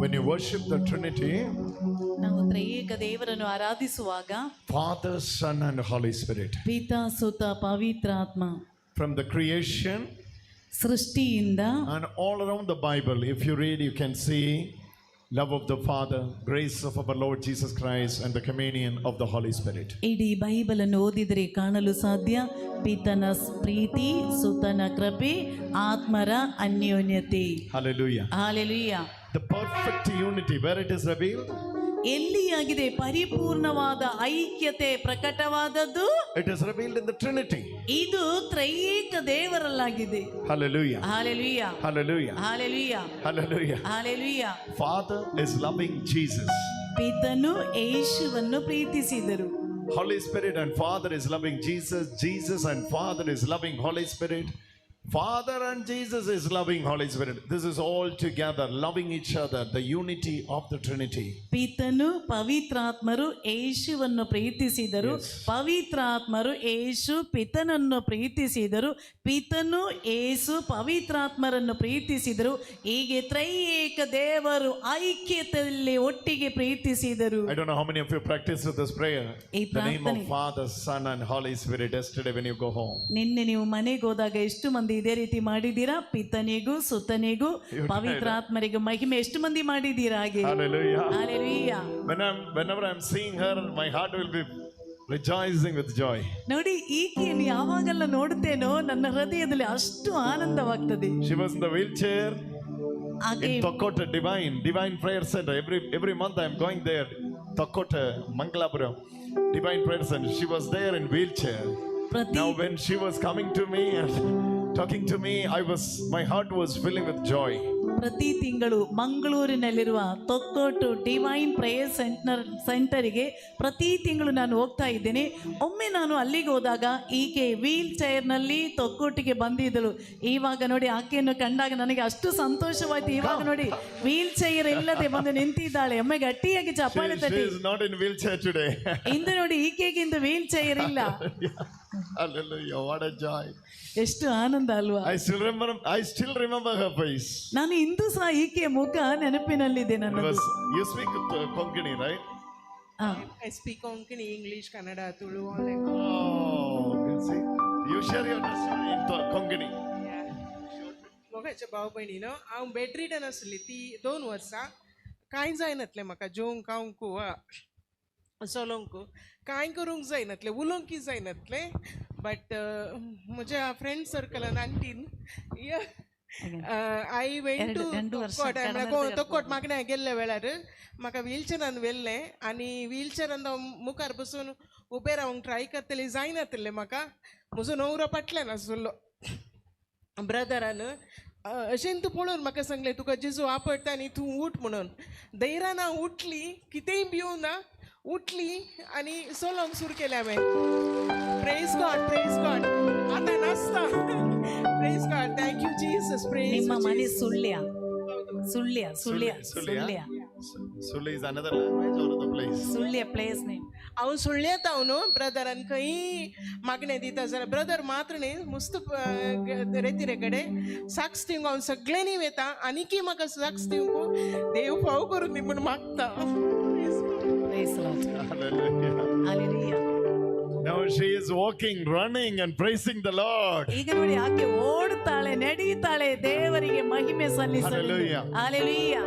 When you worship the Trinity, ನಾವು ತ್ರೈಯೇಕ ದೇವರನ್ನು ಆರಾಧಿಸುವಾಗ Father, Son and Holy Spirit. ಪಿತಾ ಸುತ ಪವಿತ್ರಾತ್ಮ From the creation ಸೃಷ್ಟಿಯಿಂದ and all around the Bible, if you read, you can see love of the Father, grace of our Lord Jesus Christ and the communion of the Holy Spirit. ಇಡೀ Bible ಅನ್ನು ಓದಿದರೆ ಕಾಣಲು ಸಾಧ್ಯ ಪಿತನ ಪ್ರೀತಿ ಸುತನ ಕೃಪೆ ಆತ್ಮರ ಅನ್ಯೋನ್ಯತೆ. Hallelujah. Hallelujah. The perfect unity, where it is revealed, ಎಲ್ಲಿಯಾಗಿದೆ ಪರಿಪೂರ್ಣವಾದ ಐಕ್ಯತೆ ಪ್ರಕಟವಾದದ್ದು? it is revealed in the Trinity. ಇದು ತ್ರೈಯೇಕ ದೇವರಲ್ಲಾಗಿದೆ. Hallelujah. Hallelujah. Hallelujah. Hallelujah. Hallelujah. Hallelujah. Father is loving Jesus. ಪಿತನು ಯೇಸುವನ್ನು ಪ್ರೀತಿಸಿದರು. Holy Spirit and Father is loving Jesus. Jesus and Father is loving Holy Spirit. Father and Jesus is loving Holy Spirit. This is all together loving each other, the unity of the Trinity. ಪಿತನು ಪವಿತ್ರಾತ್ಮರು ಯೇಸುವನ್ನು ಪ್ರೀತಿಸಿದರು. ಪವಿತ್ರಾತ್ಮರು ಯೇಸು ಪಿತನನ್ನು ಪ್ರೀತಿಸಿದರು. ಪಿತನು ಯೇಸು ಪವಿತ್ರಾತ್ಮರನ್ನು ಪ್ರೀತಿಸಿದರು. ಹೀಗೆ ತ್ರೈಯೇಕ ದೇವರು ಐಕ್ಯತೆಯಲ್ಲಿ ಒಟ್ಟಿಗೆ ಪ್ರೀತಿಸಿದರು. I don't know how many of you practice with this prayer. The name of Father, Son and Holy Spirit yesterday when you go home. ನಿನ್ನೆ ನೀವು ಮನೆಗೆ ಹೋದಾಗ ಎಷ್ಟು ಮಂದಿ ಇದೇ ರೀತಿ ಮಾಡಿದ್ದೀರಾ? ಪಿತನಿಗೂ ಸುತನಿಗೂ ಪವಿತ್ರಾತ್ಮರಿಗೂ ಮಹಿಮೆ ಎಷ್ಟು ಮಂದಿ ಮಾಡಿದ್ದೀರಾ? ಹಾಗೆ Hallelujah. Hallelujah. Whenever I'm seeing her, my heart will be rejoicing with joy. ನೋಡಿ, ಈಕೆಯನ್ನು ಯಾವಾಗೆಲ್ಲ ನೋಡುತ್ತೇನೋ ನನ್ನ ಹೃದಯದಲ್ಲಿ ಅಷ್ಟು ಆನಂದವಾಗ್ತದೆ. She was in the wheelchair in Tokkota Divine Prayer Center. Every month I'm going there. Tokkota Mangalapuram Divine Prayer Center. She was there in wheelchair. Now when she was coming to me and talking to me, my heart was filling with joy. ಪ್ರತಿ ತಿಂಗಳು ಮಂಗಳೂರಿನಲ್ಲಿರುವ Thokkottu divine prayer ಸೆಂಟರಿಗೆ ಪ್ರತಿ ತಿಂಗಳು ನಾನು ಹೋಗ್ತಾ ಇದ್ದೇನೆ. ಒಮ್ಮೆ ನಾನು ಅಲ್ಲಿಗೆ ಹೋದಾಗ ಈಕೆ ವೀಲ್ ಚೇರ್ನಲ್ಲಿ ತೊಕ್ಕೋಟಿಗೆ ಬಂದಿದ್ದಳು. ಇವಾಗ ನೋಡಿ ಆಕೆಯನ್ನು ಕಂಡಾಗ ನನಗೆ ಅಷ್ಟು ಸಂತೋಷವಾಯ್ತು. ಇವಾಗ ನೋಡಿ ವೀಲ್ ಚೇರ್ ಇಲ್ಲದೆ ಬಂದು ನಿಂತಿದ್ದಾಳೆ. ಒಮ್ಮೆ ಗಟ್ಟಿಯಾಗಿ ಚಪ್ಪಾಳೆ ತಟ್ಟಿ. ಇಂದು ನೋಡಿ ಈಕೆಗೆ ಇಂದು ವೀಲ್ ಚೇರ್ ಇಲ್ಲ. Hallelujah, what a joy. ಎಷ್ಟು ಆನಂದ ಅಲ್ವಾ? I still remember her face. ನಾನು ಇಂದು ಸಹ ಈಕೆಯ ಮುಖ ನೆನಪಿನಲ್ಲಿದೆ ನನ್ನದು. You speak Konkani, right? I speak Konkani, English, Kannada, Tulu, all language. Oh, see, you share your testimony in Konkani. Yeah. मोगाच्या भाव बहिणीनो हांव बेडरिडन आसली ती 2 वर्सां कांय जायनातलें म्हाका जेवंक खावंक चलोंक कांय करूंक जायनातलें उलोवंकय जायनातलें. बट म्हज्या फ्रेंड सर्कलान आंटीन I went to तोकोट मागण्या गेल्ल्या वेळार म्हाका व्हीलचेरान व्हेल्लें आनी व्हीलचेरान मुखार बसून उबे रावंक ट्राय करतलें जायनातलें म्हाका. म्हजो नवरो फाटल्यान आसलो. ब्रदरान अशें तूं पळोवन म्हाका सांगलें तुका जेजू आपडटा आनी तूं उठ म्हणून. धैर्यान हांव उठली, कितेंय भिवूं ना, उठली आनी सोलोंक सुरू केलें हांवें. प्रेज गॉड आतां नाचता. Praise God, thank you Jesus. Praise. ನಿಮ್ಮ ಮನೆ Sullia. Suli is another language or the place? Sullia place name. हांव सुळ्ळेत हांव न्हू ब्रदरान खंय मागणें दिता जाल्यार ब्रदर मात्र न्ही मस्त रेतीरे कडेन साक्स दिवंक हांव सगळ्यांनी वयता आनीकय म्हाका साक्स दिवंक देव फाव करून दी म्हूण मागता. Praise the Lord. Hallelujah. Hallelujah. Now she is walking, running and praising the Lord. ಈಗ ನೋಡಿ ಆಕೆ ಓಡುತ್ತಾಳೆ, ನಡೆಯುತ್ತಾಳೆ, ದೇವರಿಗೆ ಮಹಿಮೆ ಸಲ್ಲಿಸಲು. Hallelujah. Hallelujah.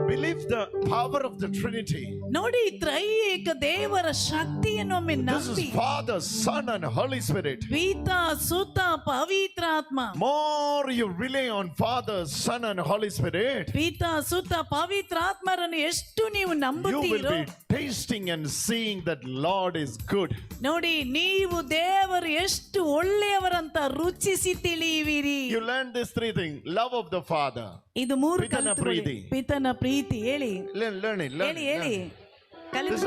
Believe the power of the Trinity. ನೋಡಿ ತ್ರೈಯೇಕ ದೇವರ ಶಕ್ತಿಯನ್ನು ಒಮ್ಮೆ This ನಂಬಿ. is Father, Son and Holy Spirit. ಪಿತಾ ಸುತ ಪವಿತ್ರಾತ್ಮ. More you rely on Father, Son and Holy Spirit, ಪಿತಾ ಸುತ ಪವಿತ್ರಾತ್ಮರನ್ನು ಎಷ್ಟು ನೀವು you will ನಂಬುತ್ತೀರೋ be tasting and seeing that Lord is good. ನೋಡಿ ನೀವು ದೇವರು ಎಷ್ಟು ಒಳ್ಳೆಯವರಂತ ರುಚಿಸಿ ತಿಳಿಯುವಿರಿ. You learn these 3 things. Love of the Father. ಇದು 3 ಪಿತನ ಪ್ರೀತಿ. ಪಿತನ ಪ್ರೀತಿ. ಹೇಳಿ Learn it. ಹೇಳಿ This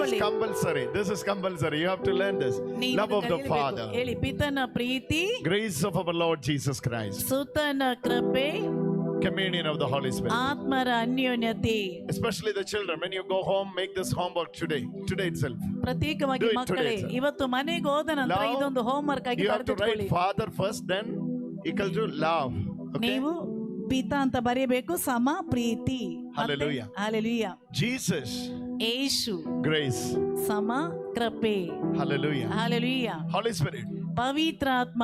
is compulsory. You have to learn this. Love of the Father. ಹೇಳಿ ಪಿತನ ಪ್ರೀತಿ, Grace of our Lord Jesus Christ. ಸುತನ ಕೃಪೆ, Communion of the Holy Spirit. ಆತ್ಮರ ಅನ್ಯೋನ್ಯತೆ. Especially the children, when you go home, make this homework today itself. ಪ್ರತ್ಯೇಕವಾಗಿ ಮಕ್ಕಳೇ ಇವತ್ತು ಮನೆಗೆ ಹೋದ ನಂತರ ಇದೊಂದು home work ಆಗಿ You have to write Father first, then equal to love. Okay? ನೀವು ಪಿತಾ ಅಂತ ಬರೆಯಬೇಕು, ಸಮ ಪ್ರೀತಿ. Hallelujah. Hallelujah. Jesus, ಯೇಸು grace. ಸಮ ಕೃಪೆ. Hallelujah. Hallelujah. Holy Spirit, ಪವಿತ್ರಾತ್ಮ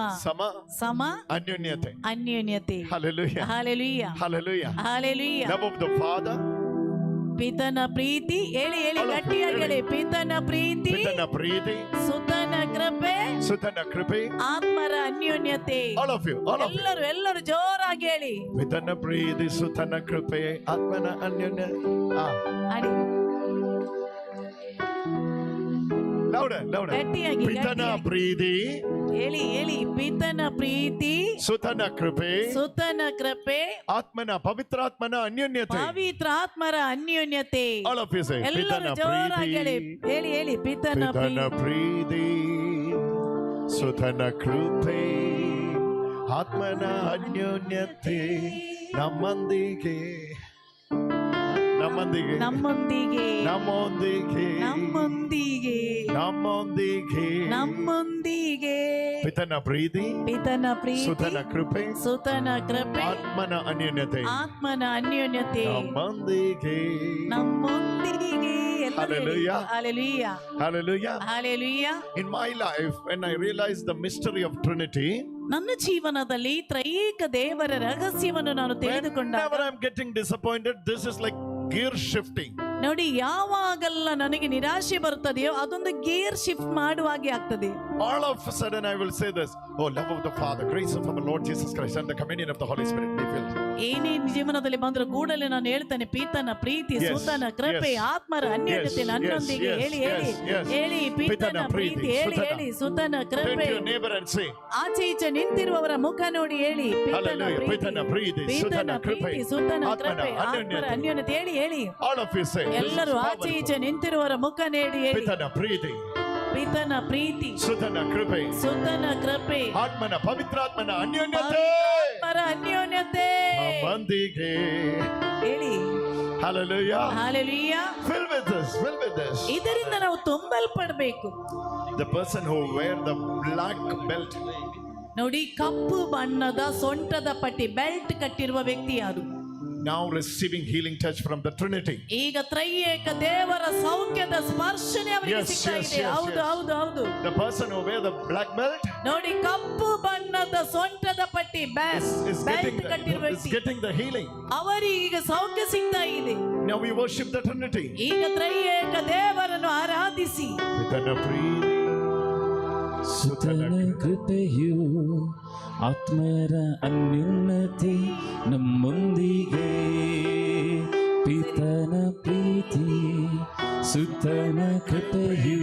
ಸಮ ಅನ್ಯೋನ್ಯತೆ. ಅನ್ಯೋನ್ಯತೆ. Hallelujah. Hallelujah. Hallelujah. Hallelujah. Love of the Father, ಪಿತನ ಪ್ರೀತಿ. ಹೇಳಿ ಗಟ್ಟಿಯಾಗಿ ಹೇಳಿ. ಪಿತನ ಪ್ರೀತಿ, ಪಿತನ ಪ್ರೀತಿ, ಸುತನ ಕೃಪೆ, ಸುತನ ಕೃಪೆ, ಆತ್ಮರ ಅನ್ಯೋನ್ಯತೆ. all of you. ಎಲ್ಲರೂ ಜೋರಾಗಿ ಹೇಳಿ. ಪಿತನ ಪ್ರೀತಿ, ಸುತನ ಕೃಪೆ, ಆತ್ಮನ ಅನ್ಯೋನ್ಯ. ಅಡಿ louder. ಗಟ್ಟಿಯಾಗಿ ಪಿತನ ಪ್ರೀತಿ, ಹೇಳಿ. ಪಿತನ ಪ್ರೀತಿ, ಸುತನ ಕೃಪೆ, ಆತ್ಮನ ಪವಿತ್ರಾತ್ಮನ ಅನ್ಯೋನ್ಯತೆ. ಪವಿತ್ರ ಆತ್ಮರ ಅನ್ಯೋನ್ಯತೆ. all of you say ಎಲ್ಲರೂ ಜೋರಾಗಿ ಹೇಳಿ. ಪಿತನ ಪ್ರೀತಿ, ಸುತನ ಕೃಪೆ, ಆತ್ಮನ ಅನ್ಯೋನ್ಯತೆ ನಮ್ಮೊಂದಿಗೆ ಪಿತನ ಪ್ರೀತಿ, ಸುತನ ಕೃಪೆ, ಆತ್ಮನ ಅನ್ಯೋನ್ಯತೆ ನಮ್ಮೊಂದಿಗೆ. Hallelujah. Hallelujah. Hallelujah. Hallelujah. In my life, when I realized the mystery of Trinity, ನನ್ನ ಜೀವನದಲ್ಲಿ ತ್ರೈಕ ದೇವರ ರಹಸ್ಯವನ್ನು ನಾನು ತಿಳಿದುಕೊಂಡಾಗ, whenever I'm getting disappointed, this is like gear shifting. ನೋಡಿ, ಯಾವಾಗೆಲ್ಲ ನನಗೆ ನಿರಾಶೆ ಬರುತ್ತದೆಯೋ ಅದೊಂದು ಗೇರ್ ಶಿಫ್ಟ್ ಮಾಡುವಾಗೆ ಆಗ್ತದೆ. All of a sudden I will say this, oh, love of the Father, grace of our Lord Jesus Christ, and the communion of the Holy Spirit be filled. ಏನೇ ಜೀವನದಲ್ಲಿ ಬಂದ್ರೆ ಕೂಡಲೇ ನಾನು ಹೇಳ್ತೇನೆ, ಪಿತನ ಪ್ರೀತಿ, ಸುತನ ಕೃಪೆ, ಆತ್ಮರ ಅನ್ಯೋನ್ಯತೆ ನನ್ನೊಂದಿಗೆ. ಹೇಳಿ ಪಿತನ ಪ್ರೀತಿ, ಹೇಳಿ ಸುತನ ಕೃಪೆ. ಆಚೆ ಈಚೆ ನಿಂತಿರುವವರ ಮುಖ ನೋಡಿ ಹೇಳಿ, ಪಿತನ ಪ್ರೀತಿ, ಸುತನ ಕೃಪೆ, ಆತ್ಮರ ಅನ್ಯೋನ್ಯತೆ. ಹೇಳಿ. All of you say, ಎಲ್ಲರೂ ಆಚೆ ಈಚೆ ನಿಂತಿರುವವರ ಮುಖ ನೋಡಿ ಹೇಳಿ, ಪಿತನ ಪ್ರೀತಿ, ಸುತನ ಕೃಪೆ, ಆತ್ಮನ ಪವಿತ್ರಾತ್ಮನ ಅನ್ಯೋನ್ಯತೆ ನಮ್ಮೊಂದಿಗೆ. ಹೇಳಿ. Hallelujah. Hallelujah. Fill with this. ಇದರಿಂದ ನಾವು ತುಂಬಲ್ಪಡಬೇಕು. The person who wear the black belt, ನೋಡಿ, ಕಪ್ಪು ಬಣ್ಣದ ಸೊಂಟದ ಪಟ್ಟಿ, ಬೆಲ್ಟ್ ಕಟ್ಟಿರುವ ವ್ಯಕ್ತಿ ಯಾರು? now receiving healing touch from the Trinity. ಈಗ ತ್ರೈಯೇಕ ದೇವರ ಸೌಖ್ಯದ ಸ್ಪರ್ಶನೆ ಅವರಿಗೆ ಸಿಗ್ತಾ ಇದೆ. ಹೌದು. The person who wear the black belt, ನೋಡಿ, ಕಪ್ಪು ಬಣ್ಣದ ಸೊಂಟದ ಪಟ್ಟಿ, ಬೆಲ್ಟ್ ಕಟ್ಟಿರುವ is getting the healing. ಅವರಿಗೆ ಈಗ ಸೌಖ್ಯ ಸಿಗ್ತಾ ಇದೆ. Now we worship the Trinity. ಈಗ ತ್ರೈಯೇಕ ದೇವರನ್ನು ಆರಾಧಿಸಿ. ಪಿತನ ಪ್ರೀತಿ, ಸುತನ ಕೃಪೆಯು, ಆತ್ಮರ ಅನ್ಯೋನ್ಯತೆ ನಮ್ಮೊಂದಿಗೆ. ಪಿತನ ಪ್ರೀತಿ, ಸುತನ ಕೃಪೆಯು,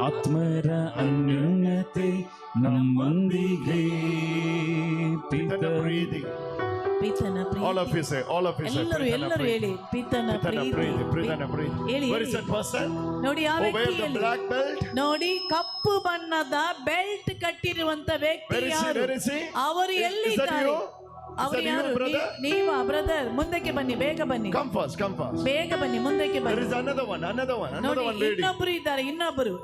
ಆತ್ಮರ ಅನ್ಯೋನ್ಯತೆ ನಮ್ಮೊಂದಿಗೆ. ಪಿತನ ಪ್ರೀತಿ. All of you say, ಎಲ್ಲರೂ ಹೇಳಿ, ಪಿತನ ಪ್ರೀತಿ. ಹೇಳಿ. Where is that person? ನೋಡಿ, ಆ who wear the ವ್ಯಕ್ತಿ black belt? ನೋಡಿ, ಕಪ್ಪು ಬಣ್ಣದ ಬೆಲ್ಟ್ ಕಟ್ಟಿರುವಂತ ವ್ಯಕ್ತಿ ಯಾರು? ಅವರು ಎಲ್ಲಿದ್ದಾರೆ? ಅವರು ಯಾರು? ನೀವಾ ಬ್ರದರ್? ಮುಂದಕ್ಕೆ ಬನ್ನಿ, ಬೇಗ ಬನ್ನಿ. Come fast. ಬೇಗ ಬನ್ನಿ, ಮುಂದಕ್ಕೆ ಬನ್ನಿ. There is another one lady. ಇನ್ನೊಬ್ಬರು ಇದ್ದಾರೆ.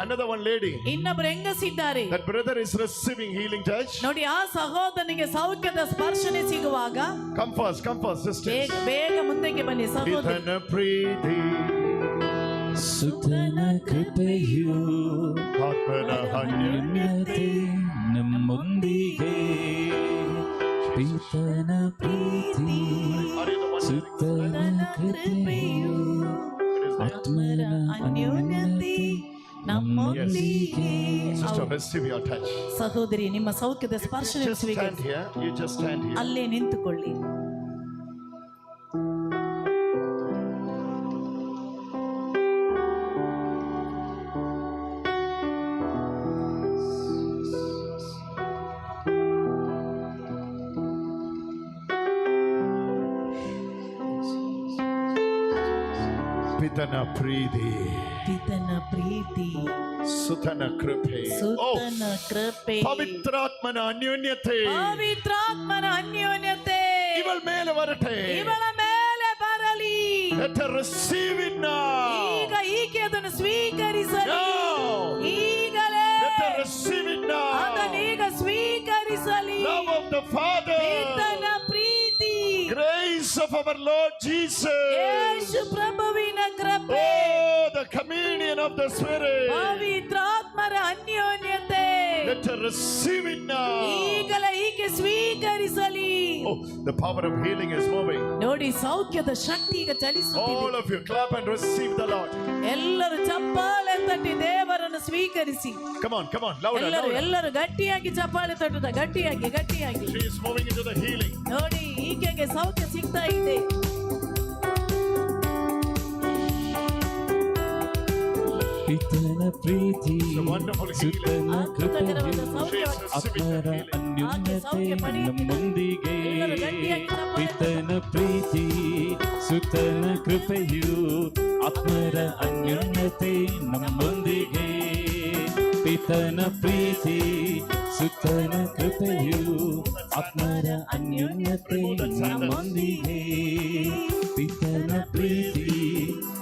Another one lady. ಇನ್ನೊಬ್ಬರು ಹೆಂಗಸಿದ್ದಾರೆ. That brother is receiving healing touch. ನೋಡಿ, ಆ ಸಹೋದರನಿಗೆ ಸೌಖ್ಯದ ಸ್ಪರ್ಶನೆ ಸಿಗುವಾಗ, come fast sisters. ಬೇಗ ಮುಂದಕ್ಕೆ ಬನ್ನಿ ಸಹೋದರ. ಪಿತನ ಪ್ರೀತಿ, ಸುತನ ಕೃಪೆಯು, ಆತ್ಮನ ಅನ್ಯೋನ್ಯತೆ ನಮ್ಮೊಂದಿಗೆ. ಪಿತನ ಪ್ರೀತಿ, ಸುತನ ಕೃಪೆಯು, ಆತ್ಮನ ಅನ್ಯೋನ್ಯತೆ ನಮ್ಮೊಂದಿಗೆ. Sister, receive your touch. ಸಹೋದರಿ, ನಿಮ್ಮ ಸೌಖ್ಯದ ಸ್ಪರ್ಶನೆ You just stand here. ಅಲ್ಲೇ ನಿಂತುಕೊಳ್ಳಿ. ಪಿತನ ಪ್ರೀತಿ, ಸುತನ ಕೃಪೆ, ಪವಿತ್ರಾತ್ಮನ ಅನ್ಯೋನ್ಯತೆ ಇವಳ ಮೇಲೆ ಬರಲಿ. Let her receive it now. ಈಗ ಈಕೆ ಅದನ್ನು ಸ್ವೀಕರಿಸಲಿ. ಈಗಲೇ let her receive it now. ಅದನ್ನು ಈಗ ಸ್ವೀಕರಿಸಲಿ. Love of the Father, ಪಿತನ Preethi, grace of our Lord Jesus. ಯೇಸು ಪ್ರಭುವಿನ ಕೃಪೆ, Oh, the communion of the Spirit. ಪವಿತ್ರಾತ್ಮರ ಅನ್ಯೋನ್ಯತೆ Let her receive it now. ಈಗಲ ಈಕೆ ಸ್ವೀಕರಿಸಲಿ. Oh, the power of healing is moving. ನೋಡಿ, ಸೌಖ್ಯದ ಶಕ್ತಿ ಈಗ ಚಲಿಸುತ್ತಿದೆ. All of you clap and receive the Lord. ಎಲ್ಲರೂ ಚಪ್ಪಾಳೆ ತಟ್ಟಿ ದೇವರನ್ನು ಸ್ವೀಕರಿಸಿ. Come on, louder, louder. ಎಲ್ಲರೂ ಗಟ್ಟಿಯಾಗಿ ಚಪ್ಪಾಳೆ ತಟ್ಟುತ್ತಾ, ಗಟ್ಟಿಯಾಗಿ. She is moving into the healing. ನೋಡಿ, ಈಕೆಗೆ ಸೌಖ್ಯ ಸಿಗ್ತಾ ಇದೆ. ಪಿತನ ಪ್ರೀತಿ ಸುತನ ಕೃಪೆಯು ಆತ್ಮರ ಅನ್ಯೋನ್ಯತೆ ನಮ್ಮೊಂದಿಗೆ. ಪಿತನ ಪ್ರೀತಿ ಸುತನ ಕೃಪೆಯು ಆತ್ಮರ ಅನ್ಯೋನ್ಯತೆ ನಮ್ಮೊಂದಿಗೆ. ಪಿತನ ಪ್ರೀತಿ ಸುತನ ಕೃಪೆಯು ಆತ್ಮರ ಅನ್ಯೋನ್ಯತೆ ನಮ್ಮೊಂದಿಗೆ. ಪಿತನ ಪ್ರೀತಿ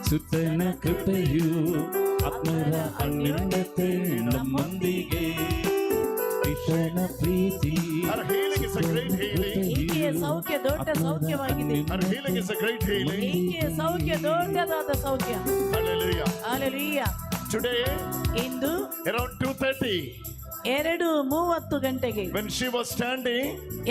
ಸುತನ ಕೃಪೆಯು ಆತ್ಮರ ಅನ್ಯೋನ್ಯತೆ ನಮ್ಮೊಂದಿಗೆ. ಪಿತನ ಪ್ರೀತಿ Her healing is a great healing. ಈಕೆಯ ಸೌಖ್ಯ ದೊಡ್ಡ ಸೌಖ್ಯವಾಗಿದೆ. Her healing is a great healing. ಈಕೆಯ ಸೌಖ್ಯ ದೊಡ್ಡದಾದ ಸೌಖ್ಯ. Hallelujah. ಹಲ್ಲೆಲೂಯಾ. Today, ಇಂದು around 2:30, 2:30 ಗಂಟೆಗೆ when she was standing,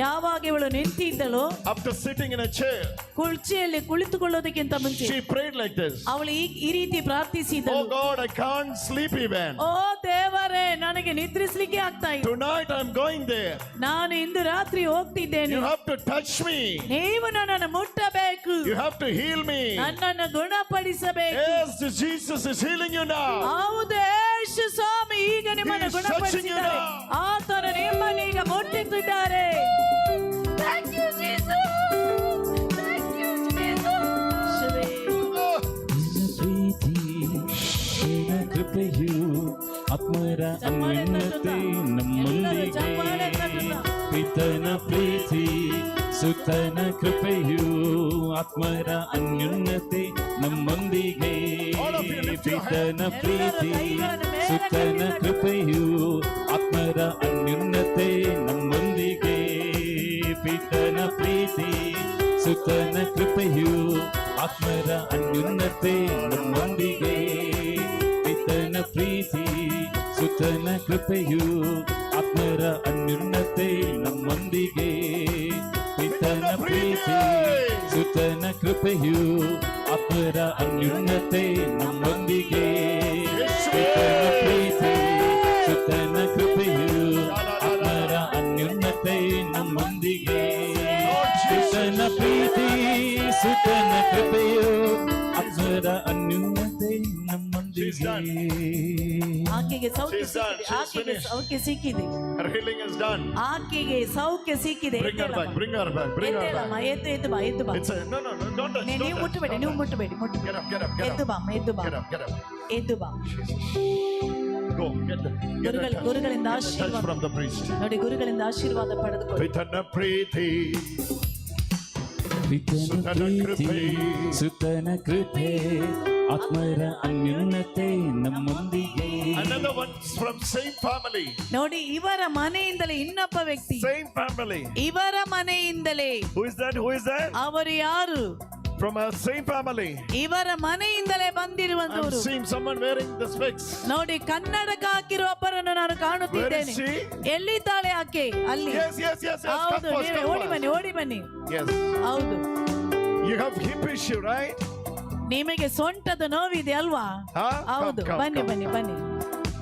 ಯಾವಾಗ ಇವಳು ನಿಂತಿದ್ದಳು, after sitting in a chair, ಕುರ್ಚಿಯಲ್ಲಿ ಕುಳಿತುಕೊಳ್ಳೋದಕ್ಕಿಂತ ಮುಂಚೆ she prayed like this. ಅವಳು ಈ ರೀತಿ Oh ಪ್ರಾರ್ಥಿಸಿದಳು. God, I can't sleep even. ಓ ದೇವರೇ, ನನಗೆ ನಿದ್ರಿಸ್ಲಿಕ್ಕೆ ಆಗ್ತಾ ಇಲ್ಲ. Tonight I'm going there. ನಾನು ಇಂದು ರಾತ್ರಿ ಹೋಗ್ತಿದ್ದೇನೆ. You have to touch me. ನೀವು ನನ್ನನ್ನು ಮುಟ್ಟಬೇಕು. You have to heal me. ನನ್ನನ್ನು ಗುಣಪಡಿಸಬೇಕು. Yes, Jesus is healing you now. ಹೌದು, ಯೇಸು ಸ್ವಾಮಿ ಈಗ ನಿಮ್ಮನ್ನು He is touching you ಗುಣಪಡಿಸಿದ್ದಾರೆ. ಆತನು ನಿಮ್ಮನ್ನು ಈಗ ಮುಟ್ಟುತ್ತಿದ್ದಾರೆ. Thank you, Jesus. Thank you, Jesus. ಪ್ರೀತಿ ಸುತನ ಕೃಪೆಯು ಆತ್ಮರ ಅನ್ಯೋನ್ಯತೆ ನಮ್ಮೊಂದಿಗೆ. ಪಿತನ ಪ್ರೀತಿ ಸುತನ ಕೃಪೆಯು ಆತ್ಮರ ಅನ್ಯೋನ್ಯತೆ ನಮ್ಮೊಂದಿಗೆ. ಪಿತನ ಪ್ರೀತಿ ಸುತನ ಕೃಪೆಯು ಆತ್ಮರ ಅನ್ಯೋನ್ಯತೆ ನಮ್ಮೊಂದಿಗೆ. ಪಿತನ ಪ್ರೀತಿ ಸುತನ ಕೃಪೆಯು ಆತ್ಮರ ಅನ್ಯೋನ್ಯತೆ ನಮ್ಮೊಂದಿಗೆ. ಪಿತನ ಪ್ರೀತಿ ಸುತನ ಕೃಪೆಯು ಆತ್ಮರ ಅನ್ಯೋನ್ಯತೆ ನಮ್ಮೊಂದಿಗೆ. ಪಿತನ ಪ್ರೀತಿ ಸುತನ ಕೃಪೆಯು ಆತ್ಮರ ಅನ್ಯೋನ್ಯತೆ ನಮ್ಮೊಂದಿಗೆ. ಪಿತನ ಪ್ರೀತಿ ಸುತನ ಕೃಪೆಯು ಆತ್ಮರ ಅನ್ಯೋನ್ಯತೆ ನಮ್ಮೊಂದಿಗೆ. ಪಿತನ ಪ್ರೀತಿ ಸುತನ ಕೃಪೆಯು ಆತ್ಮರ ಅನ್ಯೋನ್ಯತೆ ನಮ್ಮೊಂದಿಗೆ. ಆಕೆಗೆ ಸೌಖ್ಯ She's done. ಸಿಕ್ಕಿದೆ. She's ಆಕೆಗೆ finished. ಸೌಖ್ಯ ಸಿಕ್ಕಿದೆ. Her healing is done. ಆಕೆಗೆ ಸೌಖ್ಯ ಸಿಕ್ಕಿದೆ. Bring her back. Bring her back. Bring her ಎದ್ದೇಳಮ್ಮ, back. ಎದ್ದು ಬಾ. It's a no. Don't touch. ನೀವು Don't touch. ಮುಟ್ಟಬೇಡಿ, ನೀವು ಮುಟ್ಟಬೇಡಿ. Get up. Get ಎದ್ದು ಬಾ. up. Get up. ಎದ್ದು ಬಾ. Go. Get the ಗುರುಗಳಿಂದ touch ಆಶೀರ್ವಾದ from the priest. ನೋಡಿ, ಗುರುಗಳಿಂದ ಆಶೀರ್ವಾದ ಪಡೆದುಕೊಳ್ಳಿ. ಪಿತನ ಪ್ರೀತಿ ಪಿತನ ಪ್ರೀತಿ ಸುತನ ಕೃಪೆ ಆತ್ಮರ ಅನ್ಯೋನ್ಯತೆ ನಮ್ಮೊಂದಿಗೆ. Another one from same family. ನೋಡಿ, ಇವರ ಮನೆಯಿಂದಲೇ ಇನ್ನೊಬ್ಬ ವ್ಯಕ್ತಿ. Same family. ಇವರ ಮನೆಯಿಂದಲೇ. Who is that? ಅವರು ಯಾರು? From a same family. ಇವರ ಮನೆಯಿಂದಲೇ I'm ಬಂದಿರುವಂತವರು. seeing someone wearing the specs. ನೋಡಿ, ಕನ್ನಡಕ ಹಾಕಿರುವ ಒಬ್ಬರನ್ನು ನಾನು ಕಾಣುತ್ತಿದ್ದೇನೆ. Where is she? ಎಲ್ಲಿದ್ದಾಳೆ ಆಕೆ? ಅಲ್ಲಿ. Yes. ಹೌದು, Come ನೀವೇ first. ಓಡಿ ಬನ್ನಿ. Yes. ಹೌದು, You have hip issue, right? ನಿಮಗೆ ಸೊಂಟದ ನೋವಿದೆ ಅಲ್ವಾ? Huh? ಹೌದು, Come. ಬನ್ನಿ.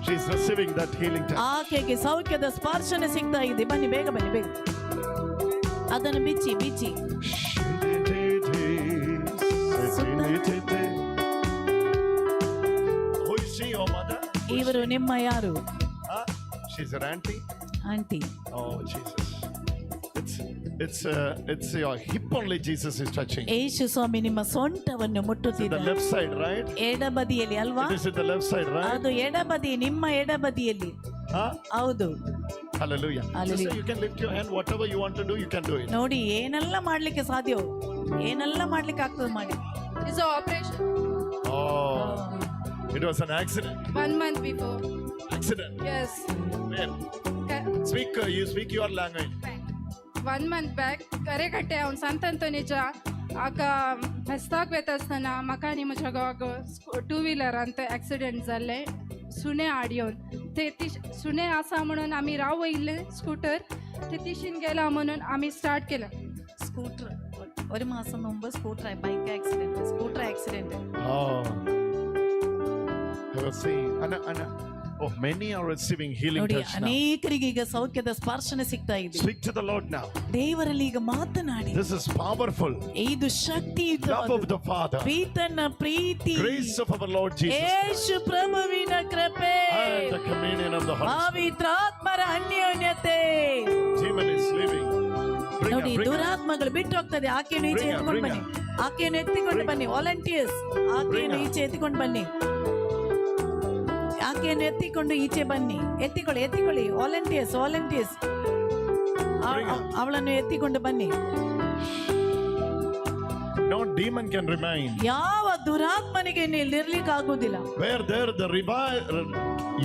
She's receiving that healing touch. ಆಕೆಗೆ ಸೌಖ್ಯದ ಸ್ಪರ್ಶನೆ ಸಿಗ್ತಾ ಇದೆ. ಬನ್ನಿ, ಬೇಗ. ಅದನ್ನು ಬಿಚ್ಚಿ. Who is she, your mother? ಇವರು ನಿಮ್ಮ ಯಾರು? Huh? She's your auntie? Aunty. Oh, Jesus. It's your hip only Jesus is touching. ಯೇಸು ಸ್ವಾಮಿ ನಿಮ್ಮ ಸೊಂಟವನ್ನು The ಮುಟ್ಟುತ್ತಿದ್ದಾರೆ. left side, right? ಎಡಬದಿಯಲ್ಲಿ ಅಲ್ವಾ? It is in the left side, right? ಅದು ಎಡಬದಿ, ನಿಮ್ಮ ಎಡಬದಿಯಲ್ಲಿ. Huh? ಹೌದು. Hallelujah. Hallelujah. Sister, you can lift your hand. Whatever you want to do, you can do it. ನೋಡಿ, ಏನೆಲ್ಲ ಮಾಡ್ಲಿಕ್ಕೆ ಸಾಧ್ಯವೋ, ಏನೆಲ್ಲ ಮಾಡ್ಲಿಕ್ಕೆ ಆಗ್ತದೆ ಮಾಡಿ. It's an operation. Oh, it was an accident. 1 month before. Accident. Yes. Where? Ca- You speak your language. 1 month back, ಕರೆಗಟ್ಟೆ ಅವ್ನ ಸಂತಂತು ನಿಜ आका फेस्ताक वेता आसतना म्हाका आनी म्हज्या घोवाक टू व्हिलरांत एक्सिडेंट जाल्ले सुणे आड येवन ते सुणे आसा म्हणून आमी राव वयल्ले स्कूटर ते तिशीन गेला म्हणून आमी स्टार्ट केलं സ്കൂട്ടർ ഒരു മാസം മുമ്പ് scooter bike accident scooter accident Oh, many are receiving healing ನೋಡಿ touch now. ಅನೇಕರಿಗೆ ಈಗ ಸೌಖ್ಯದ ಸ್ಪರ್ಶನ ಸಿಗ್ತಾ ಇದೆ. Speak to the Lord now. ದೇವರಲ್ಲಿ ಈಗ ಮಾತನಾಡಿ. This is powerful. ಇದು ಶಕ್ತಿಯುತ Love of the Father. ಪಿತನ Preethi. Grace of our Lord Jesus. ಯೇಸು ಪ್ರಭುವಿನ ಕೃಪೆ. And the communion of the Holy Spirit. ಪವಿತ್ರಾತ್ಮರ ಅನ್ಯೋನ್ಯತೆ. Demon is leaving. ನೋಡಿ ದುರಾತ್ಮಗಳು ಬಿಟ್ಟು ಹೋಗ್ತದೆ. ಆಕೆಯನ್ನು ಈಚೆ ಎತ್ತಿಕೊಂಡು ಬನ್ನಿ. ಆಕೆಯನ್ನು ಎತ್ತಿಕೊಂಡು ಬನ್ನಿ. ವಾಲಂಟಿಯರ್ಸ್ ಆಕೆಯನ್ನು ಈಚೆ ಎತ್ತಿಕೊಂಡು ಬನ್ನಿ. ಆಕೆಯನ್ನು ಎತ್ತಿಕೊಂಡು ಈಚೆ ಬನ್ನಿ. ಎತ್ತಿಕೊಳ್ಳಿ ವಾಲಂಟಿಯರ್ಸ್ ಅವಳನ್ನು ಎತ್ತಿಕೊಂಡು ಬನ್ನಿ. No demon can remain. ಯಾವ ದುರಾತ್ಮನಿಗೆ ಇರ್ಲಿಕ್ಕೆ ಆಗುವುದಿಲ್ಲ. Where there the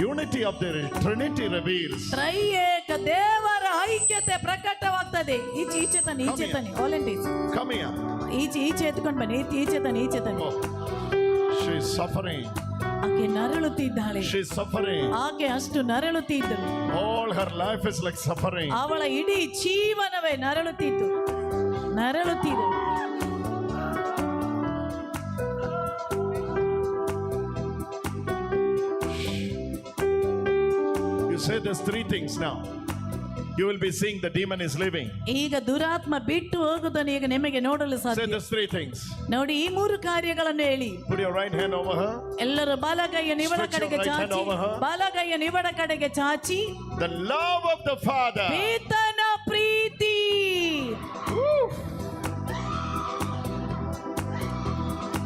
unity of the Trinity reveals. ತ್ರೈಏಕ ದೇವರ ಐಕ್ಯತೆ ಪ್ರಕಟವಾಗ್ತದೆ. ಈಚೆ ತನ್ನಿ ವಾಲಂಟಿಯರ್ಸ್. Come here. ಈಚೆ ಎತ್ಕೊಂಡು ಬನ್ನಿ. ಈಚೆ ತನ್ನಿ. Oh, she is suffering. ಆಕೆ ನರಳುತ್ತಿದ್ದಾಳೆ. She is suffering. ಆಕೆ ಅಷ್ಟು ನರಳುತ್ತಿದ್ದಳು. All her life is like suffering. ಅವಳ ಇಡೀ ಜೀವನವೇ ನರಳುತ್ತಿದ್ದು. You say there's three things now. You will be seeing the demon is leaving. ಈಗ ದುರಾತ್ಮ ಬಿಟ್ಟು ಹೋಗುವುದನ್ನು ಈಗ ನಿಮಗೆ ನೋಡಲು Say ಸಾಧ್ಯ. there's three things. ನೋಡಿ ಈ ಮೂರು ಕಾರ್ಯಗಳನ್ನು ಹೇಳಿ. Put your right hand over her. ಎಲ್ಲರೂ ಬಲಗೈಯನ್ನು ಇವಳ Stretch your ಕಡೆಗೆ right hand ಚಾಚಿ. over her. ಬಲಗೈಯನ್ನು ಇವಳ ಕಡೆಗೆ ಚಾಚಿ. The love of the Father. ಪಿತನ Preethi.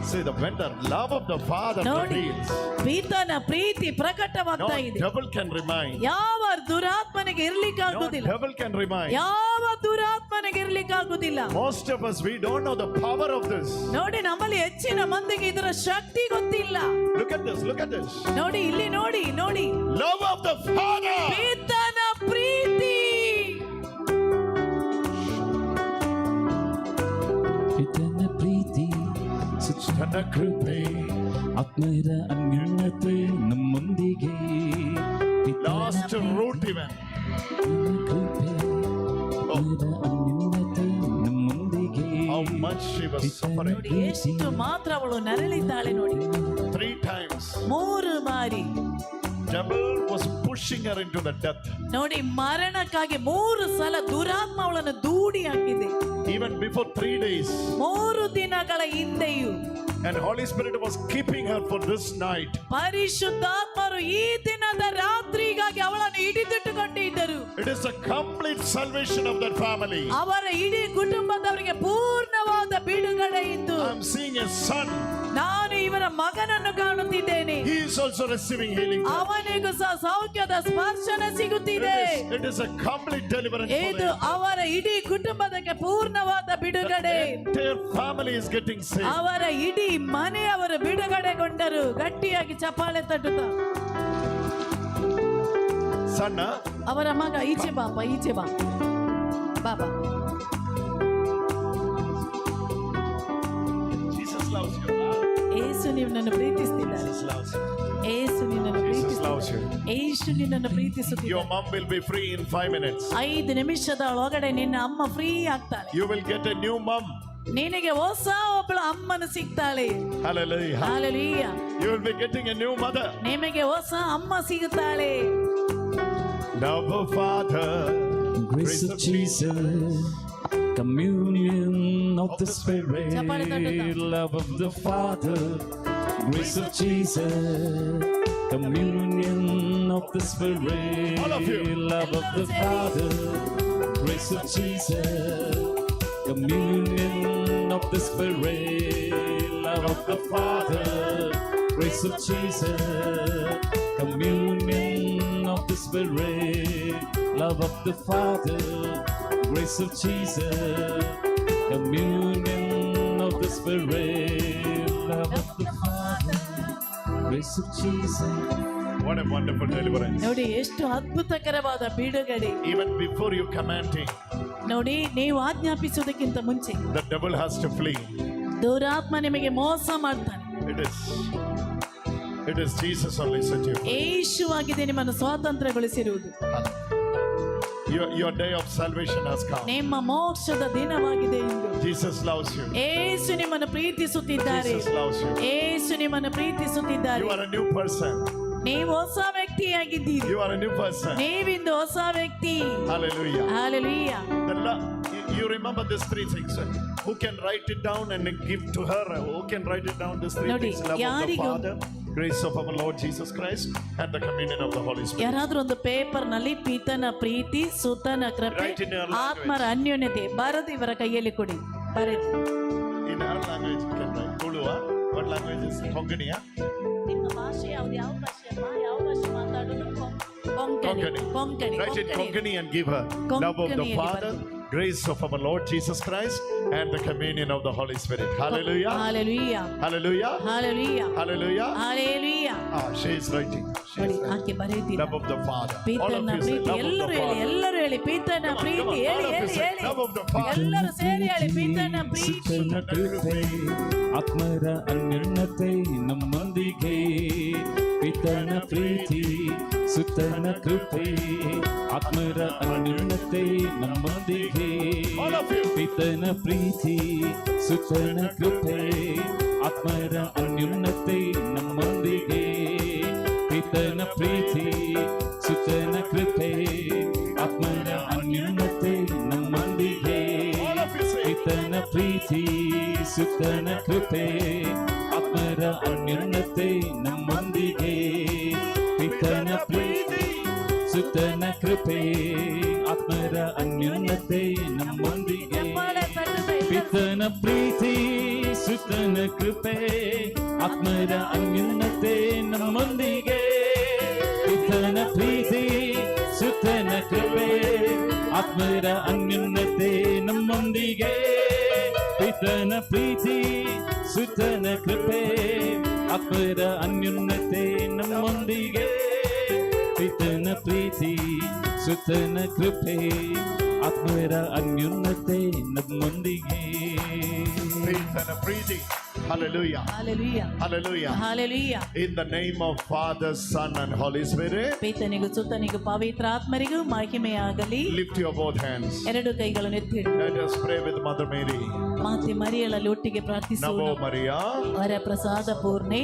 See when the love of the Father ನೋಡಿ reveals. ಪಿತನ ಪ್ರೀತಿ ಪ್ರಕಟವಾಗ್ತಾ No ಇದೆ. devil can remain. ಯಾವ ದುರಾತ್ಮನಿಗೆ ಇರ್ಲಿಕ್ಕೆ No ಆಗುದಿಲ್ಲ. devil can remain. ಯಾವ ದುರಾತ್ಮನಿಗೆ ಇರ್ಲಿಕ್ಕೆ ಆಗುದಿಲ್ಲ. Most of us, we don't know the power of this. ನೋಡಿ ನಮ್ಮಲ್ಲಿ ಹೆಚ್ಚಿನ ಮಂದಿಗೆ ಇದರ ಶಕ್ತಿ ಗೊತ್ತಿಲ್ಲ. Look at this. ನೋಡಿ ಇಲ್ಲಿ ನೋಡಿ. Love of the Father. ಪಿತನ ಪ್ರೀತಿ. ಪಿತನ ಪ್ರೀತಿ ಸುತ್ತನ ಕೃಪೆ ಆತ್ಮರ ಅನ್ಯೋನ್ಯತೆ ನಮ್ಮೊಂದಿಗೆ Last root even. ಕೃಪೆ ಆತ್ಮರ ಅನ್ಯೋನ್ಯತೆ ನಮ್ಮೊಂದಿಗೆ How much she was suffering. ನೋಡಿ ಎಷ್ಟು ಮಾತ್ರ ಅವಳು ನರಳಿದ್ದಾಳೆ ನೋಡಿ. 3 times. 3 ಬಾರಿ Devil was pushing her into the death. ನೋಡಿ ಮರಣಕ್ಕಾಗಿ 3 ಸಲ ದುರಾತ್ಮ ಅವಳನ್ನು ದೂಡಿ ಹಾಕಿದೆ. Even before 3 days. 3 ದಿನಗಳ ಹಿಂದೆಯೂ. And Holy Spirit was keeping her for this night. ಪರಿಶುದ್ಧಾತ್ಮರು ಈ ದಿನದ ರಾತ್ರಿಗಾಗಿ ಅವಳನ್ನು ಹಿಡಿದಿಟ್ಟುಕೊಂಡಿದ್ದರು. It is a complete salvation of that family. ಅವರ ಇಡೀ ಕುಟುಂಬದವರಿಗೆ ಪೂರ್ಣವಾದ ಬಿಡುಗಡೆ ಇತ್ತು. I am seeing a son. ನಾನು ಇವರ ಮಗನನ್ನು ಕಾಣುತ್ತಿದ್ದೇನೆ. He is also receiving healing. ಅವನಿಗೂ ಸಹ ಸೌಖ್ಯದ ಸ್ಪರ್ಶನ ಸಿಗುತ್ತಿದೆ. It is a complete deliverance. ಇದು ಅವರ ಇಡೀ ಕುಟುಂಬದಕ್ಕೆ ಪೂರ್ಣವಾದ ಬಿಡುಗಡೆ. Their family is getting saved. ಅವರ ಇಡೀ ಮನೆಯವರು ಬಿಡುಗಡೆಗೊಂಡರು. ಗಟ್ಟಿಯಾಗಿ ಚಪ್ಪಾಳೆ ತಟ್ಟುತ್ತಾ. ಸಣ್ಣ ಅವರ ಮಗ ಈಚೆ ಬಾ ಬಾಬಾ. Jesus loves you. ಯೇಸು ನಿನ್ನನ್ನು ಪ್ರೀತಿಸುತ್ತಿದ್ದಾರೆ. Jesus loves you. ಯೇಸು ನಿನ್ನನ್ನು Jesus loves you. ಯೇಸು ನಿನ್ನನ್ನು Your ಪ್ರೀತಿಸುತ್ತಿದ್ದಾರೆ. mom will be free in 5 minutes. 5 ನಿಮಿಷದ ಒಳಗಡೆ ನಿನ್ನ ಅಮ್ಮ ಫ್ರೀ ಆಗ್ತಾಳೆ. You will get a new mom. ನಿನಗೆ ಹೊಸ ಒಬ್ಬಳು ಅಮ್ಮನು ಸಿಗ್ತಾಳೆ. Hallelujah. Hallelujah. You will be getting a new mother. ನಿಮಗೆ ಹೊಸ ಅಮ್ಮ ಸಿಗುತ್ತಾಳೆ. Love of Father. Grace of Jesus, communion of the Spirit, love of the Father. Grace of Jesus, communion of the Spirit, All of you. love of the Father. Grace of Jesus, communion of the Spirit, love of the Father. Grace of Jesus, communion of the Spirit, love of the Father. Grace of Jesus, communion of the Spirit, love of the Father. Grace of Jesus. What a wonderful deliverance. ನೋಡಿ ಎಷ್ಟು ಅದ್ಭುತಕರವಾದ ಬಿಡುಗಡೆ. Even before you commanding, ನೋಡಿ, ನೀವು ಆಜ್ಞಾಪಿಸುವುದಕ್ಕಿಂತ ಮುಂಚೆ the devil has to flee. ದುರಾತ್ಮ ನಿಮಗೆ ಮೋಸ ಮಾಡ್ತಾನೆ. It is Jesus only set you free. ಯೇಸುವಾಗಿದೆ ನಿಮ್ಮನ್ನು ಸ್ವಾತಂತ್ರ್ಯಗೊಳಿಸಿರುವುದು. Your day of salvation has come. ನಿಮ್ಮ ಮೋಕ್ಷದ ದಿನವಾಗಿದೆ ಎಂದು. Jesus loves you. ಯೇಸು ನಿಮ್ಮನ್ನು ಪ್ರೀತಿಸುತ್ತಿದ್ದಾರೆ. Jesus loves you. ಯೇಸು ನಿಮ್ಮನ್ನು ಪ್ರೀತಿಸುತ್ತಿದ್ದಾರೆ. You are a new person. ನೀವು ಹೊಸ ವ್ಯಕ್ತಿಯಾಗಿದ್ದೀರಿ. You are a new person. ನೀವಿಂದು ಹೊಸ ವ್ಯಕ್ತಿ. Hallelujah. Hallelujah. You remember these three things. Who can write it down and give to her? Who can write it down? These three things: love of the Father, grace of our Lord Jesus Christ, and the communion of the Holy Spirit. ಯಾರಾದ್ರೂ ಒಂದು paper ನಲ್ಲಿ ಪಿತನ ಪ್ರೀತಿ, ಸುತನ ಕೃಪೆ, ಆತ್ಮರ ಅನ್ಯೋನ್ಯತೆ ಬರೆದು ಇವರ ಕೈಯಲ್ಲಿ ಕೊಡಿ. ಬರೆದು in our language you can write. Tuluva. What language is Konkani? ನಿಮ್ಮ ಭಾಷೆ ಯಾವುದು? ಯಾವ ಭಾಷೆ ಮಾತಾಡೋದು? Konkani. Write it Konkani and give her. Love of the Father, grace of our Lord Jesus Christ, and the communion of the Holy Spirit. Hallelujah. Hallelujah. Hallelujah. Hallelujah. Hallelujah. Hallelujah. She is writing. ಆಕೆ ಬರೆದಿಲ್ಲ. Love of the Father. ಪಿತನ ಪ್ರೀತಿ. ಎಲ್ಲರೂ ಹೇಳಿ ಪಿತನ ಪ್ರೀತಿ. ಹೇಳಿ. Love of the Father. ಎಲ್ಲರೂ ಸೇರಿ ಹೇಳಿ ಪಿತನ ಪ್ರೀತಿ. ಸುತನ ಕೃಪೆ, ಆತ್ಮರ ಅನ್ಯೋನ್ಯತೆ ನಮ್ಮೊಂದಿಗೆ. ಪಿತನ ಪ್ರೀತಿ, ಸುತನ ಕೃಪೆ, ಆತ್ಮರ ಅನ್ಯೋನ್ಯತೆ ನಮ್ಮೊಂದಿಗೆ. ಪಿತನ ಪ್ರೀತಿ, ಸುತನ ಕೃಪೆ, ಆತ್ಮರ ಅನ್ಯೋನ್ಯತೆ ನಮ್ಮೊಂದಿಗೆ. ಪಿತನ ಪ್ರೀತಿ, ಸುತನ ಕೃಪೆ, ಆತ್ಮರ ಅನ್ಯೋನ್ಯತೆ ನಮ್ಮೊಂದಿಗೆ. ಪಿತನ ಪ್ರೀತಿ, ಸುತನ ಕೃಪೆ, ಆತ್ಮರ ಅನ್ಯೋನ್ಯತೆ ನಮ್ಮೊಂದಿಗೆ. ಪಿತನ ಪ್ರೀತಿ, ಸುತನ ಕೃಪೆ, ಆತ್ಮರ ಅನ್ಯೋನ್ಯತೆ ನಮ್ಮೊಂದಿಗೆ. ಪಿತನ ಪ್ರೀತಿ, ಸುತನ ಕೃಪೆ, ಆತ್ಮರ ಅನ್ಯೋನ್ಯತೆ ನಮ್ಮೊಂದಿಗೆ. ಪಿತನ ಪ್ರೀತಿ, ಸುತನ ಕೃಪೆ, ಆತ್ಮರ ಅನ್ಯೋನ್ಯತೆ ನಮ್ಮೊಂದಿಗೆ. ಪಿತನ ಪ್ರೀತಿ, ಸುತನ ಕೃಪೆ, ಆತ್ಮರ ಅನ್ಯೋನ್ಯತೆ ನಮ್ಮೊಂದಿಗೆ. ಪಿತನ ಪ್ರೀತಿ, ಸುತನ ಕೃಪೆ, ಆತ್ಮರ ಅನ್ಯೋನ್ಯತೆ ನಮ್ಮೊಂದಿಗೆ. ಪಿತನ ಪ್ರೀತಿ. Hallelujah. Hallelujah. Hallelujah. Hallelujah. In the name of Father, Son, and Holy Spirit. ಪಿತನಿಗೂ ಸುತನಿಗೂ ಪವಿತ್ರಾತ್ಮರಿಗೂ ಮಹಿಮೆಯಾಗಲಿ. Lift your both hands. ಎರಡು ಕೈಗಳನ್ನು ಎತ್ತಿಡಿ. Let us pray with Mother Mary. ಮಾತೆ ಮರಿಯಳಲ್ಲಿ ಒಟ್ಟಿಗೆ ಪ್ರಾರ್ಥಿಸೋಣ. ನಮೋ ಮರಿಯಾ, ವರ ಪ್ರಸಾದ ಪೂರ್ಣೆ,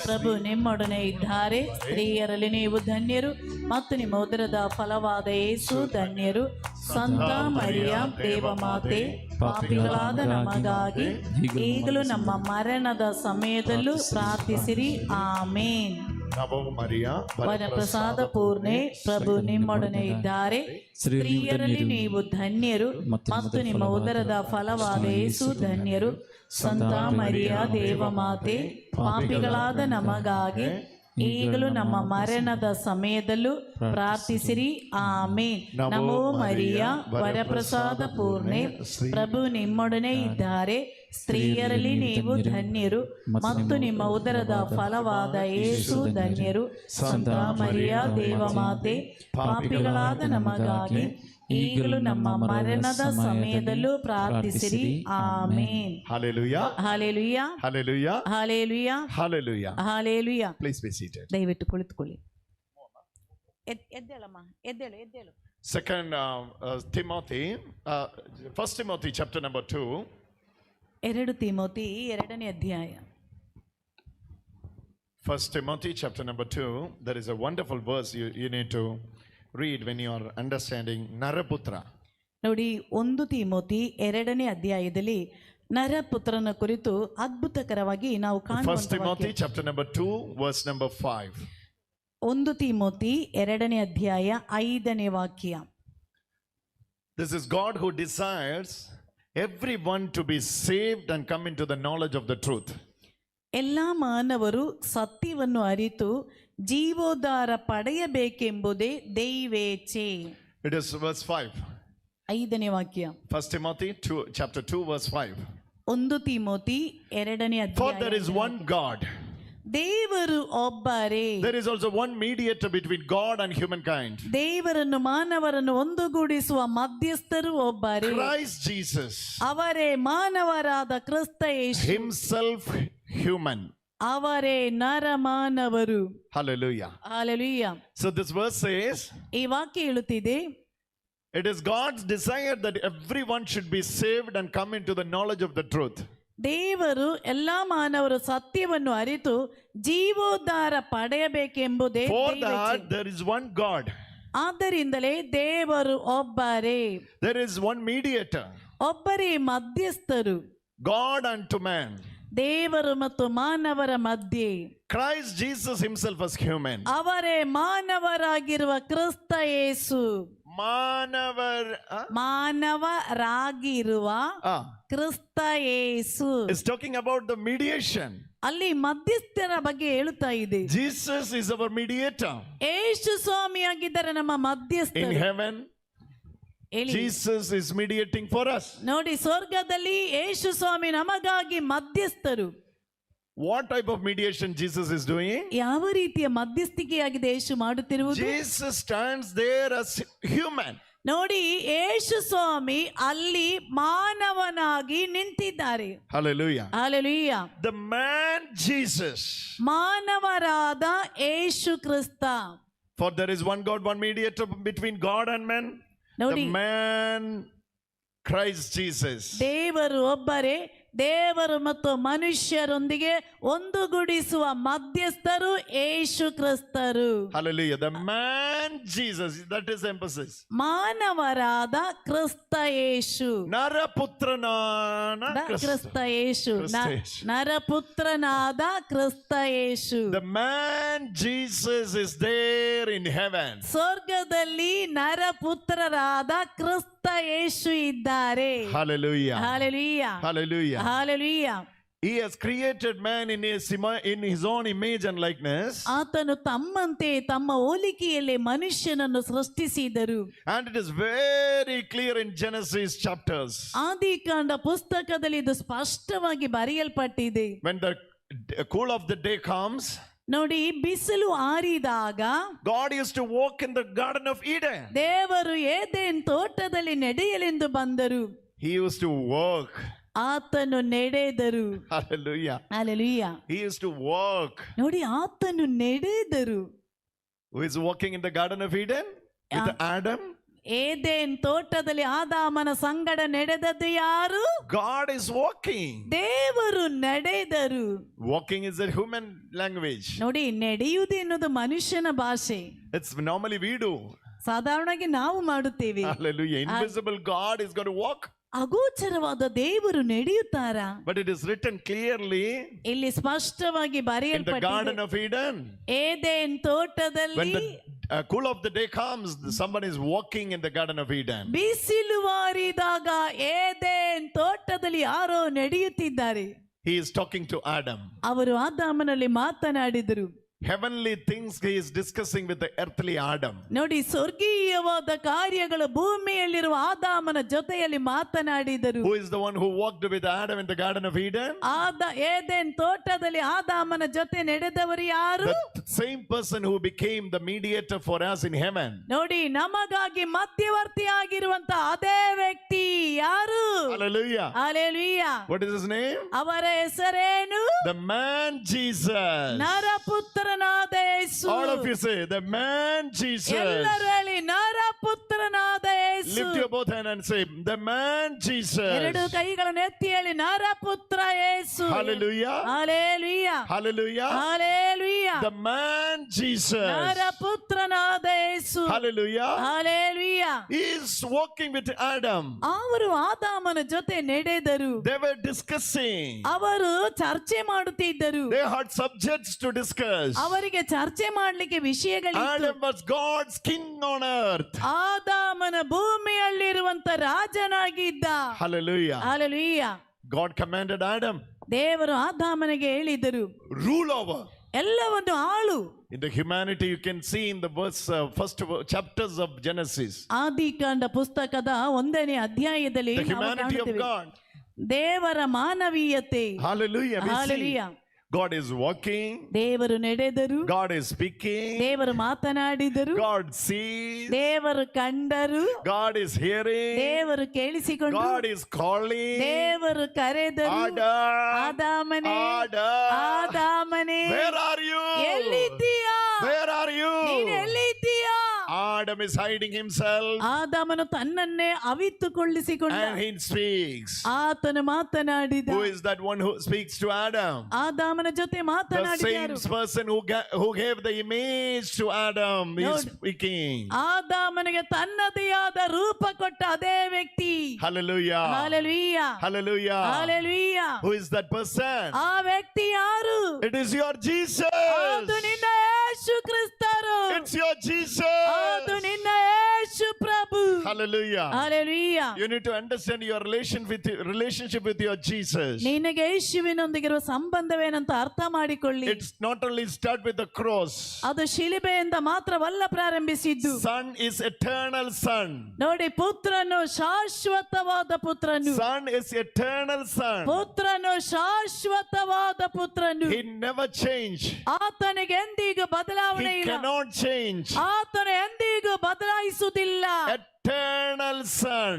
ಪ್ರಭು ನಿಮ್ಮೊಡನೆ ಇದ್ದಾರೆ. ಸ್ತ್ರೀಯರಲ್ಲಿ ನೀವು ಧನ್ಯರು ಮತ್ತು ನಿಮ್ಮ ಉದರದ ಫಲವಾದ ಯೇಸು ಧನ್ಯರು. ಸಂತ ಮರಿಯ ದೇವಮಾತೆ, ಪಾಪಿಗಳಾದ ನಮಗಾಗಿ ಈಗಲೂ ನಮ್ಮ ಮರಣದ ಸಮಯದಲ್ಲೂ ಪ್ರಾರ್ಥಿಸಿರಿ. ಆಮೇನ್. ನಮೋ ಮರಿಯಾ, ವರ ಪ್ರಸಾದ ಪೂರ್ಣೆ, ಪ್ರಭು ನಿಮ್ಮೊಡನೆ ಇದ್ದಾರೆ. ಸ್ತ್ರೀಯರಲ್ಲಿ ನೀವು ಧನ್ಯರು ಮತ್ತು ನಿಮ್ಮ ಉದರದ ಫಲವಾದ ಯೇಸು ಧನ್ಯರು. ಸಂತ ಮರಿಯ ದೇವಮಾತೆ, ಪಾಪಿಗಳಾದ ನಮಗಾಗಿ ಈಗಲೂ ನಮ್ಮ ಮರಣದ ಸಮಯದಲ್ಲೂ ಪ್ರಾರ್ಥಿಸಿರಿ. ಆಮೇನ್. ನಮೋ ಮರಿಯ, ವರಪ್ರಸಾದ ಪೂರ್ಣೆ, ಪ್ರಭು ನಿಮ್ಮೊಡನೆ ಇದ್ದಾರೆ. ಸ್ತ್ರೀಯರಲ್ಲಿ ನೀವು ಧನ್ಯರು ಮತ್ತು ನಿಮ್ಮ ಉದರದ ಫಲವಾದ ಯೇಸು ಧನ್ಯರು. ಸಂತ ಮರಿಯ ದೇವಮಾತೆ, ಪಾಪಿಗಳಾದ ನಮಗಾಗಿ ಈಗಲೂ ನಮ್ಮ ಮರಣದ ಸಮಯದಲ್ಲೂ ಪ್ರಾರ್ಥಿಸಿರಿ. ಆಮೇನ್. Hallelujah. Hallelujah. Hallelujah. Hallelujah. Hallelujah. Hallelujah. Please be seated. ದಯವಿಟ್ಟು ಕುಳಿತುಕೊಳ್ಳಿ. ಎದ್ದೇಳಮ್ಮ, ಎದ್ದೇಳು. Second Timothy, 1 Timothy chapter number 2. 2 Timothy 2ನೇ ಅಧ್ಯಾಯ. 1 Timothy chapter number 2. There is a wonderful verse you need to read when you are understanding ನರಪುತ್ರ. ನೋಡಿ, 1 Timothy 2ನೇ ಅಧ್ಯಾಯದಲ್ಲಿ ನರಪುತ್ರನ ಕುರಿತು ಅದ್ಭುತಕರವಾಗಿ ನಾವು ಕಾಣುವಂತ 1 Timothy chapter number 2 verse number 5. 1 Timothy 2ನೇ ಅಧ್ಯಾಯ 5ನೇ ವಾಕ್ಯ. This is God who desires everyone to be saved and come into the knowledge of the truth. ಎಲ್ಲ ಮಾನವರು ಸತ್ಯವನ್ನು ಅರಿತು ಜೀವೋದ್ಧಾರ ಪಡೆಯಬೇಕೆಂಬುದೇ ದೈವೇಚ್ಛೆ. It is verse 5. 5ನೇ ವಾಕ್ಯ. 1 Timothy 2 chapter 2 verse 5. 1 ತಿಮೋತಿ 2ನೇ For ಅಧ್ಯಾಯ. there is one God ದೇವರು ಒಬ್ಬರೇ. There is also one mediator between God and humankind. ದೇವರನ್ನು ಮಾನವರನ್ನು ಒಂದುಗೂಡಿಸುವ ಮಧ್ಯಸ್ಥರು ಒಬ್ಬರೇ. Christ Jesus. ಅವರೇ ಮಾನವರಾದ ಕ್ರಿಸ್ತ ಯೇಸು. Himself human. ಅವರೇ ನರಮಾನವರು. Hallelujah. Hallelujah. So this verse says, ಈ ವಾಕ್ಯ ಹೇಳುತ್ತಿದೆ, it is God's desire that everyone should be saved and come into the knowledge of the truth. ದೇವರು ಎಲ್ಲಾ ಮಾನವರು ಸತ್ಯವನ್ನು ಅರಿತು ಜೀವೋದ್ಧಾರ ಪಡೆಯಬೇಕೆಂಬುದೇ For ದೈವ that ಇಚ್ಛೆ. there is one God. ಆದ್ದರಿಂದಲೇ ದೇವರು ಒಬ್ಬರೇ. There is one mediator. ಒಬ್ಬರೇ ಮಧ್ಯಸ್ಥರು. God unto man. ದೇವರು ಮತ್ತು ಮಾನವರ ಮಧ್ಯೆ. Christ Jesus himself was human. ಅವರೇ ಮಾನವರಾಗಿರುವ ಕ್ರಿಸ್ತ ಯೇಸು. ಮಾನವರಾಗಿರುವ ಕ್ರಿಸ್ತ ಯೇಸು is talking about the mediation. ಅಲ್ಲಿ ಮಧ್ಯಸ್ಥರ ಬಗ್ಗೆ ಹೇಳುತ್ತಾ ಇದೆ. Jesus is our mediator. ಯೇಸು ಸ್ವಾಮಿಯಾಗಿದ್ದಾರೆ ನಮ್ಮ In ಮಧ್ಯಸ್ಥರು. heaven, Jesus is mediating for us. ನೋಡಿ, ಸ್ವರ್ಗದಲ್ಲಿ ಯೇಸು ಸ್ವಾಮಿ ನಮಗಾಗಿ ಮಧ್ಯಸ್ಥರು. What type of mediation Jesus is doing? ಯಾವ ರೀತಿಯ ಮಧ್ಯಸ್ಥಿಕೆಯಾಗಿದೆ ಯೇಸು ಮಾಡುತ್ತಿರುವುದು? Jesus stands there as human. ನೋಡಿ, ಯೇಸು ಸ್ವಾಮಿ ಅಲ್ಲಿ ಮಾನವನಾಗಿ ನಿಂತಿದ್ದಾರೆ. Hallelujah. Hallelujah. The man Jesus. ಮಾನವರಾದ Yesu Krista. For there is one God, one mediator between God and man. ನೋಡಿ, The man Christ Jesus. ದೇವರು ಒಬ್ಬರೇ, ದೇವರು ಮತ್ತು ಮನುಷ್ಯರೊಂದಿಗೆ ಒಂದುಗೂಡಿಸುವ ಮಧ್ಯಸ್ಥರು ಯೇಸು ಕ್ರಿಸ್ತರು. Hallelujah. The man Jesus, that is emphasis. ಮಾನವರಾದ ಕ್ರಿಸ್ತ ಯೇಸು. ನರಪುತ್ರನಾದ ಕ್ರಿಸ್ತ ಯೇಸು. ನರಪುತ್ರನಾದ ಕ್ರಿಸ್ತ ಯೇಸು. The man Jesus is there in heaven. ಸ್ವರ್ಗದಲ್ಲಿ ನರಪುತ್ರರಾದ ಕ್ರಿಸ್ತ ಯೇಸು ಇದ್ದಾರೆ. Hallelujah. Hallelujah. Hallelujah. Hallelujah. He has created man in his own image and likeness. ಆತನು ತಮ್ಮಂತೆ ತಮ್ಮ ಹೋಲಿಕೆಯಲ್ಲಿ ಮನುಷ್ಯನನ್ನು ಸೃಷ್ಟಿಸಿದರು. And it is very clear in Genesis chapters. ಆದಿಕಾಂಡ ಪುಸ್ತಕದಲ್ಲಿ ಇದು ಸ್ಪಷ್ಟವಾಗಿ ಬರೆಯಲ್ಪಟ್ಟಿದೆ. When the cool of the day comes, ನೋಡಿ, ಬಿಸಿಲು ಆರಿದಾಗ God used to walk in the garden of Eden. ದೇವರು ಏದೆನ್ ತೋಟದಲ್ಲಿ ನಡೆಯಲೆಂದು ಬಂದರು. He used to walk. ಆತನು ನಡೆದರು. Hallelujah. Hallelujah. He used to walk. ನೋಡಿ, ಆತನು ನಡೆದರು. Who is walking in the garden of Eden? With Adam. Eden ತೋಟದಲ್ಲಿ ಆದಾಮನ ಸಂಗಡ ನಡೆದದ್ದು ಯಾರು? God is walking. ದೇವರು ನಡೆದರು. Walking is a human language. ನೋಡಿ, ನಡೆಯುವುದು ಎನ್ನುವುದು ಮನುಷ್ಯನ ಭಾಷೆ. It's normally we do. ಸಾಧಾರಣವಾಗಿ ನಾವು ಮಾಡುತ್ತೇವೆ. Hallelujah. Invisible God is going to walk. ಅಗೋಚರವಾದ ದೇವರು ನಡೆಯುತ್ತಾರಾ? But it is written clearly ಇಲ್ಲಿ ಸ್ಪಷ್ಟವಾಗಿ in the ಬರೆಯಲ್ಪಟ್ಟಿದೆ. garden of Eden. ಏದೆನ್ ತೋಟದಲ್ಲಿ When the cool of the day comes, someone is walking in the garden of Eden. ಬಿಸಿಲು ಆರಿದಾಗ Eden ತೋಟದಲ್ಲಿ ಯಾರೋ ನಡೆಯುತ್ತಿದ್ದಾರೆ. He is talking to Adam. ಅವರು ಆದಾಮನಲ್ಲಿ ಮಾತನಾಡಿದರು. Heavenly things he is discussing with the earthly Adam. ನೋಡಿ, ಸ್ವರ್ಗೀಯವಾದ ಕಾರ್ಯಗಳು ಭೂಮಿಯಲ್ಲಿರುವ ಆದಾಮನ ಜೊತೆಯಲ್ಲಿ ಮಾತನಾಡಿದರು. Who is the one who walked with Adam in the garden of Eden? Eden ತೋಟದಲ್ಲಿ ಆದಾಮನ ಜೊತೆ ನಡೆದವರು ಯಾರು? The same person who became the mediator for us in heaven. ನೋಡಿ, ನಮಗಾಗಿ ಮಧ್ಯವರ್ತಿಯಾಗಿರುವಂತ ಅದೇ ವ್ಯಕ್ತಿ ಯಾರು? Hallelujah. Hallelujah. What is his name? ಅವರ ಹೆಸರೇನು? The man Jesus. ನರಪುತ್ರನಾದ Yesu. All of you say, the man Jesus. ಎಲ್ಲರೂ ಹೇಳಿ, ನರಪುತ್ರನಾದ ಯೇಸು. Lift your both hands and say, the man Jesus. ಎರಡು ಕೈಗಳನ್ನು ಎತ್ತಿ ಹೇಳಿ, ನರಪುತ್ರ ಯೇಸು. Hallelujah. Hallelujah. Hallelujah. Hallelujah. The man Jesus. ನರಪುತ್ರನಾದ Yesu. Hallelujah. Hallelujah. He is walking with Adam. ಅವರು ಆದಾಮನ ಜೊತೆ ನಡೆದರು. They were discussing. ಅವರು ಚರ್ಚೆ ಮಾಡುತ್ತಿದ್ದರು. They had subjects to discuss. ಅವರಿಗೆ ಚರ್ಚೆ ಮಾಡಲಿಕ್ಕೆ ವಿಷಯಗಳಿತ್ತು. Adam was God's king on earth. ಆದಾಮನ ಭೂಮಿಯಲ್ಲಿರುವಂತ ರಾಜನಾಗಿದ್ದ. Hallelujah. Hallelujah. God commanded Adam. ದೇವರು ಆದಾಮನಿಗೆ ಹೇಳಿದರು, rule over. ಎಲ್ಲವನ್ನು ಆಳು. In the humanity you can see in the first chapters of Genesis. ಆದಿಕಾಂಡ ಪುಸ್ತಕದ 1ನೇ ಅಧ್ಯಾಯದಲ್ಲಿ The humanity of God. ದೇವರ ಮಾನವೀಯತೆ. Hallelujah. Hallelujah. God is walking. ದೇವರು ನಡೆದರು, God is speaking. ದೇವರು ಮಾತನಾಡಿದರು, God sees. ದೇವರು ಕಂಡರು, God is hearing. ದೇವರು ಕೇಳಿಸಿಕೊಂಡರು, God is calling. ದೇವರು ಕರೆದರು. Adam. ಆದಾಮನೇ, Adam. ಆದಾಮನೇ, Where are you? ಎಲ್ಲಿದ್ದೀಯಾ? Where are you? ನೀನು ಎಲ್ಲಿದ್ದೀಯಾ? Adam is hiding himself ಆದಾಮನು ತನ್ನನ್ನೇ ಅವಿತುಕೊಳ್ಳಿಸಿಕೊಂಡ. and he speaks. ಆತನು ಮಾತನಾಡಿದ. Who is that one who speaks to Adam? ಆದಾಮನ ಜೊತೆ The ಮಾತನಾಡಿದರು. same person who gave the image to Adam is speaking. ಆದಾಮನಿಗೆ ತನ್ನದೇ ಆದ ರೂಪ ಕೊಟ್ಟ ಅದೇ ವ್ಯಕ್ತಿ. Hallelujah. Hallelujah, Hallelujah. Hallelujah. Who is that person? ಆ ವ್ಯಕ್ತಿ ಯಾರು? It is your Jesus. ಅದು ನಿನ್ನ ಯೇಸು ಕ್ರಿಸ್ತರು. It's your Jesus. ಅದು ನಿನ್ನ ಯೇಸು ಪ್ರಭು. Hallelujah. Hallelujah. You need to understand your relationship with your Jesus. ನಿನಗೆ ಯೇಸುವಿನೊಂದಿಗಿರುವ ಸಂಬಂಧವೇನಂತ ಅರ್ಥ ಮಾಡಿಕೊಳ್ಳಿ. It's not only start with the cross. ಅದು ಶಿಲುಬೆಯಿಂದ ಮಾತ್ರವಲ್ಲ ಪ್ರಾರಂಭಿಸಿದ್ದು. Son is eternal son. ನೋಡಿ, ಪುತ್ರನು ಶಾಶ್ವತವಾದ ಪುತ್ರನು. Son is eternal son. ಪುತ್ರನು ಶಾಶ್ವತವಾದ ಪುತ್ರನು. He never change. ಆತನಿಗೆ ಎಂದಿಗೂ ಬದಲಾವಣೆ He ಇಲ್ಲ. cannot change. ಆತನು ಎಂದಿಗೂ ಬದಲಾಯಿಸುವುದಿಲ್ಲ. Eternal son.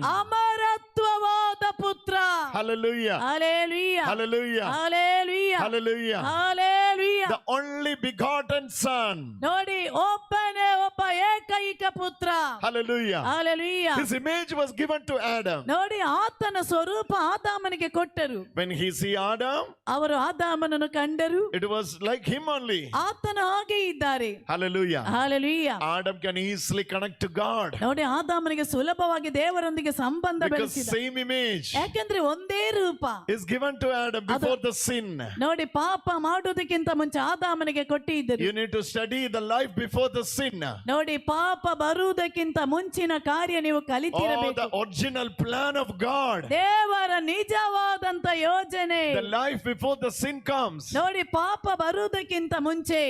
ಅಮರತ್ವವಾದ ಪುತ್ರ. Hallelujah. Hallelujah, Hallelujah. Hallelujah, Hallelujah. Hallelujah. The only begotten son. ನೋಡಿ, ಒಬ್ಬನೇ ಒಬ್ಬ ಏಕೈಕ ಪುತ್ರ. Hallelujah. Hallelujah. His image was given to Adam. ನೋಡಿ, ಆತನ ಸ್ವರೂಪ ಆದಾಮನಿಗೆ ಕೊಟ್ಟರು. When he see Adam, ಅವರು ಆದಾಮನನ್ನು ಕಂಡರು. it was like him only. ಆತನ ಹಾಗೆ ಇದ್ದಾರೆ. Hallelujah. Hallelujah. Adam can easily connect to God ನೋಡಿ, ಆದಾಮನಿಗೆ ಸುಲಭವಾಗಿ ದೇವರೊಂದಿಗೆ ಸಂಬಂಧ because ಬೆಳೆಸಿದ. same image ಯಾಕಂದ್ರೆ ಒಂದೇ ರೂಪ is given to Adam before the sin. ನೋಡಿ, ಪಾಪ ಮಾಡುವುದಕ್ಕಿಂತ ಮುಂಚೆ ಆದಾಮನಿಗೆ ಕೊಟ್ಟಿದ್ದರು. You need to study the life before the sin. ನೋಡಿ, ಪಾಪ ಬರುವುದಕ್ಕಿಂತ ಮುಂಚಿನ ಕಾರ್ಯ ನೀವು Oh, ಕಲಿತಿರಬೇಕು. the original plan of God. ದೇವರ ನಿಜವಾದಂತ ಯೋಜನೆ. The life before the sin comes. ನೋಡಿ, ಪಾಪ ಬರುವುದಕ್ಕಿಂತ ಮುಂಚೆ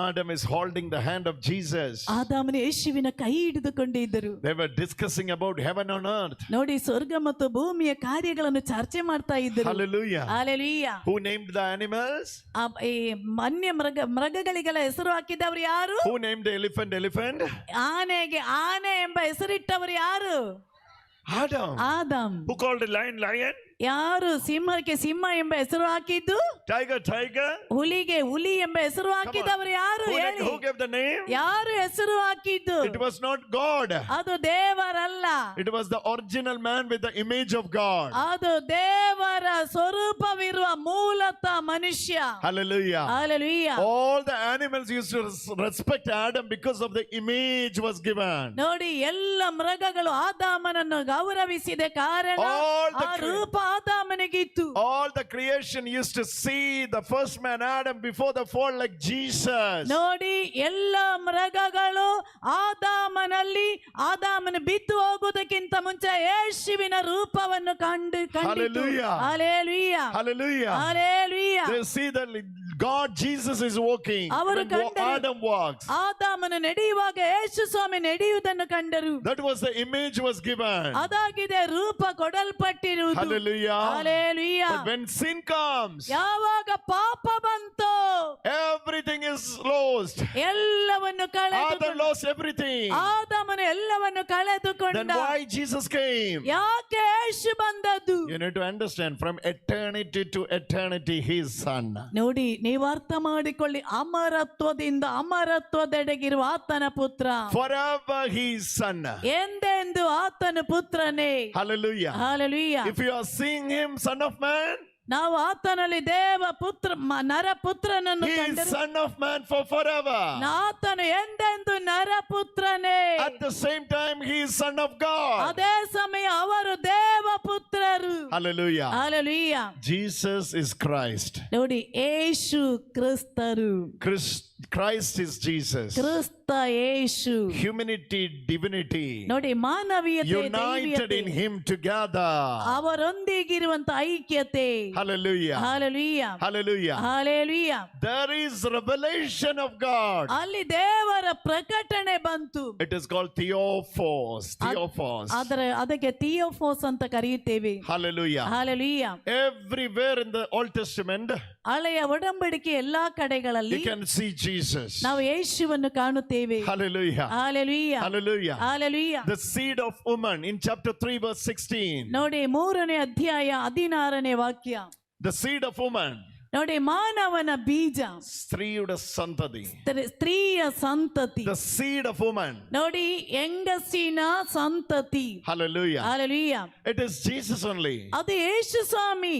Adam is holding the hand of Jesus. ಆದಾಮನು ಯೇಸುವಿನ ಕೈ ಹಿಡಿದುಕೊಂಡಿದ್ದರು. They were discussing about heaven on earth. ನೋಡಿ, ಸ್ವರ್ಗ ಮತ್ತು ಭೂಮಿಯ ಕಾರ್ಯಗಳನ್ನು ಚರ್ಚೆ ಮಾಡ್ತಾ ಇದ್ದರು. Hallelujah. Hallelujah. Who named the animals? ಈ ಅನ್ಯ ಮೃಗಗಳಿಗೆಲ್ಲ ಹೆಸರು ಹಾಕಿದವರು ಯಾರು? Who named the elephant? ಆನೆಗೆ ಆನೆ ಎಂಬ ಹೆಸರಿಟ್ಟವರು ಯಾರು? Adam. Adam. Who called the lion? ಯಾರು ಸಿಂಹಕ್ಕೆ ಸಿಂಹ ಎಂಬ ಹೆಸರು ಹಾಕಿದ್ದು? Tiger. ಹುಲಿಗೆ ಹುಲಿ ಎಂಬ ಹೆಸರು ಹಾಕಿದವರು ಯಾರು? ಹೇಳಿ. Who gave the name? ಯಾರು ಹೆಸರು ಹಾಕಿದ್ದು? It was not God. ಅದು ದೇವರಲ್ಲ. It was the original man with the image of God. ಅದು ದೇವರ ಸ್ವರೂಪವಿರುವ ಮೂಲತಃ ಮನುಷ್ಯ. Hallelujah. Hallelujah. All the animals used to respect Adam because of the image was given. ನೋಡಿ, ಎಲ್ಲ ಮೃಗಗಳು ಆದಾಮನನ್ನು ಗೌರವಿಸಿದ ಕಾರಣ ಆ ರೂಪ ಆದಾಮನಿಗಿತ್ತು. All the creation used to see the first man Adam before the fall like Jesus. ನೋಡಿ, ಎಲ್ಲ ಮೃಗಗಳು ಆದಾಮನ ಬಿದ್ದು ಹೋಗುವುದಕ್ಕಿಂತ ಮುಂಚೆ ಯೇಸುವಿನ ರೂಪವನ್ನು ಕಂಡಿತು. Hallelujah. Hallelujah, Hallelujah. Hallelujah. They see that God Jesus is walking. ಅವರು When ಕಂಡರು. Adam walks. ಆದಾಮನು ನಡೆಯುವಾಗ ಯೇಸು ಸ್ವಾಮಿ ನಡೆಯುವುದನ್ನು ಕಂಡರು. That was the image was given. ಅದಾಗಿದೆ, ರೂಪ ಕೊಡಲ್ಪಟ್ಟಿರುವುದು. Hallelujah. Hallelujah. But when sin comes, ಯಾವಾಗ ಪಾಪ ಬಂತು, everything is lost. ಎಲ್ಲವನ್ನು Adam ಕಳೆದುಕೊಂಡ. lost everything. ಆದಾಮನು ಎಲ್ಲವನ್ನು ಕಳೆದುಕೊಂಡ. Then why Jesus came? ಯಾಕೆ ಯೇಸು ಬಂದದ್ದು? You need to understand, from eternity to eternity, His Son. ನೋಡಿ, ನೀವು ಅರ್ಥ ಮಾಡಿಕೊಳ್ಳಿ, ಅಮರತ್ವದಿಂದ ಅಮರತ್ವದೆಡೆಗಿರುವ ಆತನ ಪುತ್ರ. Forever His Son. ಎಂದೆಂದು ಆತನ ಪುತ್ರನೇ. Hallelujah. Hallelujah. If you are seeing Him, Son of Man, ನಾವು ಆತನಲ್ಲಿ ದೇವ ಪುತ್ರ ನರಪುತ್ರನನ್ನು He is ಕಂಡರು. Son of Man for forever. ಆತನು ಎಂದೆಂದು ನರಪುತ್ರನೇ. At the same time, He is Son of God. ಅದೇ ಸಮಯ ಅವರು ದೇವ ಪುತ್ರರು. Hallelujah. Hallelujah. Jesus is Christ. ನೋಡಿ, ಯೇಸು ಕ್ರಿಸ್ತರು. Christ is Jesus. ಕ್ರಿಸ್ತ ಯೇಸು. Humanity, divinity. ನೋಡಿ, ಮಾನವೀಯತೆ, United ದೈವಿಯತೆ, in Him together. ಅವರೊಂದಿಗಿರುವಂತ ಐಕ್ಯತೆ. Hallelujah. Hallelujah, Hallelujah. Hallelujah. There is revelation of God. ಅಲ್ಲಿ ದೇವರ ಪ್ರಕಟಣೆ ಬಂತು. It is called Theophos. ಅದಕ್ಕೆ ಥಿಯೋಫೋಸ್ ಅಂತ ಕರೆಯುತ್ತೇವೆ. Hallelujah. Hallelujah. Everywhere in the Old Testament, ಹಳೆಯ ಒಡಂಬಡಿಕೆ ಎಲ್ಲಾ You ಕಡೆಗಳಲ್ಲಿ can see Jesus. ನಾವು ಯೇಸುವನ್ನು ಕಾಣುತ್ತೇವೆ. Hallelujah. Hallelujah, Hallelujah. Hallelujah. The seed of woman in chapter 3 verse 16. ನೋಡಿ 3ನೇ ಅಧ್ಯಾಯ 16ನೇ ವಾಕ್ಯ. The seed of woman. ನೋಡಿ ಮಾನವನ ಬೀಜ, ಸ್ತ್ರೀയുടെ ಸಂತತಿ. ಸ್ತ್ರೀಯ ಸಂತತಿ. The seed of woman. ನೋಡಿ ಹೆಂಗಸಿನ ಸಂತತಿ. Hallelujah. Hallelujah. It is Jesus only. ಅದು ಯೇಸು ಸ್ವಾಮಿ.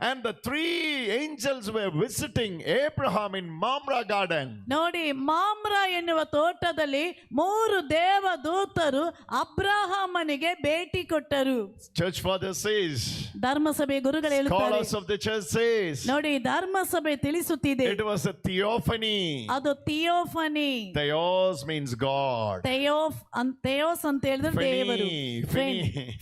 And the 3 angels were visiting Abraham in Mamre garden. ನೋಡಿ ಮಾಮ್ರಾ ಎನ್ನುವ ತೋಟದಲ್ಲಿ 3 ದೇವದೂತರು ಅಬ್ರಹಾಮನಿಗೆ ಭೇಟಿ ಕೊಟ್ಟರು. Church father says, ಧರ್ಮಸಭೆ ಗುರುಗಳು ಹೇಳುತ್ತಾರೆ, scholars of the church says, ನೋಡಿ ಧರ್ಮಸಭೆ ತಿಳಿಸುತ್ತಿದೆ, it was a theophany. ಅದು ಥಿಯೋಫನಿ. Theos means God. ಥೆಯೋಸ್ ಅಂತ ಹೇಳಿದ್ರೆ ದೇವರು.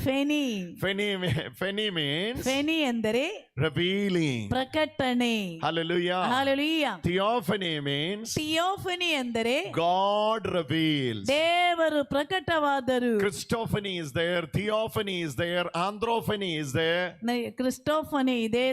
Pheny means ಫೆನಿ ಎಂದರೆ revealing. ಪ್ರಕಟಣೆ. Hallelujah. ಹಾಲೆಲೂಯಾ. Theophany means ಥಿಯೋಫನಿ ಎಂದರೆ God reveals. ದೇವರು ಪ್ರಕಟವಾದರು. Christophany is there, theophany is there, androphany is there. ಕ್ರಿಸ್ಟೋಫನಿ ಇದೆ,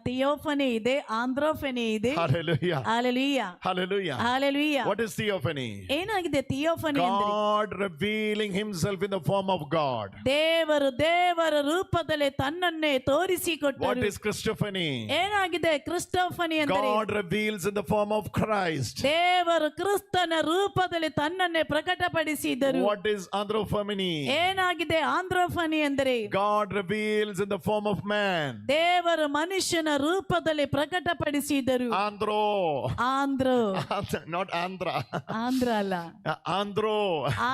ಥಿಯೋಫನಿ ಇದೆ, ಆಂಧ್ರೋಫನಿ ಇದೆ. Hallelujah. Hallelujah, Hallelujah. Hallelujah. What is theophany? ಏನಾಗಿದೆ ಥಿಯೋಫನಿ ಅಂದ್ರೆ? God revealing himself in the form of God. ದೇವರು ದೇವರ ರೂಪದಲ್ಲಿ ತನ್ನನ್ನೇ What ತೋರಿಸಿಕೊಟ್ಟರು. is Christophany? ಏನಾಗಿದೆ ಕ್ರಿಸ್ಟೋಫನಿ ಅಂದರೆ? God reveals in the form of Christ. ದೇವರು ಕ್ರಿಸ್ತನ ರೂಪದಲ್ಲಿ ತನ್ನನ್ನೇ ಪ್ರಕಟಪಡಿಸಿದರು. What is androphany? ಏನಾಗಿದೆ ಆಂಧ್ರೋಫನಿ ಅಂದರೆ? God reveals in the form of man. ದೇವರು ಮನುಷ್ಯನ ರೂಪದಲ್ಲಿ ಪ್ರಕಟಪಡಿಸಿದರು. Andro. ಆಂಧ್ರೋ, Not Andhra. ಆಂಧ್ರ ಅಲ್ಲ, Andro.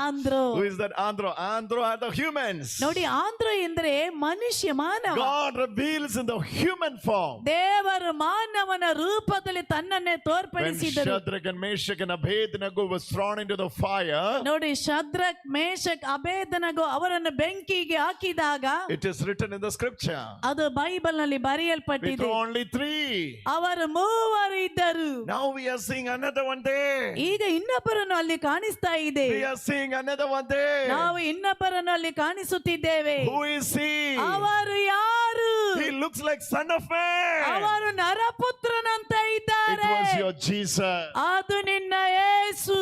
ಆಂಧ್ರೋ. Who is that Andro? Andro are the humans. ನೋಡಿ ಆಂಧ್ರ ಎಂದರೆ ಮನುಷ್ಯ, ಮಾನವ. God reveals in the human form. ದೇವರು ಮಾನವನ ರೂಪದಲ್ಲಿ ತನ್ನನ್ನೇ When ತೋರ್ಪಡಿಸಿದರು. Shadrach and Meshach and Abednego was thrown into the fire, ನೋಡಿ ಶದ್ರಕ್ ಮೇಷಕ್ ಅಬೇದನಗೋ ಅವರನ್ನು ಬೆಂಕಿಗೆ ಹಾಕಿದಾಗ, it is written in the scripture, ಅದು ಬೈಬಲ್ ನಲ್ಲಿ with ಬರೆಯಲ್ಪಟ್ಟಿದೆ, only 3. ಅವರು 3 ಇದ್ದರು. Now we are seeing another one there. ಈಗ ಇನ್ನೊಬ್ಬರನ್ನು ಅಲ್ಲಿ ಕಾಣಿಸ್ತಾ ಇದೆ. We are seeing another one there. ನಾವು ಇನ್ನೊಬ್ಬರನ್ನು ಅಲ್ಲಿ ಕಾಣಿಸುತ್ತಿದ್ದೇವೆ. Who is he? ಅವರು ಯಾರು? He looks like Son of Man. ಅವರು ನರಪುತ್ರನಂತೆ It ಇದ್ದಾರೆ. was your Jesus. ಅದು ನಿನ್ನ ಯೇಸು.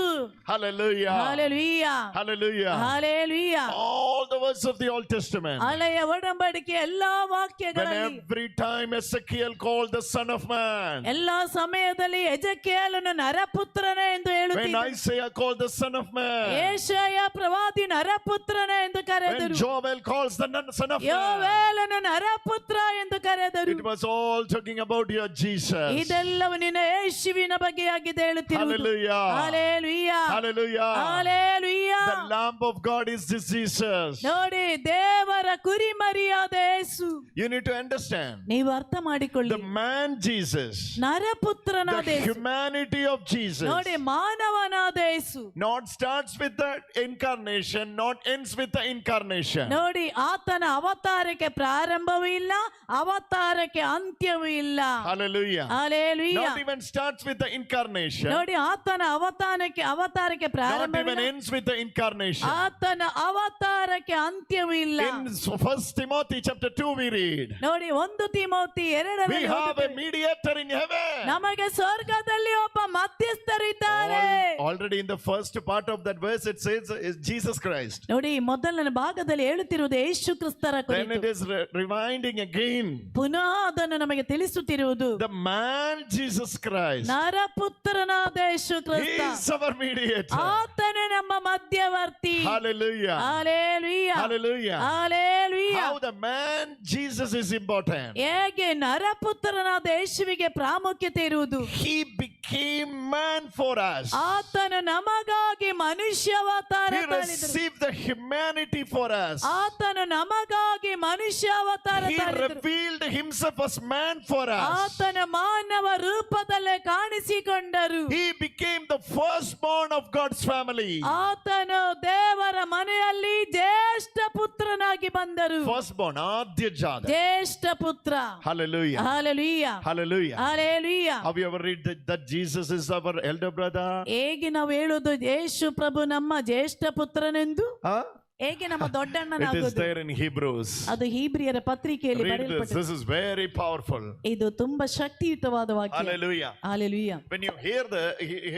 Hallelujah. Hallelujah, Hallelujah. Hallelujah. All the words of the Old Testament. ಹಳೆಯ ಒಡಂಬಡಿಕೆ ಎಲ್ಲಾ When ವಾಕ್ಯಗಳಲ್ಲಿ every time Ezekiel called the Son of Man, ಎಲ್ಲಾ ಸಮಯದಲ್ಲಿ ಎಜೆಕಿಯೇಲನು ನರಪುತ್ರನೇ ಎಂದು when ಹೇಳುತ್ತಿದ್ದ, Isaiah called the Son of Man, ಯೆಶಾಯ ಪ್ರವಾದಿ ನರಪುತ್ರನೇ ಎಂದು when ಕರೆದರು, Joel calls the Son of Man, ಯೋವೇಲನು ನರಪುತ್ರ ಎಂದು ಕರೆದರು. it was all talking about your Jesus. ಇದೆಲ್ಲವೂ ನಿನ್ನ ಯೇಸುವಿನ ಬಗ್ಗೆಯಾಗಿದೆ ಹೇಳುತ್ತಿರುವುದು. Hallelujah. Hallelujah, Hallelujah. Hallelujah. The Lamb of God is this Jesus. ನೋಡಿ ದೇವರ ಕುರಿಮರಿಯಾದ ಯೇಸು. You need to understand. ನೀವು ಅರ್ಥ ಮಾಡಿಕೊಳ್ಳಿ, The man Jesus, ನರಪುತ್ರನಾದ the Yesu, humanity of Jesus, ನೋಡಿ ಮಾನವನಾದ ಯೇಸು, not starts with the incarnation, not ends with the incarnation. ನೋಡಿ ಆತನ ಅವತಾರಕ್ಕೆ ಪ್ರಾರಂಭವೂ ಇಲ್ಲ, ಅವತಾರಕ್ಕೆ ಅಂತ್ಯವೂ ಇಲ್ಲ. Hallelujah. Hallelujah. Not even starts with the incarnation, ನೋಡಿ ಆತನ ಅವತಾರಕ್ಕೆ not ಪ್ರಾರಂಭವಿಲ್ಲ, even ends with the incarnation. ಆತನ ಅವತಾರಕ್ಕೆ ಅಂತ್ಯವೂ ಇಲ್ಲ. In 1 Timothy chapter 2 we read, ನೋಡಿ 1 Timothy 2 we have a mediator in heaven. ನಮಗೆ ಸ್ವರ್ಗದಲ್ಲಿ ಒಬ್ಬ ಮಧ್ಯಸ್ಥರಿದ್ದಾರೆ. Already in the first part of that verse it says is Jesus Christ. ನೋಡಿ ಮೊದಲನೇ ಭಾಗದಲ್ಲಿ ಹೇಳುತ್ತಿರುವುದು ಯೇಸು ಕ್ರಿಸ್ತರ Then it ಕುರಿತು. is reminding again, ಪುನಃ ಅದನ್ನು ನಮಗೆ ತಿಳಿಸುತ್ತಿರುವುದು, the man Jesus Christ, ನರಪುತ್ರನಾದ Yesu he ಕ್ರಿಸ್ತ, is our mediator. ಆತನೇ ನಮ್ಮ ಮಧ್ಯವರ್ತಿ. Hallelujah. Hallelujah, Hallelujah. Hallelujah. How the man Jesus is important. ಹೇಗೆ ನರಪುತ್ರನಾದ ಯೇಸುವಿಗೆ ಪ್ರಾಮುಖ್ಯತೆ ಇರುವುದು. He became man for us. ಆತನು ನಮಗಾಗಿ ಮನುಷ್ಯಾವತಾರ He ತಾಳಿದರು. received the humanity for us. ಆತನು ನಮಗಾಗಿ ಮನುಷ್ಯಾವತಾರ He ತಾಳಿದರು. revealed himself as man for us. ಆತನ ಮಾನವ ರೂಪದಲ್ಲೇ ಕಾಣಿಸಿಕೊಂಡರು. He became the firstborn of God's family. ಆತನು ದೇವರ ಮನೆಯಲ್ಲಿ ಜ್ಯೇಷ್ಠ ಪುತ್ರನಾಗಿ ಬಂದರು. Firstborn, ಆದ್ಯ ಜಾತ. ಜ್ಯೇಷ್ಠ ಪುತ್ರ. Hallelujah. Hallelujah, Hallelujah. Hallelujah. Have you ever read that Jesus is our elder brother? ಹೇಗೆ ನಾವು ಹೇಳುವುದು ಯೇಸು ಪ್ರಭು ನಮ್ಮ ಜ್ಯೇಷ್ಠ ಪುತ್ರನೆಂದು? Huh? ಹೇಗೆ ನಮ್ಮ It is ದೊಡ್ಡಣ್ಣನಾಗೋದು? there in Hebrews. ಅದು ಹೀಬ್ರಿಯರ ಪತ್ರಿಕೆಯಲ್ಲಿ Read this. ಬರೆಯಲ್ಪಟ್ಟಿದೆ. This is very powerful. ಇದು ತುಂಬಾ ಶಕ್ತಿಯುತವಾದ ವಾಕ್ಯ. Hallelujah. Hallelujah. When you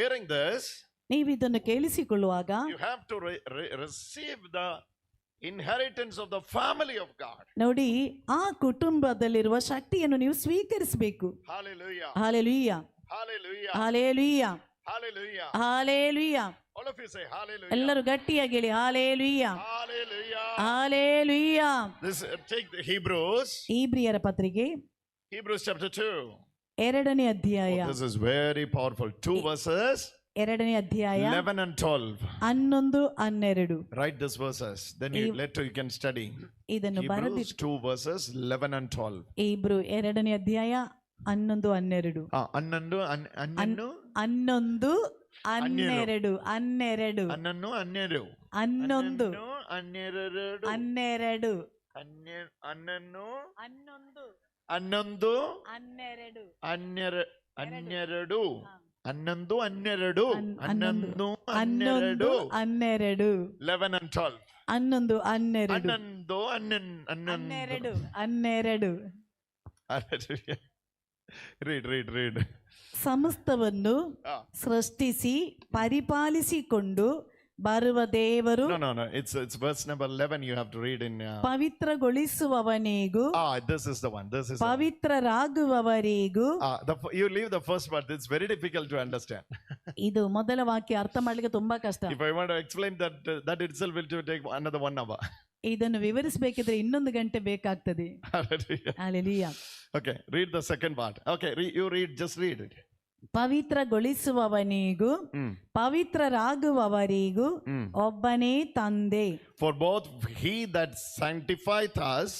hearing this, ನೀವು ಇದನ್ನು ಕೇಳಿಸಿಕೊಳ್ಳುವಾಗ you have to receive the inheritance of the family of God. ನೋಡಿ, ಆ ಕುಟುಂಬದಲ್ಲಿರುವ ಶಕ್ತಿಯನ್ನು ನೀವು ಸ್ವೀಕರಿಸಬೇಕು. Hallelujah. Hallelujah. Hallelujah. Hallelujah. Hallelujah. Hallelujah. All of you say hallelujah. ಎಲ್ಲರೂ ಗಟ್ಟಿಯಾಗಿ ಹೇಳಿ hallelujah. Hallelujah. Hallelujah. This take the Hebrews. ಹೀಬ್ರಿಯರ ಪತ್ರಿಕೆ Hebrews chapter 2. 2ನೇ ಅಧ್ಯಾಯ. This is very powerful. 2 verses. 2ನೇ ಅಧ್ಯಾಯ 11 and 12. 11, 12. Write these verses. Then later you can study. ಇದನ್ನು ಬರೆದಿ. Hebrews 2 verses 11 and 12. Hebrew 2ನೇ ಅಧ್ಯಾಯ 11, 12. 11 11, 12, 12. 11, 12, Read. ಸಮಸ್ತವನ್ನು ಸೃಷ್ಟಿಸಿ ಪರಿಪಾಲಿಸಿಕೊಂಡು ಬರುವ ದೇವರು. No. It's verse number 11. You have to read in. ಪವಿತ್ರಗೊಳಿಸುವವನಿಗೂ. This is the one. This is. ಪವಿತ್ರರಾಗುವವರಿಗೂ. You leave the first part. It's very difficult to understand. ಇದು ಮೊದಲ ವಾಕ್ಯ ಅರ್ಥ ಮಾಡ್ಲಿಕ್ಕೆ ತುಂಬಾ ಕಷ್ಟ. If I want to explain that itself will take another 1 hour. ಇದನ್ನು ವಿವರಿಸಬೇಕಿದ್ರೆ 1 ಗಂಟೆ ಬೇಕಾಗ್ತದೆ. Hallelujah. Okay, read the second part. Okay, you read. Just read it. ಪವಿತ್ರಗೊಳಿಸುವವನಿಗೂ ಪವಿತ್ರರಾಗುವವರಿಗೂ ಒಬ್ಬನೇ ತಂದೆ. For both he that sanctifieth us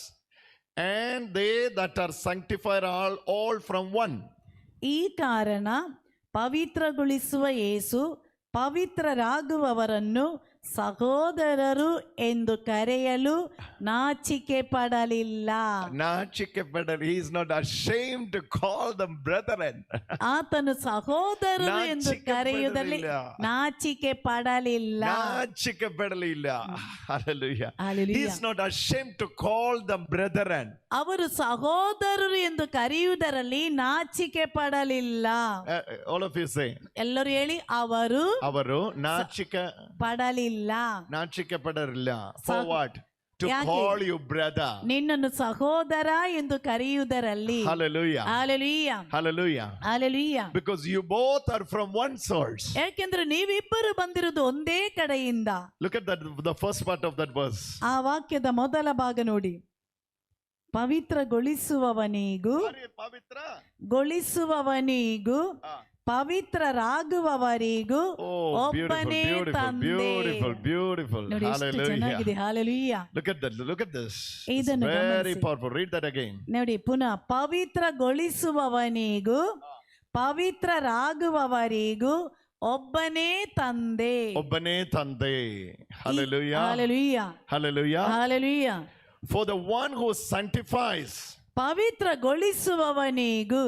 and they that are sanctified are all from one. ಈ ಕಾರಣ ಪವಿತ್ರಗೊಳಿಸುವ ಯೇಸು ಪವಿತ್ರರಾಗುವವರನ್ನು ಸಹೋದರರು ಎಂದು ಕರೆಯಲು ನಾಚಿಕೆ ಪಡಲಿಲ್ಲ. He is not ashamed to call them brethren. ಆತನು ಸಹೋದರರು ಎಂದು ಕರೆಯುವುದರಲ್ಲಿ ನಾಚಿಕೆ ಪಡಲಿಲ್ಲ. Hallelujah. He is not ashamed to call them brethren. ಅವರು ಸಹೋದರರು ಎಂದು ಕರೆಯುವುದರಲ್ಲಿ ನಾಚಿಕೆ ಪಡಲಿಲ್ಲ. All of you say. ಎಲ್ಲರೂ ಹೇಳಿ, ಅವರು ನಾಚಿಕೆ ಪಡಲಿಲ್ಲ. ನಾಚಿಕೆ ಪಡಲಿಲ್ಲ. For what? To call you brother. ನಿನ್ನನ್ನು ಸಹೋದರ ಎಂದು ಕರೆಯುವುದರಲ್ಲಿ. Hallelujah. Hallelujah. Hallelujah. Hallelujah. Because you both are from one source. ಯಾಕೆಂದ್ರೆ ನೀವಿಬ್ಬರು ಬಂದಿರುವುದು ಒಂದೇ ಕಡೆಯಿಂದ. Look at that, the first part of that verse. ಆ ವಾಕ್ಯದ ಮೊದಲ ಭಾಗ ನೋಡಿ. ಪವಿತ್ರಗೊಳಿಸುವವನಿಗೂ ಪವಿತ್ರರಾಗುವವರಿಗೂ ಒಬ್ಬನೇ ತಂದೆ. ನೋಡಿ ಎಷ್ಟು ಚೆನ್ನಾಗಿದೆ. Hallelujah. Look at this. It's very powerful. Read that again. ನೋಡಿ ಪುನಃ. ಪವಿತ್ರಗೊಳಿಸುವವನಿಗೂ ಪವಿತ್ರರಾಗುವವರಿಗೂ ಒಬ್ಬನೇ ತಂದೆ. Hallelujah. Hallelujah. Hallelujah. Hallelujah. For the one who sanctifies. ಪವಿತ್ರಗೊಳಿಸುವವನಿಗೂ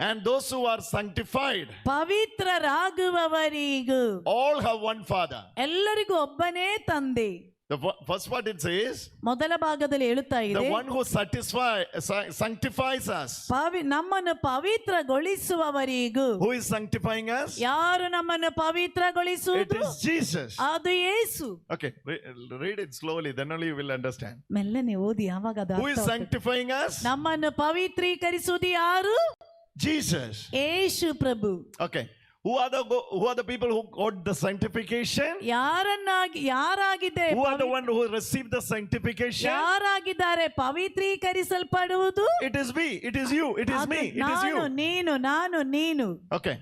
and those who are sanctified ಪವಿತ್ರರಾಗುವವರಿಗೂ all have one father. ಎಲ್ಲರಿಗೂ ಒಬ್ಬನೇ ತಂದೆ. The first part it says, ಮೊದಲ ಭಾಗದಲ್ಲಿ ಹೇಳುತ್ತಾ ಇದೆ, the one who sanctifies us. ನಮ್ಮನ್ನು ಪವಿತ್ರಗೊಳಿಸುವವರಿಗೂ. Who is sanctifying us? ಯಾರು ನಮ್ಮನ್ನು ಪವಿತ್ರಗೊಳಿಸುವುದು? It is Jesus. ಅದು ಯೇಸು. Okay, read it slowly, then only you will understand. ಮೆಲ್ಲನೆ ಓದಿ, ಆವಾಗ ಅದು. Who is sanctifying us? ನಮ್ಮನ್ನು ಪವಿತ್ರೀಕರಿಸುವುದು ಯಾರು? Jesus. Yesu Prabhu. Okay. Who are the people who got the sanctification? ಯಾರಾಗಿದ್ದಾರೆ? Who are the one who received the sanctification? ಯಾರಾಗಿದ್ದಾರೆ ಪವಿತ್ರೀಕರಿಸಲ್ಪಡುವುದು? It is me, it is you, it is me, it is you. ನಾನು ನೀನು. Okay,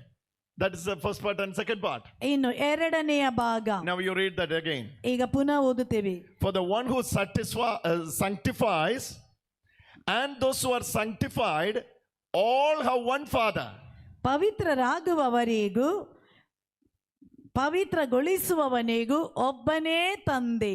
that is the first part and second part. ಇನ್ನು ಎರಡನೆಯ ಭಾಗ. Now you read that again. ಈಗ ಪುನಃ ಓದುತ್ತೇವೆ. For the one who sanctifies and those who are sanctified all have one father. ಪವಿತ್ರರಾಗುವವರಿಗೂ ಪವಿತ್ರಗೊಳಿಸುವವನಿಗೂ ಒಬ್ಬನೇ ತಂದೆ.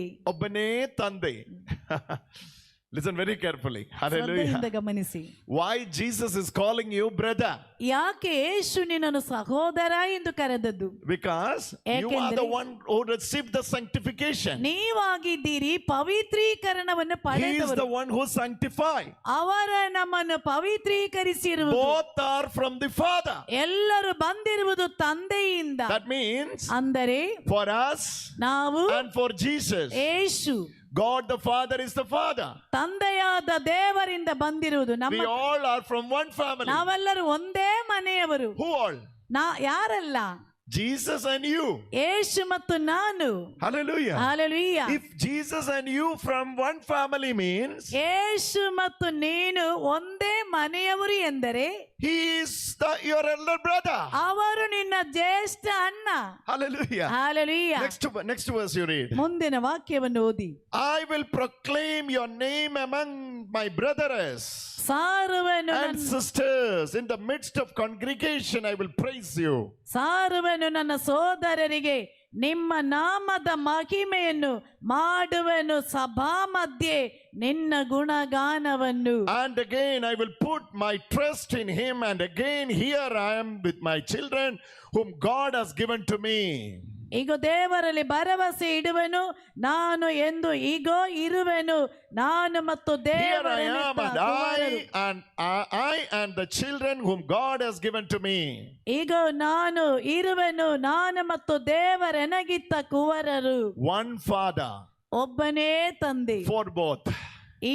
Listen very carefully. Hallelujah. ಶ್ರದ್ಧೆಯಿಂದ ಗಮನಿಸಿ. Why Jesus is calling you brother? ಯಾಕೆ ಯೇಸು ನಿನ್ನನ್ನು ಸಹೋದರ ಎಂದು ಕರೆದದ್ದು? Because you are the one who received the sanctification. ನೀವಾಗಿದ್ದೀರಿ ಪವಿತ್ರೀಕರಣವನ್ನು He is ಪಡೆದವರು. the one who sanctified. ಅವರ ನಮ್ಮನ್ನು ಪವಿತ್ರೀಕರಿಸಿರುವುದು. Both are from the Father. ಎಲ್ಲರೂ ಬಂದಿರುವುದು ತಂದೆಯಿಂದ. That means ಅಂದರೆ for us ನಾವು and for Jesus, Yesu God the Father is the Father. ತಂದೆಯಾದ ದೇವರಿಂದ ಬಂದಿರುವುದು. We ನಮ್ಮ all are from one family. ನಾವೆಲ್ಲರೂ ಒಂದೇ ಮನೆಯವರು. Who all? ಯಾರಲ್ಲ? Jesus and you. ಯೇಸು ಮತ್ತು ನಾನು. Hallelujah. Hallelujah. If Jesus and you from one family means ಯೇಸು ಮತ್ತು ನೀನು ಒಂದೇ ಮನೆಯವರು ಎಂದರೆ He is your elder brother. ಅವರು ನಿನ್ನ ಜ್ಯೇಷ್ಠ ಅಣ್ಣ. Hallelujah. Hallelujah. Next verse you read. ಮುಂದಿನ ವಾಕ್ಯವನ್ನು ಓದಿ. I will proclaim your name among my brothers ಸಾರುವನು and sisters. In the midst of congregation I will praise you. ಸಾರುವನು ನನ್ನ ಸೋದರರಿಗೆ ನಿಮ್ಮ ನಾಮದ ಮಹಿಮೆಯನ್ನು ಮಾಡುವನು ಸಭಾ ಮಧ್ಯೆ ನಿನ್ನ ಗುಣಗಾನವನ್ನು. And again I will put my trust in him, and again here I am with my children whom God has given to me. ಈಗ ದೇವರಲ್ಲಿ ಭರವಸೆ ಇಡುವನು, ನಾನು ಎಂದು ಈಗೋ ಇರುವೆನು, ನಾನು ಮತ್ತು Here I ದೇವರ am, and I and the children whom God has given to me. ಈಗ ನಾನು ಇರುವೆನು, ನಾನು ಮತ್ತು ದೇವರೆನಗಿತ್ತ ಕುವರರು. One Father, ಒಬ್ಬನೇ ತಂದೆ for both.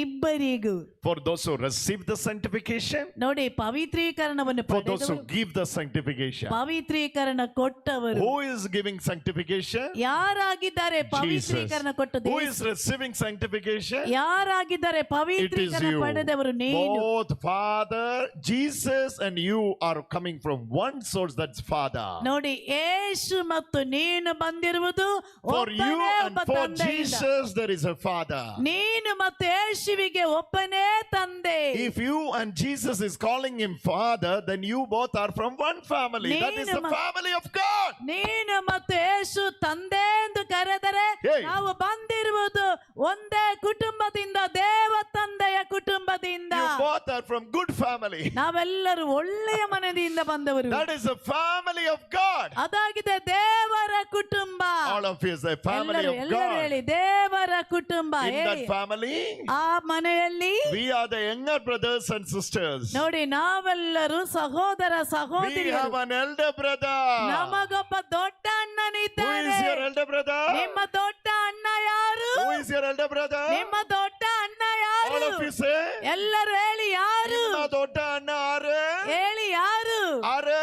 ಇಬ್ಬರಿಗೂ. For those who receive the sanctification, ನೋಡಿ, ಪವಿತ್ರೀಕರಣವನ್ನು for those who ಪಡೆದವರು, give the sanctification. ಪವಿತ್ರೀಕರಣ ಕೊಟ್ಟವರು. Who is giving sanctification? ಯಾರಾಗಿದ್ದಾರೆ Jesus. ಪವಿತ್ರೀಕರಣ ಕೊಟ್ಟದ್ದು? Who is receiving sanctification? ಯಾರಾಗಿದ್ದಾರೆ It is ಪವಿತ್ರೀಕರಣ you. ಪಡೆದವರು? ನೀನು. Both Father, Jesus and you are coming from one source, that's Father. ನೋಡಿ, ಯೇಸು ಮತ್ತು ನೀನು ಬಂದಿರುವುದು For you ಒಬ್ಬನೇ and ಒಬ್ಬ for ತಂದೆಯಿಂದ. Jesus there is a Father. ನೀನು ಮತ್ತು ಯೇಸುವಿಗೆ ಒಬ್ಬನೇ ತಂದೆ. If you and Jesus is calling him Father, then you both are from one family. That is the family of God. ನೀನು ಮತ್ತು ಯೇಸು ತಂದೆ ಎಂದು ಕರೆದರೆ Hey. ನಾವು ಬಂದಿರುವುದು ಒಂದೇ ಕುಟುಂಬದಿಂದ, ದೇವ ತಂದೆಯ ಕುಟುಂಬದಿಂದ. You both are from good family. ನಾವೆಲ್ಲರೂ ಒಳ್ಳೆಯ ಮನೆಯಿಂದ ಬಂದವರು. That is the family of God. ಅದಾಗಿದೆ ದೇವರ ಕುಟುಂಬ. All of you say family of ಎಲ್ಲರೂ ಹೇಳಿ, God. ದೇವರ ಕುಟುಂಬ. In that ಹೇಳಿ. family, ಆ ಮನೆಯಲ್ಲಿ we are the younger brothers and sisters. ನೋಡಿ, ನಾವೆಲ್ಲರೂ ಸಹೋದರ We have ಸಹೋದರಿಯರು. an elder brother. ನಮಗೊಬ್ಬ ದೊಡ್ಡ Who ಅಣ್ಣನಿದ್ದಾನೆ. is your elder brother? ನಿಮ್ಮ ದೊಡ್ಡ ಅಣ್ಣ ಯಾರು? Who is your elder brother? ನಿಮ್ಮ ದೊಡ್ಡ ಅಣ್ಣ All ಯಾರು? of you say, ಎಲ್ಲರೂ ಹೇಳಿ, ಯಾರು? ನಿಮ್ಮ ದೊಡ್ಡ ಅಣ್ಣ ಯಾರು? ಹೇಳಿ, ಯಾರು? ಯಾರು?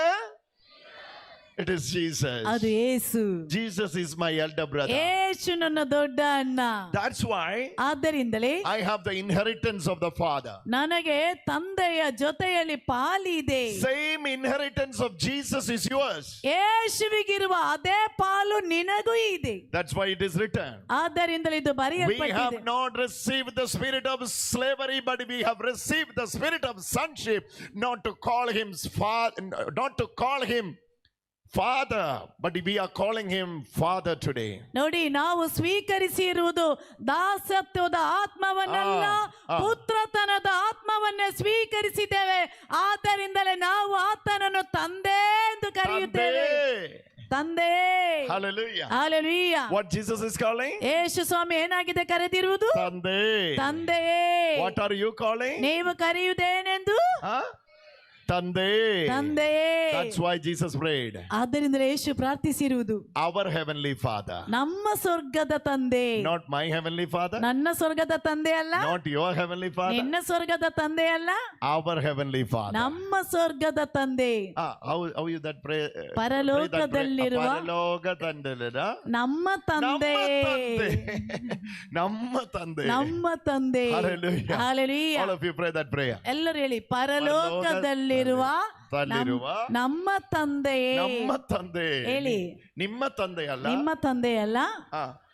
It is Jesus. ಅದು ಯೇಸು. Jesus is my elder brother. ಯೇಸು ನನ್ನ ದೊಡ್ಡ ಅಣ್ಣ. That's why ಆದ್ದರಿಂದಲೇ I have the inheritance of the Father. ನನಗೆ ತಂದೆಯ ಜೊತೆಯಲ್ಲಿ ಪಾಲಿದೆ. Same inheritance of Jesus is yours. ಯೇಸುವಿಗಿರುವ ಅದೇ ಪಾಲು ನಿನಗೂ ಇದೆ. That's why it is written. ಆದ್ದರಿಂದಲೇ ಇದು We have ಬರೆಯಲ್ಪಟ್ಟಿದೆ. not received the spirit of slavery, but we have received the spirit of sonship, not to call him Father, but we are calling him Father today. ನೋಡಿ, ನಾವು ಸ್ವೀಕರಿಸಿರುವುದು ದಾಸತ್ವದ ಆತ್ಮವನ್ನಲ್ಲ, ಪುತ್ರತನದ ಆತ್ಮವನ್ನೇ ಸ್ವೀಕರಿಸಿದ್ದೇವೆ. ಆದ್ದರಿಂದಲೇ ನಾವು ಆತನನ್ನು ತಂದೆ ಎಂದು ಕರೆಯುತ್ತೇವೆ. ತಂದೆ. Hallelujah. Hallelujah. What Jesus is calling? ಯೇಸು ಸ್ವಾಮಿ ಏನಾಗಿದೆ ಕರೆದಿರುವುದು? ತಂದೆ. ತಂದೆಯೇ. What are you calling? ನೀವು ಕರೆಯುವುದೇನೆಂದು? ತಂದೆ. ತಂದೆಯೇ. That's why Jesus prayed. ಆದ್ದರಿಂದ ಯೇಸು ಪ್ರಾರ್ಥಿಸಿರುವುದು, Our heavenly Father. ನಮ್ಮ ಸ್ವರ್ಗದ ತಂದೆ. Not my heavenly Father. ನನ್ನ ಸ್ವರ್ಗದ ತಂದೆ ಅಲ್ಲ. Not your heavenly Father. ನಿನ್ನ ಸ್ವರ್ಗದ ತಂದೆ ಅಲ್ಲ. Our heavenly Father. ನಮ್ಮ ಸ್ವರ್ಗದ ತಂದೆ. How you that pray? ಪರಲೋಕದಲ್ಲಿರುವ ನಮ್ಮ ತಂದೆ. ನಮ್ಮ ತಂದೆ. ನಮ್ಮ ತಂದೆ. Hallelujah. Hallelujah. All of you pray that prayer. ಎಲ್ಲರೂ ಹೇಳಿ, ಪರಲೋಕದಲ್ಲಿರುವ ನಮ್ಮ ತಂದೆಯೇ. ನಮ್ಮ ತಂದೆ. ಹೇಳಿ, ನಿಮ್ಮ ತಂದೆ ಅಲ್ಲ. ನಿಮ್ಮ ತಂದೆ ಅಲ್ಲ.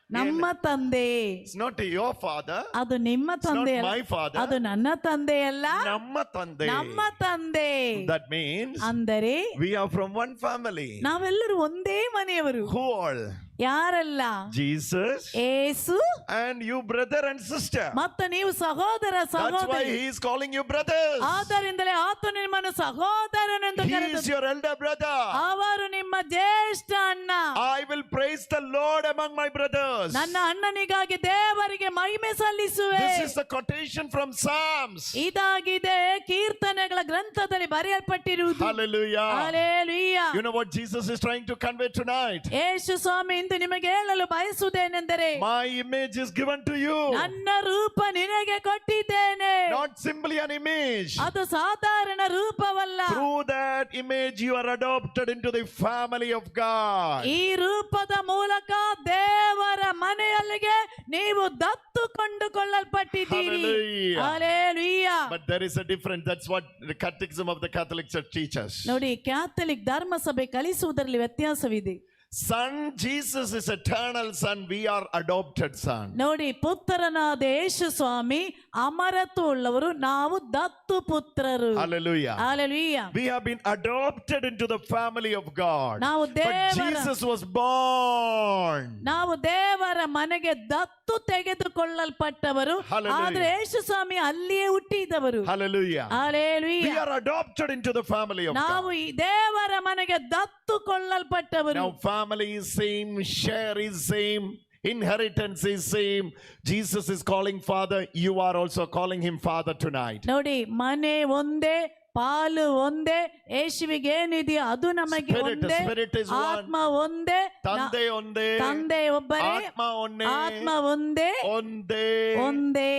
ನಮ್ಮ ತಂದೆ. It's not your father. ಅದು ನಿಮ್ಮ It's not ತಂದೆ ಅಲ್ಲ. my father. ಅದು ನನ್ನ ತಂದೆಯಲ್ಲ, ನಮ್ಮ ತಂದೆ. ನಮ್ಮ ತಂದೆ. That means ಅಂದರೆ we are from one family. ನಾವೆಲ್ಲರೂ ಒಂದೇ ಮನೆಯವರು. Who all? ಯಾರಲ್ಲ? Jesus Yesu and you, brother and sister. ಮತ್ತು ನೀವು ಸಹೋದರ That's why ಸಹೋದರಿ. he is calling you brothers. ಆದ್ದರಿಂದಲೇ ಆತನು ನಿಮ್ಮನ್ನು ಸಹೋದರನೆಂದು He is ಕರೆದನು. your elder brother. ಅವರು ನಿಮ್ಮ ಜ್ಯೇಷ್ಠ ಅಣ್ಣ. I will praise the Lord among my brothers. ನನ್ನ ಅಣ್ಣನಿಗಾಗಿ ದೇವರಿಗೆ ಮಹಿಮೆ ಸಲ್ಲಿಸುವೆ. This is the quotation from Psalms. ಇದಾಗಿದೆ ಕೀರ್ತನೆಗಳ ಗ್ರಂಥದಲ್ಲಿ ಬರೆಯಲ್ಪಟ್ಟಿರುವುದು. Hallelujah. Hallelujah. You know what Jesus is trying to convey tonight? ಯೇಸು ಸ್ವಾಮಿ ಇಂದು ನಿಮಗೆ ಹೇಳಲು ಬಯಸುವುದೇನೆಂದರೆ, My image is given to you. ನನ್ನ ರೂಪ ನಿನಗೆ ಕೊಟ್ಟಿದ್ದೇನೆ. Not simply an image. ಅದು ಸಾಧಾರಣ ರೂಪವಲ್ಲ. Through that image you are adopted into the family of God. ಈ ರೂಪದ ಮೂಲಕ ದೇವರ ಮನೆಯಲ್ಲಿಗೆ ನೀವು ದತ್ತು ಕೊಂಡುಕೊಳ್ಳಲ್ಪಟ್ಟಿದ್ದೀರಿ. Hallelujah. Hallelujah. But there is a difference. That's what the Catechism of the Catholic Church teaches. ನೋಡಿ, Catholic ಧರ್ಮ ಸಭೆ ಕಲಿಸುವುದರಲ್ಲಿ ವ್ಯತ್ಯಾಸವಿದೆ. Son Jesus is eternal son. We are adopted son. ನೋಡಿ, ಪುತ್ರನಾದ ಯೇಸು ಸ್ವಾಮಿ ಅಮರತ್ವವುಳ್ಳವರು, ನಾವು ದತ್ತು ಪುತ್ರರು. Hallelujah. Hallelujah. We have been adopted into the family of God. ನಾವು But Jesus was born. ನಾವು ದೇವರ ಮನೆಗೆ ದತ್ತು ತೆಗೆದುಕೊಳ್ಳಲ್ಪಟ್ಟವರು. Hallelujah. ಆದ್ರೆ ಯೇಸು ಸ್ವಾಮಿ ಅಲ್ಲಿಯೇ ಹುಟ್ಟಿದವರು. Hallelujah. We hallelujah. are adopted into the family of ನಾವು God. ಈ ದೇವರ ಮನೆಗೆ ದತ್ತು ಕೊಳ್ಳಲ್ಪಟ್ಟವರು. Now family is same, share is same, inheritance is same. Jesus is calling Father. You are also calling him Father tonight. ನೋಡಿ, ಮನೆ ಒಂದೇ, ಪಾಲು ಒಂದೇ, ಯೇಸುವಿಗೆ ಏನಿದೆಯೋ ಅದು ನಮಗೆ ಒಂದೇ, Spirit is one. ಆತ್ಮ ಒಂದೇ, ತಂದೆ ಒಂದೇ, ತಂದೆ ಒಬ್ಬರೇ, ಆತ್ಮ ಒಂದೇ, ಆತ್ಮ ಒಂದೇ, ಒಂದೇ. ಒಂದೇ.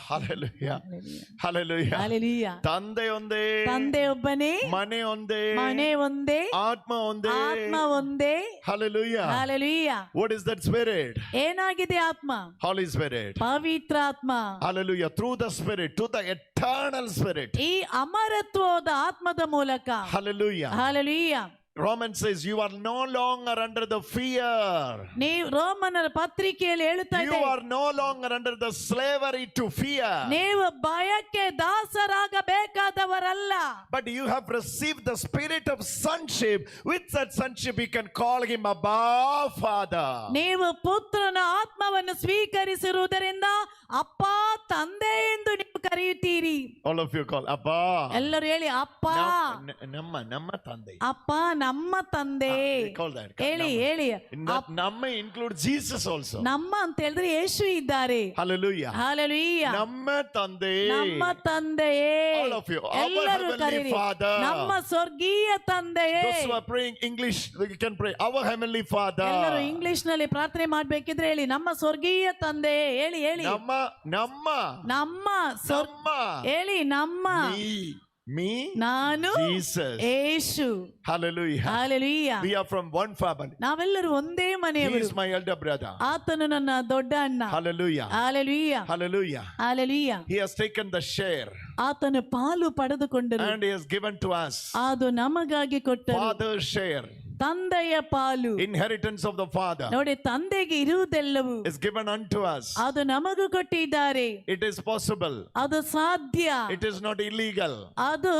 Hallelujah. Hallelujah. ಹಲ್ಲೆಲೂಯಾ. ತಂದೆ ಒಂದೇ, ತಂದೆ ಒಬ್ಬನೇ, ಮನೆ ಒಂದೇ, ಮನೆ ಒಂದೇ, ಆತ್ಮ ಒಂದೇ. ಆತ್ಮ ಒಂದೇ. Hallelujah. Hallelujah. What is that spirit? ಏನಾಗಿದೆ ಆತ್ಮ? Holy Spirit. ಪವಿತ್ರಾತ್ಮ. Hallelujah. Through the Spirit, to the eternal Spirit. ಈ ಅಮರತ್ವದ ಆತ್ಮದ ಮೂಲಕ. Hallelujah. Hallelujah. Romans says you are no longer under the fear. ನೀವು ರೋಮನರ ಪತ್ರಿಕೆಯಲ್ಲಿ ಹೇಳುತ್ತಾ You ಇದೆ, are no longer under the slavery to fear. ನೀವು ಭಯಕ್ಕೆ ದಾಸರಾಗಬೇಕಾದವರಲ್ಲ. But you have received the spirit of sonship. With that sonship you can call him Abba, Father. ನೀವು ಪುತ್ರನ ಆತ್ಮವನ್ನು ಸ್ವೀಕರಿಸಿರುವುದರಿಂದ ಅಪ್ಪ, ತಂದೆ ಎಂದು ನೀವು ಕರೆಯುತ್ತೀರಿ. All of you call Abba. ಎಲ್ಲರೂ ಹೇಳಿ, ಅಪ್ಪ. ನಮ್ಮ ತಂದೆ. ಅಪ್ಪ, ನಮ್ಮ ತಂದೆ. Call that. ಹೇಳಿ ಹೇಳಿ. ನಮ್ಮ include Jesus also. ನಮ್ಮ ಅಂತ ಹೇಳಿದ್ರೆ ಯೇಸು ಇದ್ದಾರೆ. Hallelujah. ಹಲ್ಲೆಲೂಯಾ. ನಮ್ಮ ತಂದೆ. ನಮ್ಮ ತಂದೆಯೇ. All of you. Our ಎಲ್ಲರೂ heavenly ಕರೀರಿ. Father. ನಮ್ಮ ಸ್ವರ್ಗೀಯ ತಂದೆಯೇ. Those who are praying English, you can pray. Our heavenly Father. ಎಲ್ಲರೂ ಇಂಗ್ಲಿಷ್ ನಲ್ಲಿ ಪ್ರಾರ್ಥನೆ ಮಾಡ್ಬೇಕಿದ್ರೆ ಹೇಳಿ, ನಮ್ಮ ಸ್ವರ್ಗೀಯ ತಂದೆ. ಹೇಳಿ ಹೇಳಿ. ನಮ್ಮ ಹೇಳಿ, ನಮ್ಮ. Me, ನಾನು, Jesus. Yesu. Hallelujah. Hallelujah. We are from one family. ನಾವೆಲ್ಲರೂ ಒಂದೇ He ಮನೆಯವರು. is my elder brother. ಆತನು ನನ್ನ ದೊಡ್ಡ ಅಣ್ಣ. Hallelujah. Hallelujah. Hallelujah. Hallelujah. He has taken the share ಆತನು ಪಾಲು ಪಡೆದುಕೊಂಡರು, and he has given to us ಅದು ನಮಗಾಗಿ ಕೊಟ್ಟರು. Father's share. ತಂದೆಯ ಪಾಲು. Inheritance of the Father ನೋಡಿ, ತಂದೆಗೆ ಇರುವುದೆಲ್ಲವೂ is given unto us. ಅದು ನಮಗೂ ಕೊಟ್ಟಿದ್ದಾರೆ. It is possible. ಅದು ಸಾಧ್ಯ. It is not illegal. ಅದು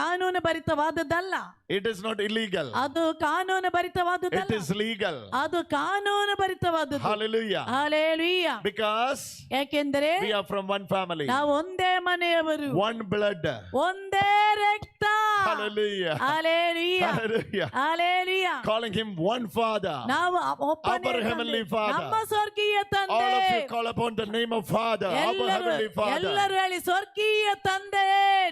ಕಾನೂನು ಭರಿತವಾದದ್ದಲ್ಲ. It is not illegal. ಅದು ಕಾನೂನು It ಭರಿತವಾದದ್ದಲ್ಲ. is legal. ಅದು ಕಾನೂನು ಭರಿತವಾದದ್ದು. Hallelujah. ಹಲ್ಲೆಲೂಯಾ. Because ಯಾಕೆಂದರೆ we are from one family. ನಾವು ಒಂದೇ ಮನೆಯವರು, One blood. ಒಂದೇ ರಕ್ತ. Hallelujah. Hallelujah. Hallelujah. Hallelujah. Calling him one Father. ನಾವು Our heavenly Father. ನಮ್ಮ ಸ್ವರ್ಗೀಯ All ತಂದೆ. of you call upon the name of Father. Our heavenly Father. ಎಲ್ಲರೂ ಹೇಳಿ, ಸ್ವರ್ಗೀಯ ತಂದೆ.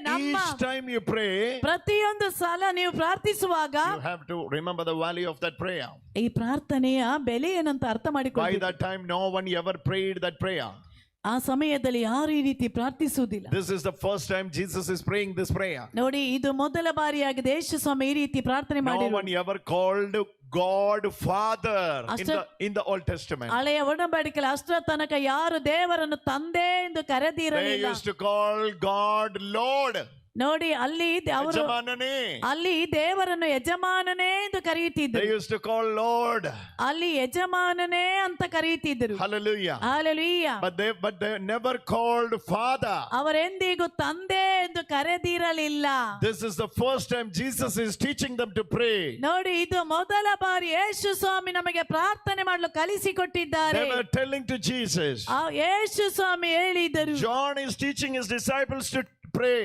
ನಮ್ಮ. Each time you pray, ಪ್ರತಿಯೊಂದು ಸಲ ನೀವು ಪ್ರಾರ್ಥಿಸುವಾಗ you have to remember the value of that prayer. ಈ ಪ್ರಾರ್ಥನೆಯ ಬೆಲೆ ಏನಂತ ಅರ್ಥ By ಮಾಡಿಕೊಳ್ಳಿ. that time no one ever prayed that prayer. ಆ ಸಮಯದಲ್ಲಿ ಯಾರು ಈ ರೀತಿ ಪ್ರಾರ್ಥಿಸುವುದಿಲ್ಲ. This is the first time Jesus is praying this prayer. ನೋಡಿ, ಇದು ಮೊದಲ ಬಾರಿಯಾಗಿದೆ ಯೇಸು ಸ್ವಾಮಿ ಈ ರೀತಿ ಪ್ರಾರ್ಥನೆ No ಮಾಡಿದ್ರು. one ever called God Father in the Old Testament. ಹಳೆಯ ಒಡಂಬಡಿಕೆಯಲ್ಲಿ ಅಷ್ಟರ ತನಕ ಯಾರು ದೇವರನ್ನು ತಂದೆ ಎಂದು They ಕರೆದಿರಲಿಲ್ಲ. used to call God Lord. ನೋಡಿ ಅಲ್ಲಿ ಅವರು ಯಜಮಾನನೇ. ಅಲ್ಲಿ ದೇವರನ್ನು ಯಜಮಾನನೇ ಎಂದು They ಕರೆಯುತ್ತಿದ್ದರು. used to call Lord. ಅಲ್ಲಿ ಯಜಮಾನನೇ ಅಂತ ಕರೆಯುತ್ತಿದ್ದರು. Hallelujah. Hallelujah. But they never called Father. ಅವರೆಂದಿಗೂ ತಂದೆ ಎಂದು ಕರೆದಿರಲಿಲ್ಲ. This is the first time Jesus is teaching them to pray. ನೋಡಿ ಇದು ಮೊದಲ ಬಾರಿ ಯೇಸು ಸ್ವಾಮಿ ನಮಗೆ ಪ್ರಾರ್ಥನೆ ಮಾಡಲು ಕಲಿಸಿಕೊಟ್ಟಿದ್ದಾರೆ. They were telling to Jesus. ಯೇಸು ಸ್ವಾಮಿ ಹೇಳಿದರು. John is teaching his disciples to pray.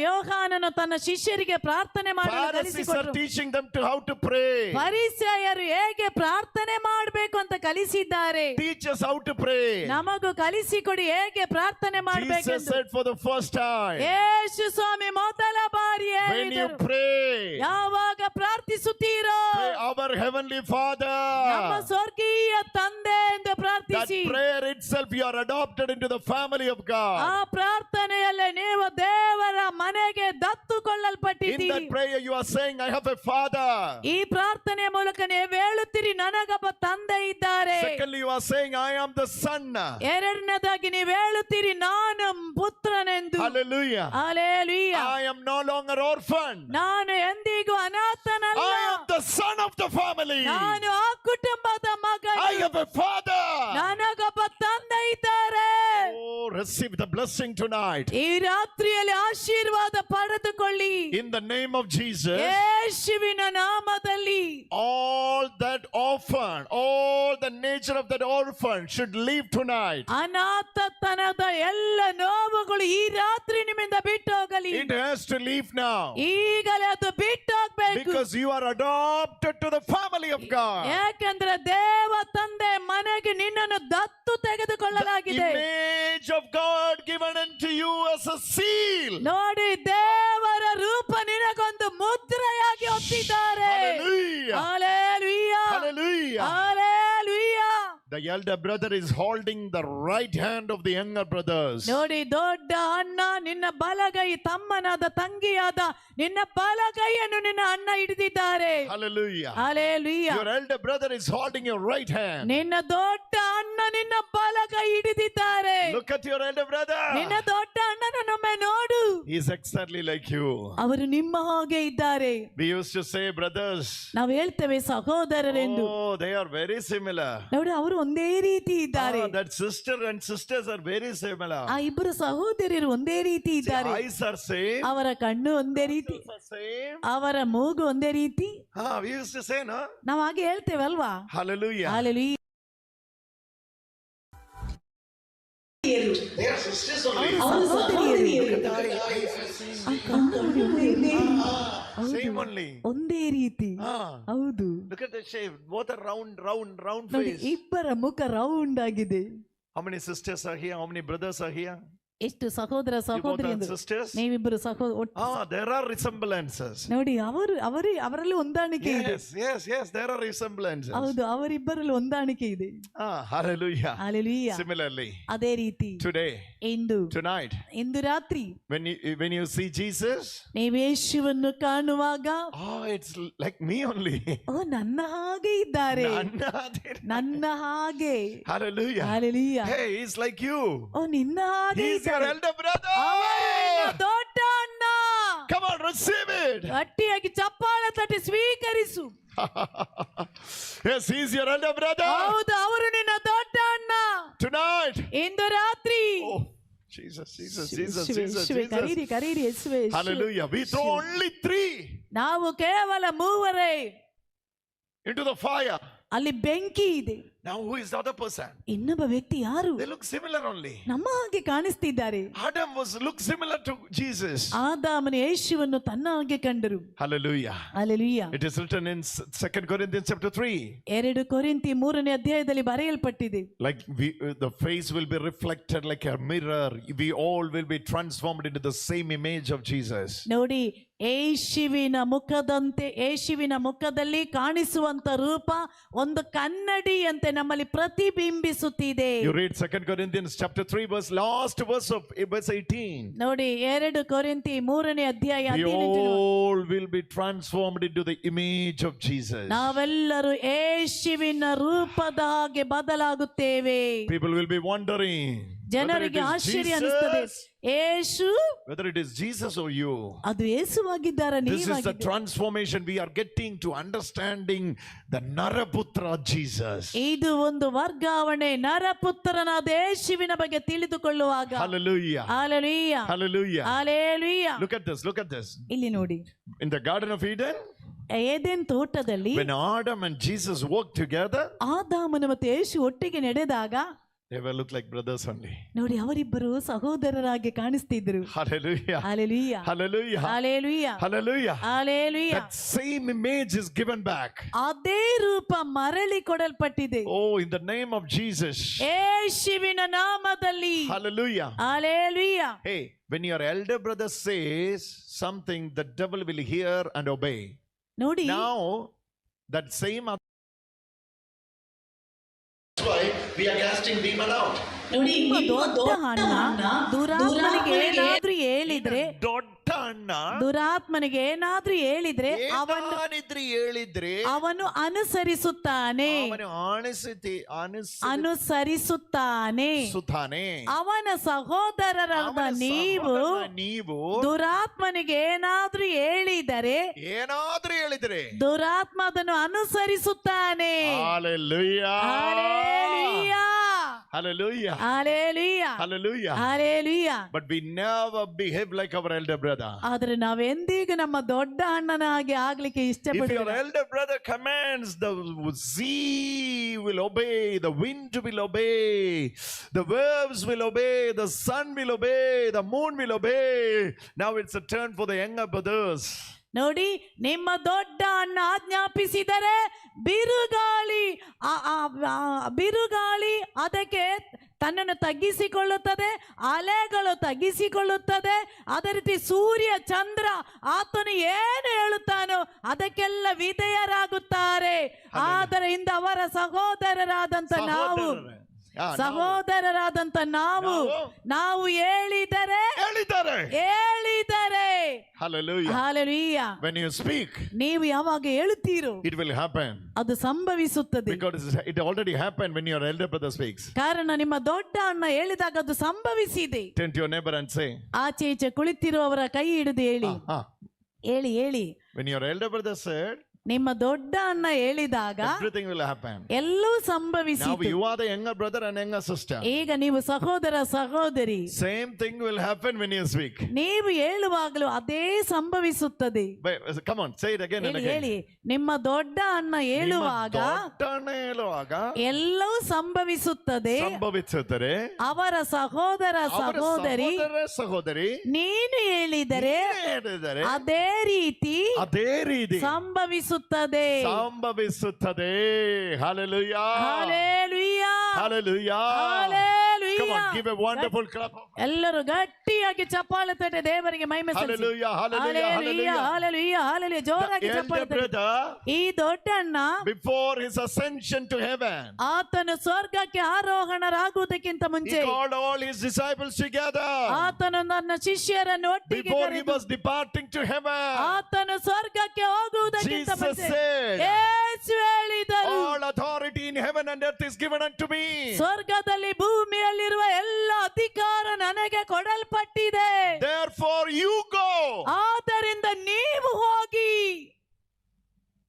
ಯೋಹಾನನು ತನ್ನ ಶಿಷ್ಯರಿಗೆ ಪ್ರಾರ್ಥನೆ ಮಾಡಲು Pharisees are ಕಲಿಸಿಕೊಟ್ಟರು. teaching them to how to pray. ಫರಿಸಾಯರು ಹೇಗೆ ಪ್ರಾರ್ಥನೆ ಮಾಡಬೇಕು ಅಂತ ಕಲಿಸಿದ್ದಾರೆ. Teach us how to pray. ನಮಗೂ ಕಲಿಸಿಕೊಡಿ ಹೇಗೆ ಪ್ರಾರ್ಥನೆ ಮಾಡಬೇಕು. Jesus said for the first time, ಯೇಸು ಸ್ವಾಮಿ ಮೊದಲ ಬಾರಿ when you ಹೇಳಿದರು, pray, ಯಾವಾಗ ಪ್ರಾರ್ಥಿಸುತ್ತೀರೋ pray our heavenly Father. ನಮ್ಮ ಸ್ವರ್ಗೀಯ ತಂದೆ ಎಂದು That ಪ್ರಾರ್ಥಿಸಿ. prayer itself, you are adopted into the family of God. ಆ ಪ್ರಾರ್ಥನೆಯಲ್ಲಿ ನೀವು ದೇವರ ಮನೆಗೆ ದತ್ತುಕೊಳ್ಳಲ್ಪಟ್ಟಿದ್ದೀರಿ. In that prayer you are saying, I have a father. ಈ ಪ್ರಾರ್ಥನೆಯ ಮೂಲಕ ನೀವು ಹೇಳುತ್ತೀರಿ ನನಗೊಬ್ಬ ತಂದೆ ಇದ್ದಾರೆ. Secondly, you are saying, I am the son. ಎರಡನೇದಾಗಿ ನೀವು ಹೇಳುತ್ತೀರಿ ನಾನು ಪುತ್ರನೆಂದು. Hallelujah. Hallelujah. I am no longer orphan. ನಾನು ಎಂದಿಗೂ ಅನಾಥನಲ್ಲ. I am the son of the family. ನಾನು ಆ ಕುಟುಂಬದ ಮಗನು. I have a father. ನನಗೊಬ್ಬ ತಂದೆ ಇದ್ದಾರೆ. Oh, receive the blessing tonight. ಈ ರಾತ್ರಿಯಲ್ಲಿ ಆಶೀರ್ವಾದ ಪಡೆದುಕೊಳ್ಳಿ. In the name of Jesus. ಯೇಸುವಿನ ನಾಮದಲ್ಲಿ. All that orphan, all the nature of that orphan should leave tonight. ಅನಾಥತನದ ಎಲ್ಲ ನೋವುಗಳು ಈ ರಾತ್ರಿ ನಿಮ್ಮಿಂದ ಬಿಟ್ಟು ಹೋಗಲಿ. It has to leave now. ಈಗಲೇ ಅದು ಬಿಟ್ಟು ಹೋಗ್ಬೇಕು. Because you are adopted to the family of God. ಯಾಕಂದ್ರೆ ದೇವ ತಂದೆ ಮನೆಗೆ ನಿನ್ನನ್ನು ದತ್ತು ತೆಗೆದುಕೊಳ್ಳಲಾಗಿದೆ. Image of God given unto you as a seal. ನೋಡಿ ದೇವರ ರೂಪ ನಿನಗೊಂದು ಮುದ್ರೆಯಾಗಿ ಒತ್ತಿದ್ದಾರೆ. Hallelujah. Hallelujah. Hallelujah. Hallelujah. The elder brother is holding the right hand of the younger brothers. ನೋಡಿ ದೊಡ್ಡ ಅಣ್ಣ ನಿನ್ನ ಬಲಗೈ, ತಮ್ಮನಾದ ತಂಗಿಯಾದ ನಿನ್ನ ಬಲಗೈಯನ್ನು ನಿನ್ನ ಅಣ್ಣ ಹಿಡಿದಿದ್ದಾರೆ. Hallelujah. Hallelujah. Your elder brother is holding your right hand. ನಿನ್ನ ದೊಡ್ಡ ಅಣ್ಣ ನಿನ್ನ ಬಲಗೈ ಹಿಡಿದಿದ್ದಾರೆ. Look at your elder brother. ನಿನ್ನ ದೊಡ್ಡ ಅಣ್ಣನನ್ನೊಮ್ಮೆ ನೋಡು. He is exactly like you. ಅವರು ನಿಮ್ಮ ಹಾಗೆ ಇದ್ದಾರೆ. We used to say brothers. ನಾವು ಹೇಳ್ತೇವೆ ಸಹೋದರರೆಂದು. Oh, they are very similar. ನೋಡಿ ಅವರು ಒಂದೇ ರೀತಿ ಇದ್ದಾರೆ. That sister and sisters are very similar. ಆ ಇಬ್ಬರು ಸಹೋದರರು ಒಂದೇ ರೀತಿ ಇದ್ದಾರೆ. Eyes are same. ಅವರ ಕಣ್ಣು ಒಂದೇ ರೀತಿ, Are same. ಅವರ ಮೂಗು ಒಂದೇ ರೀತಿ. We used to say, no? ನಾವು ಹಾಗೆ ಹೇಳ್ತೇವೆ ಅಲ್ವಾ? Hallelujah. Hallelujah. They are sisters only. Same only. ಒಂದೇ ರೀತಿ. ಹೌದು. Look at the shape. Both are round ನೋಡಿ face. ಇಬ್ಬರ ಮುಖ ರೌಂಡ್ ಆಗಿದೆ. How many sisters are here? How many brothers are here? ಎಷ್ಟು ಸಹೋದರ You both ಸಹೋದರಿ are sisters? ನೀವಿಬ್ಬರು ಸಹೋದರ. There are resemblances. ನೋಡಿ ಅವರಲ್ಲಿ ಹೊಂದಾಣಿಕೆ ಇದೆ. Yes, there are resemblances. ಹೌದು, ಅವರಿಬ್ಬರಲ್ಲಿ ಹೊಂದಾಣಿಕೆ ಇದೆ. Hallelujah. ಹಲ್ಲೆಲೂಯಾ. Similarly, ಅದೇ ರೀತಿ today, tonight, ಇಂದು ರಾತ್ರಿ when you see Jesus, ನೀವು ಯೇಸುವನ್ನು ಕಾಣುವಾಗ it's like me only. ಓ ನನ್ನ ಹಾಗೆ ಇದ್ದಾರೆ, ನನ್ನ ಹಾಗೆ. Hallelujah. Hallelujah. Hey, he's like you. ಓ ನಿನ್ನ ಹಾಗೆ He's your elder brother. ದೊಡ್ಡ ಅಣ್ಣ. Come on, receive it. ಗಟ್ಟಿಯಾಗಿ ಚಪ್ಪಾಳೆ ತಟ್ಟಿ ಸ್ವೀಕರಿಸು. Yes, he's your elder brother. ಹೌದು, ಅವರು ನಿನ್ನ ದೊಡ್ಡ ಅಣ್ಣ. Tonight. ಇಂದು ರಾತ್ರಿ. Oh, Jesus. ಕರೀರಿ ಯೇಸುವೇ. Hallelujah. We throw only 3 ನಾವು ಕೇವಲ 3 into the fire. ಅಲ್ಲಿ ಬೆಂಕಿ ಇದೆ. Now who is the other person? ಇನ್ನೊಬ್ಬ ವ್ಯಕ್ತಿ ಯಾರು? They look similar only. ನಮ್ಮ ಹಾಗೆ ಕಾಣಿಸ್ತಿದ್ದಾರೆ. Adam looked similar to Jesus. ಆದಾಮನು ಯೇಸುವನ್ನು ತನ್ನ ಹಾಗೆ ಕಂಡರು. Hallelujah. Hallelujah. It is written in 2 Corinthians chapter 3. 2 ಕೊರಿಂಥಿ 3ನೇ ಅಧ್ಯಾಯದಲ್ಲಿ ಬರೆಯಲ್ಪಟ್ಟಿದೆ. Like the face will be reflected like a mirror. We all will be transformed into the same image of Jesus. ನೋಡಿ, ಯೇಸುವಿನ ಮುಖದಲ್ಲಿ ಕಾಣಿಸುವಂತ ರೂಪ ಒಂದು ಕನ್ನಡಿಯಂತೆ ನಮ್ಮಲ್ಲಿ ಪ್ರತಿಬಿಂಬಿಸುತ್ತಿದೆ. You read 2 Corinthians chapter 3 last verse of verse 18. ನೋಡಿ, 2 ಕೊರಿಂಥಿ 3ನೇ ಅಧ್ಯಾಯ We all will be transformed into the image of Jesus. ನಾವೆಲ್ಲರೂ ಯೇಸುವಿನ ರೂಪದ ಹಾಗೆ ಬದಲಾಗುತ್ತೇವೆ. People will be wondering. ಜನರಿಗೆ ಆಶ್ಚರ್ಯ ಅನಿಸ್ತದೆ. ಯೇಸು, whether it is Jesus or you, ಅದು ಯೇಸುವಾಗಿದ್ದಾರ this is the ನೀವಾಗಿದ್ದೀರಾ. transformation we are getting to understanding the Naraputra Jesus. ಇದು ಒಂದು ವರ್ಗಾವಣೆ, ನರಪುತ್ರನಾದ ಯೇಸುವಿನ ಬಗ್ಗೆ ತಿಳಿದುಕೊಳ್ಳುವಾಗ. Hallelujah. Hallelujah. Hallelujah. Hallelujah. Look at this, look at this. ಇಲ್ಲಿ ನೋಡಿ, In the Garden of Eden, Eden ತೋಟದಲ್ಲಿ when Adam and Jesus walked together, ಆದಾಮನು ಮತ್ತು ಯೇಸು ಒಟ್ಟಿಗೆ ನಡೆದಾಗ they were look like brothers only. ನೋಡಿ, ಅವರಿಬ್ಬರು ಸಹೋದರರಾಗಿ ಕಾಣಿಸ್ತಿದ್ರು. Hallelujah. Hallelujah. Hallelujah. Hallelujah. Hallelujah. Hallelujah. That same image is given back. ಅದೇ ರೂಪ ಮರಳಿ ಕೊಡಲ್ಪಟ್ಟಿದೆ. Oh, in the name of Jesus. ಯೇಸುವಿನ ನಾಮದಲ್ಲಿ. Hallelujah. Hallelujah. Hey, when your elder brother says something, the devil will hear and obey. ನೋಡಿ, Now, that same. That's why we are casting demon out. ನೋಡಿ, ನಿಮ್ಮ ದೊಡ್ಡ ಅಣ್ಣ ದುರಾತ್ಮನಿಗೆ ಏನಾದ್ರೂ ಹೇಳಿದ್ರೆ, ದುರಾತ್ಮನಿಗೆ ಏನಾದ್ರೂ ಹೇಳಿದ್ರೆ ಅವನು ಅನುಸರಿಸುತ್ತಾನೆ. ಅನುಸರಿಸುತ್ತಾನೆ. ಅವನ ಸಹೋದರರಾದ ನೀವು ದುರಾತ್ಮನಿಗೆ ಏನಾದ್ರೂ ಹೇಳಿದರೆ ದುರಾತ್ಮ ಅದನ್ನು ಅನುಸರಿಸುತ್ತಾನೆ. Hallelujah. Hallelujah. Hallelujah. Hallelujah. But we never behave like our elder brother. ಆದರೆ ನಾವೆಂದಿಗೂ ನಮ್ಮ ದೊಡ್ಡ ಅಣ್ಣನ ಹಾಗೆ ಆಗ್ಲಿಕ್ಕೆ If ಇಷ್ಟಪಡುತ್ತೇವೆ. your elder brother commands, the sea will obey, the wind will obey, the waves will obey, the sun will obey, the moon will obey. Now it's a turn for the younger brothers. ನೋಡಿ, ನಿಮ್ಮ ದೊಡ್ಡ ಅಣ್ಣ ಆಜ್ಞಾಪಿಸಿದರೆ ಬಿರುಗಾಳಿ ಅದಕ್ಕೆ ತನ್ನನ್ನು ತಗ್ಗಿಸಿಕೊಳ್ಳುತ್ತದೆ, ಅಲೆಗಳು ತಗ್ಗಿಸಿಕೊಳ್ಳುತ್ತದೆ. ಅದೇ ರೀತಿ ಸೂರ್ಯ ಚಂದ್ರ ಆತನು ಏನು ಹೇಳುತ್ತಾನೋ ಅದಕ್ಕೆಲ್ಲ ವಿಧೇಯರಾಗುತ್ತಾರೆ. ಆದ್ದರಿಂದ ಅವರ ಸಹೋದರರಾದಂತ ನಾವು ಹೇಳಿದರೆ Hallelujah. Hallelujah. When you speak, ನೀವು ಯಾವಾಗ ಹೇಳುತ್ತೀರೋ it will happen. ಅದು ಸಂಭವಿಸುತ್ತದೆ. Because it already happened when your elder brother speaks. ಕಾರಣ ನಿಮ್ಮ ದೊಡ್ಡ ಅಣ್ಣ ಹೇಳಿದಾಗ ಅದು ಸಂಭವಿಸಿದೆ. Turn to your neighbor and say, ಆಚೆ ಈಚೆ ಕುಳಿತಿರುವವರ ಕೈ ಹಿಡಿದು ಹೇಳಿ. ಹೇಳಿ. When your elder brother said, ನಿಮ್ಮ ದೊಡ್ಡ ಅಣ್ಣ ಹೇಳಿದಾಗ everything will happen. ಎಲ್ಲವೂ Now ಸಂಭವಿಸಿತು. you are the younger brother and younger sister. ಈಗ ನೀವು ಸಹೋದರ ಸಹೋದರಿ. Same thing will happen when you speak. ನೀವು ಹೇಳುವಾಗಲೂ ಅದೇ ಸಂಭವಿಸುತ್ತದೆ. Come on, say it again and again. ಹೇಳಿ. ನಿಮ್ಮ ದೊಡ್ಡ ಅಣ್ಣ ಹೇಳುವಾಗ ಎಲ್ಲವೂ ಸಂಭವಿಸುತ್ತದೆ. ಅವರ ಸಹೋದರ ಸಹೋದರಿ ನೀನು ಹೇಳಿದರೆ ಅದೇ ರೀತಿ ಸಂಭವಿಸುತ್ತದೆ. Hallelujah. Hallelujah. Hallelujah. Hallelujah. Come on, give a wonderful clap. ಎಲ್ಲರೂ ಗಟ್ಟಿಯಾಗಿ ಚಪ್ಪಾಳೆ ತಟ್ಟಿ ದೇವರಿಗೆ ಮಹಿಮೆ ಸಲ್ಲಿಸಿ. Hallelujah. Hallelujah. Hallelujah. Hallelujah. ಜೋರಾಗಿ ಚಪ್ಪಾಳೆ ತಟ್ಟಿ. ಈ ದೊಡ್ಡಣ್ಣ before his ascension to heaven, ಆತನು ಸ್ವರ್ಗಕ್ಕೆ ಆರೋಹಣರಾಗುವುದಕ್ಕಿಂತ ಮುಂಚೆ, he called all his disciples together. ಆತನು ನನ್ನ ಶಿಷ್ಯರನ್ನು ಒಟ್ಟಿಗೆ before he was departing to heaven, ಆತನು ಸ್ವರ್ಗಕ್ಕೆ ಹೋಗುವುದಕ್ಕಿಂತ ಮುಂಚೆ ಯೇಸು ಹೇಳಿದರು, all authority in heaven and earth is given unto me. ಸ್ವರ್ಗದಲ್ಲಿ ಭೂಮಿಯಲ್ಲಿರುವ ಎಲ್ಲ ಅಧಿಕಾರ ನನಗೆ ಕೊಡಲ್ಪಟ್ಟಿದೆ. Therefore you go. ಆದ್ದರಿಂದ ನೀವು ಹೋಗಿ.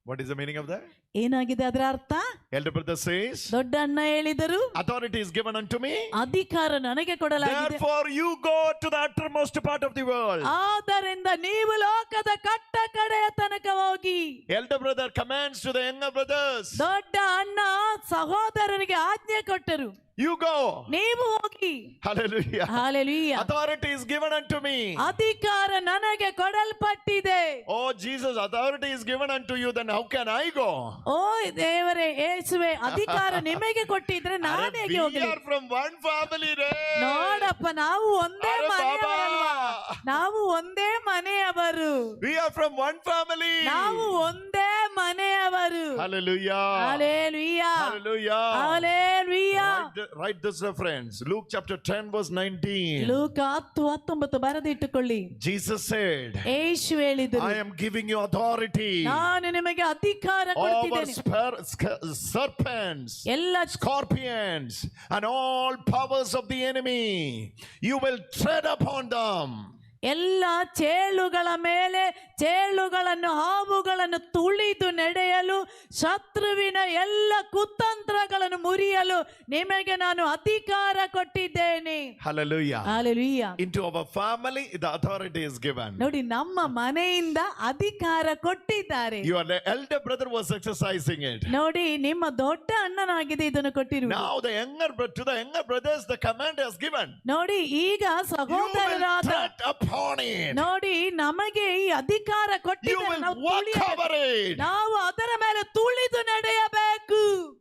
What is the meaning of that? ಏನಾಗಿದೆ ಅದರ ಅರ್ಥ? Elder brother says, ದೊಡ್ಡ ಅಣ್ಣ ಹೇಳಿದರು, authority is given unto me. ಅಧಿಕಾರ ನನಗೆ ಕೊಡಲಾಗಿದೆ. Therefore you go to the uttermost part of the world. ಆದ್ದರಿಂದ ನೀವು ಲೋಕದ ಕಟ್ಟ ಕಡೆಯ ತನಕ ಹೋಗಿ. Elder brother commands to the younger brothers. ದೊಡ್ಡ ಅಣ್ಣ ಸಹೋದರರಿಗೆ ಆಜ್ಞೆ ಕೊಟ್ಟರು, you go. ನೀವು ಹೋಗಿ. Hallelujah. Hallelujah. Authority is given unto me. ಅಧಿಕಾರ ನನಗೆ ಕೊಡಲ್ಪಟ್ಟಿದೆ. Oh Jesus, authority is given unto you, then how can I go? ಓ ದೇವರೇ, ಯೇಸುವೆ, ಅಧಿಕಾರ ನಿಮಗೆ ಕೊಟ್ಟಿದ್ರೆ ನಾನು ಹೇಗೆ ಹೋಗಲಿ? We are from one family. ನೋಡಪ್ಪ, ನಾವು ಒಂದೇ ಮನೆಯವರಲ್ವಾ? ನಾವು ಒಂದೇ ಮನೆಯವರು. We are from one family. ನಾವು ಒಂದೇ ಮನೆಯವರು. Hallelujah. Hallelujah. Hallelujah. Hallelujah. Write this reference. Luke chapter 10 verse 19. ಲೂಕ 10:19 ಬರೆದಿಟ್ಟುಕೊಳ್ಳಿ. Jesus said, ಯೇಸು ಹೇಳಿದರು, I am giving you authority ನಾನು ನಿಮಗೆ ಅಧಿಕಾರ over ಕೊಡ್ತಿದ್ದೇನೆ. serpents, ಎಲ್ಲ scorpions, and all powers of the enemy. You will tread upon them. ಎಲ್ಲ ಚೇಳುಗಳ ಮೇಲೆ ಚೇಳುಗಳನ್ನು ಹಾವುಗಳನ್ನು ತುಳಿದು ನಡೆಯಲು ಶತ್ರುವಿನ ಎಲ್ಲ ಕುತಂತ್ರಗಳನ್ನು ಮುರಿಯಲು ನಿಮಗೆ ನಾನು ಅಧಿಕಾರ ಕೊಟ್ಟಿದ್ದೇನೆ. Hallelujah. Hallelujah. Into our family the authority is given. ನೋಡಿ, ನಮ್ಮ ಮನೆಯಿಂದ ಅಧಿಕಾರ ಕೊಟ್ಟಿದ್ದಾರೆ. Your elder brother was exercising it. ನೋಡಿ, ನಿಮ್ಮ ದೊಡ್ಡ ಅಣ್ಣನಾಗಿದೆ ಇದನ್ನು ಕೊಟ್ಟಿರುವುದು. Now the to the younger brothers the command is given. ನೋಡಿ, ಈಗ ಸಹೋದರರಾದ ನೋಡಿ ನಮಗೆ ಈ ಅಧಿಕಾರ ಕೊಟ್ಟಿದ್ದಾರೆ. ನಾವು ಅದರ ಮೇಲೆ ತುಳಿದು ನಡೆಯಬೇಕು.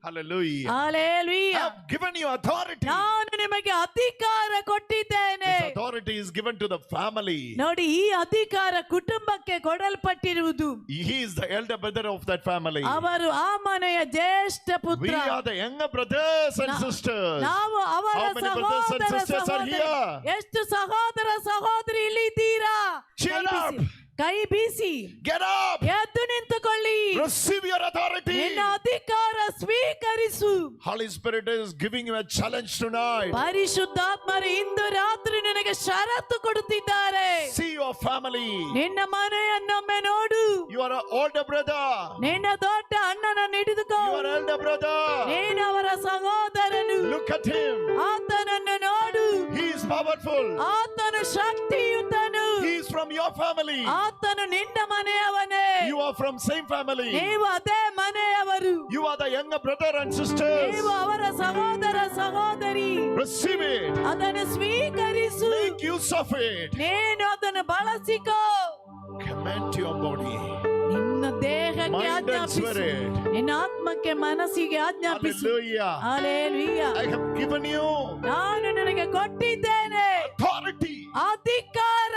Hallelujah. Hallelujah. I have given you authority. ನಾನು ನಿಮಗೆ ಅಧಿಕಾರ ಕೊಟ್ಟಿದ್ದೇನೆ. This authority is given to the family. ನೋಡಿ, ಈ ಅಧಿಕಾರ ಕುಟುಂಬಕ್ಕೆ ಕೊಡಲ್ಪಟ್ಟಿರುವುದು. He is the elder brother of that family. ಅವರು ಆ ಮನೆಯ ಜ್ಯೇಷ್ಠ ಪುತ್ರ. We are the younger brothers and sisters. ನಾವು ಅವರ ಸಹೋದರ. ಎಷ್ಟು ಸಹೋದರ ಸಹೋದರಿ ಇಲ್ಲಿ ಇದ್ದೀರಾ? ಕೈ ಬೀಸಿ get up, ಎದ್ದು ನಿಂತುಕೊಳ್ಳಿ. receive your authority. ನಿನ್ನ ಅಧಿಕಾರ ಸ್ವೀಕರಿಸು. Holy Spirit is giving you a challenge tonight. ಪರಿಶುದ್ಧಾತ್ಮರು ಇಂದು ರಾತ್ರಿ ನಿನಗೆ ಷರತ್ತು ಕೊಡುತ್ತಿದ್ದಾರೆ. See your family. ನಿನ್ನ ಮನೆಯನ್ನೊಮ್ಮೆ ನೋಡು. You are an older brother. ನಿನ್ನ ದೊಡ್ಡ ಅಣ್ಣನನ್ನು ಹಿಡಿದುಕೋ. You are elder brother. ನೀನು ಅವರ ಸಹೋದರನು. Look at him. ಆತನನ್ನು ನೋಡು. He is powerful. ಆತನು ಶಕ್ತಿಯುತನು. He is from your family. ಆತನು ನಿನ್ನ ಮನೆಯವನೇ. You are from same family. ನೀವು ಅದೇ ಮನೆಯವರು. You are the younger brother and sisters. ನೀವು ಅವರ ಸಹೋದರ ಸಹೋದರಿ. Receive it. ಅದನ್ನು ಸ್ವೀಕರಿಸು. Make use of it. ನೀನು ಅದನ್ನು ಬಳಸಿಕೋ. Command your body. ನಿನ್ನ ದೇಹಕ್ಕೆ ಆಜ್ಞಾಪಿಸು. ನಿನ್ನ ಆತ್ಮಕ್ಕೆ ಮನಸ್ಸಿಗೆ ಆಜ್ಞಾಪಿಸು. Hallelujah. Hallelujah. I have given you ನಾನು ನಿನಗೆ ಕೊಟ್ಟಿದ್ದೇನೆ authority. ಅಧಿಕಾರ.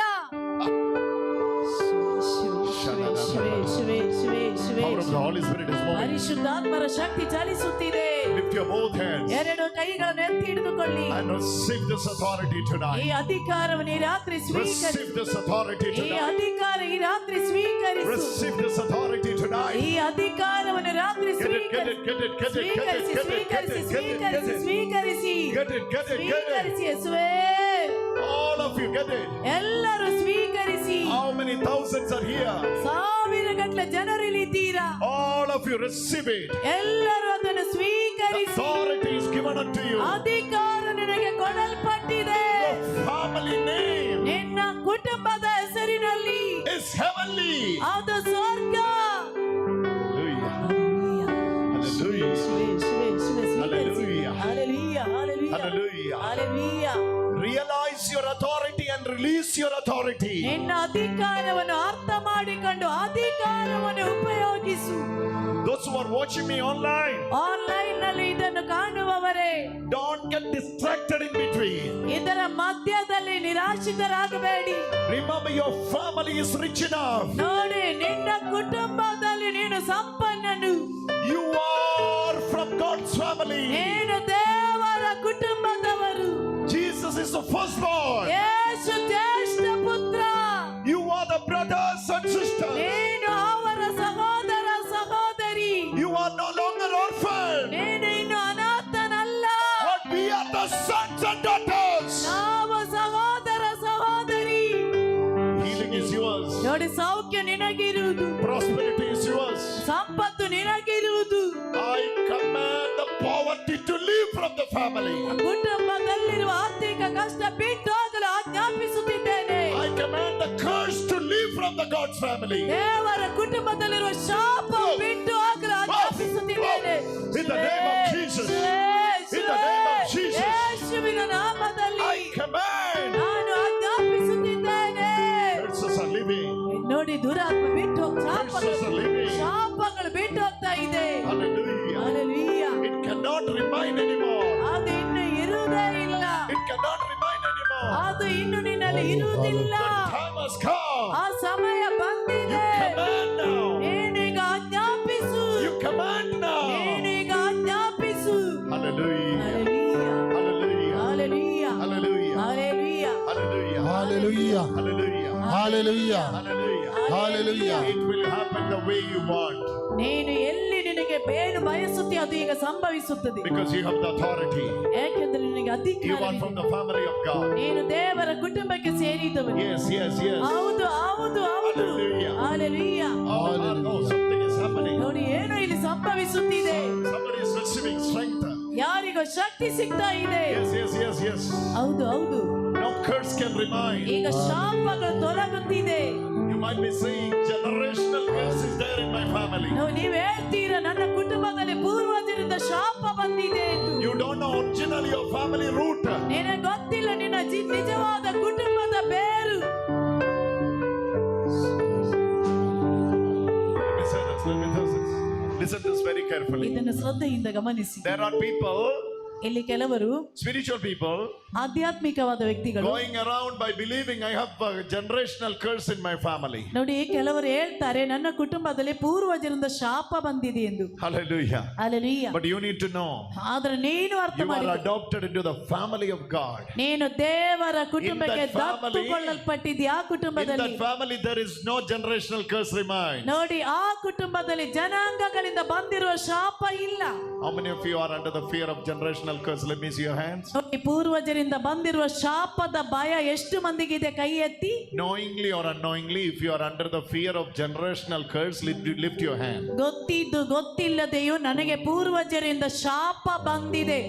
Power of the Holy Spirit is moving. ಪರಿಶುದ್ಧಾತ್ಮರ ಶಕ್ತಿ ಚಲಿಸುತ್ತಿದೆ. Lift your both hands ಎರಡು ಕೈಗಳನ್ನು ಎತ್ತಿ ಹಿಡಿದುಕೊಳ್ಳಿ. and receive this authority ಈ tonight. ಅಧಿಕಾರವನ್ನು ಈ ರಾತ್ರಿ ಸ್ವೀಕರಿಸಿ. Receive this authority ಈ tonight. ಅಧಿಕಾರ ಈ ರಾತ್ರಿ ಸ್ವೀಕರಿಸು. Receive this authority tonight. ಈ ಅಧಿಕಾರವನ್ನು ರಾತ್ರಿ ಸ್ವೀಕರಿಸಿ. ಸ್ವೀಕರಿಸಿ ಯೇಸುವೇ. All of you get it. ಎಲ್ಲರೂ ಸ್ವೀಕರಿಸಿ. How many thousands are here? ಸಾವಿರ ಗಟ್ಟಲೆ ಜನರು ಇಲ್ಲಿದ್ದೀರಾ. All of you receive it. ಎಲ್ಲರೂ ಅದನ್ನು The ಸ್ವೀಕರಿಸಿ. authority is given unto you. ಅಧಿಕಾರ ನಿನಗೆ ಕೊಡಲ್ಪಟ್ಟಿದೆ. Your family name ನಿನ್ನ ಕುಟುಂಬದ ಹೆಸರಿನಲ್ಲಿ is heavenly. ಅದು ಸ್ವರ್ಗ. Hallelujah. Hallelujah. Hallelujah. Hallelujah. Hallelujah. Hallelujah. Realize your authority and release your authority. ನಿನ್ನ ಅಧಿಕಾರವನ್ನು ಅರ್ಥ ಮಾಡಿಕೊಂಡು ಅಧಿಕಾರವನ್ನು ಉಪಯೋಗಿಸು. Those who are watching me online, online ನಲ್ಲಿ ಇದನ್ನು ಕಾಣುವವರೇ, don't get distracted in between. ಇದರ ಮಧ್ಯದಲ್ಲಿ ನಿರಾಶಿತರಾಗಬೇಡಿ. Remember your family is rich enough. ನೋಡಿ, ನಿನ್ನ ಕುಟುಂಬದಲ್ಲಿ ನೀನು ಸಂಪನ್ನನು. You are from God's family. ನೀನು ದೇವರ ಕುಟುಂಬದವರು. Jesus is the firstborn. ಯೇಸು ಜ್ಯೇಷ್ಠ ಪುತ್ರ. You are the brothers and sisters. ನೀನು ಅವರ ಸಹೋದರ ಸಹೋದರಿ. You are no longer orphan. ನೀನು ಇನ್ನು ಅನಾಥನಲ್ಲ. But we are the sons and daughters. ನಾವು ಸಹೋದರ ಸಹೋದರಿ. Healing is yours. ನೋಡಿ, ಸೌಖ್ಯ ನಿನಗಿರುವುದು. Prosperity is yours. ಸಂಪತ್ತು ನಿನಗಿರುವುದು. I command the poverty to leave from the family. ಕುಟುಂಬದಲ್ಲಿರುವ ಆರ್ಥಿಕ ಕಷ್ಟ ಬಿಟ್ಟು ಹೋಗಲು ಆಜ್ಞಾಪಿಸುತ್ತಿದ್ದೇನೆ. I command the curse to leave from the God's family. ದೇವರ ಕುಟುಂಬದಲ್ಲಿರುವ ಶಾಪ ಬಿಟ್ಟು ಹೋಗಲು ಆಜ್ಞಾಪಿಸುತ್ತಿದ್ದೇನೆ. In the name of Jesus. In the name of Jesus. ಯೇಸುವಿನ ನಾಮದಲ್ಲಿ I command. ನಾನು ಆಜ್ಞಾಪಿಸುತ್ತಿದ್ದೇನೆ. Curses are leaving. ನೋಡಿ, ದುರಾತ್ಮ ಬಿಟ್ಟು Curses are leaving. ಶಾಪಗಳು ಬಿಟ್ಟು ಹೋಗ್ತಾ ಇದೆ. Hallelujah. Hallelujah. It cannot remain anymore. ಅದು ಇನ್ನು ಇರುವುದೇ ಇಲ್ಲ. It cannot remain anymore. ಅದು ಇನ್ನು ನಿನ್ನಲ್ಲಿ ಇರುವುದಿಲ್ಲ. The time has come. ಆ ಸಮಯ ಬಂದಿದೆ. You command now. ನೀನೀಗ ಆಜ್ಞಾಪಿಸು. Hallelujah. Hallelujah. Hallelujah. Hallelujah. It will happen the way you want ನೀನು ಎಲ್ಲಿ ನಿನಗೆ ಏನು ಬಯಸುತ್ತೀ ಅದು ಈಗ ಸಂಭವಿಸುತ್ತದೆ. because you have the authority. ಯಾಕೆಂದ್ರೆ ನಿನಗೆ You ಅಧಿಕಾರ are from the family of God. ನೀನು ದೇವರ ಕುಟುಂಬಕ್ಕೆ ಸೇರಿದವನು. Yes, yes, yes. ಹೌದು ಹೌದು ಹೌದು. Hallelujah. Hallelujah. Oh, something is happening. ನೋಡಿ ಏನೋ ಇಲ್ಲಿ ಸಂಭವಿಸುತ್ತಿದೆ. Somebody is receiving strength. ಯಾರಿಗೋ ಶಕ್ತಿ ಸಿಗ್ತಾ ಇದೆ. Yes, yes, yes, yes. ಹೌದು ಹೌದು. No curse can remain. ಈಗ ಶಾಪಗಳು ತೊಲಗುತ್ತಿದೆ. You might be saying generational curse is there in my family. ನೀವು ಹೇಳ್ತೀರಾ ನನ್ನ ಕುಟುಂಬದಲ್ಲಿ ಪೂರ್ವಜರಿಂದ ಶಾಪ ಬಂದಿದೆ ಎಂದು. You don't know originally your family root. ನಿನಗೆ ಗೊತ್ತಿಲ್ಲ ನಿನ್ನ ನಿಜವಾದ ಕುಟುಂಬದ ಬೇರು. Listen to this very carefully. ಇದನ್ನು ಶ್ರದ್ಧೆಯಿಂದ ಗಮನಿಸಿ. There are people, ಇಲ್ಲಿ ಕೆಲವರು spiritual people, ಆಧ್ಯಾತ್ಮಿಕವಾದ ವ್ಯಕ್ತಿಗಳು going around by believing I have a generational curse in my family. ನೋಡಿ ಕೆಲವರು ಹೇಳ್ತಾರೆ ನನ್ನ ಕುಟುಂಬದಲ್ಲಿ ಪೂರ್ವಜರಿಂದ ಶಾಪ ಬಂದಿದೆ ಎಂದು. Hallelujah. Hallelujah. But you need to know, ಆದ್ರೆ ನೀನು ಅರ್ಥ you are ಮಾಡಿ, adopted into the family of God. ನೀನು ದೇವರ ಕುಟುಂಬಕ್ಕೆ In that family, ದತ್ತುಕೊಳ್ಳಲ್ಪಟ್ಟಿದ್ದೀಯ. ಆ In ಕುಟುಂಬದಲ್ಲಿ that family there is no generational curse remain. ನೋಡಿ ಆ ಕುಟುಂಬದಲ್ಲಿ ಜನಾಂಗಗಳಿಂದ ಬಂದಿರುವ ಶಾಪ ಇಲ್ಲ. How many of you are under the fear of generational curse? Let me see your hands. ನೋಡಿ ಪೂರ್ವಜರಿಂದ ಬಂದಿರುವ ಶಾಪದ ಭಯ ಎಷ್ಟು ಮಂದಿಗಿದೆ? ಕೈ ಎತ್ತಿ. Knowingly or unknowingly, if you are under the fear of generational curse, lift your hand. ಗೊತ್ತಿದ್ದು ಗೊತ್ತಿಲ್ಲದೆಯೂ ನನಗೆ ಪೂರ್ವಜರಿಂದ ಶಾಪ ಬಂದಿದೆ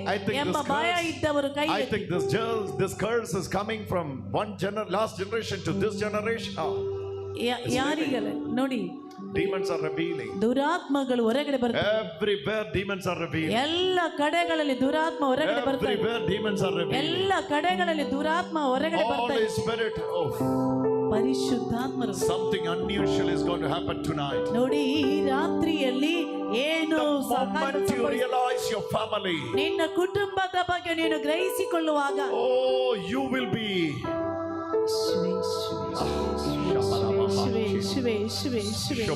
ಎಂಬ ಭಯ ಇದ್ದವರು ಕೈ I ಎತ್ತಿ. think this curse is coming from last generation to this generation. ಯಾರಿಗಲ್ಲ ನೋಡಿ Demons are revealing. ದುರಾತ್ಮಗಳು ಹೊರಗಡೆ ಬರ್ತವೆ. Everywhere demons are revealing. ಎಲ್ಲ ಕಡೆಗಳಲ್ಲಿ ದುರಾತ್ಮ ಹೊರಗಡೆ ಬರ್ತವೆ. Everywhere demons are revealing. ಎಲ್ಲ ಕಡೆಗಳಲ್ಲಿ ದುರಾತ್ಮ ಹೊರಗಡೆ ಬರ್ತವೆ. Holy Spirit, ಪರಿಶುದ್ಧಾತ್ಮರು. something unusual is going to happen tonight. ನೋಡಿ ಈ ರಾತ್ರಿಯಲ್ಲಿ ಏನು The moment you realize your family, ನಿನ್ನ ಕುಟುಂಬದ ಬಗ್ಗೆ ನೀನು ಗ್ರಹಿಸಿಕೊಳ್ಳುವಾಗ you will be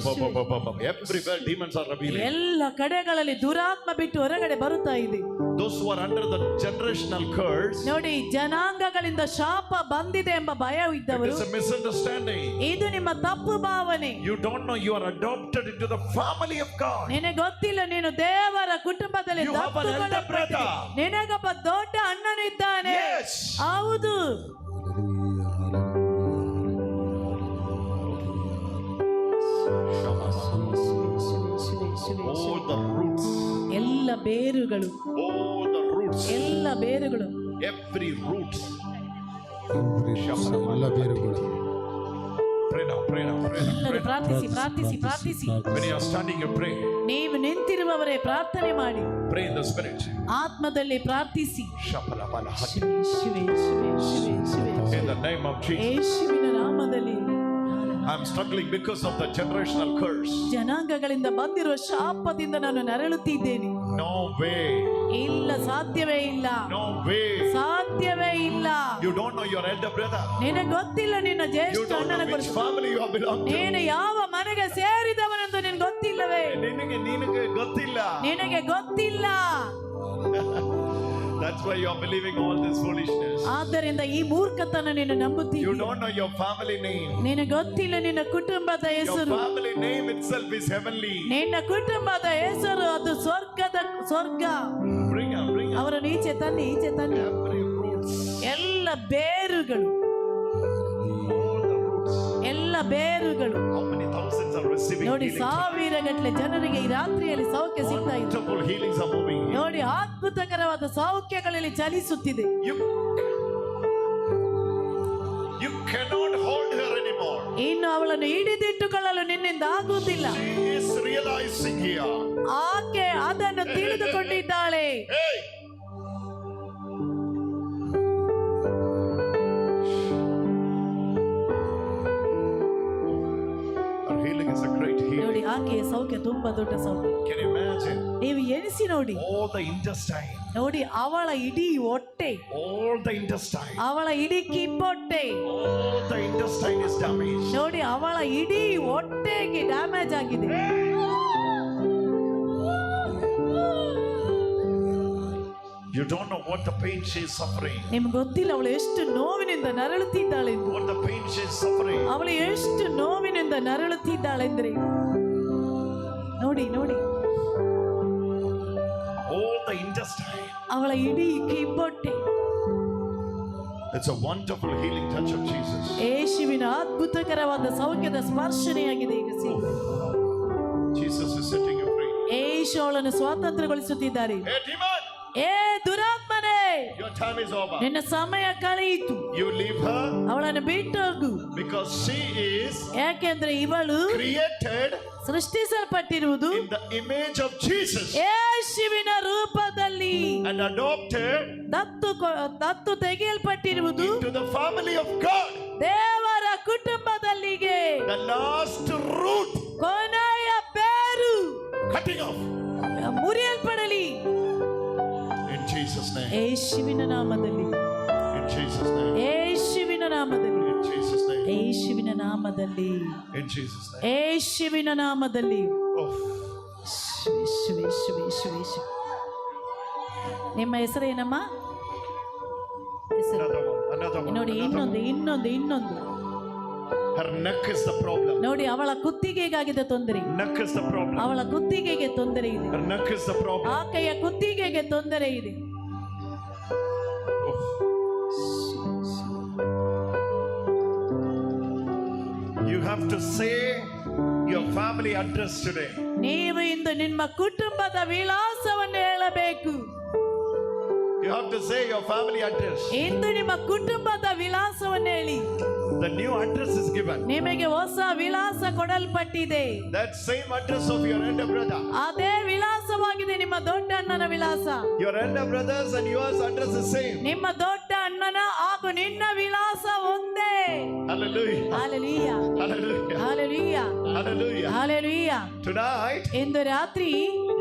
everywhere demons are revealing. ಎಲ್ಲ ಕಡೆಗಳಲ್ಲಿ ದುರಾತ್ಮ ಬಿಟ್ಟು ಹೊರಗಡೆ ಬರುತ್ತಾ ಇದೆ. Those who are under the generational curse, ನೋಡಿ ಜನಾಂಗಗಳಿಂದ ಶಾಪ ಬಂದಿದೆ ಎಂಬ ಭಯ ಇದ್ದವರು, it is a misunderstanding. ಇದು ನಿಮ್ಮ ತಪ್ಪು ಭಾವನೆ. You don't know you are adopted into the family of God. ನಿನಗೆ ಗೊತ್ತಿಲ್ಲ ನೀನು ದೇವರ ಕುಟುಂಬದಲ್ಲಿ You have an elder brother. ನಿನಗೊಬ್ಬ ದೊಡ್ಡ ಅಣ್ಣನಿದ್ದಾನೆ. Yes. ಹೌದು. All the roots. ಎಲ್ಲ ಬೇರುಗಳು. All the roots. ಎಲ್ಲ ಬೇರುಗಳು. Every root. ಎಲ್ಲ ಬೇರುಗಳು. Pray now, pray now, pray now. ಎಲ್ಲರೂ ಪ್ರಾರ್ಥಿಸಿ ಪ್ರಾರ್ಥಿಸಿ ಪ್ರಾರ್ಥಿಸಿ. When you are standing, you pray. ನೀವು ನಿಂತಿರುವವರೇ ಪ್ರಾರ್ಥನೆ ಮಾಡಿ. Pray in the spirit. ಆತ್ಮದಲ್ಲಿ ಪ್ರಾರ್ಥಿಸಿ. In the name of Jesus. ಯೇಸುವಿನ ನಾಮದಲ್ಲಿ. I'm struggling because of the generational curse. ಜನಾಂಗಗಳಿಂದ ಬಂದಿರುವ ಶಾಪದಿಂದ ನಾನು ನರಳುತ್ತಿದ್ದೇನೆ. No way. ಇಲ್ಲ, ಸಾಧ್ಯವೇ ಇಲ್ಲ. No way. ಸಾಧ್ಯವೇ ಇಲ್ಲ. You don't know your elder brother. ನಿನಗೆ ಗೊತ್ತಿಲ್ಲ ನಿನ್ನ You ಜ್ಯೇಷ್ಠ don't ಅಣ್ಣನ know which ಕುರಿತು. family you belong to. ನೀನು ಯಾವ ಮನೆಗೆ ಸೇರಿದವನೆಂದು ನಿನಗೆ ಗೊತ್ತಿಲ್ಲವೇ? ನಿನಗೆ ಗೊತ್ತಿಲ್ಲ. ನಿನಗೆ ಗೊತ್ತಿಲ್ಲ. That's why you are believing all this foolishness. ಆದ್ದರಿಂದ ಈ ಮೂರ್ಖತನ ನೀನು ನಂಬುತ್ತೀಯ. You don't know your family name. ನಿನಗೆ ಗೊತ್ತಿಲ್ಲ ನಿನ್ನ ಕುಟುಂಬದ Your ಹೆಸರು. family name itself is heavenly. ನಿನ್ನ ಕುಟುಂಬದ ಹೆಸರು ಅದು ಸ್ವರ್ಗ. Bring up. ಅವರನ್ನು ಈಚೆ ತನ್ನಿ. Every roots. ಎಲ್ಲ ಬೇರುಗಳು. All the roots. ಎಲ್ಲ ಬೇರುಗಳು. How many thousands are receiving ನೋಡಿ healing? ಸಾವಿರ ಗಟ್ಟಲೆ ಜನರಿಗೆ ಈ ರಾತ್ರಿಯಲ್ಲಿ ಸೌಖ್ಯ ಸಿಗ್ತಾ ಇದೆ. Wonderful healings are moving here. ನೋಡಿ ಅದ್ಭುತಕರವಾದ ಸೌಖ್ಯಗಳಲ್ಲಿ ಚಲಿಸುತ್ತಿದೆ. You cannot hold her anymore. ಇನ್ನು ಅವಳನ್ನು ಹಿಡಿದಿಟ್ಟುಕೊಳ್ಳಲು ನಿನ್ನಿಂದ ಆಗುವುದಿಲ್ಲ. She is realizing here. ಆಕೆ ಅದನ್ನು ತಿಳಿದುಕೊಂಡಿದ್ದಾಳೆ. Hey. Her healing is a great ನೋಡಿ healing. ಆಕೆಯ ಸೌಖ್ಯ ತುಂಬಾ ದೊಡ್ಡ ಸೌಖ್ಯ. Can you imagine? ನೀವು ಎನಿಸಿ ನೋಡಿ. All the intestine. ನೋಡಿ ಅವಳ ಇಡೀ ಹೊಟ್ಟೆ, All the intestine. ಅವಳ ಇಡೀ ಕಿಬ್ಬೊಟ್ಟೆ, All the intestine is damaged. ನೋಡಿ ಅವಳ ಇಡೀ ಹೊಟ್ಟೆಗೆ ಡ್ಯಾಮೇಜ್ ಆಗಿದೆ. You don't know what the pain she is suffering. ನಿಮ್ಗೆ ಗೊತ್ತಿಲ್ಲ ಅವಳು ಎಷ್ಟು ನೋವಿನಿಂದ ನರಳುತ್ತಿದ್ದಾಳೆಂದು. What the pain she is suffering. ಅವಳು ಎಷ್ಟು ನೋವಿನಿಂದ ನರಳುತ್ತಿದ್ದಾಳೆಂದ್ರೆ ನೋಡಿ ನೋಡಿ. All the intestine. ಅವಳ ಇಡೀ ಕಿಬ್ಬೊಟ್ಟೆ. It's a wonderful healing touch of Jesus. ಯೇಸುವಿನ ಅದ್ಭುತಕರವಾದ ಸೌಖ್ಯದ ಸ್ಪರ್ಶನೆಯಾಗಿದೆ ಈಗ. Jesus is setting you free. ಯೇಸು ಅವಳನ್ನು ಸ್ವಾತಂತ್ರ್ಯಗೊಳಿಸುತ್ತಿದ್ದಾರೆ. Hey demon! ಏ ದುರಾತ್ಮನೇ, Your time is over. ನಿನ್ನ ಸಮಯ ಕಳೆಯಿತು. You leave her ಅವಳನ್ನು ಬಿಟ್ಟು ಹೋಗು. because she is ಯಾಕೆಂದ್ರೆ ಇವಳು created ಸೃಷ್ಟಿಸಲ್ಪಟ್ಟಿರುವುದು in the image of Jesus ಯೇಸುವಿನ ರೂಪದಲ್ಲಿ and adopted ದತ್ತು ತೆಗೆಯಲ್ಪಟ್ಟಿರುವುದು into the family of God. ದೇವರ ಕುಟುಂಬದಲ್ಲಿಗೆ. The last root ಕೊನೆಯ ಬೇರು cutting off ಮುರಿಯಲ್ಪಡಲಿ in Jesus name. ಯೇಸುವಿನ ನಾಮದಲ್ಲಿ, In Jesus name. ಯೇಸುವಿನ ನಾಮದಲ್ಲಿ, In Jesus name. ಯೇಸುವಿನ ನಾಮದಲ್ಲಿ, In Jesus name. ಯೇಸುವಿನ ನಾಮದಲ್ಲಿ. Oh. ನಿಮ್ಮ ಹೆಸರೇನಮ್ಮ? ಹೆಸರು Another one. ನೋಡಿ. ಇನ್ನೊಂದು Her neck is the problem. ನೋಡಿ, ಅವಳ ಕುತ್ತಿಗೆಗಾಗಿದೆ ತೊಂದರೆ. Neck is the problem. ಅವಳ ಕುತ್ತಿಗೆಗೆ ತೊಂದರೆ ಇದೆ. Her neck is the problem. ಆಕೆಯ ಕುತ್ತಿಗೆಗೆ ತೊಂದರೆ ಇದೆ. Oh. You have to say your family address today. ನೀವು ಇಂದು ನಿಮ್ಮ ಕುಟುಂಬದ ವಿಳಾಸವನ್ನು ಹೇಳಬೇಕು. You have to say your family address. ಇಂದು ನಿಮ್ಮ ಕುಟುಂಬದ ವಿಳಾಸವನ್ನು ಹೇಳಿ. The new address is given. ನಿಮಗೆ ಹೊಸ ವಿಳಾಸ ಕೊಡಲ್ಪಟ್ಟಿದೆ. That same address of your elder brother. ಅದೇ ವಿಳಾಸವಾಗಿದೆ ನಿಮ್ಮ ದೊಡ್ಡ ಅಣ್ಣನ ವಿಳಾಸ. Your elder brothers and yours address is same. ನಿಮ್ಮ ದೊಡ್ಡ ಅಣ್ಣನ ಹಾಗೂ ನಿನ್ನ ವಿಳಾಸ ಒಂದೇ. Hallelujah. Hallelujah. Hallelujah. Hallelujah. Hallelujah. Hallelujah. Tonight ಇಂದು ರಾತ್ರಿ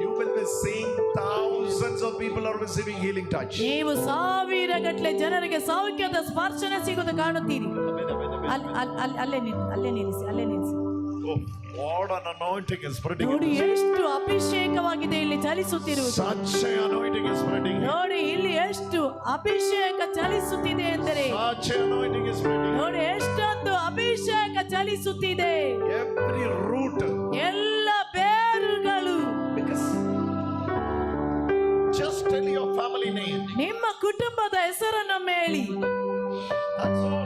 you will be seeing thousands of people are receiving healing touch. ನೀವು ಸಾವಿರಗಟ್ಟಲೆ ಜನರಿಗೆ ಸೌಖ್ಯದ ಸ್ಪರ್ಶನ ಸಿಗುವುದು ಕಾಣುತ್ತೀರಿ. ಅಲ್ಲೇ ನಿಲ್ಲಿಸಿ. Oh, what an anointing is spreading. ನೋಡಿ, ಎಷ್ಟು ಅಭಿಷೇಕವಾಗಿದೆ ಇಲ್ಲಿ ಚಲಿಸುತ್ತಿರುವುದು. Such an anointing is spreading. ನೋಡಿ, ಇಲ್ಲಿ ಎಷ್ಟು ಅಭಿಷೇಕ ಚಲಿಸುತ್ತಿದೆ ಎಂದರೆ, Such an anointing is spreading. ನೋಡಿ ಎಷ್ಟೊಂದು ಅಭಿಷೇಕ ಚಲಿಸುತ್ತಿದೆ. Every root. ಎಲ್ಲ ಬೇರುಗಳು. Because just tell your family name. ನಿಮ್ಮ ಕುಟುಂಬದ ಹೆಸರನ್ನು ಹೇಳಿ. That's all.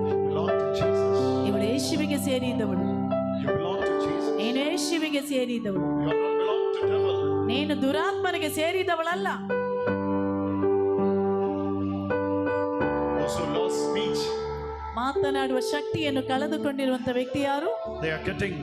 You belong to Jesus. ಇವಳು ಯೇಸುವಿಗೆ ಸೇರಿದವಳು. You belong to Jesus. ನೀನು ಯೇಸುವಿಗೆ ಸೇರಿದವಳು. You are not belong to devil. ನೀನು ದುರಾತ್ಮನಿಗೆ ಸೇರಿದವಳಲ್ಲ. Those who lost speech, ಮಾತನಾಡುವ ಶಕ್ತಿಯನ್ನು ಕಳೆದುಕೊಂಡಿರುವಂತ ವ್ಯಕ್ತಿ ಯಾರು? they are getting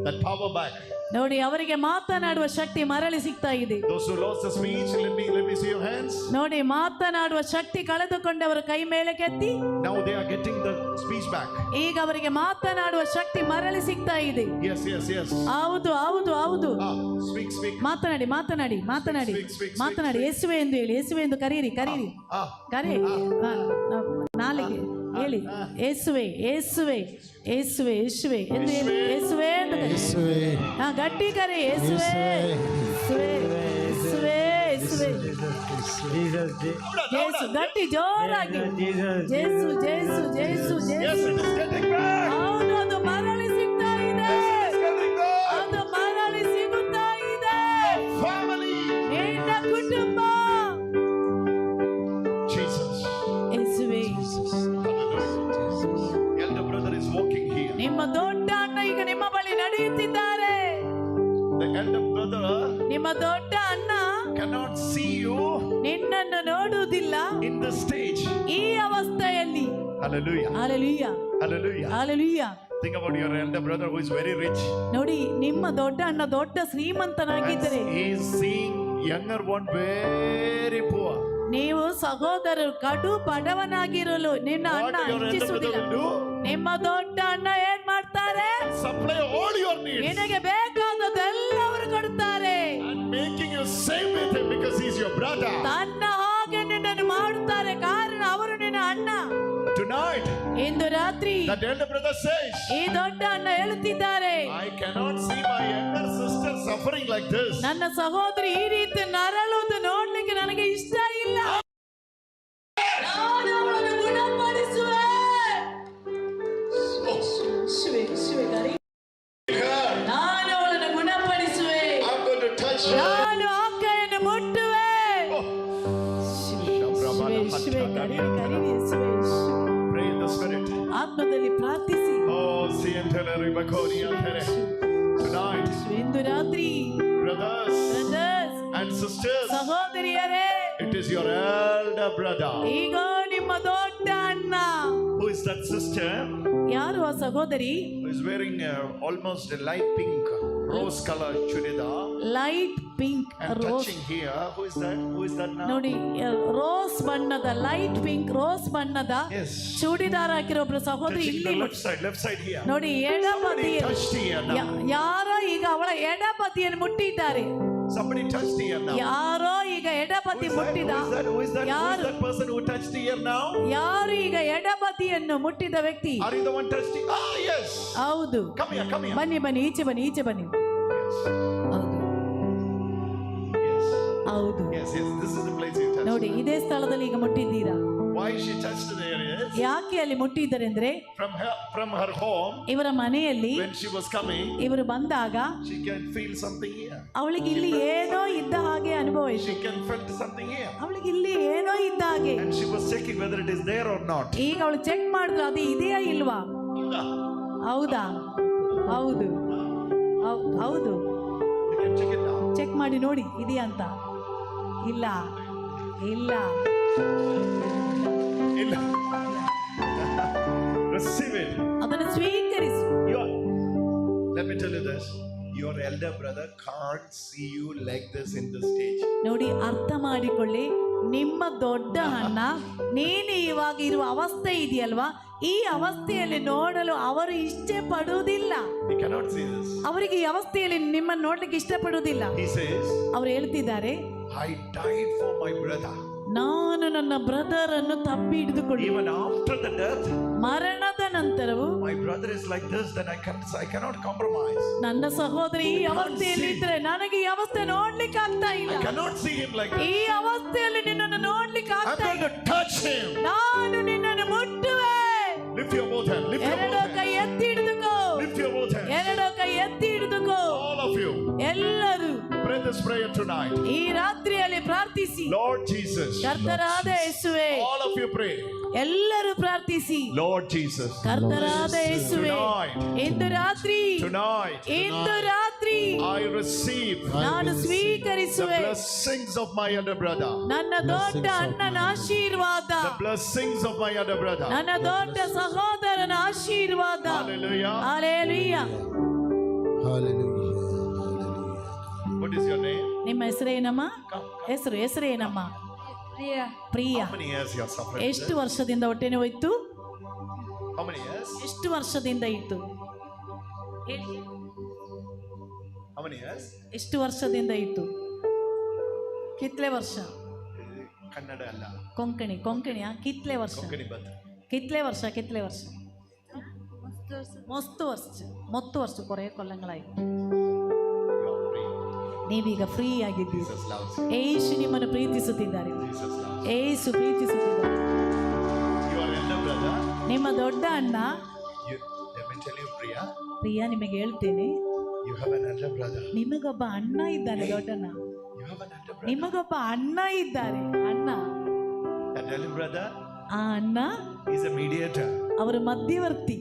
that power back. ನೋಡಿ, ಅವರಿಗೆ ಮಾತನಾಡುವ ಶಕ್ತಿ ಮರಳಿ ಸಿಗ್ತಾ ಇದೆ. Those who lost the speech, let me see your hands. ನೋಡಿ, ಮಾತನಾಡುವ ಶಕ್ತಿ ಕಳೆದುಕೊಂಡವರ ಕೈ ಮೇಲೆ ಕೆತ್ತಿ. Now they are getting the speech back. ಈಗ ಅವರಿಗೆ ಮಾತನಾಡುವ ಶಕ್ತಿ ಮರಳಿ ಸಿಗ್ತಾ ಇದೆ. Yes. ಹೌದು. Speak. ಮಾತನಾಡಿ. ಯೇಸುವೆ ಎಂದು ಹೇಳಿ. ಯೇಸುವೆ ಎಂದು ಕರೀರಿ. ಕರೆ ನಾಲಿಗೆ ಹೇಳಿ. ಯೇಸುವೆ ಎಂದು ಹೇಳಿ. ಯೇಸುವೆ ಎಂದು ಕರಿ. ಗಟ್ಟಿ ಕರೆ. ಯೇಸುವೆ. ಯೇಸು. ಗಟ್ಟಿ ಜೋರಾಗಿ. ಜೇಸು. Yes, it is getting back. ಹೌದು, ಅದು ಮರಳಿ ಸಿಗ್ತಾ ಇದೆ. ಅದು ಮರಳಿ ಸಿಗುತ್ತಾ ಇದೆ. Family. ನಿನ್ನ ಕುಟುಂಬ. Jesus. ಯೇಸುವೆ. Elder brother is walking here. ನಿಮ್ಮ ದೊಡ್ಡ ಅಣ್ಣ ಈಗ ನಿಮ್ಮ ಬಳಿ ನಡೆಯುತ್ತಿದ್ದಾರೆ. The elder brother ನಿಮ್ಮ ದೊಡ್ಡ ಅಣ್ಣ cannot see you ನಿನ್ನನ್ನು ನೋಡುವುದಿಲ್ಲ in the stage. ಈ ಅವಸ್ಥೆಯಲ್ಲಿ. Hallelujah. Hallelujah. Hallelujah. Hallelujah. Think about your elder brother who is very rich. ನೋಡಿ, ನಿಮ್ಮ ದೊಡ್ಡ ಅಣ್ಣ ದೊಡ್ಡ ಶ್ರೀಮಂತನಾಗಿದ್ದರೆ He is seeing younger one very poor. ನೀವು ಸಹೋದರರು ಕಡು ಬಡವನಾಗಿರಲು ನಿನ್ನ What ಅಣ್ಣ your elder brother ಇಚ್ಛಿಸುವುದಿಲ್ಲ. will do? ನಿಮ್ಮ ದೊಡ್ಡ ಅಣ್ಣ ಏನ್ ಮಾಡ್ತಾರೆ? Supply all your needs ನಿನಗೆ ಬೇಕಾದದೆಲ್ಲವರು ಕೊಡುತ್ತಾರೆ. and making you same with him because he is your brother. ತನ್ನ ಹಾಗೆ ನಿನ್ನನ್ನು ಮಾಡುತ್ತಾರೆ, ಕಾರಣ ಅವರು ನಿನ್ನ ಅಣ್ಣ. Tonight ಇಂದು ರಾತ್ರಿ That elder brother says, ಈ ದೊಡ್ಡ ಅಣ್ಣ ಹೇಳುತ್ತಿದ್ದಾರೆ, I cannot see my younger sister suffering like this. ನನ್ನ ಸಹೋದರಿ ಈ ರೀತಿ ನರಳುವುದು ನೋಡ್ಲಿಕ್ಕೆ ನನಗೆ ಇಷ್ಟ ಇಲ್ಲ. ನಾನು ಅವಳನ್ನು ಗುಣಪಡಿಸುವೆ. ನಾನು ಅವಳನ್ನು ಗುಣಪಡಿಸುವೆ. I'm going to touch her. ನಾನು ಆಕೆಯನ್ನು ಮುಟ್ಟುವೆ. Pray in the spirit. ಆತ್ಮದಲ್ಲಿ ಪ್ರಾರ್ಥಿಸಿ. Oh, see and tell everybody tonight. ಇಂದು ರಾತ್ರಿ Brothers and sisters, ಸಹೋದರಿಯರೇ, it is your elder brother. ಈಗ ನಿಮ್ಮ ದೊಡ್ಡ ಅಣ್ಣ. Who is that sister? ಯಾರು ಆ ಸಹೋದರಿ? Who is wearing almost a light pink rose color chudidar light pink and rose. touching here. Who is that? Who is that now? ನೋಡಿ, rose ಬಣ್ಣದ light pink rose ಬಣ್ಣದ Yes. Churidar ಹಾಕಿರೋ ಒಬ್ರು ಸಹೋದರಿ Touching ಇಲ್ಲಿ the left side here. ನೋಡಿ, ಎಡಬದಿ Touched here now. ಯಾರೋ ಈಗ ಅವಳ ಎಡಬದಿಯನ್ನು ಮುಟ್ಟಿದ್ದಾರೆ. Somebody touched here now. ಯಾರೋ ಈಗ ಎಡಬದಿ ಮುಟ್ಟಿದ. Who is that? Who is ಯಾರು? that person who touched here now? ಯಾರು ಈಗ ಎಡಬದಿಯನ್ನು ಮುಟ್ಟಿದ ವ್ಯಕ್ತಿ? Are you the one touching? Ah, yes. ಹೌದು. Come here. ಬನ್ನಿ ಬನ್ನಿ, ಈಚೆ ಬನ್ನಿ, ಈಚೆ ಬನ್ನಿ. ಹೌದು ಹೌದು. Yes. This is the place you touched. ನೋಡಿ, ಇದೇ ಸ್ಥಳದಲ್ಲಿ ಈಗ ಮುಟ್ಟಿದ್ದೀರಾ. Why she touched there is ಯಾಕೆ ಅಲ್ಲಿ ಮುಟ್ಟಿದ್ದಾರೆ ಅಂದ್ರೆ, from her home, ಇವರ ಮನೆಯಲ್ಲಿ when she was coming, ಇವರು ಬಂದಾಗ she can feel something here. ಅವಳಿಗೆ ಇಲ್ಲಿ ಏನೋ ಇದ್ದ ಹಾಗೆ ಅನುಭವಿಸಿ. She can felt something here. ಅವಳಿಗೆ ಇಲ್ಲಿ ಏನೋ ಇದ್ದ ಹಾಗೆ. And she was checking whether it is there or not. ಈಗ ಅವಳು ಚೆಕ್ ಮಾಡಿದ್ರು, ಅದು ಇದೆಯಾ ಇಲ್ವಾ. ಹೌದಾ? ಹೌದು ಹೌದು. You can check it now. Check ಮಾಡಿ ನೋಡಿ ಇದೆಯಾ ಅಂತ. ಇಲ್ಲ ಇಲ್ಲ ಇಲ್ಲ. Receive it. ಅದನ್ನು ಸ್ವೀಕರಿಸು. Let me tell you this. Your elder brother can't see you like this in the stage. ನೋಡಿ, ಅರ್ಥ ಮಾಡಿಕೊಳ್ಳಿ, ನಿಮ್ಮ ದೊಡ್ಡ ಅಣ್ಣ ನೀನು ಇವಾಗ ಇರುವ ಅವಸ್ಥೆ ಇದೆಯಲ್ವಾ, ಈ ಅವಸ್ಥೆಯಲ್ಲಿ ನೋಡಲು ಅವರು ಇಷ್ಟ ಪಡುವುದಿಲ್ಲ. He cannot see this. ಅವರಿಗೆ ಈ ಅವಸ್ಥೆಯಲ್ಲಿ ನಿಮ್ಮನ್ನು ನೋಡ್ಲಿಕ್ಕೆ ಇಷ್ಟಪಡುವುದಿಲ್ಲ. He says, ಅವರು ಹೇಳ್ತಿದ್ದಾರೆ, I died for my brother. ನಾನು ನನ್ನ ಬ್ರದರ್ ಅನ್ನು ತಪ್ಪಿ ಹಿಡಿದುಕೊಳ್ಳಿ. Even after the death, ಮರಣದ ನಂತರವೂ my brother is like this, then I cannot compromise. ನನ್ನ ಸಹೋದರಿ ಈ ಅವಸ್ಥೆಯಲ್ಲಿ ಇದ್ರೆ ನನಗೆ ಈ ಅವಸ್ಥೆ ನೋಡ್ಲಿಕ್ಕೆ ಆಗ್ತಾ ಇಲ್ಲ. I cannot see him like this. ಈ ಅವಸ್ಥೆಯಲ್ಲಿ ನಿನ್ನನ್ನು ನೋಡ್ಲಿಕ್ಕೆ I'm ಆಗ್ತಾ going ಇಲ್ಲ. to touch him. ನಾನು ನಿನ್ನನ್ನು ಮುಟ್ಟುವೆ. Lift your both hands. Lift your ಎರಡೋ both ಕೈ hands. ಎತ್ತಿ ಹಿಡಿದುಕೋ. Lift your both hands. ಎರಡೋ ಕೈ ಎತ್ತಿ ಹಿಡಿದುಕೋ. All of you. ಎಲ್ಲರೂ Pray this prayer tonight. ಈ ರಾತ್ರಿಯಲ್ಲಿ ಪ್ರಾರ್ಥಿಸಿ. Lord Jesus. ಕರ್ತರಾದ ಯೇಸುವೆ. All of you pray. ಎಲ್ಲರೂ ಪ್ರಾರ್ಥಿಸಿ. Lord Jesus. ಕರ್ತರಾದ ಯೇಸುವೆ, ಇಂದು ರಾತ್ರಿ Tonight. ಇಂದು ರಾತ್ರಿ I receive ನಾನು the ಸ್ವೀಕರಿಸುವೆ blessings of my elder brother. ನನ್ನ ದೊಡ್ಡ ಅಣ್ಣನ ಆಶೀರ್ವಾದ, The blessings of my elder brother. ನನ್ನ ದೊಡ್ಡ ಸಹೋದರನ ಆಶೀರ್ವಾದ. Hallelujah. Hallelujah. What is your name? ನಿಮ್ಮ ಹೆಸರೇನಮ್ಮ? ಹೆಸರೇನಮ್ಮ? Priya. Priya. How many years you are suffering? ಎಷ್ಟು ವರ್ಷದಿಂದ ಹೊಟ್ಟೆ ನೋವಿತ್ತು? How many years? ಎಷ್ಟು ವರ್ಷದಿಂದ ಇತ್ತು? How many years? ಎಷ್ಟು ವರ್ಷದಿಂದ ಇತ್ತು? ಕಿತ್ಲೆ ವರ್ಷ. ಕನ್ನಡ ಅಲ್ಲ. ಕೊಂಕಣಿಯಾ? ಕಿತ್ಲೆ ವರ್ಷ. ಕೊಂಕಣಿ ಬತ್. ಕಿತ್ಲೆ ವರ್ಷ. ಮೊತ್ತು ವರ್ಷ ಕೊರೆ ಕೊಲ್ಲಂಗಳಾಯ್ತು. ನೀವೀಗ ಫ್ರೀ ಆಗಿದ್ದೀರಿ. Jesus loves you. ಏಸು ನಿಮ್ಮನ್ನು ಪ್ರೀತಿಸುತ್ತಿದ್ದಾರೆ. Jesus loves Yesu ಪ್ರೀತಿಸುತ್ತಿದ್ದಾರೆ. you. You are elder brother. ನಿಮ್ಮ ದೊಡ್ಡ ಅಣ್ಣ. Let me tell you, Priya, ನಿಮಗೆ ಹೇಳ್ತೇನೆ, you have an elder brother. ನಿಮಗೊಬ್ಬ ಅಣ್ಣ ಇದ್ದಾನೆ. ದೊಡ್ಡಣ್ಣ, You have an elder brother. ನಿಮಗೊಬ್ಬ ಅಣ್ಣ ಇದ್ದಾರೆ. ಅಣ್ಣ, That elder brother ಆ ಅಣ್ಣ is a mediator. ಅವರು ಮಧ್ಯವರ್ತಿ.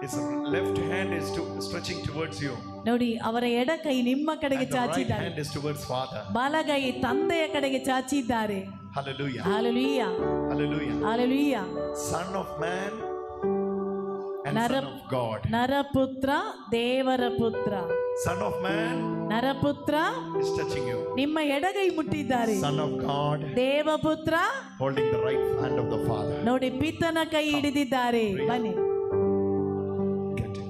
His left hand is stretching towards you. ನೋಡಿ, ಅವರ ಎಡ ಕೈ ನಿಮ್ಮ ಕಡೆಗೆ And the right ಚಾಚಿದ್ದಾರೆ. hand is towards Father. ಬಲಗೈ ತಂದೆಯ ಕಡೆಗೆ ಚಾಚಿದ್ದಾರೆ. Hallelujah. Hallelujah. Hallelujah. Hallelujah. Son of man and son of God. ನರಪುತ್ರ, ದೇವರ ಪುತ್ರ. Son of man ನರಪುತ್ರ is touching you. ನಿಮ್ಮ ಎಡಗೈ ಮುಟ್ಟಿದ್ದಾರೆ. Son of God ದೇವಪುತ್ರ holding the right hand of the Father. ನೋಡಿ, ಪಿತನ ಕೈ ಹಿಡಿದಿದ್ದಾರೆ. ಬನ್ನಿ,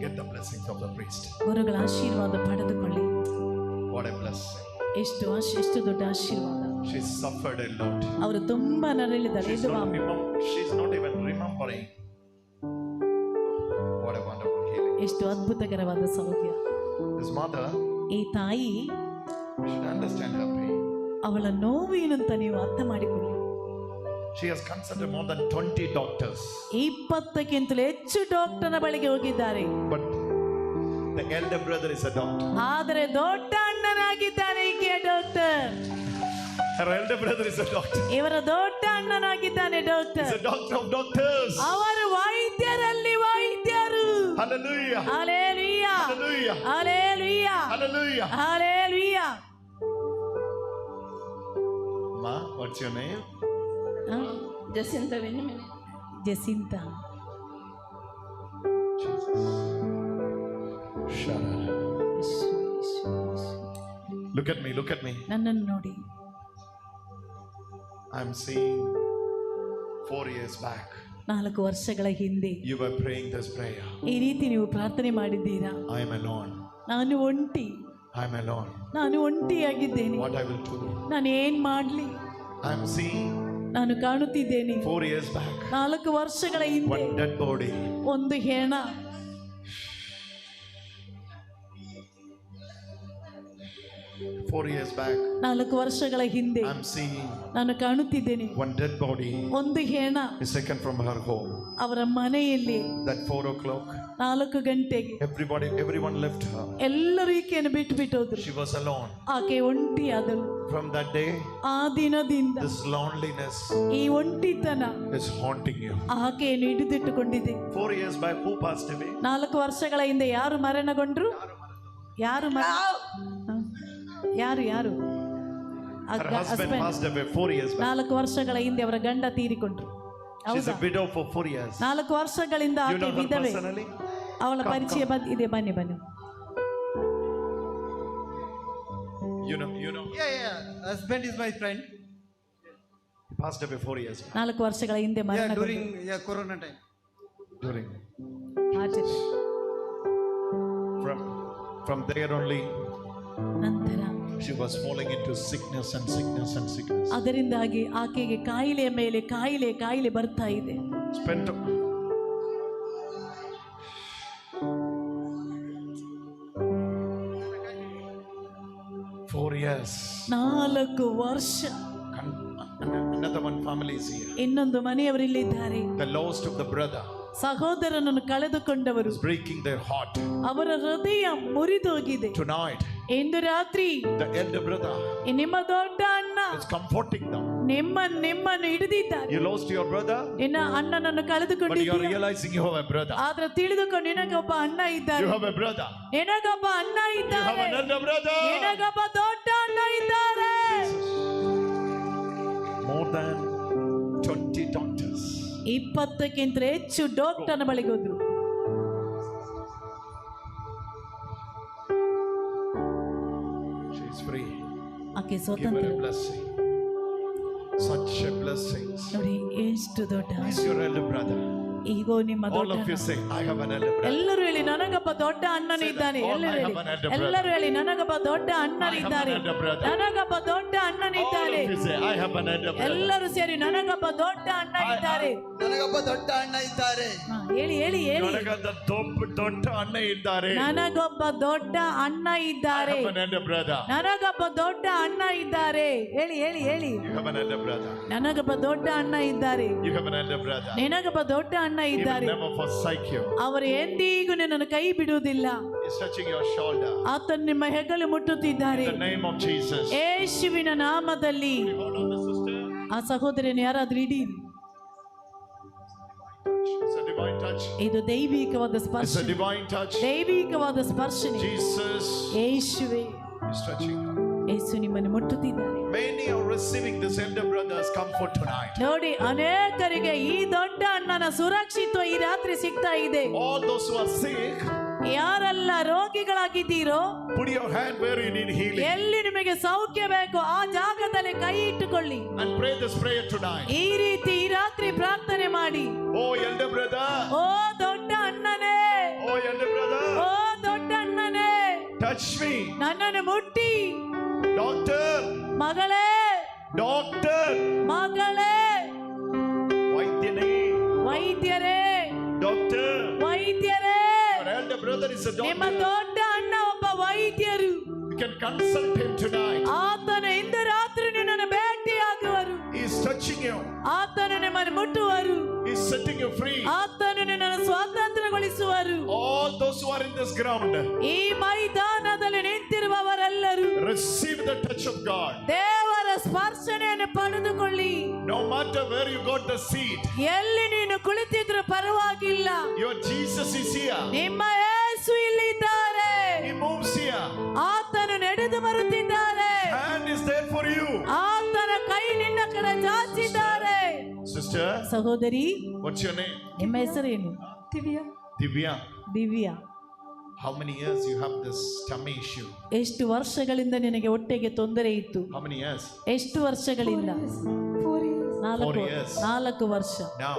Get the blessings of the priest. ಗುರುಗಳ ಆಶೀರ್ವಾದ ಪಡೆದುಕೊಳ್ಳಿ. What a blessing. ಎಷ್ಟು ದೊಡ್ಡ ಆಶೀರ್ವಾದ. She suffered a lot. ಅವರು ತುಂಬಾ ನರಳಿದ್ದಾರೆ. She's not even remembering. What a wonderful healing. ಎಷ್ಟು ಅದ್ಭುತಕರವಾದ ಸೌಖ್ಯ. His mother, ಈ ತಾಯಿ should understand her pain. ಅವಳ ನೋವು ಏನು ಅಂತ ನೀವು ಅರ್ಥ ಮಾಡಿಕೊಳ್ಳಿ. She has consulted more than 20 doctors. 20ಕ್ಕಿಂತಲೂ ಹೆಚ್ಚು ಡಾಕ್ಟರ್ನ ಬಳಿಗೆ ಹೋಗಿದ್ದಾರೆ. But the elder brother is a doctor. ಆದರೆ ದೊಡ್ಡ ಅಣ್ಣನಾಗಿದ್ದಾನೆ ಈಕೆಯ doctor. Her elder brother is a doctor. ಇವರ ದೊಡ್ಡ ಅಣ್ಣನಾಗಿದ್ದಾನೆ doctor. He's a doctor of doctors. ಅವರು ವೈದ್ಯರಲ್ಲಿ ವೈದ್ಯರು. Hallelujah. Hallelujah. Hallelujah. Hallelujah. Hallelujah. Hallelujah. Ma, what's your name? Jacintha Vennimane. Jacintha. Look at me, look at me. ನನ್ನನ್ನು ನೋಡಿ. I'm seeing 4 years back. 4 ವರ್ಷಗಳ ಹಿಂದೆ You were praying this prayer. ಈ ರೀತಿ ನೀವು ಪ್ರಾರ್ಥನೆ ಮಾಡಿದ್ದೀರಾ. I am alone. ನಾನು ಒಂಟಿ. I'm alone. ನಾನು ಒಂಟಿಯಾಗಿದ್ದೇನೆ. What I will do? ನಾನು ಏನ್ ಮಾಡ್ಲಿ? I'm seeing ನಾನು ಕಾಣುತ್ತಿದ್ದೇನೆ. 4 years back. 4 ವರ್ಷಗಳ ಹಿಂದೆ One dead body. ಒಂದು ಹೆಣ. 4 years back. 4 ವರ್ಷಗಳ ಹಿಂದೆ I'm seeing ನಾನು ಕಾಣುತ್ತಿದ್ದೇನೆ. one dead body ಒಂದು ಹೆಣ is taken from her home. ಅವರ ಮನೆಯಲ್ಲಿ That 4 o'clock. 4 ಗಂಟೆಗೆ Everyone left her. ಎಲ್ಲರೂ ಈಕೆಯನ್ನು ಬಿಟ್ಟು ಹೋದ್ರು. She was alone. ಆಕೆ ಒಂಟಿಯಾದಳು. From that day, ಆ ದಿನದಿಂದ this loneliness ಈ ಒಂಟಿತನ is haunting you. ಆಕೆಯನ್ನು ಹಿಡಿದಿಟ್ಟುಕೊಂಡಿದೆ. 4 years back, who passed away? 4 ವರ್ಷಗಳ ಹಿಂದೆ ಯಾರು ಮರಣಗೊಂಡ್ರು? ಯಾರು ಯಾರು Her husband passed away 4 years back. 4 ವರ್ಷಗಳ ಹಿಂದೆ ಅವರ ಗಂಡ ತೀರಿಕೊಂಡ್ರು. She's a widow for 4 years. 4 ವರ್ಷಗಳಿಂದ You ಆಕೆ know her ವಿಧವೆ. personally? ಅವಳ ಪರಿಚಯ ಇದೆ. ಬನ್ನಿ. You know. Yeah. Husband is my friend. He passed away 4 years back. 4 ವರ್ಷಗಳ ಹಿಂದೆ Yeah, ಮರಣಗೊಂಡ್ರು. during Corona time. During. ಆಚೆ. From there only, ನಂತರ she was falling into sickness and sickness and sickness. ಅದರಿಂದಾಗಿ ಆಕೆಗೆ ಕಾಯಿಲೆ ಮೇಲೆ ಕಾಯಿಲೆ ಬರ್ತಾ ಇದೆ. Spent 4 years. 4 ವರ್ಷ. Another one family is here. ಇನ್ನೊಂದು ಮನೆಯವರಿಲ್ಲಿದ್ದಾರೆ. The lost of the brother ಸಹೋದರನನ್ನು ಕಳೆದುಕೊಂಡವರು. is breaking their heart. ಅವರ ಹೃದಯ ಮುರಿದೋಗಿದೆ. Tonight, ಇಂದು ರಾತ್ರಿ the elder brother ನಿಮ್ಮ ದೊಡ್ಡ ಅಣ್ಣ is comforting them. ನಿಮ್ಮನ್ನು ಹಿಡಿದಿದ್ದಾರೆ. You lost your brother, ನಿನ್ನ ಅಣ್ಣನನ್ನು but you are ಕಳೆದುಕೊಂಡಿದ್ದೀಯ. realizing you have a brother. ಆದ್ರೆ ತಿಳಿದುಕೊಂಡು ನಿನಗೊಬ್ಬ ಅಣ್ಣ ಇದ್ದಾರೆ. You have a brother. ನಿನಗೊಬ್ಬ ಅಣ್ಣ You have ಇದ್ದಾರೆ. an elder brother. ನಿನಗೊಬ್ಬ ದೊಡ್ಡ ಅಣ್ಣ ಇದ್ದಾರೆ. More than 20 doctors. 20ಕ್ಕಿಂತ ಹೆಚ್ಚು ಡಾಕ್ಟರ್ನ ಬಳಿಗೆ ಹೋದ್ರು. She is free. ಆಕೆ Give her ಸ್ವತಂತ್ರ. a blessing. Such a blessing. ನೋಡಿ ಎಷ್ಟು ದೊಡ್ಡ. He's your elder brother. ಈಗೋ ನಿಮ್ಮ All ದೊಡ್ಡ of you ಅಣ್ಣ. say, I have an elder brother. ಎಲ್ಲರೂ ಹೇಳಿ ನನಗೊಬ್ಬ ದೊಡ್ಡ ಅಣ್ಣನಿದ್ದಾನೆ. ಎಲ್ಲರೂ ಹೇಳಿ ನನಗೊಬ್ಬ ದೊಡ್ಡ ಅಣ್ಣನಿದ್ದಾರೆ. ನನಗೊಬ್ಬ ದೊಡ್ಡ All ಅಣ್ಣನಿದ್ದಾರೆ. of you say, I have an elder brother. ಎಲ್ಲರೂ ಸೇರಿ ನನಗೊಬ್ಬ ದೊಡ್ಡ ಅಣ್ಣ ಇದ್ದಾರೆ. ನನಗೊಬ್ಬ ದೊಡ್ಡ ಅಣ್ಣ ಇದ್ದಾರೆ. ಹೇಳಿ. ನನಗೊಂದು ದೊಡ್ಡ ಅಣ್ಣ ಇದ್ದಾರೆ. ನನಗೊಬ್ಬ ದೊಡ್ಡ ಅಣ್ಣ I ಇದ್ದಾರೆ. have an elder brother. ನನಗೊಬ್ಬ ದೊಡ್ಡ ಅಣ್ಣ ಇದ್ದಾರೆ. ಹೇಳಿ. You have an elder brother. ನನಗೊಬ್ಬ ದೊಡ್ಡ ಅಣ್ಣ ಇದ್ದಾರೆ. You have an elder brother. ನಿನಗೊಬ್ಬ ದೊಡ್ಡ ಅಣ್ಣ He will ಇದ್ದಾರೆ. never forsake you. ಅವರು ಎಂದಿಗೂ ನಿನ್ನನ್ನು ಕೈ ಬಿಡುವುದಿಲ್ಲ. He's touching your shoulder. ಆತನು ನಿಮ್ಮ ಹೆಗಲು ಮುಟ್ಟುತ್ತಿದ್ದಾರೆ. In the name of Jesus. ಯೇಸುವಿನ ನಾಮದಲ್ಲಿ. Hold on, the sister. ಆ ಸಹೋದರನ ಯಾರಾದ್ರೂ ಹಿಡೀರಿ. It's a divine touch. ಇದು ದೈವಿಕವಾದ It's a ಸ್ಪರ್ಶನೆ. divine touch. ದೈವಿಕವಾದ ಸ್ಪರ್ಶನೆ. Jesus ಯೇಸುವೇ, is touching you. ಯೇಸು ನಿಮ್ಮನ್ನು ಮುಟ್ಟುತ್ತಿದ್ದಾರೆ. Many are receiving this elder brother's comfort tonight. ನೋಡಿ, ಅನೇಕರಿಗೆ ಈ ದೊಡ್ಡ ಅಣ್ಣನ ಸುರಕ್ಷಿತ ಈ ರಾತ್ರಿ ಸಿಗ್ತಾ ಇದೆ. All those who are sick, ಯಾರೆಲ್ಲ ರೋಗಿಗಳಾಗಿದ್ದೀರೋ, put your hand where you need healing ಎಲ್ಲಿ ನಿಮಗೆ ಸೌಖ್ಯ ಬೇಕು ಆ ಜಾಗದಲ್ಲಿ ಕೈ ಇಟ್ಟುಕೊಳ್ಳಿ. and pray this prayer tonight. ಈ ರೀತಿ ಈ ರಾತ್ರಿ ಪ್ರಾರ್ಥನೆ ಮಾಡಿ. Oh elder brother, ಓ ದೊಡ್ಡ ಅಣ್ಣನೇ, oh elder brother, ಓ ದೊಡ್ಡ ಅಣ್ಣನೇ, touch me. ನನ್ನನ್ನು ಮುಟ್ಟಿ. Doctor, ಮಗಳೇ, doctor, ಮಗಳೇ, ವೈದ್ಯನೇ, ವೈದ್ಯರೇ, doctor, ವೈದ್ಯರೇ, your elder brother is a ನಿಮ್ಮ doctor. ದೊಡ್ಡ ಅಣ್ಣ ಒಬ್ಬ ವೈದ್ಯರು. You can consult him tonight. ಆತನು ಇಂದು ರಾತ್ರಿ ನಿನ್ನನ್ನು ಭೇಟಿಯಾಗುವರು. He is touching you. ಆತನು ನಿಮ್ಮನ್ನು ಮುಟ್ಟುವರು. He is setting you free. ಆತನು ನಿನ್ನನ್ನು ಸ್ವಾತಂತ್ರ್ಯಗೊಳಿಸುವರು. All those who are in this ground, ಈ ಮೈದಾನದಲ್ಲಿ ನಿಂತಿರುವವರೆಲ್ಲರೂ receive the touch of God. ದೇವರ ಸ್ಪರ್ಶನೆಯನ್ನು ಪಡೆದುಕೊಳ್ಳಿ. No matter where you got the seat, ಎಲ್ಲಿ ನೀನು ಕುಳಿತಿದ್ರು ಪರವಾಗಿಲ್ಲ, your Jesus is here. ನಿಮ್ಮ ಯೇಸು ಇಲ್ಲಿದ್ದಾರೆ. He moves here. ಆತನು ನಡೆದು ಬರುತ್ತಿದ್ದಾರೆ. Hand is there for you. ಆತನ ಕೈ ನಿನ್ನ ಕಡೆ ಚಾಚಿದ್ದಾರೆ. Sister, ಸಹೋದರಿ, what's your name? ನಿಮ್ಮ ಹೆಸರೇನು? Divya. Divya. Divya. How many years you have this tummy issue? ಎಷ್ಟು ವರ್ಷಗಳಿಂದ ನಿನಗೆ ಹೊಟ್ಟೆಗೆ ತೊಂದರೆ ಇತ್ತು? How many years? ಎಷ್ಟು ವರ್ಷಗಳಿಂದ? 4 years. 4 ವರ್ಷ. Now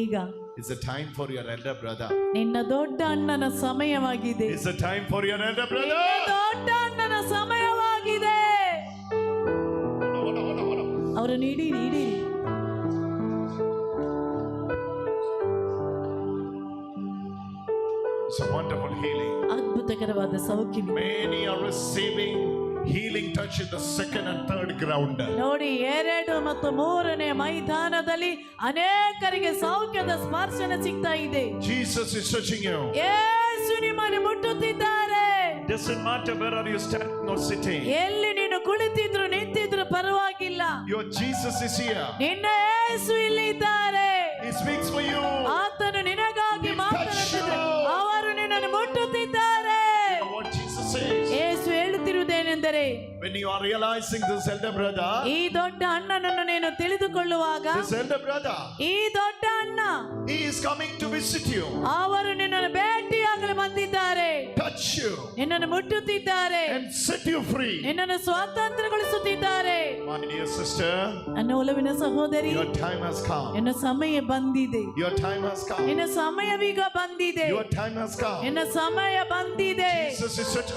ಈಗ is the time for your elder brother. ನಿನ್ನ ದೊಡ್ಡ ಅಣ್ಣನ ಸಮಯವಾಗಿದೆ. It's the time for your elder brother. ನಿನ್ನ ದೊಡ್ಡ ಅಣ್ಣನ ಸಮಯವಾಗಿದೆ. ಅವರನ್ನು ಹಿಡೀರಿ, ಹಿಡೀರಿ. It's a wonderful healing. ಅದ್ಭುತಕರವಾದ ಸೌಖ್ಯ. Many are receiving healing touch in the second and third ground. ನೋಡಿ, 2 ಮತ್ತು 3ನೇ ಮೈದಾನದಲ್ಲಿ ಅನೇಕರಿಗೆ ಸೌಖ್ಯದ ಸ್ಪರ್ಶನ ಸಿಗ್ತಾ ಇದೆ. Jesus is touching you. ಯೇಸು ನಿಮ್ಮನ್ನು ಮುಟ್ಟುತ್ತಿದ್ದಾರೆ. Doesn't matter where are you standing or sitting. ಎಲ್ಲಿ ನೀನು ಕುಳಿತಿದ್ರು ನಿಂತಿದ್ರು ಪರವಾಗಿಲ್ಲ, Your Jesus is here. ನಿನ್ನ ಯೇಸು ಇಲ್ಲಿ ಇದ್ದಾರೆ. He speaks for you. ಆತನು ನಿನಗಾಗಿ ಮಾತನಾಡುತ್ತಿದ್ದಾರೆ. ಅವರು ನಿನ್ನನ್ನು ಮುಟ್ಟುತ್ತಿದ್ದಾರೆ. You know what Jesus says? Yesu ಹೇಳುತ್ತಿರುವುದೇನೆಂದರೆ, When you are realizing this elder brother, ಈ ದೊಡ್ಡ ಅಣ್ಣನನ್ನು ನೀನು ತಿಳಿದುಕೊಳ್ಳುವಾಗ, this elder brother, ಈ ದೊಡ್ಡ ಅಣ್ಣ he is coming to visit you, ಅವರು ನಿನ್ನನ್ನು ಭೇಟಿಯಾಗಲು ಬಂದಿದ್ದಾರೆ. touch you, ನಿನ್ನನ್ನು ಮುಟ್ಟುತ್ತಿದ್ದಾರೆ. and set you free. ನಿನ್ನನ್ನು ಸ್ವಾತಂತ್ರ್ಯಗೊಳಿಸುತ್ತಿದ್ದಾರೆ. My dear sister, ನನ್ನ ಒಲವಿನ ಸಹೋದರಿ, your time has come. ನಿನ್ನ ಸಮಯ ಬಂದಿದೆ. Your time has come. ನಿನ್ನ ಸಮಯವೀಗ ಬಂದಿದೆ. Your time has come. ನಿನ್ನ ಸಮಯ ಬಂದಿದೆ. Jesus is such.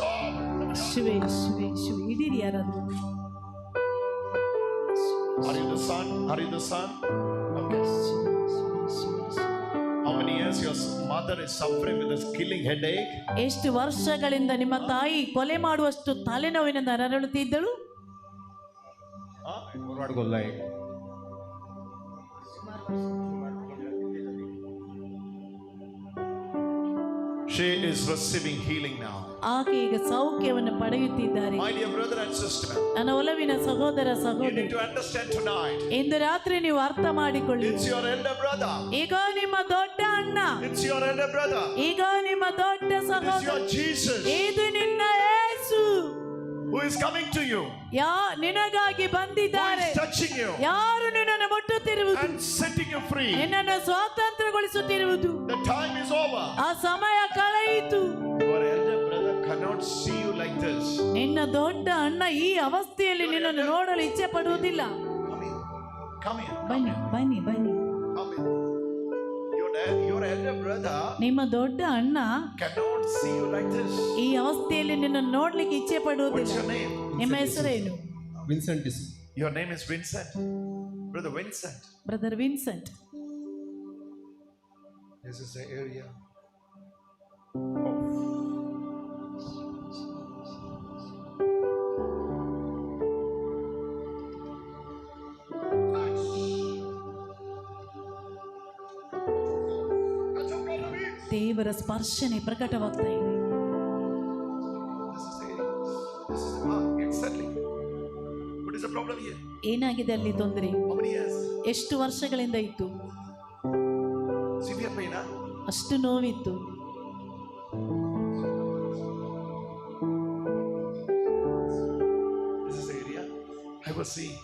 ಶಿವೆ, ಶಿವೆ, ಶಿವೆ. ಹಿಡೀರಿ ಯಾರಾದ್ರೂ. Are you the son? Are you the son? Okay. How many years your mother is suffering with this killing headache? ಎಷ್ಟು ವರ್ಷಗಳಿಂದ ನಿಮ್ಮ ತಾಯಿ ಕೊಲೆ ಮಾಡುವಷ್ಟು ತಲೆನೋವಿನಿಂದ ನರಳುತ್ತಿದ್ದಳು? She is receiving healing now. ಆಕೆ ಈಗ ಸೌಖ್ಯವನ್ನು ಪಡೆಯುತ್ತಿದ್ದಾರೆ. My dear brother and sister, ನನ್ನ ಒಲವಿನ ಸಹೋದರ you ಸಹೋದರಿ, need to understand tonight. ಇಂದು ರಾತ್ರಿ ನೀವು ಅರ್ಥ ಮಾಡಿಕೊಳ್ಳಿ. It's your elder brother. ಈಗ ನಿಮ್ಮ ದೊಡ್ಡ ಅಣ್ಣ, It's your elder brother. ಈಗ ನಿಮ್ಮ ದೊಡ್ಡ It's ಸಹೋದರ, your Jesus ಇದು ನಿನ್ನ ಯೇಸು who is coming to you, ನಿನಗಾಗಿ who ಬಂದಿದ್ದಾರೆ. is touching you ಯಾರು ನಿನ್ನನ್ನು ಮುಟ್ಟುತ್ತಿರುವುದು, and setting you free. ನಿನ್ನನ್ನು ಸ್ವಾತಂತ್ರ್ಯಗೊಳಿಸುತ್ತಿರುವುದು. The time is over. ಆ ಸಮಯ ಕಳೆಯಿತು. Your elder brother cannot see you like this. ನಿನ್ನ ದೊಡ್ಡ ಅಣ್ಣ ಈ ಅವಸ್ಥೆಯಲ್ಲಿ ನಿನ್ನನ್ನು ನೋಡಲು ಇಚ್ಛೆ ಪಡುವುದಿಲ್ಲ. Come here. Come here. ಬನ್ನಿ, ಬನ್ನಿ, ಬನ್ನಿ. Come here. Your elder brother ನಿಮ್ಮ ದೊಡ್ಡ ಅಣ್ಣ cannot see you like this. ಈ ಅವಸ್ಥೆಯಲ್ಲಿ ನಿನ್ನನ್ನು ನೋಡ್ಲಿಕ್ಕೆ ಇಚ್ಛೆ What's ಪಡುವುದಿಲ್ಲ. your name? ನಿಮ್ಮ ಹೆಸರೇನು? Vincent is Your name is Vincent. Brother Vincent. Brother Vincent. This is the area. ದೇವರ ಸ್ಪರ್ಶನೆ ಪ್ರಕಟವಾಗ್ತಾ ಇದೆ. Exactly. What is the problem here? ಏನಾಗಿದೆ ಅಲ್ಲಿ ತೊಂದರೆ? How many years? ಎಷ್ಟು ವರ್ಷಗಳಿಂದ ಇತ್ತು? Severe pain, huh? ಅಷ್ಟು ನೋವಿತ್ತು. This is the area. I was seeing.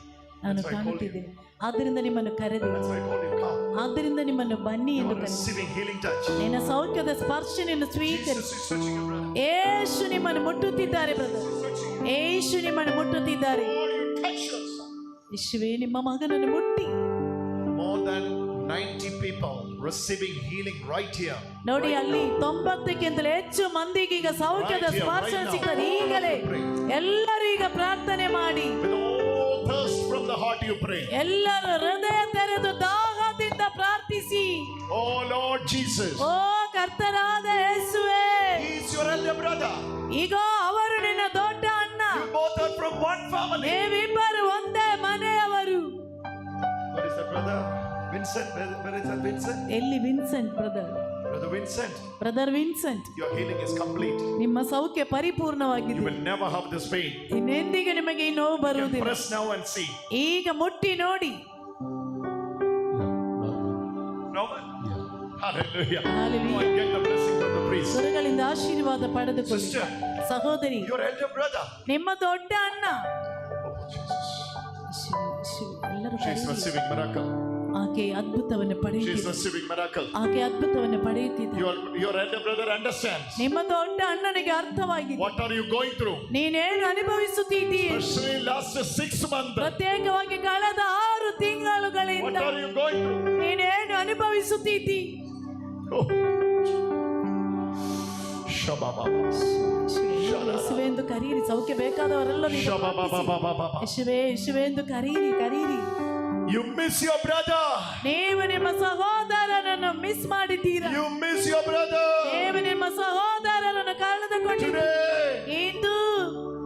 ನಾನು ಕಾಣುತ್ತಿದ್ದೇನೆ. ಆದ್ದರಿಂದ ನಿಮ್ಮನ್ನು ಕರೆದೆ. That's why I called you. Come. ಆದ್ದರಿಂದ ನಿಮ್ಮನ್ನು ಬನ್ನಿ You ಎಂದು are ಕರೆದೆ. receiving healing touch. ನಿನ್ನ ಸೌಖ್ಯದ ಸ್ಪರ್ಶನೆಯನ್ನು Jesus ಸ್ವೀಕರಿಸಿ. is touching you, brother. ಯೇಸು ನಿಮ್ಮನ್ನು ಮುಟ್ಟುತ್ತಿದ್ದಾರೆ ಬ್ರದರ್. ಯೇಸು ನಿಮ್ಮನ್ನು ಮುಟ್ಟುತ್ತಿದ್ದಾರೆ. Oh, you touch your son. ಯೇಸುವೇ ನಿಮ್ಮ ಮಗನನ್ನು ಮುಟ್ಟಿ. More than 90 people receiving healing right here. ನೋಡಿ ಅಲ್ಲಿ 90ಕ್ಕಿಂತಲೂ ಹೆಚ್ಚು ಮಂದಿಗೆ ಈಗ ಸೌಖ್ಯದ ಸ್ಪರ್ಶ ಸಿಗ್ತದೆ ಈಗಲೇ. ಎಲ್ಲರೂ ಈಗ ಪ್ರಾರ್ಥನೆ ಮಾಡಿ. With all thirst from the heart you pray. ಎಲ್ಲರೂ ಹೃದಯ ತೆರೆದು ದಾಹದಿಂದ ಪ್ರಾರ್ಥಿಸಿ. Oh Lord Jesus. ಓ ಕರ್ತನಾದ ಯೇಸುವೇ. He is your elder brother. ಈಗ ಅವರು ನಿನ್ನ ದೊಡ್ಡ ಅಣ್ಣ. You both are from one family. ನೀವಿಬ್ಬರು ಒಂದೇ ಮನೆಯವರು. What is that brother? Vincent. Where is that Vincent? ಎಲ್ಲಿ Vincent brother? Brother Vincent. Brother Vincent. Your healing is complete. ನಿಮ್ಮ ಸೌಖ್ಯ You ಪರಿಪೂರ್ಣವಾಗಿದೆ. will never have this pain. ಇನ್ನೆಂದಿಗೂ ನಿಮಗೆ ಈ ನೋವು ಬರುವುದಿಲ್ಲ. Press now and see. ಈಗ ಮುಟ್ಟಿ ನೋಡಿ. No? Hallelujah. Hallelujah. Go and get the blessing from the priest. ಸ್ವರಗಳಿಂದ ಆಶೀರ್ವಾದ ಪಡೆದುಕೊಳ್ಳಿ. Sister, ಸಹೋದರಿ, your elder brother. ನಿಮ್ಮ ದೊಡ್ಡ ಅಣ್ಣ. Oh Jesus. ಎಲ್ಲರೂ She is ಕರೆಯಿರಿ. receiving miracle. ಆಕೆ ಅದ್ಭುತವನ್ನು She is ಪಡೆಯುತ್ತಿದೆ. receiving miracle. ಆಕೆ ಅದ್ಭುತವನ್ನು ಪಡೆಯುತ್ತಿದೆ. Your elder brother understands. ನಿಮ್ಮ ದೊಡ್ಡ ಅಣ್ಣನಿಗೆ ಅರ್ಥವಾಗಿದೆ. What are you going through? ನೀನೇನು ಅನುಭವಿಸುತ್ತಿದ್ದೀಯ? Especially last 6 months. ಪ್ರತ್ಯೇಕವಾಗಿ ಕಳೆದ 6 ತಿಂಗಳುಗಳಿಂದ What are you going through? ನೀನೇನು ಅನುಭವಿಸುತ್ತಿದ್ದಿ? Oh. Shababa. ಯೇಸುವೆ ಎಂದು ಕರೀರಿ. ಸೌಖ್ಯ ಬೇಕಾದವರೆಲ್ಲರೂ ಯೇಸುವೆ ಯೇಸುವೆ ಎಂದು ಕರೀರಿ ಕರೀರಿ. You miss your brother. ನೀವು ನಿಮ್ಮ ಸಹೋದರನನ್ನು ಮಿಸ್ ಮಾಡಿದ್ದೀರಾ? You miss your brother. ನೀವು ನಿಮ್ಮ ಸಹೋದರನನ್ನು ಕಳೆದುಕೊಂಡಿದ್ದೀರಾ. Today, into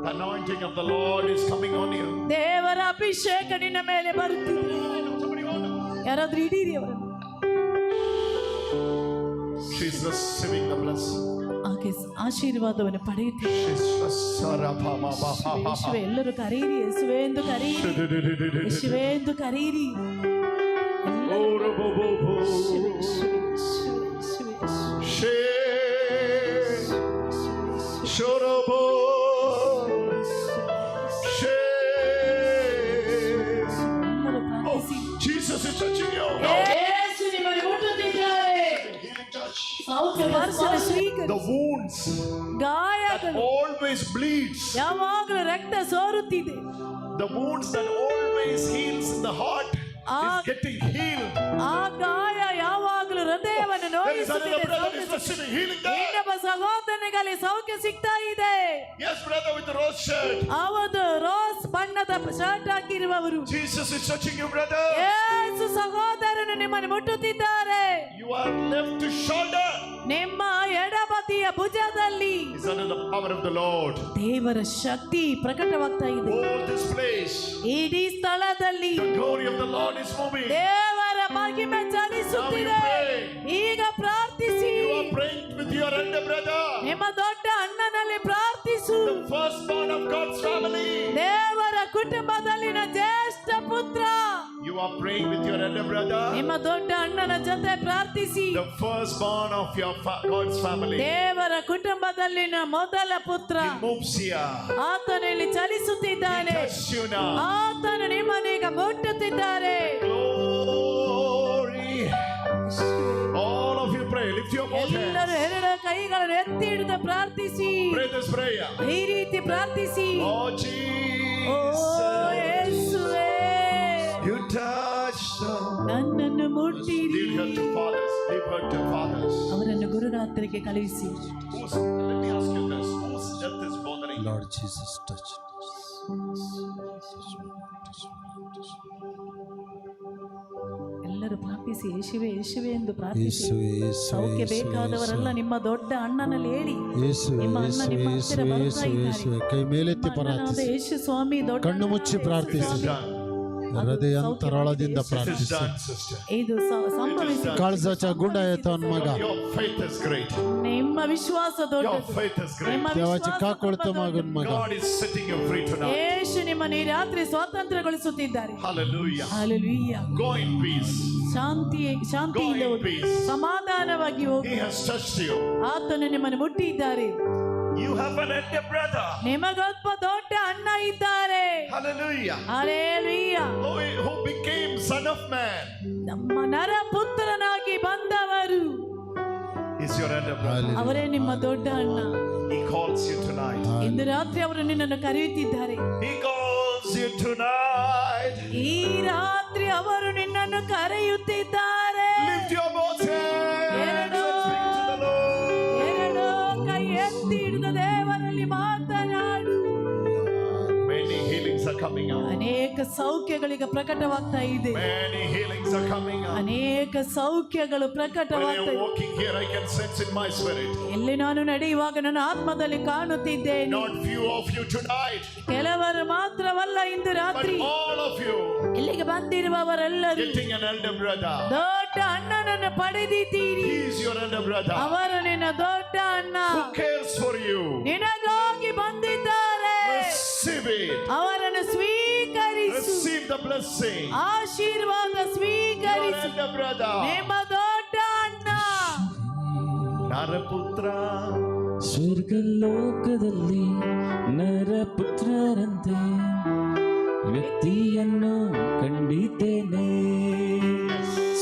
the anointing of the Lord is coming on you. ದೇವರ ಅಭಿಷೇಕ ನಿನ್ನ ಮೇಲೆ ಬರುತ್ತಿದೆ. ಯಾರಾದ್ರೂ ಹಿಡೀರಿ ಅವರನ್ನು. She is receiving the blessing. ಆಕೆ ಆಶೀರ್ವಾದವನ್ನು ಪಡೆಯುತ್ತಿದೆ. ಯೇಸುವೆ ಎಲ್ಲರೂ ಕರೀರಿ. ಯೇಸುವೆ ಎಂದು ಕರೀರಿ. ಯೇಸುವೆ ಎಂದು ಕರೀರಿ. Jesus is touching you. ಯೇಸು ನಿಮ್ಮನ್ನು ಮುಟ್ಟುತ್ತಿದ್ದಾರೆ. ಸ್ಪರ್ಶನ ಸ್ವೀಕರಿಸಿ. The wounds that ಗಾಯಗಳು always bleeds. ಯಾವಾಗಲೂ ರಕ್ತ ಸೋರುತ್ತಿದೆ. The wounds that always heals in the heart is getting healed. ಆ ಗಾಯ ಯಾವಾಗಲೂ ಹೃದಯವನ್ನು There is another brother who is ನೋಯಿಸುತ್ತಿದೆ. receiving healing there. ಇನ್ನೊಬ್ಬ ಸಹೋದರನಿಗೆ ಸೌಖ್ಯ ಸಿಗ್ತಾ ಇದೆ. Yes, brother with the rose shirt. ಅವನು ರೋಸ್ ಬಣ್ಣದ ಶರ್ಟ್ ಹಾಕಿರುವವರು. Jesus is touching you, brother. ಯೇಸು ಸಹೋದರನು ನಿಮ್ಮನ್ನು ಮುಟ್ಟುತ್ತಿದ್ದಾರೆ. You are left shoulder. ನಿಮ್ಮ ಎಡಬದಿಯ ಭುಜದಲ್ಲಿ Is under the power of the Lord. ದೇವರ ಶಕ್ತಿ ಪ್ರಕಟವಾಗ್ತಾ ಇದೆ. All this place, ಇಡೀ ಸ್ಥಳದಲ್ಲಿ the glory of the Lord is moving. ದೇವರ ಮಹಿಮೆ ಚಲಿಸುತ್ತಿದೆ. ಈಗ ಪ್ರಾರ್ಥಿಸಿ. You are praying with your elder brother, ನಿಮ್ಮ ದೊಡ್ಡ ಅಣ್ಣನಲ್ಲಿ ಪ್ರಾರ್ಥಿಸು. the firstborn of God's family. ದೇವರ ಕುಟುಂಬದಲ್ಲಿನ ಜ್ಯೇಷ್ಠ ಪುತ್ರ. You are praying with your elder brother, ನಿಮ್ಮ ದೊಡ್ಡ ಅಣ್ಣನ ಜೊತೆ ಪ್ರಾರ್ಥಿಸಿ. the firstborn of your God's family. ದೇವರ ಕುಟುಂಬದಲ್ಲಿನ ಮೊದಲ ಪುತ್ರ. He moves here. ಆತನು ಇಲ್ಲಿ ಚಲಿಸುತ್ತಿದ್ದಾನೆ. He touches you now. ಆತನು ನಿಮ್ಮನ್ನೀಗ ಮುಟ್ಟುತ್ತಿದ್ದಾರೆ. Glory. All of you pray. Lift your both ಎಲ್ಲರೂ hands. ಎರಡು ಕೈಗಳನ್ನು ಎತ್ತಿ ಹಿಡಿದು ಪ್ರಾರ್ಥಿಸಿ. Pray this prayer. ಈ ರೀತಿ ಪ್ರಾರ್ಥಿಸಿ. Oh ಓ Jesus, ಯೇಸುವೇ, you touched her. ನನ್ನನ್ನು ಮುಟ್ಟಿರಿ. Lead her to fathers. Lead her to fathers. ಅವರನ್ನು ಗುರುರಾತ್ರಿಗೆ ಕಳುಹಿಸಿ. Let me ask you this. Whose death is bothering you? Lord Jesus, touch. ಎಲ್ಲರೂ ಪ್ರಾರ್ಥಿಸಿ. ಯೇಸುವೆ ಯೇಸುವೆ ಎಂದು ಪ್ರಾರ್ಥಿಸಿ. ಯೇಸುವೆ, ಯೇಸುವೆ, ಸೌಖ್ಯ ಯೇಸುವೆ, ಬೇಕಾದವರೆಲ್ಲ ನಿಮ್ಮ ದೊಡ್ಡ ಅಣ್ಣನಲ್ಲಿ ಹೇಳಿ. ಯೇಸುವೆ, ನಿಮ್ಮ ಅಣ್ಣ ಯೇಸುವೆ, ನಿಮ್ಮ ಹತ್ತಿರ ಯೇಸುವೆ, ಬರ್ತಾ ಯೇಸುವೆ, ಇದ್ದಾರೆ. ಯೇಸುವೆ. ಕೈ ಮೇಲೆತ್ತಿ ನಿಮ್ಮ ಅಣ್ಣನಾದ ಪ್ರಾರ್ಥಿಸಿ. ಯೇಸು ಸ್ವಾಮಿ ದೊಡ್ಡ ಕಣ್ಣು ಮುಚ್ಚಿ ಅಣ್ಣನಾದ ಪ್ರಾರ್ಥಿಸಿ. ಯೇಸು ಸ್ವಾಮಿ. ಹೃದಯಾಂತರಾಳದಿಂದ It is ಪ್ರಾರ್ಥಿಸಿ. done, sister. ಇದು ಸಂಭವಿಸಿದೆ. ಕಾಳ್ಜಾಚ ಗುಂಡ ಆಯ್ತವನ್ ಮಗ. Your faith is great. ನಿಮ್ಮ ವಿಶ್ವಾಸ Your ದೊಡ್ಡದು. faith is great. ನಿಮ್ಮ ದೇವಾಚ ವಿಶ್ವಾಸ ಕಾಕೊಳ್ತ ತುಂಬ ಮಗನ್ ಮಗ. God is setting you free tonight. ಯೇಸು ನಿಮ್ಮನ್ನು ಈ ರಾತ್ರಿ ಸ್ವಾತಂತ್ರ್ಯಗೊಳಿಸುತ್ತಿದ್ದಾರೆ. Hallelujah. Hallelujah. Go in peace. ಶಾಂತಿಯಿಂದ Go in ಹೋಗಿ. peace. ಸಮಾಧಾನವಾಗಿ ಹೋಗಿ. He has touched you. ಆತನು ನಿಮ್ಮನ್ನು ಮುಟ್ಟಿದ್ದಾರೆ. You have an elder brother. ನಿಮಗೊಬ್ಬ ದೊಡ್ಡ ಅಣ್ಣ ಇದ್ದಾರೆ. Hallelujah. Hallelujah. Who became son of man. ನಮ್ಮ ನರಪುತ್ರನಾಗಿ ಬಂದವರು Is your elder brother. ಅವರೇ ನಿಮ್ಮ ದೊಡ್ಡ ಅಣ್ಣ. He calls you tonight. ಇಂದು ರಾತ್ರಿ ಅವರು ನಿನ್ನನ್ನು ಕರೆಯುತ್ತಿದ್ದಾರೆ. He calls you tonight. ಈ ರಾತ್ರಿ ಅವರು ನಿನ್ನನ್ನು ಕರೆಯುತ್ತಿದ್ದಾರೆ. Lift coming out. ಅನೇಕ ಸೌಖ್ಯಗಳೀಗ ಪ್ರಕಟವಾಗ್ತಾ ಇದೆ. Many healings are coming out. ಅನೇಕ ಸೌಖ್ಯಗಳು When I ಪ್ರಕಟವಾಗ್ತಾ am ಇದೆ. walking here, I can sense in my spirit. ಎಲ್ಲಿ ನಾನು ನಡೆಯುವಾಗ ನನ್ನ ಆತ್ಮದಲ್ಲಿ ಕಾಣುತ್ತಿದ್ದೇನೆ. Not few of you tonight, ಕೆಲವರು ಮಾತ್ರವಲ್ಲ ಇಂದು but ರಾತ್ರಿ all of you ಇಲ್ಲಿಗೆ ಬಂದಿರುವವರೆಲ್ಲರೂ getting an elder brother. ದೊಡ್ಡ ಅಣ್ಣನನ್ನು ಪಡೆದಿದ್ದೀರಿ. He is your elder brother. ಅವರು ನಿನ್ನ ದೊಡ್ಡ ಅಣ್ಣ. Who cares for you? ನಿನಗಾಗಿ ಬಂದಿದ್ದಾರೆ. Receive it. ಅವರನ್ನು ಸ್ವೀಕರಿಸು. Receive the blessing. ಆಶೀರ್ವಾದ Your ಸ್ವೀಕರಿಸು. elder brother. ನಿಮ್ಮ ದೊಡ್ಡ ಅಣ್ಣ. ನರಪುತ್ರ ಸ್ವರ್ಗಲೋಕದಲ್ಲಿ ನರಪುತ್ರರಂತೆ ವ್ಯಕ್ತಿಯನ್ನು ಕಂಡಿದ್ದೇನೆ.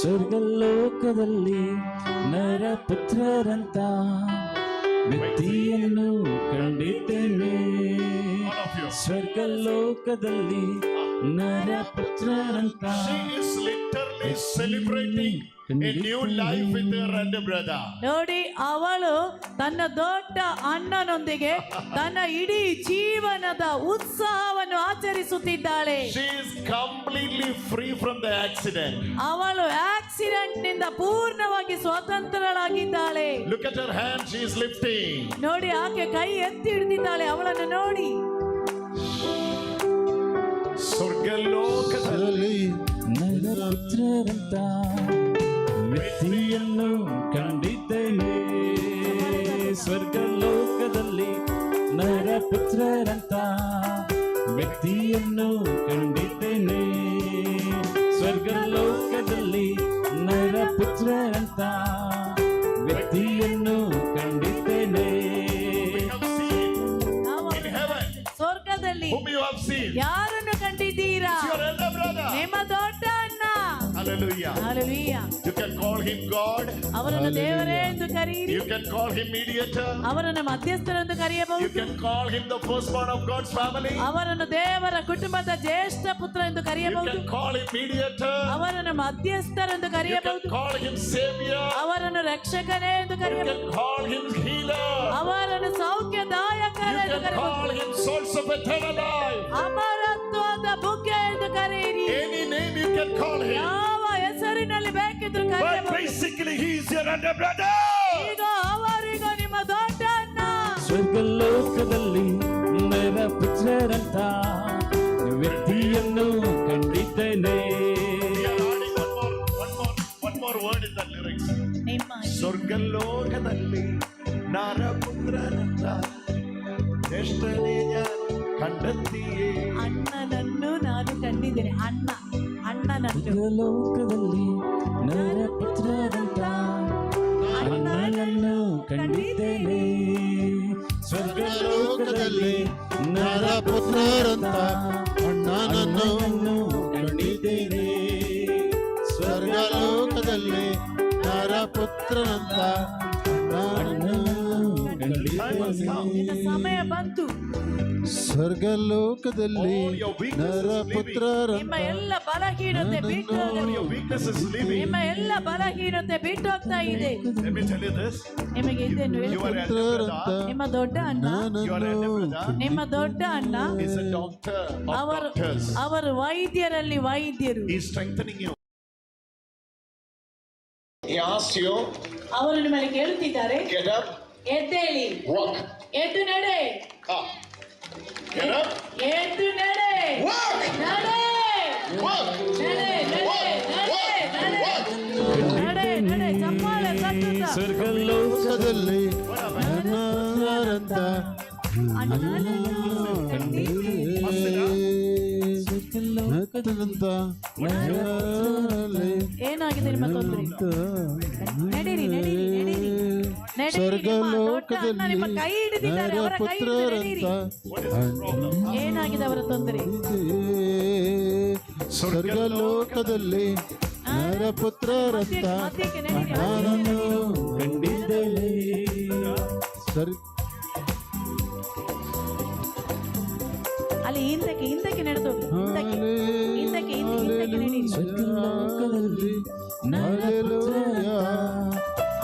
ಸ್ವರ್ಗಲೋಕದಲ್ಲಿ ನರಪುತ್ರರಂತ ವ್ಯಕ್ತಿಯನ್ನು ಕಂಡಿದ್ದೇನೆ. ಸ್ವರ್ಗಲೋಕದಲ್ಲಿ ನರಪುತ್ರರಂತ She is literally celebrating a new life with her elder brother. ನೋಡಿ, ಅವಳು ತನ್ನ ದೊಡ್ಡ ಅಣ್ಣನೊಂದಿಗೆ ತನ್ನ ಇಡೀ ಜೀವನದ ಉತ್ಸಾಹವನ್ನು ಆಚರಿಸುತ್ತಿದ್ದಾಳೆ. She is completely free from the accident. ಅವಳು ಆಕ್ಸಿಡೆಂಟ್ ನಿಂದ ಪೂರ್ಣವಾಗಿ ಸ್ವತಂತ್ರಳಾಗಿದ್ದಾಳೆ. Look at her hand, she is lifting. ನೋಡಿ, ಆಕೆ ಕೈ ಎತ್ತಿ ಹಿಡಿದಿದ್ದಾಳೆ. ಅವಳನ್ನು ನೋಡಿ. ಸ್ವರ್ಗಲೋಕದಲ್ಲಿ ನರಪುತ್ರರಂತ ವ್ಯಕ್ತಿಯನ್ನು ಕಂಡಿದ್ದೇನೆ. ಸ್ವರ್ಗಲೋಕದಲ್ಲಿ ನರಪುತ್ರರಂತ ವ್ಯಕ್ತಿಯನ್ನು ಕಂಡಿದ್ದೇನೆ. ಸ್ವರ್ಗಲೋಕದಲ್ಲಿ ನರಪುತ್ರರಂತ ವ್ಯಕ್ತಿಯನ್ನು ಕಂಡಿದ್ದೇನೆ. in heaven, ಸ್ವರ್ಗದಲ್ಲಿ whom you have seen, ಯಾರನ್ನು ಕಂಡಿದ್ದೀರಾ? your elder brother. ನಿಮ್ಮ ದೊಡ್ಡ ಅಣ್ಣ. Hallelujah. Hallelujah. You can call him God. ಅವರನ್ನು ದೇವರೇ ಎಂದು ಕರೆಯಿರಿ. You can call him mediator. ಅವರನ್ನು ಮಧ್ಯಸ್ಥರೆಂದು You ಕರೆಯಬಹುದು. can call him the firstborn of God's family. ಅವರನ್ನು ದೇವರ ಕುಟುಂಬದ ಜ್ಯೇಷ್ಠ ಪುತ್ರ ಎಂದು You ಕರೆಯಬಹುದು. can call him mediator. ಅವರನ್ನು ಮಧ್ಯಸ್ಥರೆಂದು You can ಕರೆಯಬಹುದು. call him savior. ಅವರನ್ನು ರಕ್ಷಕನೇ ಎಂದು You ಕರೆಯಬಹುದು. can call him healer. ಅವರನ್ನು ಸೌಖ್ಯದಾಯಕನೆಂದು You can ಕರೆಯಬಹುದು. call him source of eternal life. ಅಮರತ್ವದ ಬುಗ್ಗೆ ಎಂದು ಕರೆಯಿರಿ. Any name you can call him. ಯಾವ ಹೆಸರಿನಲ್ಲಿ ಬೇಕಿದ್ರು But ಕರೆಯಬಹುದು. basically he is your elder brother. ಈಗ ಅವರೀಗ ನಿಮ್ಮ ದೊಡ್ಡ ಅಣ್ಣ. ಸ್ವರ್ಗಲೋಕದಲ್ಲಿ ನರಪುತ್ರರಂತ ವ್ಯಕ್ತಿಯನ್ನು ಕಂಡಿದ್ದೇನೆ. We are adding one more word in the lyrics. ನಿಮ್ಮ ಸ್ವರ್ಗಲೋಕದಲ್ಲಿ ನರಪುತ್ರನಂತ ಎಷ್ಟನೇ ಕಂಡಂತೆಯೇ. ಅಣ್ಣನನ್ನು ನಾನು ಕಂಡಿದ್ದೇನೆ. ಅಣ್ಣನನ್ನು ಸ್ವರ್ಗಲೋಕದಲ್ಲಿ ನರಪುತ್ರರಂತ ಅಣ್ಣನನ್ನು ಕಂಡಿದ್ದೇನೆ. ಸ್ವರ್ಗಲೋಕದಲ್ಲಿ ನರಪುತ್ರರಂತ ಅಣ್ಣನನ್ನು ಕಂಡಿದ್ದೇನೆ. ಸ್ವರ್ಗಲೋಕದಲ್ಲಿ ನರಪುತ್ರರಂತ ಅಣ್ಣನನ್ನು ಕಂಡಿದ್ದೇನೆ. ನಿನ್ನ ಸಮಯ ಬಂತು. ಸ್ವರ್ಗಲೋಕದಲ್ಲಿ ನರಪುತ್ರರಂತ ನಿಮ್ಮ ಎಲ್ಲ ಬಲಹೀನತೆ ಬಿಟ್ಟು All your weaknesses leaving. ನಿಮ್ಮ ಎಲ್ಲ ಬಲಹೀನತೆ ಬಿಟ್ಟು ಹೋಗ್ತಾ ಇದೆ. Let me tell you this. ನಿಮಗೆ ಇದನ್ನು You are elder ಪುತ್ರರಂತ brother. ನಿಮ್ಮ ದೊಡ್ಡ ಅಣ್ಣ, Your elder brother ನಿಮ್ಮ ದೊಡ್ಡ ಅಣ್ಣ is a doctor of ಅವರು doctors. ಅವರು ವೈದ್ಯರಲ್ಲಿ ವೈದ್ಯರು. He is strengthening you. He asks you, ಅವರು ನಿಮ್ಮಲ್ಲಿ ಕೇಳುತ್ತಿದ್ದಾರೆ, get up, ಎದ್ದೇಳಿ, walk. ಎದ್ದು ನಡೆ, Up. Get up, ಎದ್ದು ನಡೆ, walk, ನಡೆ, walk, ನಡೆ, ನಡೆ, walk, ನಡೆ, walk. ನಡೆ, ನಡೆ, ಚಪ್ಪಾಳೆ ತಟ್ಟುತ್ತಾ. ಸ್ವರ್ಗಲೋಕದಲ್ಲಿ ನರಪುತ್ರರಂತ ಏನಾಗಿದೆ ನಿಮ್ಮ ತೊಂದರೆ? ನಡೀರಿ, ನಡೀರಿ, ನಡೀರಿ, ನಡೀರಿ. ಸ್ವರ್ಗಲೋಕದಲ್ಲಿ ನಿಮ್ಮ ಕೈ ಹಿಡಿದಿದ್ದಾರೆ, ಅವರ ಕೈ ಹಿಡಿದು ನಡೀರಿ. ಏನಾಗಿದೆ ಅವರ ತೊಂದರೆ? ಸ್ವರ್ಗಲೋಕದಲ್ಲಿ ನರಪುತ್ರರಂತ ಮಧ್ಯಕ್ಕೆ ನಡೀರಿ. ಅಣ್ಣನನ್ನು ಕಂಡಿದ್ದೇನೆ. ಅಲ್ಲಿ ಹಿಂದಕ್ಕೆ ನಡೆದು ಹಿಂದಕ್ಕೆ ನಡೀರಿ. ಸ್ವರ್ಗಲೋಕದಲ್ಲಿ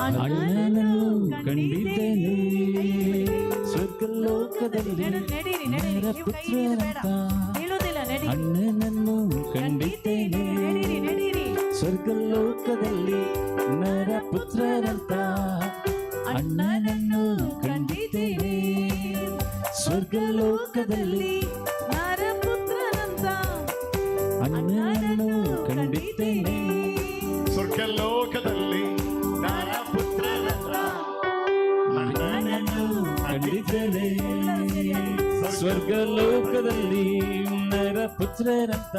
ಅಣ್ಣನನ್ನು ಕಂಡಿದ್ದೇನೆ. ಸ್ವರ್ಗಲೋಕದಲ್ಲಿ ನಡೀರಿ, ನಡೀರಿ. ನೀವು ಕೈ ಹಿಡಿದು ಬೇಡ. ಬೀಳುವುದಿಲ್ಲ, ನಡೀರಿ. ಅಣ್ಣನನ್ನು ಕಂಡಿದ್ದೇನೆ ನಡೀರಿ ನಡೀರಿ. ಸ್ವರ್ಗಲೋಕದಲ್ಲಿ ನರಪುತ್ರರಂತ ಅಣ್ಣನನ್ನು ಕಂಡಿದ್ದೇನೆ ಸ್ವರ್ಗಲೋಕದಲ್ಲಿ ನರಪುತ್ರನಂತ ಅಣ್ಣನನ್ನು ಕಂಡಿದ್ದೇನೆ ಸ್ವರ್ಗಲೋಕದಲ್ಲಿ ನರಪುತ್ರರಂತ ಅಣ್ಣನನ್ನು ಕಂಡಿದ್ದೇನೆ ಸ್ವರ್ಗಲೋಕದಲ್ಲಿ ನರಪುತ್ರರಂತ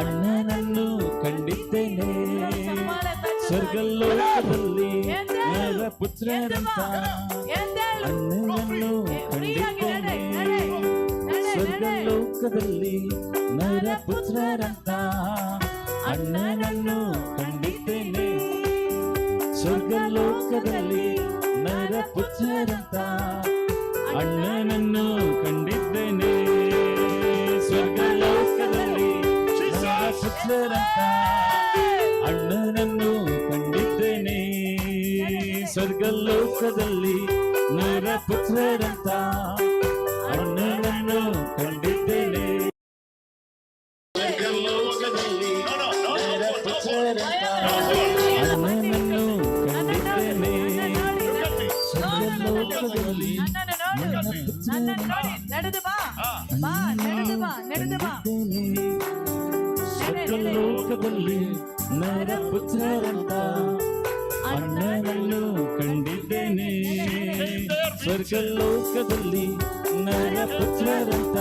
ಅಣ್ಣನನ್ನು ಕಂಡಿದ್ದೇನೆ ಸ್ವರ್ಗಲೋಕದಲ್ಲಿ ನರಪುತ್ರರಂತ ಅಣ್ಣನನ್ನು ಕಂಡಿದ್ದೇನೆ ಸ್ವರ್ಗಲೋಕದಲ್ಲಿ ನರಪುತ್ರರಂತ ಅಣ್ಣನನ್ನು ಕಂಡಿದ್ದೇನೆ ಸ್ವರ್ಗಲೋಕದಲ್ಲಿ ನರಪುತ್ರರಂತ ಅಣ್ಣನನ್ನು ಕಂಡಿದ್ದೇನೆ ಸ್ವರ್ಗಲೋಕದಲ್ಲಿ ನರಪುತ್ರರಂತ ಅಣ್ಣನನ್ನು ಕಂಡಿದ್ದೇನೆ ಸ್ವರ್ಗಲೋಕದಲ್ಲಿ ನರಪುತ್ರರಂತ ಅಣ್ಣನನ್ನು ಕಂಡಿದ್ದೇನೆ ಸ್ವರ್ಗಲೋಕದಲ್ಲಿ ನರಪುತ್ರರಂತ ಅಣ್ಣನನ್ನು ಕಂಡಿದ್ದೇನೆ ಸ್ವರ್ಗಲೋಕದಲ್ಲಿ ನನ್ನನ್ನು ನೋಡಿ ನಡೆದು ಬಾ ಬಾ ನಡೆದು ಬಾ ನಡೆದು ಬಾ ಸ್ವರ್ಗಲೋಕದಲ್ಲಿ ನರಪುತ್ರರಂತ ಅಣ್ಣನನ್ನು ಕಂಡಿದ್ದೇನೆ ಸ್ವರ್ಗಲೋಕದಲ್ಲಿ ನರಪುತ್ರರಂತ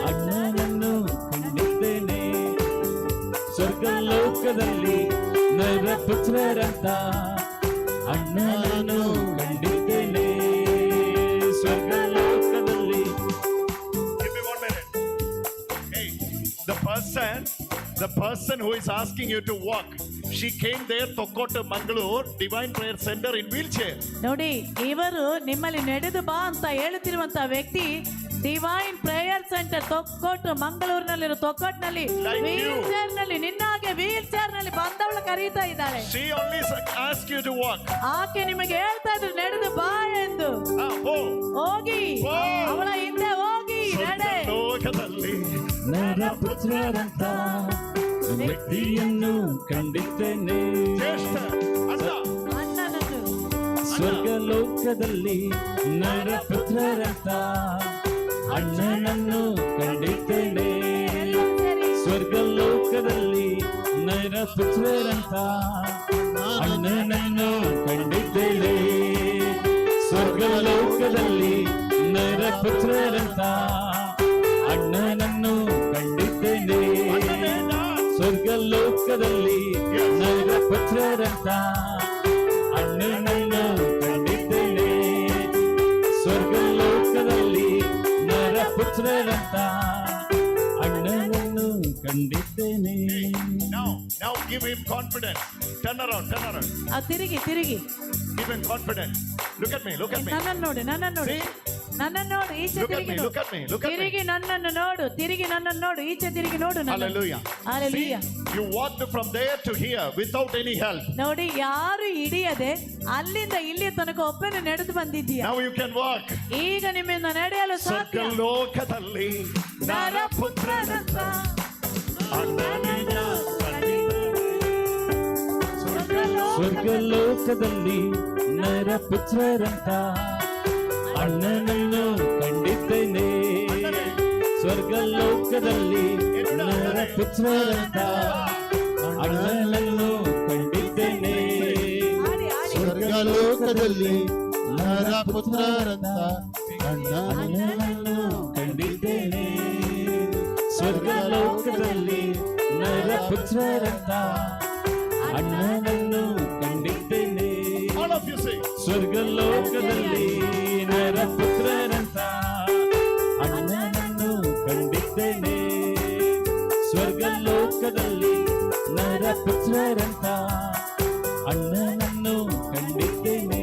ಅಣ್ಣನನ್ನು ಕಂಡಿದ್ದೇನೆ ಸ್ವರ್ಗಲೋಕದಲ್ಲಿ ನರಪುತ್ರರಂತ ಅಣ್ಣನನ್ನು ಕಂಡಿದ್ದೇನೆ ಸ್ವರ್ಗಲೋಕದಲ್ಲಿ Give me 1 minute. Hey, the person who is asking you to walk, she came there to Tokkotu Mangalore Divine Prayer Center in wheelchair. ನೋಡಿ, ಇವರು ನಿಮ್ಮಲ್ಲಿ ನಡೆದು ಬಾ ಅಂತ ಹೇಳುತ್ತಿರುವಂತ ವ್ಯಕ್ತಿ ಡಿವೈನ್ ಪ್ರೇಯರ್ ಸೆಂಟರ್ ತೊಕ್ಕೋಟು ಮಂಗಳೂರಿನಲ್ಲಿರೋ ತೊಕ್ಕೋಟ್ನಲ್ಲಿ ವೀಲ್ ಚೇರ್ ನಲ್ಲಿ ನಿನ್ನಾಗೆ ವೀಲ್ ಚೇರ್ ನಲ್ಲಿ ಬಂದವಳು ಕರೀತಾ ಇದ್ದಾಳೆ. She only asked you to walk. ಆಕೆ ನಿಮಗೆ ಹೇಳ್ತಾ ಇದ್ರು ನಡೆದು ಬಾ ಎಂದು. ಹೋಗಿ ಅವಳ ಹಿಂದೆ ಹೋಗಿ ನಡೆ. ಲೋಕದಲ್ಲಿ ನರಪುತ್ರರಂತ ವ್ಯಕ್ತಿಯನ್ನು ಕಂಡಿದ್ದೇನೆ ಅಣ್ಣನನ್ನು ಸ್ವರ್ಗಲೋಕದಲ್ಲಿ ನರಪುತ್ರರಂತ ಅಣ್ಣನನ್ನು ಕಂಡಿದ್ದೇನೆ ಸ್ವರ್ಗಲೋಕದಲ್ಲಿ ನರಪುತ್ರರಂತ ಅಣ್ಣನನ್ನು ಕಂಡಿದ್ದೇನೆ ಸ್ವರ್ಗಲೋಕದಲ್ಲಿ ನರಪುತ್ರರಂತ ಅಣ್ಣನನ್ನು ಕಂಡಿದ್ದೇನೆ ಸ್ವರ್ಗಲೋಕದಲ್ಲಿ ನರಪುತ್ರರಂತ ಅಣ್ಣನನ್ನು ಕಂಡಿದ್ದೇನೆ ಸ್ವರ್ಗಲೋಕದಲ್ಲಿ ನರಪುತ್ರರಂತ ಅಣ್ಣನನ್ನು ಕಂಡಿದ್ದೇನೆ. Now give him confidence. Turn around. ತಿರುಗಿ Give him confidence. Look at me. ನನ್ನನ್ನು ನೋಡಿ ಈಚೆ ತಿರುಗಿ Look at me. ತಿರುಗಿ ನನ್ನನ್ನು ನೋಡು ಈಚೆ ತಿರುಗಿ ನೋಡು. Hallelujah. Hallelujah. See, you walked from there to here without any help. ನೋಡಿ, ಯಾರು ಹಿಡಿಯದೆ ಅಲ್ಲಿಂದ ಇಲ್ಲಿ ತನಕ ಒಬ್ಬನೇ ನಡೆದು ಬಂದಿದ್ದೀಯ. Now you can walk. ಈಗ ನಿಮ್ಮಿಂದ ನಡೆಯಲು ಸಾಧ್ಯ. ಸ್ವರ್ಗಲೋಕದಲ್ಲಿ ನರಪುತ್ರರಂತ ಸ್ವರ್ಗಲೋಕದಲ್ಲಿ ನರಪುತ್ರರಂತ ಅಣ್ಣನನ್ನು ಕಂಡಿದ್ದೇನೆ ಸ್ವರ್ಗಲೋಕದಲ್ಲಿ ನರಪುತ್ರರಂತ ಅಣ್ಣನನ್ನು ಕಂಡಿದ್ದೇನೆ ಸ್ವರ್ಗಲೋಕದಲ್ಲಿ ನರಪುತ್ರರಂತ ಅಣ್ಣನನ್ನು ಕಂಡಿದ್ದೇನೆ ಸ್ವರ್ಗಲೋಕದಲ್ಲಿ ನರಪುತ್ರರಂತ ಅಣ್ಣನನ್ನು ಕಂಡಿದ್ದೇನೆ all of you say ಸ್ವರ್ಗಲೋಕದಲ್ಲಿ ನರಪುತ್ರರಂತ ಅಣ್ಣನನ್ನು ಕಂಡಿದ್ದೇನೆ ಸ್ವರ್ಗಲೋಕದಲ್ಲಿ ನರಪುತ್ರರಂತ ಅಣ್ಣನನ್ನು ಕಂಡಿದ್ದೇನೆ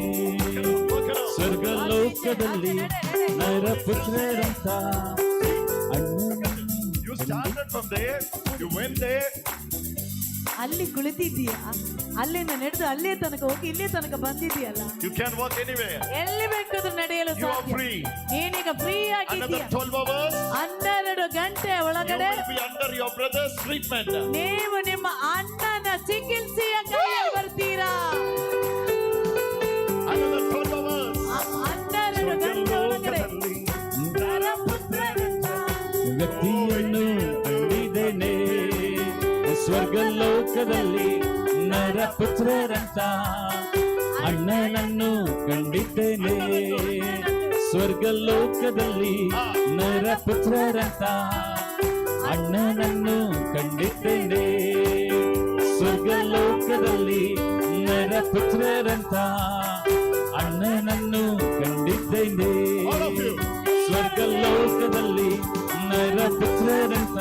ಸ್ವರ್ಗಲೋಕದಲ್ಲಿ ನರಪುತ್ರರಂತ ಅಣ್ಣನನ್ನು you started from there, you went there. ಅಲ್ಲಿ ಕುಳಿತಿದ್ದೀಯಾ, ಅಲ್ಲಿಂದ ನಡೆದು ಅಲ್ಲೇ ತನಕ ಹೋಗಿ ಇಲ್ಲೇ ತನಕ ಬಂದಿದೆಯಲ್ಲ, You can walk anywhere. ಎಲ್ಲಿ ಬೇಕಾದ್ರೂ ನಡೆಯಲು You are ಸಾಧ್ಯ. free. ನೀನೀಗ ಫ್ರೀ Another ಆಗಿದ್ದೀಯ. 12 hours. 12 ಗಂಟೆ You ಒಳಗಡೆ will be under your brother's treatment. ನೀವು ನಿಮ್ಮ ಅಣ್ಣನ ಚಿಕಿತ್ಸೆಯ ಕೈಯಲ್ಲಿ ಬರ್ತೀರಾ. Another 12 hours. 12 ಗಂಟೆ ಒಳಗಡೆ ವ್ಯಕ್ತಿಯನ್ನು ಕಂಡಿದ್ದೇನೆ ಸ್ವರ್ಗಲೋಕದಲ್ಲಿ ನರಪುತ್ರರಂತ ಅಣ್ಣನನ್ನು ಕಂಡಿದ್ದೇನೆ ಸ್ವರ್ಗಲೋಕದಲ್ಲಿ ನರಪುತ್ರರಂತ ಅಣ್ಣನನ್ನು ಕಂಡಿದ್ದೇನೆ ಸ್ವರ್ಗಲೋಕದಲ್ಲಿ ನರಪುತ್ರರಂತ ಅಣ್ಣನನ್ನು ಕಂಡಿದ್ದೇನೆ All of you. ಸ್ವರ್ಗಲೋಕದಲ್ಲಿ ನರಪುತ್ರರಂತ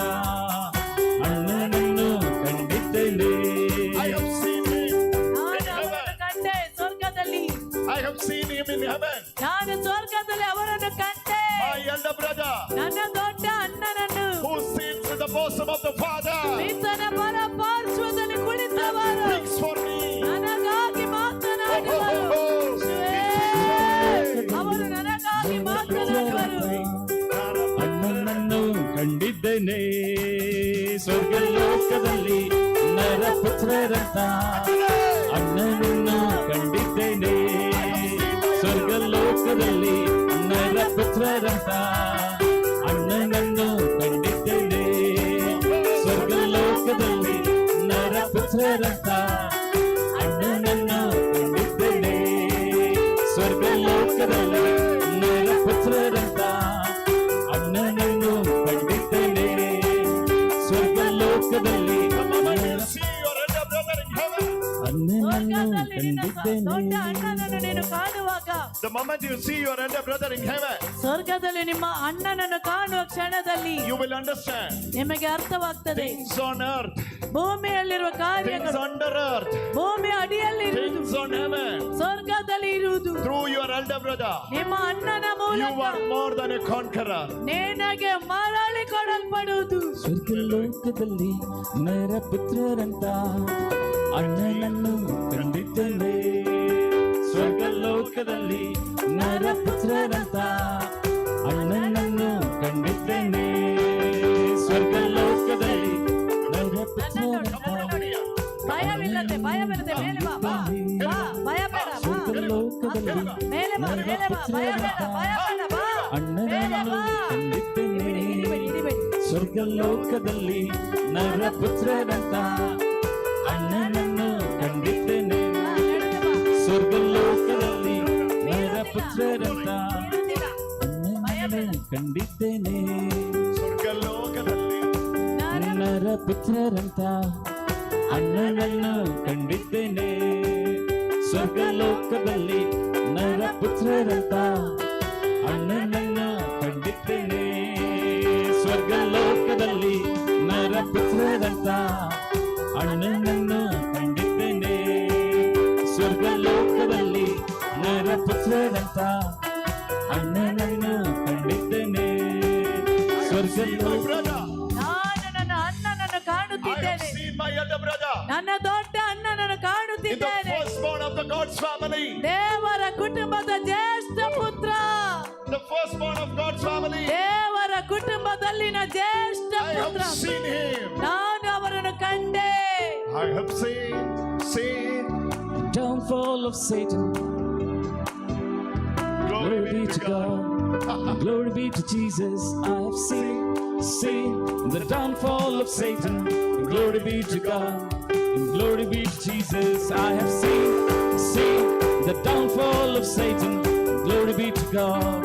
ಅಣ್ಣನನ್ನು ಕಂಡಿದ್ದೇನೆ I have seen him ನಾನು in ಅವರನ್ನು heaven. ಕಂಡೆ ಸ್ವರ್ಗದಲ್ಲಿ. I have seen him in heaven. ನಾನು ಸ್ವರ್ಗದಲ್ಲಿ ಅವರನ್ನು ಕಂಡೆ. My elder brother ನನ್ನ ದೊಡ್ಡ ಅಣ್ಣನನ್ನು who sits in the bosom of the Father ಪಿತನ ಪರ ಪಾರ್ಶ್ವದಲ್ಲಿ ಕುಳಿತವರು speaks for me. ನನಗಾಗಿ ಮಾತನಾಡುವರು. ಅವರು ನನಗಾಗಿ ಮಾತನಾಡುವರು. ಅಣ್ಣನನ್ನು ಕಂಡಿದ್ದೇನೆ ಸ್ವರ್ಗಲೋಕದಲ್ಲಿ ನರಪುತ್ರರಂತ ಅಣ್ಣನನ್ನು ಕಂಡಿದ್ದೇನೆ ಸ್ವರ್ಗಲೋಕದಲ್ಲಿ ನರಪುತ್ರರಂತ ಅಣ್ಣನನ್ನು ಕಂಡಿದ್ದೇನೆ ಸ್ವರ್ಗಲೋಕದಲ್ಲಿ ನರಪುತ್ರರಂತ ಅಣ್ಣನನ್ನು ಕಂಡಿದ್ದೇನೆ ಸ್ವರ್ಗಲೋಕದಲ್ಲಿ ನರಪುತ್ರರಂತ ಅಣ್ಣನನ್ನು ಕಂಡಿದ್ದೇನೆ ಸ್ವರ್ಗಲೋಕದಲ್ಲಿ The moment you see your elder brother in heaven, ಸ್ವರ್ಗದಲ್ಲಿ ನಿಮ್ಮ ಅಣ್ಣನನ್ನು ಕಾಣುವ ಕ್ಷಣದಲ್ಲಿ you will understand ನಿಮಗೆ ಅರ್ಥವಾಗ್ತದೆ things on earth, ಭೂಮಿಯಲ್ಲಿರುವ things ಕಾರ್ಯಗಳು under earth, ಭೂಮಿ ಅಡಿಯಲ್ಲಿ ಇರುವುದು things on heaven. ಸ್ವರ್ಗದಲ್ಲಿ ಇರುವುದು Through your elder brother, ನಿಮ್ಮ ಅಣ್ಣನ you ಮೂಲಕ are more than a conqueror. ನಿನಗೆ ಮರಳಿ ಕೊಡಲ್ಪಡುವುದು. ಸ್ವರ್ಗಲೋಕದಲ್ಲಿ ನರಪುತ್ರರಂತ ಅಣ್ಣನನ್ನು ಕಂಡಿದ್ದೇನೆ ಸ್ವರ್ಗಲೋಕದಲ್ಲಿ ನರಪುತ್ರರಂತ ಅಣ್ಣನನ್ನು ಕಂಡಿದ್ದೇನೆ ಸ್ವರ್ಗಲೋಕದಲ್ಲಿ ನರಪುತ್ರರಂತ ಭಯವಿಲ್ಲದೆ ಮೇಲೆ ಬಾ, ಬಾ, ಬಾ, ಭಯ ಬೇಡ, ಬಾ. ಸ್ವರ್ಗಲೋಕದಲ್ಲಿ ಮೇಲೆ ಬಾ, ಭಯ ಬೇಡ, ಭಯ ಬೇಡ, ಬಾ. ಮೇಲೆ ಅಣ್ಣನನ್ನು ಬಾ. ಕಂಡಿದ್ದೇನೆ ಹಿಡಿಬೇಡಿ. ಸ್ವರ್ಗಲೋಕದಲ್ಲಿ ನರಪುತ್ರರಂತ ಅಣ್ಣನನ್ನು ಕಂಡಿದ್ದೇನೆ ಸ್ವರ್ಗಲೋಕದಲ್ಲಿ ನರಪುತ್ರರಂತ ಅಣ್ಣನನ್ನು ಕಂಡಿದ್ದೇನೆ ಸ್ವರ್ಗಲೋಕದಲ್ಲಿ ನರಪುತ್ರರಂತ ಅಣ್ಣನನ್ನು ಕಂಡಿದ್ದೇನೆ ಸ್ವರ್ಗಲೋಕದಲ್ಲಿ ನರಪುತ್ರರಂತ ಅಣ್ಣನನ್ನು ಕಂಡಿದ್ದೇನೆ ಸ್ವರ್ಗಲೋಕದಲ್ಲಿ ನರಪುತ್ರರಂತ ಅಣ್ಣನನ್ನು ಕಂಡಿದ್ದೇನೆ ಸ್ವರ್ಗಲೋಕದಲ್ಲಿ ನರಪುತ್ರರಂತ ಅಣ್ಣನನ್ನು ಕಂಡಿದ್ದೇನೆ ಸ್ವರ್ಗಲೋಕ ನಾನು ನನ್ನ ಅಣ್ಣನನ್ನು I have ಕಾಣುತ್ತಿದ್ದೇನೆ. seen my elder brother ನನ್ನ ದೊಡ್ಡ ಅಣ್ಣನನ್ನು in the ಕಾಣುತ್ತಿದ್ದೇನೆ. firstborn of the God's family. ದೇವರ ಕುಟುಂಬದ ಜ್ಯೇಷ್ಠ ಪುತ್ರ, The firstborn of God's family. ದೇವರ ಕುಟುಂಬದಲ್ಲಿನ ಜ್ಯೇಷ್ಠ I have ಪುತ್ರ. seen him. ನಾನು ಅವರನ್ನು ಕಂಡೆ. I have seen. downfall of Satan. Glory be to God. Glory be to Jesus. I have seen the downfall of Satan. Glory be to God. Glory be to Jesus. I have seen the downfall of Satan. Glory be to God.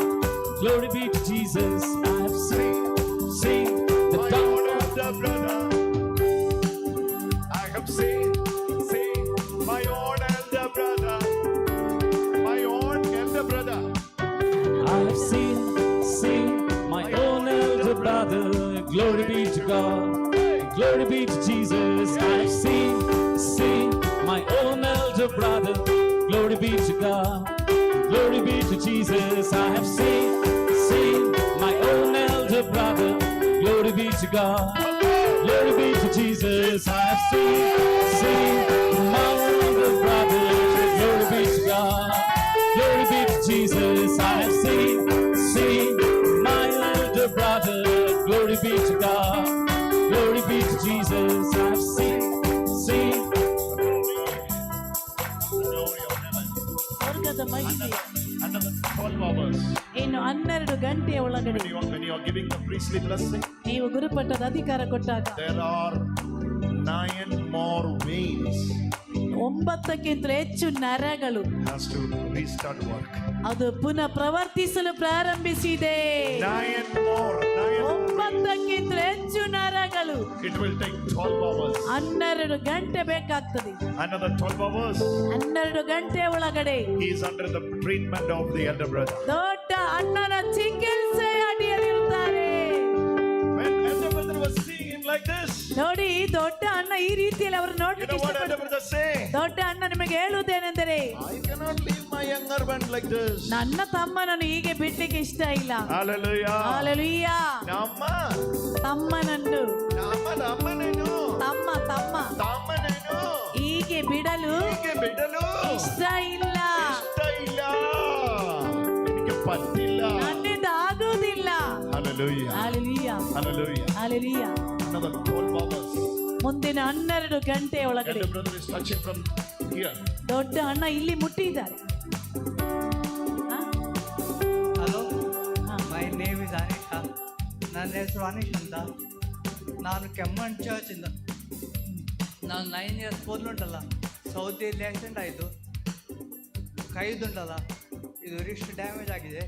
Glory be to Jesus. I have seen the My downfall. own elder brother. I have seen my own elder brother. My own elder brother. I have seen my own elder brother. Glory be to God. Glory be to Jesus. I have seen my own elder brother. Glory be to God. Glory be to Jesus. I have seen my own elder brother. Glory be to God. Glory be to Jesus. I have seen my elder brother. Glory be to God. Glory be to Jesus. I have seen my elder brother. Glory be to God. Glory be to Jesus. I have seen. ಸ್ವರ್ಗದ ಮಹಿಮೆ Another 12 hours. ಇನ್ನು 12 ಗಂಟೆಯ ಒಳಗಡೆ When you are giving the priestly blessing, ನೀವು ಗುರುಪಟ್ಟದ ಅಧಿಕಾರ ಕೊಟ್ಟಾಗ there are 9 more veins 9ಕ್ಕಿಂತ ಹೆಚ್ಚು ನರಗಳು has to restart work. ಅದು ಪುನಃ ಪ್ರವರ್ತಿಸಲು ಪ್ರಾರಂಭಿಸಿದೆ. 9 more. 9ಕ್ಕಿಂತ ಹೆಚ್ಚು ನರಗಳು. It will take 12 hours. 12 ಗಂಟೆ ಬೇಕಾಗ್ತದೆ. Another 12 hours. 12 ಗಂಟೆ ಒಳಗಡೆ He is under the treatment of the elder brother. ದೊಡ್ಡ ಅಣ್ಣನ ಚಿಕಿತ್ಸೆ ಅಡಿಯಲ್ಲಿರುತ್ತಾರೆ. When elder brother was seeing him like this, ನೋಡಿ, ದೊಡ್ಡ ಅಣ್ಣ ಈ ರೀತಿಯಲ್ಲಿ ಅವರು you know ನೋಡ್ಲಿಕ್ಕೆ what elder brother say? ದೊಡ್ಡ ಅಣ್ಣ ನಿಮಗೆ ಹೇಳುವುದೇನೆಂದರೆ, I cannot leave my younger one like this. ನನ್ನ ತಮ್ಮನನ್ನು ಹೀಗೆ ಬಿಡ್ಲಿಕ್ಕೆ ಇಷ್ಟ ಇಲ್ಲ. Hallelujah. Hallelujah. Namma ತಮ್ಮನನ್ನು nammanenu tammanenu ಹೀಗೆ ಬಿಡಲು ಇಷ್ಟ ಇಲ್ಲ. എനിക്ക് പറ്റില്ല. ನನ್ನಿಂದ ಆಗುವುದಿಲ್ಲ. Hallelujah. Hallelujah. Hallelujah. Hallelujah. Another 12 hours. ಮುಂದಿನ 12 ಗಂಟೆ ಒಳಗಡೆ Elder brother is touching from here. ದೊಡ್ಡ ಅಣ್ಣ ಇಲ್ಲಿ ಮುಟ್ಟಿದ್ದಾರೆ. ಹಲೋ, ಹಾ. My name is Anish. ನನ್ನ ಹೆಸರು ಅನೀಶ್ ಅಂತ. ನಾನು ಕೆಮ್ಮಣ್ಣ್ ಚರ್ಚಿಂದ. ನಾನು 9 ಇಯರ್ಸ್ ಮೊದಲುಂಟಲ್ಲ, ಸೌದಿಯಲ್ಲಿ ಆಕ್ಸಿಡೆಂಟ್ ಆಯಿತು. ಕೈದುಂಟಲ್ಲ, ಇದು ರಿಸ್ಟ್ ಡ್ಯಾಮೇಜ್ ಆಗಿದೆ.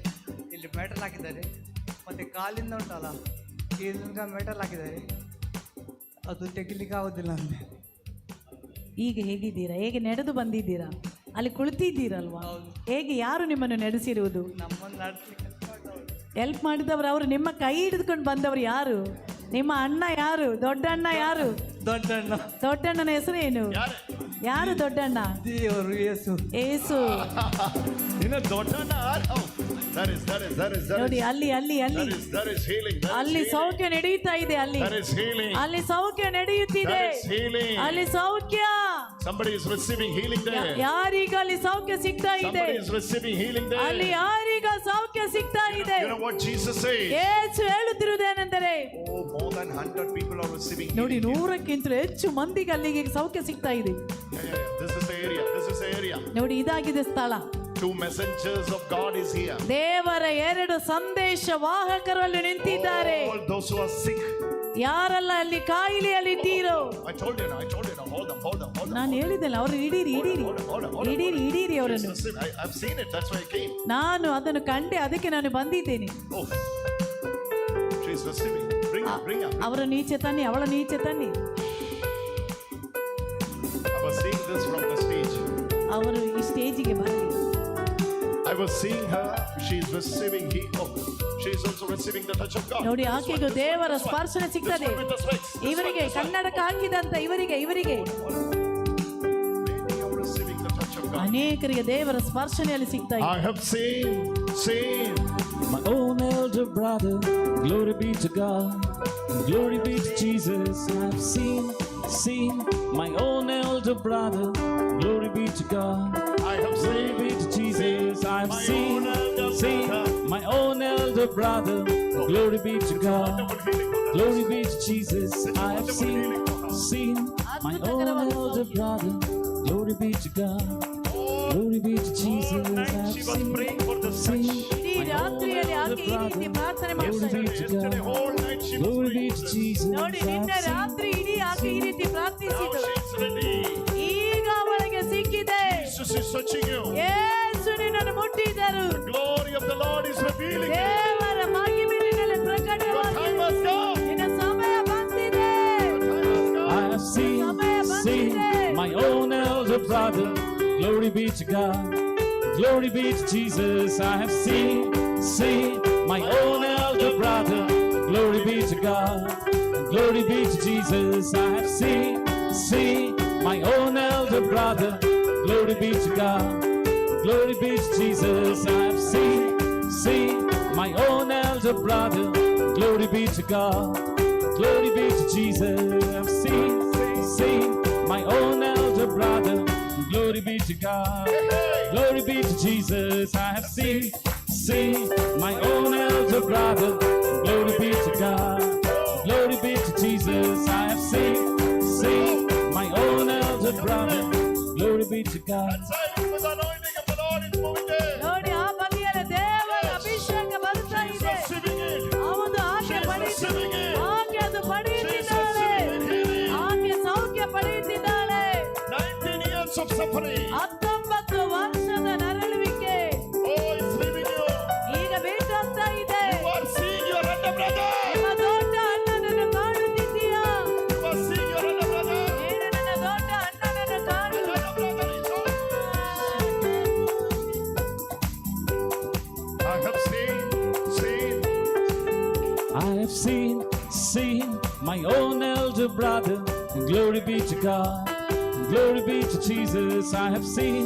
ಇಲ್ಲಿ ಮೆಟಲ್ ಹಾಕಿದ್ದಾರೆ. ಮತ್ತು ಕಾಲಿಂದ ಉಂಟಲ್ಲ, ಈ ತನಕ ಮೆಟಲ್ ಹಾಕಿದ್ದಾರೆ. ಅದು ತೆಗಿಲಿಕ್ಕೆ ಆಗೋದಿಲ್ಲ ಅಂದೆ. ಈಗ ಹೇಗಿದ್ದೀರಾ? ಹೇಗೆ ನಡೆದು ಬಂದಿದ್ದೀರಾ? ಅಲ್ಲಿ ಕುಳಿತಿದ್ದೀರಲ್ವಾ? ಹೌದು. ಹೇಗೆ, ಯಾರು ನಿಮ್ಮನ್ನು ನಡೆಸಿರುವುದು? ನಮ್ಮನ್ನು ನಡೆಸಲಿಕ್ಕೆ ಹೆಲ್ಪ್ ಮಾಡಿದವರು ಅವರು. ನಿಮ್ಮ ಕೈ ಹಿಡಿದುಕೊಂಡು ಬಂದವರು ಯಾರು? ನಿಮ್ಮ ಅಣ್ಣ ಯಾರು? ದೊಡ್ಡಣ್ಣ ಯಾರು? ದೊಡ್ಡಣ್ಣ. ದೊಡ್ಡಣ್ಣನ ಹೆಸರು ಏನು? ಯಾರು ದೊಡ್ಡಣ್ಣ? ದೇವರು ಯೇಸು. ಏಸು. ಇನ್ನು ದೊಡ್ಡಣ್ಣ ಯಾರು? That is ನೋಡಿ, ಅಲ್ಲಿ that is healing. ಅಲ್ಲಿ ಸೌಖ್ಯ ನಡೆಯುತ್ತಾ ಇದೆ. That is healing. ಅಲ್ಲಿ ಸೌಖ್ಯ ನಡೆಯುತ್ತಿದೆ. That is healing. ಅಲ್ಲಿ ಸೌಖ್ಯ. Somebody is receiving healing there. ಯಾರೀಗ ಅಲ್ಲಿ ಸೌಖ್ಯ ಸಿಗ್ತಾ ಇದೆ? Somebody is receiving healing there. ಅಲ್ಲಿ ಯಾರೀಗ ಸೌಖ್ಯ ಸಿಗ್ತಾ ಇದೆ? You know what Jesus says? Yesu ಹೇಳುತ್ತಿರುವುದೇನೆಂದರೆ, Oh, more than 100 people are receiving ನೋಡಿ, healing. 100ಕ್ಕಿಂತ ಹೆಚ್ಚು ಮಂದಿಗೆ ಅಲ್ಲಿಗೆ ಸೌಖ್ಯ ಸಿಗ್ತಾ ಇದೆ. Yeah. This is the area. ನೋಡಿ, ಇದಾಗಿದೆ ಸ್ಥಳ. 2 messengers of God is here. ದೇವರ 2 ಸಂದೇಶ ವಾಹಕರು ಅಲ್ಲಿ ನಿಂತಿದ್ದಾರೆ. All those who are sick. ಯಾರೆಲ್ಲ ಅಲ್ಲಿ ಕಾಯಿಲೆಯಲ್ಲಿದ್ದೀರೋ, I told you. Hold them. ನಾನು ಹೇಳಿದ್ದೆಲ್ಲ, ಅವರು ಹಿಡೀರಿ ಅವರನ್ನು. I've seen it. That's why I came. ನಾನು ಅದನ್ನು ಕಂಡೆ, ಅದಕ್ಕೆ ನಾನು ಬಂದಿದ್ದೇನೆ. Oh, she's receiving. Bring her. ಅವರನ್ನು ಈಚೆ ತನ್ನಿ, ಅವಳನ್ನು ಈಚೆ ತನ್ನಿ. I was seeing this from the stage. ಅವರು ಈ ಸ್ಟೇಜಿಗೆ ಬರಲಿ. I was seeing her. She's receiving she's also receiving the touch of God. ನೋಡಿ, ಆಕೆಗೂ ದೇವರ ಸ್ಪರ್ಶನೆ ಸಿಗ್ತದೆ. ಇವರಿಗೆ ಕನ್ನಡಕ ಹಾಕಿದಂತ ಇವರಿಗೆ Many are receiving the touch of God. ಅನೇಕರಿಗೆ ದೇವರ ಸ್ಪರ್ಶನೆಯಲ್ಲಿ ಸಿಗ್ತಾ ಇದೆ. I have seen My own elder brother, glory be to God, glory be to Jesus. I've seen my own elder brother, glory be to God, I have glory be to Jesus. I've seen my own elder brother, glory be to God, glory be to Jesus. I have seen my own elder brother, glory be to God, glory be to Jesus. She was praying for the touch. ಇಡೀ ರಾತ್ರಿಯಲ್ಲಿ ಆಕೆ ಈ ರೀತಿ ಪ್ರಾರ್ಥನೆ ಮಾಡ್ತಾ ಇದ್ದಾಳೆ. Yesterday whole night she was Glory be praying to for the Jesus. ನೋಡಿ, ನಿನ್ನೆ ರಾತ್ri ಇಡೀ ಆಕೆ ಈ ರೀತಿ touch. Now ಪ್ರಾರ್ಥಿಸಿದಳು. she's ready. ಈಗ ಅವಳಿಗೆ ಸಿಕ್ಕಿದೆ. Jesus is touching you. ಯೇಸು ನಿನ್ನನ್ನು ಮುಟ್ಟಿದರು. Glory of the Lord is revealing you. ದೇವರ ಮಹಿಮೆ ನಿನ್ನಲ್ಲಿ Your time has ಪ್ರಕಟವಾಗಿದೆ. come. ನಿನ್ನ ಸಮಯ ಬಂದಿದೆ. I have seen my own elder brother, glory be to God, glory be to Jesus. I have seen my own elder brother, glory be to God, glory be to Jesus. I have seen my own elder brother, glory be to God, glory be to Jesus. I have seen my own elder brother, glory be to God, Glory be to Jesus. I've seen my own elder brother. Glory be to God. Glory be to Jesus. I have seen my own elder brother. Glory be to God. Glory be to Jesus. I have seen my own elder brother. Glory be to God. ನೋಡಿ ಆ ಬದಿಯಲ್ಲಿ ದೇವರ ಅಭಿಷೇಕ ಬರ್ತಾ ಇದೆ. ಅವನು ಆಕೆ ಆಕೆ ಅದು ಪಡೆಯುತ್ತಿದ್ದಾಳೆ. ಆಕೆ ಸೌಖ್ಯ ಪಡೆಯುತ್ತಿದ್ದಾಳೆ. 19 years of suffering. 19 ವರ್ಷದ ನರಳುವಿಕೆ ಈಗ ಬಿಟ್ಟೋಗ್ತಾ ಇದೆ. You are seeing your elder brother. ನಿಮ್ಮ ದೊಡ್ಡ ಅಣ್ಣನನ್ನು ಕಾಣುತ್ತಿದ್ದೀಯಾ? You are seeing your elder brother. ನೀನು ನನ್ನ ದೊಡ್ಡ ಅಣ್ಣನನ್ನು ಕಾಣು. Your elder brother is on. I have seen my own elder brother. Glory be to God. Glory be to Jesus. I have seen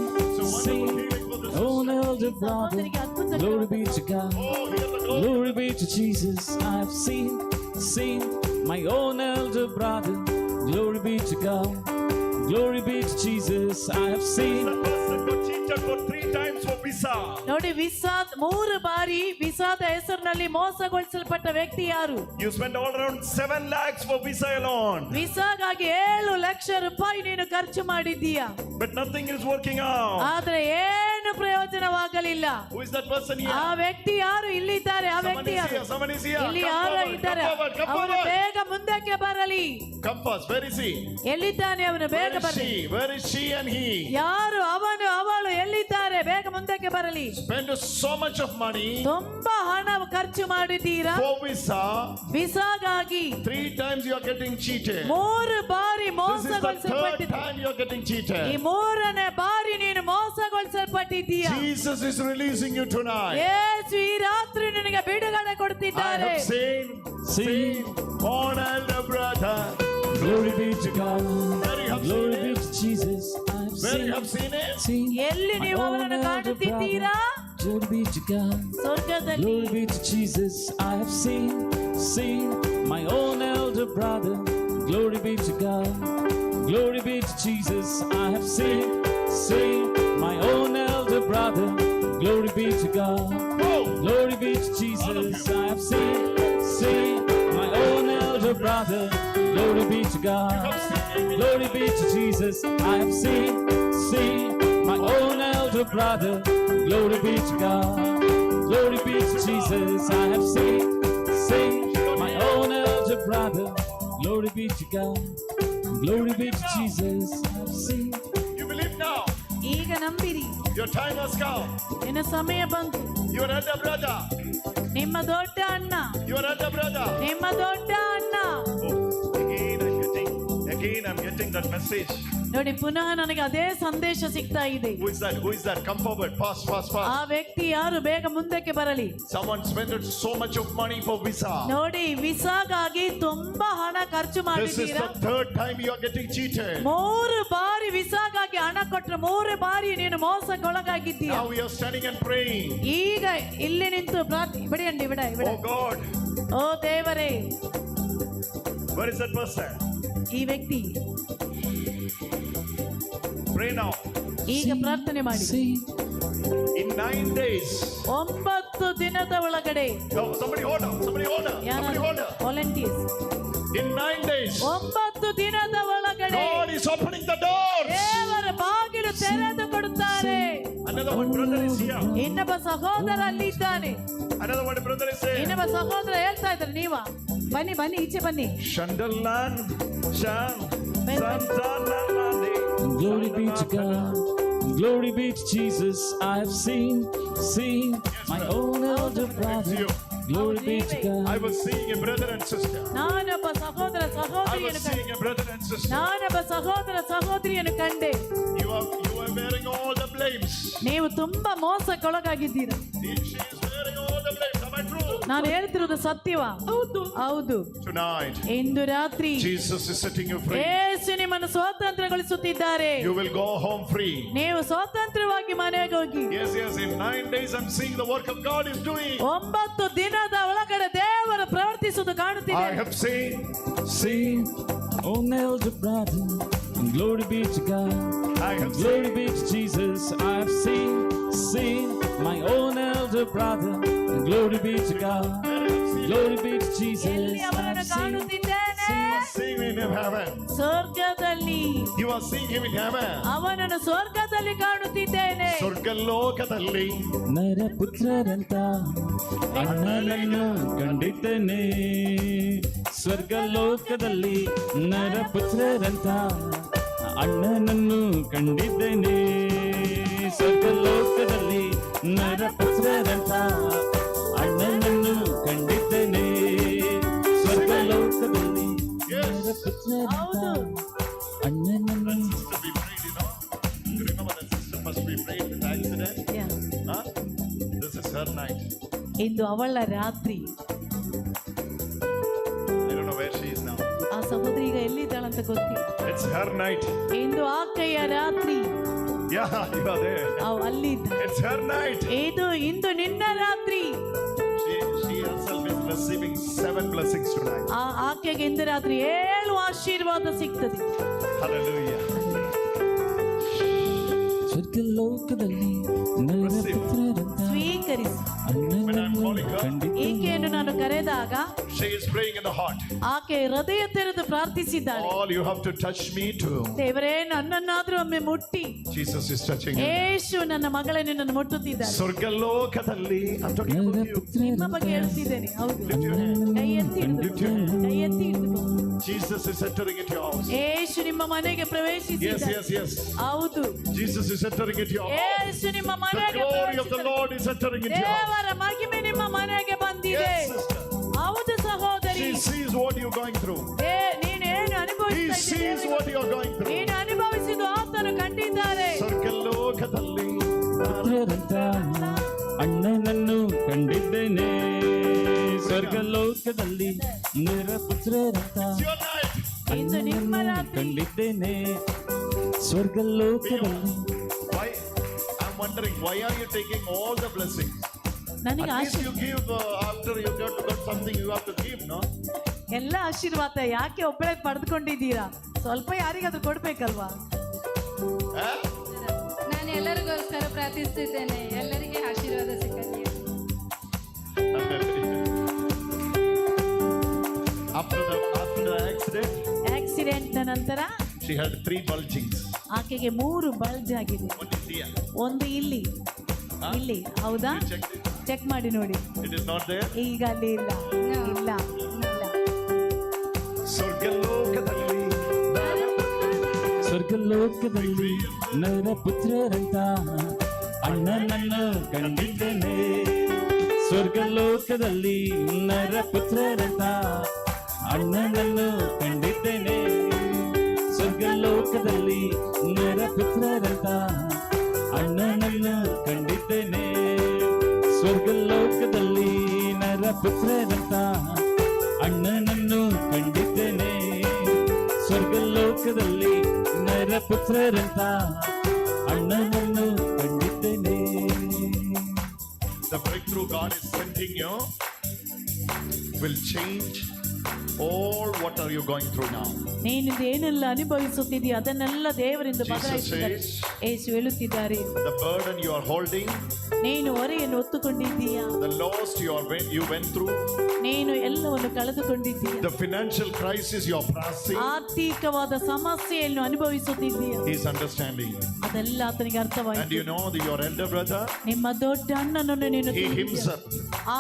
my own elder brother. Glory be to God. Glory be to Jesus. I have seen my own elder brother. Glory be to God. Glory be to Jesus. I have seen. cheated for 3 times for visa. ನೋಡಿ visa 3 ಬಾರಿ ವಿಸಾದ ಹೆಸರಿನಲ್ಲಿ ಮೋಸಗೊಳಿಸಲ್ಪಟ್ಟ ವ್ಯಕ್ತಿ ಯಾರು? You spent all around 7 lakhs for visa alone. ವಿಸಾಗಾಗಿ 7 lakh ರೂಪಾಯಿ ನೀನು ಖರ್ಚು ಮಾಡಿದ್ದೀಯಾ? But nothing is working out. ಆದ್ರೆ ಏನು ಪ್ರಯೋಜನವಾಗಲಿಲ್ಲ. Who is that person here? ಆ ವ್ಯಕ್ತಿ ಯಾರು? ಇಲ್ಲಿದ್ದಾರೆ. ಆ ವ್ಯಕ್ತಿ ಯಾರು? Someone is here. ಇಲ್ಲಿ ಯಾರು ಇದ್ದಾರೆ? ಅವನು ಬೇಗ ಮುಂದಕ್ಕೆ ಬರಲಿ. Come first. Where is he? ಎಲ್ಲಿದ್ದಾನೆ ಅವನು? ಬೇಗ ಬರಲಿ. Where is she and he? ಯಾರು? ಅವನು ಅವಳು ಎಲ್ಲಿದ್ದಾರೆ? ಬೇಗ ಮುಂದಕ್ಕೆ ಬರಲಿ. Spend so much of money. ತುಂಬಾ ಹಣ ಖರ್ಚು ಮಾಡಿದ್ದೀರಾ For visa. ವಿಸಾಗಾಗಿ. 3 times you are getting cheated. 3 ಬಾರಿ This is the ಮೋಸಗೊಳಿಸಲ್ಪಟ್ಟಿದ್ದೀಯ. 3rd time you are getting cheated. ಈ 3ನೇ ಬಾರಿ ನೀನು ಮೋಸಗೊಳಿಸಲ್ಪಟ್ಟಿದ್ದೀಯಾ? Jesus is releasing you tonight. ಯೇಸು ಈ ರಾತ್ರಿ ನಿನಗೆ ಬಿಡುಗಡೆ I ಕೊಡ್ತಿದ್ದಾರೆ. have seen on elder brother. Glory be to God. Where you have Glory seen be it? to Jesus. Where you have seen it? ಎಲ್ಲಿ ನೀವು ಅವನನ್ನು ಕಾಣುತ್ತಿದ್ದೀರಾ? Glory be to God. ಸ್ವರ್ಗದಲ್ಲಿ. Glory be to Jesus. I have seen my own elder brother. Glory be to God. Glory be to Jesus. I have seen my own elder brother. Glory be to God. Glory be to Jesus. I have seen my own elder brother. Glory be to God. Glory be to Jesus. I have seen my own elder brother. Glory be to God. Glory be to Jesus. I have seen my own elder brother. Glory be to God. Glory be to Jesus. I have seen. You believe now? ಈಗ ನಂಬಿರಿ. Your time has come. ನಿನ್ನ ಸಮಯ ಬಂತು. Your elder brother. ನಿಮ್ಮ ದೊಡ್ಡ ಅಣ್ಣ. Your elder brother. ನಿಮ್ಮ ದೊಡ್ಡ ಅಣ್ಣ. Oh, again I'm getting that message. ನೋಡಿ ಪುನಃ ನನಗೆ ಅದೇ ಸಂದೇಶ ಸಿಗ್ತಾ ಇದೆ. Who is that? Who is that? Come forward. Fast. ಆ ವ್ಯಕ್ತಿ ಯಾರು? ಬೇಗ ಮುಂದಕ್ಕೆ ಬರಲಿ. Someone spent so much of money for visa. ನೋಡಿ ವಿಸಾಗಾಗಿ ತುಂಬಾ ಹಣ ಖರ್ಚು This is ಮಾಡಿದ್ದೀರಾ? the 3rd time you are getting cheated. 3 ಬಾರಿ ವಿಸಾಗಾಗಿ ಹಣ ಕೊಟ್ಟರೆ 3 ಬಾರಿ ನೀನು ಮೋಸಕ್ಕೊಳಗಾಗಿದ್ದೀಯ. Now we are standing and praying. ಈಗ ಇಲ್ಲಿ ನಿಂತು ಬಿಡಿ ಬಿಡ. Oh God. ಓ ದೇವರೇ. Where is that person? ಈ ವ್ಯಕ್ತಿ. Pray now. ಈಗ ಪ್ರಾರ್ಥನೆ ಮಾಡಿ. In 9 days. 9 ದಿನದ ಒಳಗಡೆ. No, somebody hold her. Volunteers. In 9 days. 9 ದಿನದ ಒಳಗಡೆ. God is opening the doors. ದೇವರ ಬಾಗಿಲು ತೆರೆದು ಕೊಡುತ್ತಾರೆ. Another one brother is here. ಇನ್ನೊಬ್ಬ ಸಹೋದರ ಅಲ್ಲಿ ಇದ್ದಾನೆ. Another one brother is saying. ಇನ್ನೊಬ್ಬ ಸಹೋದರ ಹೇಳ್ತಾ ಇದ್ದಾರೆ ನೀವ ಬನ್ನಿ ಈಚೆ ಬನ್ನಿ. Shandalan Glory be to God. Glory be to Jesus. I have seen my own elder brother. Glory be to God. I was seeing a brother and sister. ನಾನೊಬ್ಬ ಸಹೋದರ I was ಸಹೋದರಿಯನ್ನು seeing a brother and sister. ನಾನೊಬ್ಬ ಸಹೋದರ ಸಹೋದರಿಯನ್ನು ಕಂಡೆ. You are bearing all the blames. ನೀವು ತುಂಬಾ ಮೋಸಕ್ಕೊಳಗಾಗಿದ್ದೀರಾ. She is bearing all the blames. Am I true? ನಾನು ಹೇಳ್ತಿರೋದು ಸತ್ಯವಾ? ಹೌದು. Tonight. ಇಂದು ರಾತ್ರಿ Jesus is setting you free. ಯೇಸು ನಿಮ್ಮನ್ನು ಸ್ವಾತಂತ್ರ್ಯಗೊಳಿಸುತ್ತಿದ್ದಾರೆ. You will go home free. ನೀವು ಸ್ವತಂತ್ರವಾಗಿ ಮನೆಗೆ ಹೋಗಿ. Yes. In 9 days I'm seeing the work of God is doing. 9 ದಿನದ ಒಳಗಡೆ ದೇವರು ಪ್ರವರ್ತಿಸುತ್ತಿದ್ದಾರೆ. ಅನುಭವಿಸುವುದು I ಕಾಣುತ್ತಿದ್ದೇನೆ. have seen, oh elder brother, and glory be to God. I have Glory be to Jesus. I have seen my own elder brother, and glory be to God. Glory be to Jesus. ಎಲ್ಲಿ I ಅವನನ್ನು have ಕಾಣುತ್ತಿದ್ದೇನೆ? seen him in heaven. ಸ್ವರ್ಗದಲ್ಲಿ. You are seeing him in heaven. ಅವನನ್ನು ಸ್ವರ್ಗದಲ್ಲಿ ಕಾಣುತ್ತಿದ್ದೇನೆ. ಸ್ವರ್ಗಲೋಕದಲ್ಲಿ ನರಪುತ್ರರಂತ ಅಣ್ಣನನ್ನು ಕಂಡಿದ್ದೇನೆ. ಸ್ವರ್ಗಲೋಕದಲ್ಲಿ ನರಪುತ್ರರಂತ ಅಣ್ಣನನ್ನು ಕಂಡಿದ್ದೇನೆ. ಸ್ವರ್ಗಲೋಕದಲ್ಲಿ ನರಪುತ್ರರಂತ ಅಣ್ಣನನ್ನು ಕಂಡಿದ್ದೇನೆ. ಸ್ವರ್ಗಲೋಕದಲ್ಲಿ ನರಪುತ್ರರಂತ ಹೌದು. ಅಣ್ಣನನ್ನು sister we prayed, you know. You remember that sister first we prayed with accident? Yeah. Huh? This is her night. ಇಂದು ಅವಳ ರಾತ್ರಿ. I don't know where she is now. ಆ ಸಹೋದರಿ ಈಗ ಎಲ್ಲಿದ್ದಾಳಂತ ಗೊತ್ತಿಲ್ಲ. It's her night. ಇಂದು ಆಕೆಯ ರಾತ್ರಿ. Yeah, you are there. ಅಲ್ಲಿದ್ದ. It's her night. ಇಂದು ನಿನ್ನ ರಾತ್ರಿ. She herself is receiving 7 blessings tonight. ಆಕೆಗೆ ಇಂದು ರಾತ್ರಿ 7 ಆಶೀರ್ವಾದ ಸಿಗ್ತದೆ. Hallelujah. ಸ್ವರ್ಗಲೋಕದಲ್ಲಿ ನರಪುತ್ರರಂತ ಸ್ವೀಕರಿಸಿ. When I'm calling her, ಈಕೆಯನ್ನು ನಾನು ಕರೆದಾಗ she is praying in the heart. ಆಕೆ ಹೃದಯ ತೆರೆದು ಪ್ರಾರ್ಥಿಸಿದ್ದಾಳೆ. All you have to touch me too. ದೇವರೇ ನನ್ನನ್ನಾದ್ರೂ ಒಮ್ಮೆ ಮುಟ್ಟಿ. Jesus is touching you. ಯೇಸು ನನ್ನ ಮಗಳನ್ನು ನನ್ನ ಮುಟ್ಟುತ್ತಿದ್ದಾರೆ. ಸ್ವರ್ಗಲೋಕದಲ್ಲಿ I'm talking about you. ನಿಮ್ಮ ಬಗ್ಗೆ ಹೇಳ್ತಿದ್ದೇನೆ. ಹೌದು. Lift your hand. ಕೈ ಎತ್ತಿ ಹಿಡಿದುಕೊ. ಕೈ ಎತ್ತಿ ಹಿಡಿದುಕೊ. Jesus is entering into your house. ಯೇಸು ನಿಮ್ಮ ಮನೆಗೆ Yes, ಪ್ರವೇಶಿಸಿದ್ದಾನೆ. yes, yes. ಹೌದು. Jesus is entering into your house. ಯೇಸು ನಿಮ್ಮ The ಮನೆಗೆ glory of the ಪ್ರವೇಶಿಸಿದ್ದಾನೆ. Lord is entering into your house. ದೇವರ ಮಹಿಮೆ ನಿಮ್ಮ ಮನೆಗೆ ಬಂದಿದೆ. Yes, sister. ಹೌದು ಸಹೋದರಿ. She sees what you're going through. ನೀನು ಏನು He ಅನುಭವಿಸ್ತಾ sees what ಇದ್ದೀಯ? you're going through. ನೀನು ಅನುಭವಿಸಿದ್ದು ಆತನು ಕಂಡಿದ್ದಾರೆ. ಸ್ವರ್ಗಲೋಕದಲ್ಲಿ ಪುತ್ರರಂತ ಅಣ್ಣನನ್ನು ಕಂಡಿದ್ದೇನೆ. ಸ್ವರ್ಗಲೋಕದಲ್ಲಿ ನರಪುತ್ರರಂತ your night. ಇಂದು ನಿಮ್ಮ ಅಣ್ಣನನ್ನು ರಾತ್ರಿ. ಕಂಡಿದ್ದೇನೆ. ಸ್ವರ್ಗಲೋಕದಲ್ಲಿ Why? I'm wondering, why are you taking all the blessings? ನನಗೆ At least you give after you got something you have to give, no? ಎಲ್ಲ ಆಶೀರ್ವಾದ ಯಾಕೆ ಒಬ್ಬಳೆ ಪಡೆದುಕೊಂಡಿದ್ದೀರಾ? ಸ್ವಲ್ಪ ಯಾರಿಗಾದ್ರೂ ಕೊಡ್ಬೇಕಲ್ವಾ? Huh? ನಾನು ಎಲ್ಲರಿಗೋಸ್ಕರ ಪ್ರಾರ್ಥಿಸುತ್ತಿದ್ದೇನೆ, ಎಲ್ಲರಿಗೆ ಆಶೀರ್ವಾದ ಸಿಗಲಿ. After the accident, ಆಕ್ಸಿಡೆಂಟ್ ನಂತರ she had 3 bulgings. ಆಕೆಗೆ 3 ಬಲ್ಜ್ ಆಗಿದೆ. One is here. ಒಂದು ಇಲ್ಲಿ, ಇಲ್ಲಿ ಹೌದಾ? You checked it? ಚೆಕ್ ಮಾಡಿ ನೋಡಿ. It is not there. ಈಗ ಅಲ್ಲಿ ಇಲ್ಲ, ಇಲ್ಲ, ಇಲ್ಲ. ಸ್ವರ್ಗಲೋಕದಲ್ಲಿ ಸ್ವರ್ಗಲೋಕದಲ್ಲಿ ನರಪುತ್ರರಂತ ಅಣ್ಣನನ್ನು ಕಂಡಿದ್ದೇನೆ. ಸ್ವರ್ಗಲೋಕದಲ್ಲಿ ನರಪುತ್ರರಂತ ಅಣ್ಣನನ್ನು ಕಂಡಿದ್ದೇನೆ. ಸ್ವರ್ಗಲೋಕದಲ್ಲಿ ನರಪುತ್ರರಂತ ಅಣ್ಣನನ್ನು ಕಂಡಿದ್ದೇನೆ. ಸ್ವರ್ಗಲೋಕದಲ್ಲಿ ನರಪುತ್ರರಂತ ಅಣ್ಣನನ್ನು ಕಂಡಿದ್ದೇನೆ. ಸ್ವರ್ಗಲೋಕದಲ್ಲಿ ನರಪುತ್ರರಂತ ಅಣ್ಣನನ್ನು ಕಂಡಿದ್ದೇನೆ. the breakthrough God is sending you will change all what are you going through now. ನೀನು ಏನೆಲ್ಲ ಅನುಭವಿಸುತ್ತಿದ್ದೀಯ ಅದನ್ನೆಲ್ಲ ದೇವರಿಂದ Jesus ಬದಲಾಯಿಸಿದ್ದಾರೆ. says, ಯೇಸು ಹೇಳುತ್ತಿದ್ದಾರೆ, the burden you are holding, ನೀನು ಹೊರೆಯನ್ನು ಹೊತ್ತುಕೊಂಡಿದ್ದೀಯಾ, the loss you went through, ನೀನು ಎಲ್ಲವನ್ನು ಕಳೆದುಕೊಂಡಿದ್ದೀಯಾ, the financial crisis you are passing, ಆರ್ಥಿಕವಾದ ಸಮಸ್ಯೆಯನ್ನು ಅನುಭವಿಸುತ್ತಿದ್ದೀಯಾ, he is understanding. ಅದೆಲ್ಲ ಆತನಿಗೆ And ಅರ್ಥವಾಯಿತು. you know that your elder brother, ನಿಮ್ಮ ದೊಡ್ಡ ಅಣ್ಣನನ್ನು ನೀನು he ತಿಳಿದಿದ್ದೀಯಾ. himself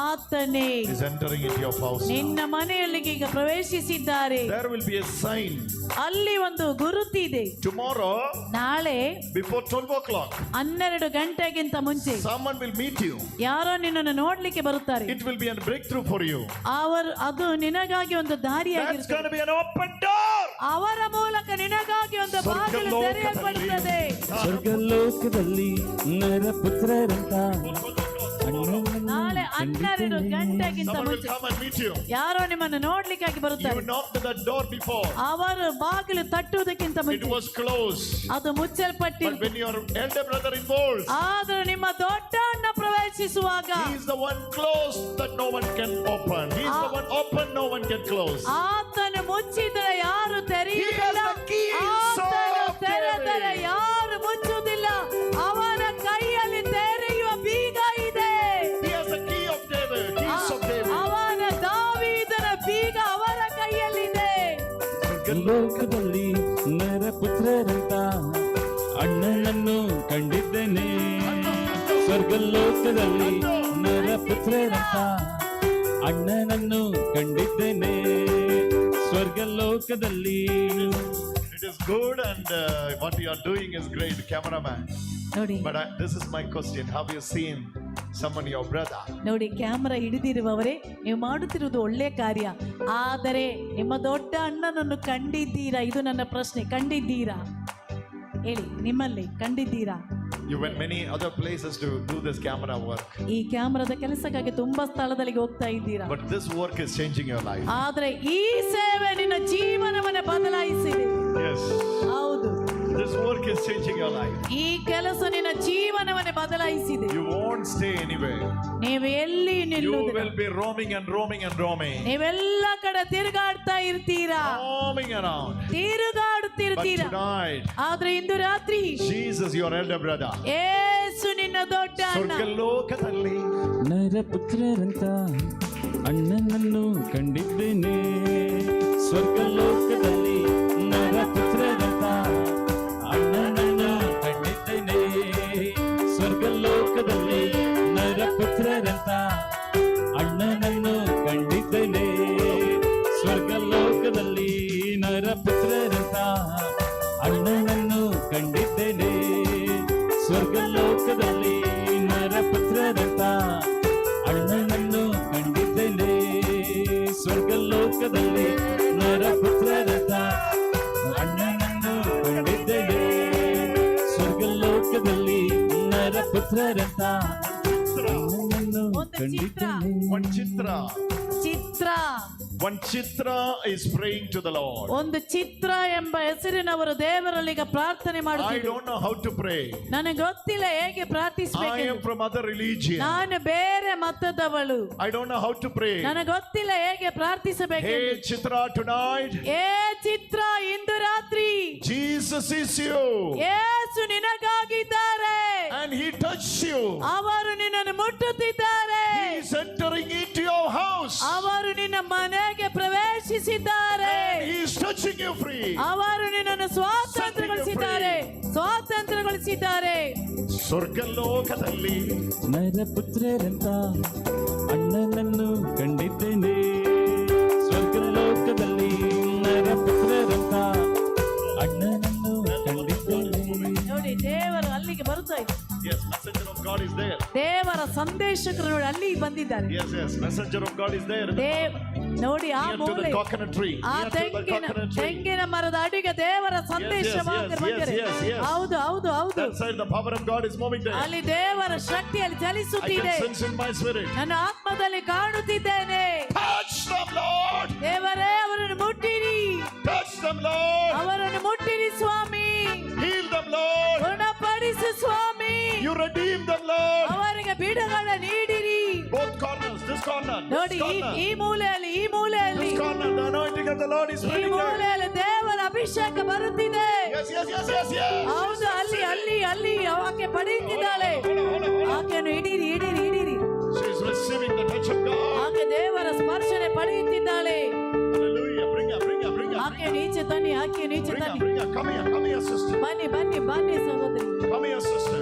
ಆತನೇ is entering into your house now. ನಿನ್ನ ಮನೆಯಲ್ಲಿ ಈಗ ಪ್ರವೇಶಿಸಿದ್ದಾರೆ. There will be a sign ಅಲ್ಲಿ ಒಂದು ಗುರುತಿದೆ. tomorrow ನಾಳೆ before 12 o'clock. 12 ಗಂಟೆಗಿಂತ ಮುಂಚೆ Someone will meet you. ಯಾರೋ ನಿನ್ನನ್ನು ನೋಡ್ಲಿಕ್ಕೆ ಬರುತ್ತಾರೆ. It will be a breakthrough for you. ಅದು ನಿನಗಾಗಿ ಒಂದು That's ದಾರಿಯಾಗಿರುತ್ತದೆ. going to be an open door. ಅವರ ಮೂಲಕ ನಿನಗಾಗಿ ಒಂದು ಬಾಗಿಲು ತೆರೆಯಲ್ಪಡುತ್ತದೆ. ಸ್ವರ್ಗಲೋಕದಲ್ಲಿ ನರಪುತ್ರರಂತ ನಾಳೆ 12 ಗಂಟೆಗಿಂತ Someone will ಮುಂಚೆ come and meet you. ಯಾರೋ ನಿಮ್ಮನ್ನು ನೋಡ್ಲಿಕ್ಕಾಗಿ You ಬರುತ್ತಾರೆ. knocked at that door before. ಅವರು ಬಾಗಿಲು ತಟ್ಟುವುದಕ್ಕಿಂತ It ಮುಂಚೆ was closed. ಅದು ಮುಚ್ಚಲ್ಪಟ್ಟಿದೆ. But when your elder brother involved, ಆದರೂ ನಿಮ್ಮ ದೊಡ್ಡ ಅಣ್ಣ ಪ್ರವೇಶ ಪ್ರವೇಶಿಸುವಾಗ He is the one closed that no one can open. He is the one open, no one can close. ಆತನು ಮುಚ್ಚಿದರೆ ಯಾರು ತೆರೆಯುವುದಿಲ್ಲ, He has the keys ಆತನು of ತೆರೆದರೆ David. ಯಾರು ಮುಚ್ಚುವುದಿಲ್ಲ. ಅವನ ಕೈಯಲ್ಲಿ ತೆರೆಯುವ ಬೀಗ ಇದೆ. He has the key of David, keys of David. ಅವನ ದಾವೀದನ ಬೀಗ ಅವರ ಕೈಯಲ್ಲಿದೆ. ಲೋಕದಲ್ಲಿ ನರಪುತ್ರರಂತ ಅಣ್ಣನನ್ನು ಕಂಡಿದ್ದೇನೆ. ಸ್ವರ್ಗಲೋಕದಲ್ಲಿ ನರಪುತ್ರರಂತ ಅಣ್ಣನನ್ನು ಕಂಡಿದ್ದೇನೆ. ಸ್ವರ್ಗಲೋಕದಲ್ಲಿ. It is good and what you are doing is great, cameraman. ನೋಡಿ But this is my question. Have you seen someone, your brother? ನೋಡಿ, ಕ್ಯಾಮರಾ ಹಿಡಿದಿರುವವರೇ, ನೀವು ಮಾಡುತ್ತಿರುವುದು ಒಳ್ಳೆ ಕಾರ್ಯ. ಆದರೆ ನಿಮ್ಮ ದೊಡ್ಡ ಅಣ್ಣನನ್ನು ಕಂಡಿದ್ದೀರಾ? ಇದು ನನ್ನ ಪ್ರಶ್ನೆ. ಕಂಡಿದ್ದೀರಾ? ಹೇಳಿ, ನಿಮ್ಮಲ್ಲಿ ಕಂಡಿದ್ದೀರಾ? You went many other places to do this camera work. ಈ ಕ್ಯಾಮರಾದ ಕೆಲಸಕ್ಕಾಗಿ ತುಂಬಾ ಸ್ಥಳದಲ್ಲಿ ಹೋಗ್ತಾ ಇದ್ದೀರಾ. But this work is changing your life. ಆದ್ರೆ ಈ ಸೇವೆ ನಿನ್ನ ಜೀವನವನ್ನ ಬದಲಾಯಿಸಿದೆ. Yes. ಹೌದು, This work is changing your life. ಈ ಕೆಲಸ ನಿನ್ನ ಜೀವನವನ್ನ ಬದಲಾಯಿಸಿದೆ. You won't stay anywhere. ನೀವು ಎಲ್ಲಿ You ನಿಲ್ಲುವುದಿಲ್ಲ. will be roaming and roaming and roaming. ನೀವೆಲ್ಲ ಕಡೆ ತಿರುಗಾಡ್ತಾ ಇರ್ತೀರಾ, Roaming around. But ತಿರುಗಾಡುತ್ತಿರ್ತೀರಾ. tonight, ಆದ್ರೆ ಇಂದು ರಾತ್ರಿ Jesus, your elder brother, ಯೇಸು ನಿನ್ನ ದೊಡ್ಡ ಅಣ್ಣ ಸ್ವರ್ಗಲೋಕದಲ್ಲಿ ನರಪುತ್ರರಂತ ಅಣ್ಣನನ್ನು ಕಂಡಿದ್ದೇನೆ. ಸ್ವರ್ಗಲೋಕದಲ್ಲಿ ನರಪುತ್ರರಂತ ಅಣ್ಣನನ್ನು ಕಂಡಿದ್ದೇನೆ. ಸ್ವರ್ಗಲೋಕದಲ್ಲಿ ನರಪುತ್ರರಂತ ಅಣ್ಣನನ್ನು ಕಂಡಿದ್ದೇನೆ. ಸ್ವರ್ಗಲೋಕದಲ್ಲಿ ನರಪುತ್ರರಂತ ಅಣ್ಣನನ್ನು ಕಂಡಿದ್ದೇನೆ. ಸ್ವರ್ಗಲೋಕದಲ್ಲಿ ನರಪುತ್ರರಂತ ಅಣ್ಣನನ್ನು ಕಂಡಿದ್ದೇನೆ. ಸ್ವರ್ಗಲೋಕದಲ್ಲಿ ನರಪುತ್ರರಂತ ಅಣ್ಣನನ್ನು ಕಂಡಿದ್ದೇನೆ. ಸ್ವರ್ಗಲೋಕದಲ್ಲಿ ನರಪುತ್ರರಂತ ಅಣ್ಣನನ್ನು ಕಂಡಿದ್ದೇನೆ. One chitra is praying to the Lord. ಒಂದು ಚಿತ್ರ ಎಂಬ ಹೆಸರಿನವರು ದೇವರಲ್ಲಿ ಈಗ ಪ್ರಾರ್ಥನೆ I ಮಾಡುತ್ತಿದ್ದಾರೆ. don't know how to pray. ನನಗೆ ಗೊತ್ತಿಲ್ಲ ಹೇಗೆ I ಪ್ರಾರ್ಥಿಸಬೇಕು. am from other religion. ನಾನು ಬೇರೆ ಮತದವಳು. I don't know how to pray. ನನಗೆ ಗೊತ್ತಿಲ್ಲ ಹೇಗೆ ಪ್ರಾರ್ಥಿಸಬೇಕು. Hey Chitra, tonight ಏ ಚಿತ್ರ, ಇಂದು ರಾತ್ರಿ Jesus is you Yesu ನಿನಗಾಗಿದ್ದಾರೆ. and he touched you. ಅವರು ನಿನ್ನನ್ನು ಮುಟ್ಟುತ್ತಿದ್ದಾರೆ. He is entering into your house. ಅವರು ನಿನ್ನ ಮನೆಗೆ ಪ್ರವೇಶಿಸಿದ್ದಾರೆ. And he is touching you free. ಅವರು ನಿನ್ನನ್ನು ಸ್ವಾತಂತ್ರ್ಯಗೊಳಿಸಿದ್ದಾರೆ. ಸ್ವರ್ಗಲೋಕದಲ್ಲಿ ನರಪುತ್ರರಂತ ಅಣ್ಣನನ್ನು ಕಂಡಿದ್ದೇನೆ. ಸ್ವರ್ಗಲೋಕದಲ್ಲಿ ನರಪುತ್ರರಂತ ಅಣ್ಣನನ್ನು ಕಂಡಿದ್ದೇನೆ. ನೋಡಿ, ದೇವರು ಅಲ್ಲಿಗೆ ಬರ್ತಾ ಇದೆ. Yes, messenger of God is there. ದೇವರ ಸಂದೇಶಕರು ನೋಡಿ ಅಲ್ಲಿ ಬಂದಿದ್ದಾರೆ. Yes, messenger of God is there. ನೋಡಿ, ಆ Near to the ಮೂಲೆ, coconut tree. ಆ Near to the coconut tree. ತೆಂಗಿನ ಮರದ ಅಡಿಗೆ ದೇವರ ಸಂದೇಶವಾಹಕರು ಬಂದಿದ್ದಾರೆ. yes. ಹೌದು. That side the power of God is moving there. ಅಲ್ಲಿ ದೇವರ ಶಕ್ತಿಯಲ್ಲಿ I ಚಲಿಸುತ್ತಿದೆ. can sense in my spirit. ನನ್ನ ಆತ್ಮದಲ್ಲಿ ಕಾಣುತ್ತಿದ್ದೇನೆ. Touch them, Lord. ದೇವರೇ, ಅವರನ್ನು ಮುಟ್ಟಿರಿ. Touch them, Lord. ಅವರನ್ನು ಮುಟ್ಟಿರಿ ಸ್ವಾಮಿ. Heal them, Lord. ಗುಣಪಡಿಸು Swami. You redeem them, Lord. ಅವರಿಗೆ ಬಿಡುಗಡೆ ನೀಡಿರಿ. Both corners, this corner, ನೋಡಿ, this corner. ಈ ಮೂಲೆಯಲ್ಲಿ This corner, the anointing of the Lord is ಈ spreading there. ಮೂಲೆಯಲ್ಲಿ ದೇವರ ಅಭಿಷೇಕ ಬರುತ್ತಿದೆ. Yes. ಹೌದು, ಅಲ್ಲಿ ಆಕೆ ಪಡೆಯುತ್ತಿದ್ದಾಳೆ. ಆಕೆಯನ್ನು ಹಿಡೀರಿ. She is receiving the touch of God. ಆಕೆ ದೇವರ ಸ್ಪರ್ಶನೆ ಪಡೆಯುತ್ತಿದ್ದಾಳೆ. Hallelujah. Bring her. ಆಕೆ ನೀಚೆ ತನ್ನಿ. Bring her. Come here, sister. ಬನ್ನಿ ಸಹೋದರಿ. Come here, sister.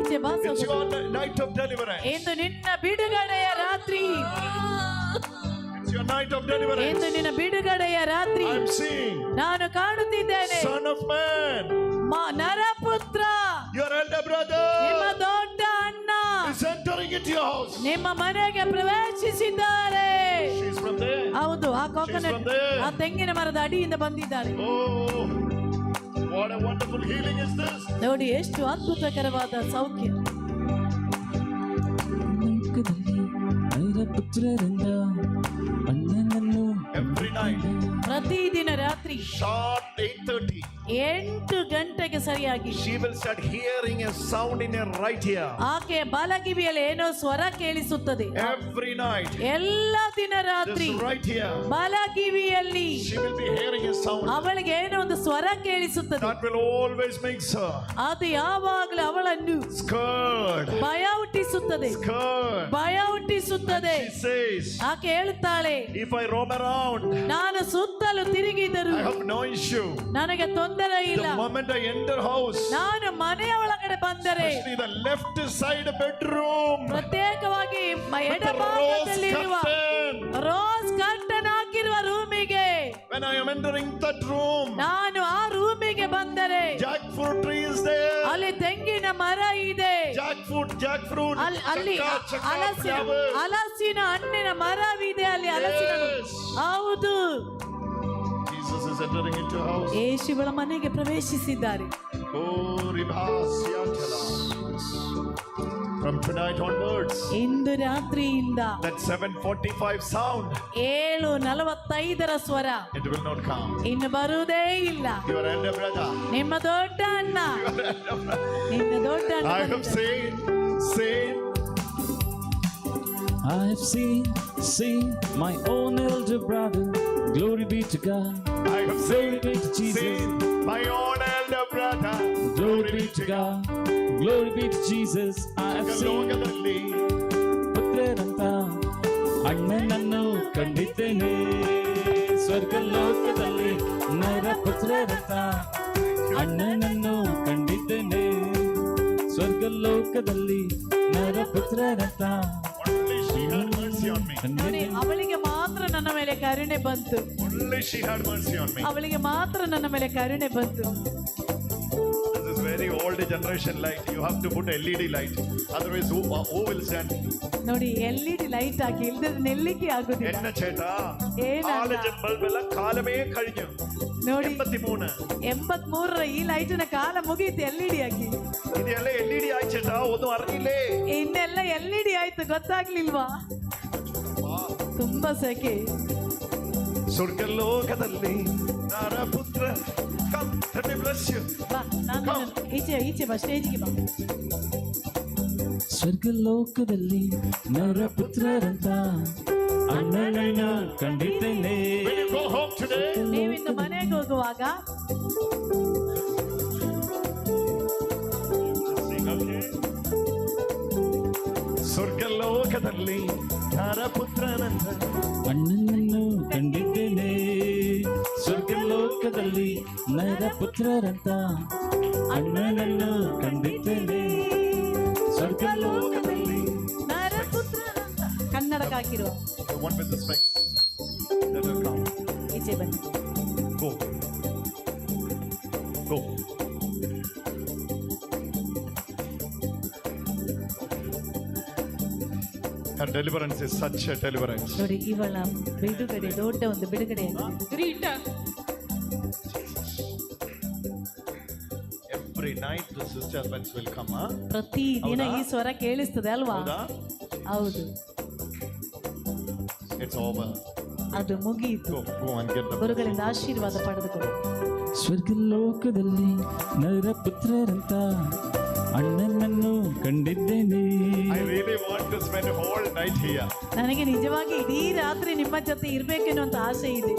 ಈಚೆ ಬಾ It's ಸಹೋದರಿ. your night of deliverance. ಇಂದು ನಿನ್ನ ಬಿಡುಗಡೆಯ ರಾತ್ರಿ. It's your night of deliverance. ಇಂದು ನಿನ್ನ ಬಿಡುಗಡೆಯ ರಾತ್ರಿ. I'm seeing ನಾನು ಕಾಣುತ್ತಿದ್ದೇನೆ. Son of Man, ನರಪುತ್ರ, your elder brother ನಿಮ್ಮ ದೊಡ್ಡ ಅಣ್ಣ is entering into your house. ನಿಮ್ಮ ಮನೆಗೆ ಪ್ರವೇಶಿಸಿದ್ದಾರೆ. She's from there. ಹೌದು, ಆ She's ಕೊಕೊನಟ್, from there. ಆ ತೆಂಗಿನ ಮರದ ಅಡಿಯಿಂದ ಬಂದಿದ್ದಾಳೆ. Oh, what a wonderful healing is this. ನೋಡಿ, ಎಷ್ಟು ಅದ್ಭುತಕರವಾದ ಸೌಖ್ಯ. ಲೋಕದಲ್ಲಿ ನರಪುತ್ರರಂತ ಅಣ್ಣನನ್ನು Every night, ಪ್ರತಿದಿನ ರಾತ್ರಿ sharp 8:30, 8 ಗಂಟೆಗೆ ಸರಿಯಾಗಿ she will start hearing a sound in her right ear. ಆಕೆ ಬಲಕಿವಿಯಲ್ಲಿ ಏನೋ ಸ್ವರ ಕೇಳಿಸುತ್ತದೆ. Every night, ಎಲ್ಲ ದಿನ ರಾತ್ರಿ this right ear, ಬಲಕಿವಿಯಲ್ಲಿ she will be hearing a sound ಅವಳಿಗೆ ಏನೋ ಒಂದು ಸ್ವರ ಕೇಳಿಸುತ್ತದೆ. that will always make her ಅದು ಯಾವಾಗಲೂ ಅವಳನ್ನು scared. ಭಯ ಹುಟ್ಟಿಸುತ್ತದೆ. Scared. ಭಯ ಹುಟ್ಟಿಸುತ್ತದೆ. She says, ಆಕೆ ಹೇಳುತ್ತಾಳೆ, if I roam around, ನಾನು ಸುತ್ತಲೂ ತಿರುಗಿದರು I have no issue. ನನಗೆ ತೊಂದರೆ ಇಲ್ಲ. The moment I enter house, ನಾನು ಮನೆಯ ಒಳಗಡೆ ಬಂದರೆ especially the left side bedroom, ಪ್ರತ್ಯೇಕವಾಗಿ with the rose ಎಡಭಾಗದಲ್ಲಿರುವ curtain, ರೋಸ್ ಕರ್ಟನ್ ಹಾಕಿರುವ ರೂಮಿಗೆ when I am entering that room, ನಾನು ಆ ರೂಮಿಗೆ ಬಂದರೆ jackfruit tree is there. ಅಲ್ಲಿ ತೆಂಗಿನ ಮರ ಇದೆ. Jackfruit, ಅಲ್ಲಿ chakka, ಹಲಸಿನ ಹಣ್ಣಿನ ಮರವಿದೆ. ಅಲ್ಲಿ ಹಲಸಿನ Yes. ಹೌದು, Jesus is entering into house. ಯೇಸುಗಳ ಮನೆಗೆ ಪ್ರವೇಶಿಸಿದ್ದಾರೆ. Oh, Ribhasya. From tonight onwards, ಇಂದು ರಾತ್ರಿಯಿಂದ that 7:45 sound, 7:45 ಸ್ವರ it will not come. ಇನ್ನು ಬರುವುದೇ ಇಲ್ಲ. Your elder brother, ನಿಮ್ಮ ದೊಡ್ಡ ಅಣ್ಣ, your elder brother. ನಿಮ್ಮ ದೊಡ್ಡ ಅಣ್ಣ I have seen. I have seen my own elder brother. Glory be to God. I have Glory be to Jesus. seen my own elder brother. Glory be to God. Glory be to Jesus. I have seen ಲೋಕದಲ್ಲಿ ಪುತ್ರರಂತ ಅಣ್ಣನನ್ನು ಕಂಡಿದ್ದೇನೆ. ಸ್ವರ್ಗ ಲೋಕದಲ್ಲಿ ನರ ಪುತ್ರರಂತ ಅಣ್ಣನನ್ನು ಕಂಡಿದ್ದೇನೆ. ಸ್ವರ್ಗ ಲೋಕದಲ್ಲಿ ನರ ಪುತ್ರರಂತ only she had mercy on me. ನೋಡಿ, ಅವಳಿಗೆ ಮಾತ್ರ ನನ್ನ ಮೇಲೆ ಕರುಣೆ ಬಂತು. Only she had mercy on me. ಅವಳಿಗೆ ಮಾತ್ರ ನನ್ನ ಮೇಲೆ ಕರುಣೆ ಬಂತು. This is very old generation light. You have to put LED light. Otherwise, who will stand? ನೋಡಿ, LED ಲೈಟ್ ಹಾಕಿ ಇಲ್ದ್ರೆ ನೆಲ್ಲಿಕ್ಕೆ ಆಗುದಿಲ್ಲ. എന്ന ചേട്ടാ ಏನಲ್ಲ? ഹാലജൻ ബൾബെല്ലാം കാലമേ കഴിഞ്ഞു. ನೋಡಿ, 83 83ರ ಈ ಲೈಟಿನ ಕಾಲ ಮುಗೀತು. LED ಹಾಕಿ ಇದೆಲ್ಲ LED ಆಯ್ತು ചേട്ടാ, ഒന്നും അറിഞ്ഞില്ലേ? ಇನ್ನೆಲ್ಲ LED ಆಯ್ತು, ಗೊತ್ತಾಗ್ಲಿಲ್ವಾ? ತುಂಬಾ ಸೆಕೆ. ಸ್ವರ್ಗಲೋಕದಲ್ಲಿ ನರಪುತ್ರ come let me bless you. ಬಾ, ನಾನು ಈಚೆ ಬಾ, ಸ್ಟೇಜ್ಗೆ ಬಾ. ಸ್ವರ್ಗ ಲೋಕದಲ್ಲಿ ನರ ಪುತ್ರರಂತ ಅಣ್ಣನನ್ನು ಕಂಡಿದ್ದೇನೆ. When you go home today, ನೀವಿಂದು ಮನೆಗೆ ಹೋಗುವಾಗ sing, okay? ಸ್ವರ್ಗಲೋಕದಲ್ಲಿ ನರಪುತ್ರನಂತ ಅಣ್ಣನನ್ನು ಕಂಡಿದ್ದೇನೆ. ಸ್ವರ್ಗ ಲೋಕದಲ್ಲಿ ನರ ಪುತ್ರರಂತ ಅಣ್ಣನನ್ನು ಕಂಡಿದ್ದೇನೆ. ಸ್ವರ್ಗ ಲೋಕದಲ್ಲಿ ನರಪುತ್ರನಂತ ಕನ್ನಡಕ್ಕೆ ಹಾಕಿರುವ the one with the specs that will come. ಈಚೆ ಬನ್ನಿ. Go. Her deliverance is such a deliverance. ನೋಡಿ, ಇವಳ ಬಿಡುಗಡೆ ದೊಡ್ಡ ಒಂದು ಬಿಡುಗಡೆ. Every night the sister bells will come, huh? ಪ್ರತಿ ದಿನ ಈ ಸ್ವರ ಕೇಳಿಸ್ತದೆ ಅಲ್ವಾ? ಹೌದಾ? ಹೌದು, It's over. ಅದು ಮುಗಿಯಿತು. Go and get the ಗುರುಗಳಿಂದ ಆಶೀರ್ವಾದ ಪಡೆದುಕೊಳ್ಳಿ. ಸ್ವರ್ಗ ಲೋಕದಲ್ಲಿ ನರ ಪುತ್ರರಂತ ಅಣ್ಣನನ್ನು ಕಂಡಿದ್ದೇನೆ. I really want to spend a whole night here. ನನಗೆ ನಿಜವಾಗಿ ಇಡೀ ರಾತ್ರಿ ನಿಮ್ಮ ಜೊತೆ ಇರ್ಬೇಕೆನ್ನುವಂತ ಆಸೆ ಇದೆ.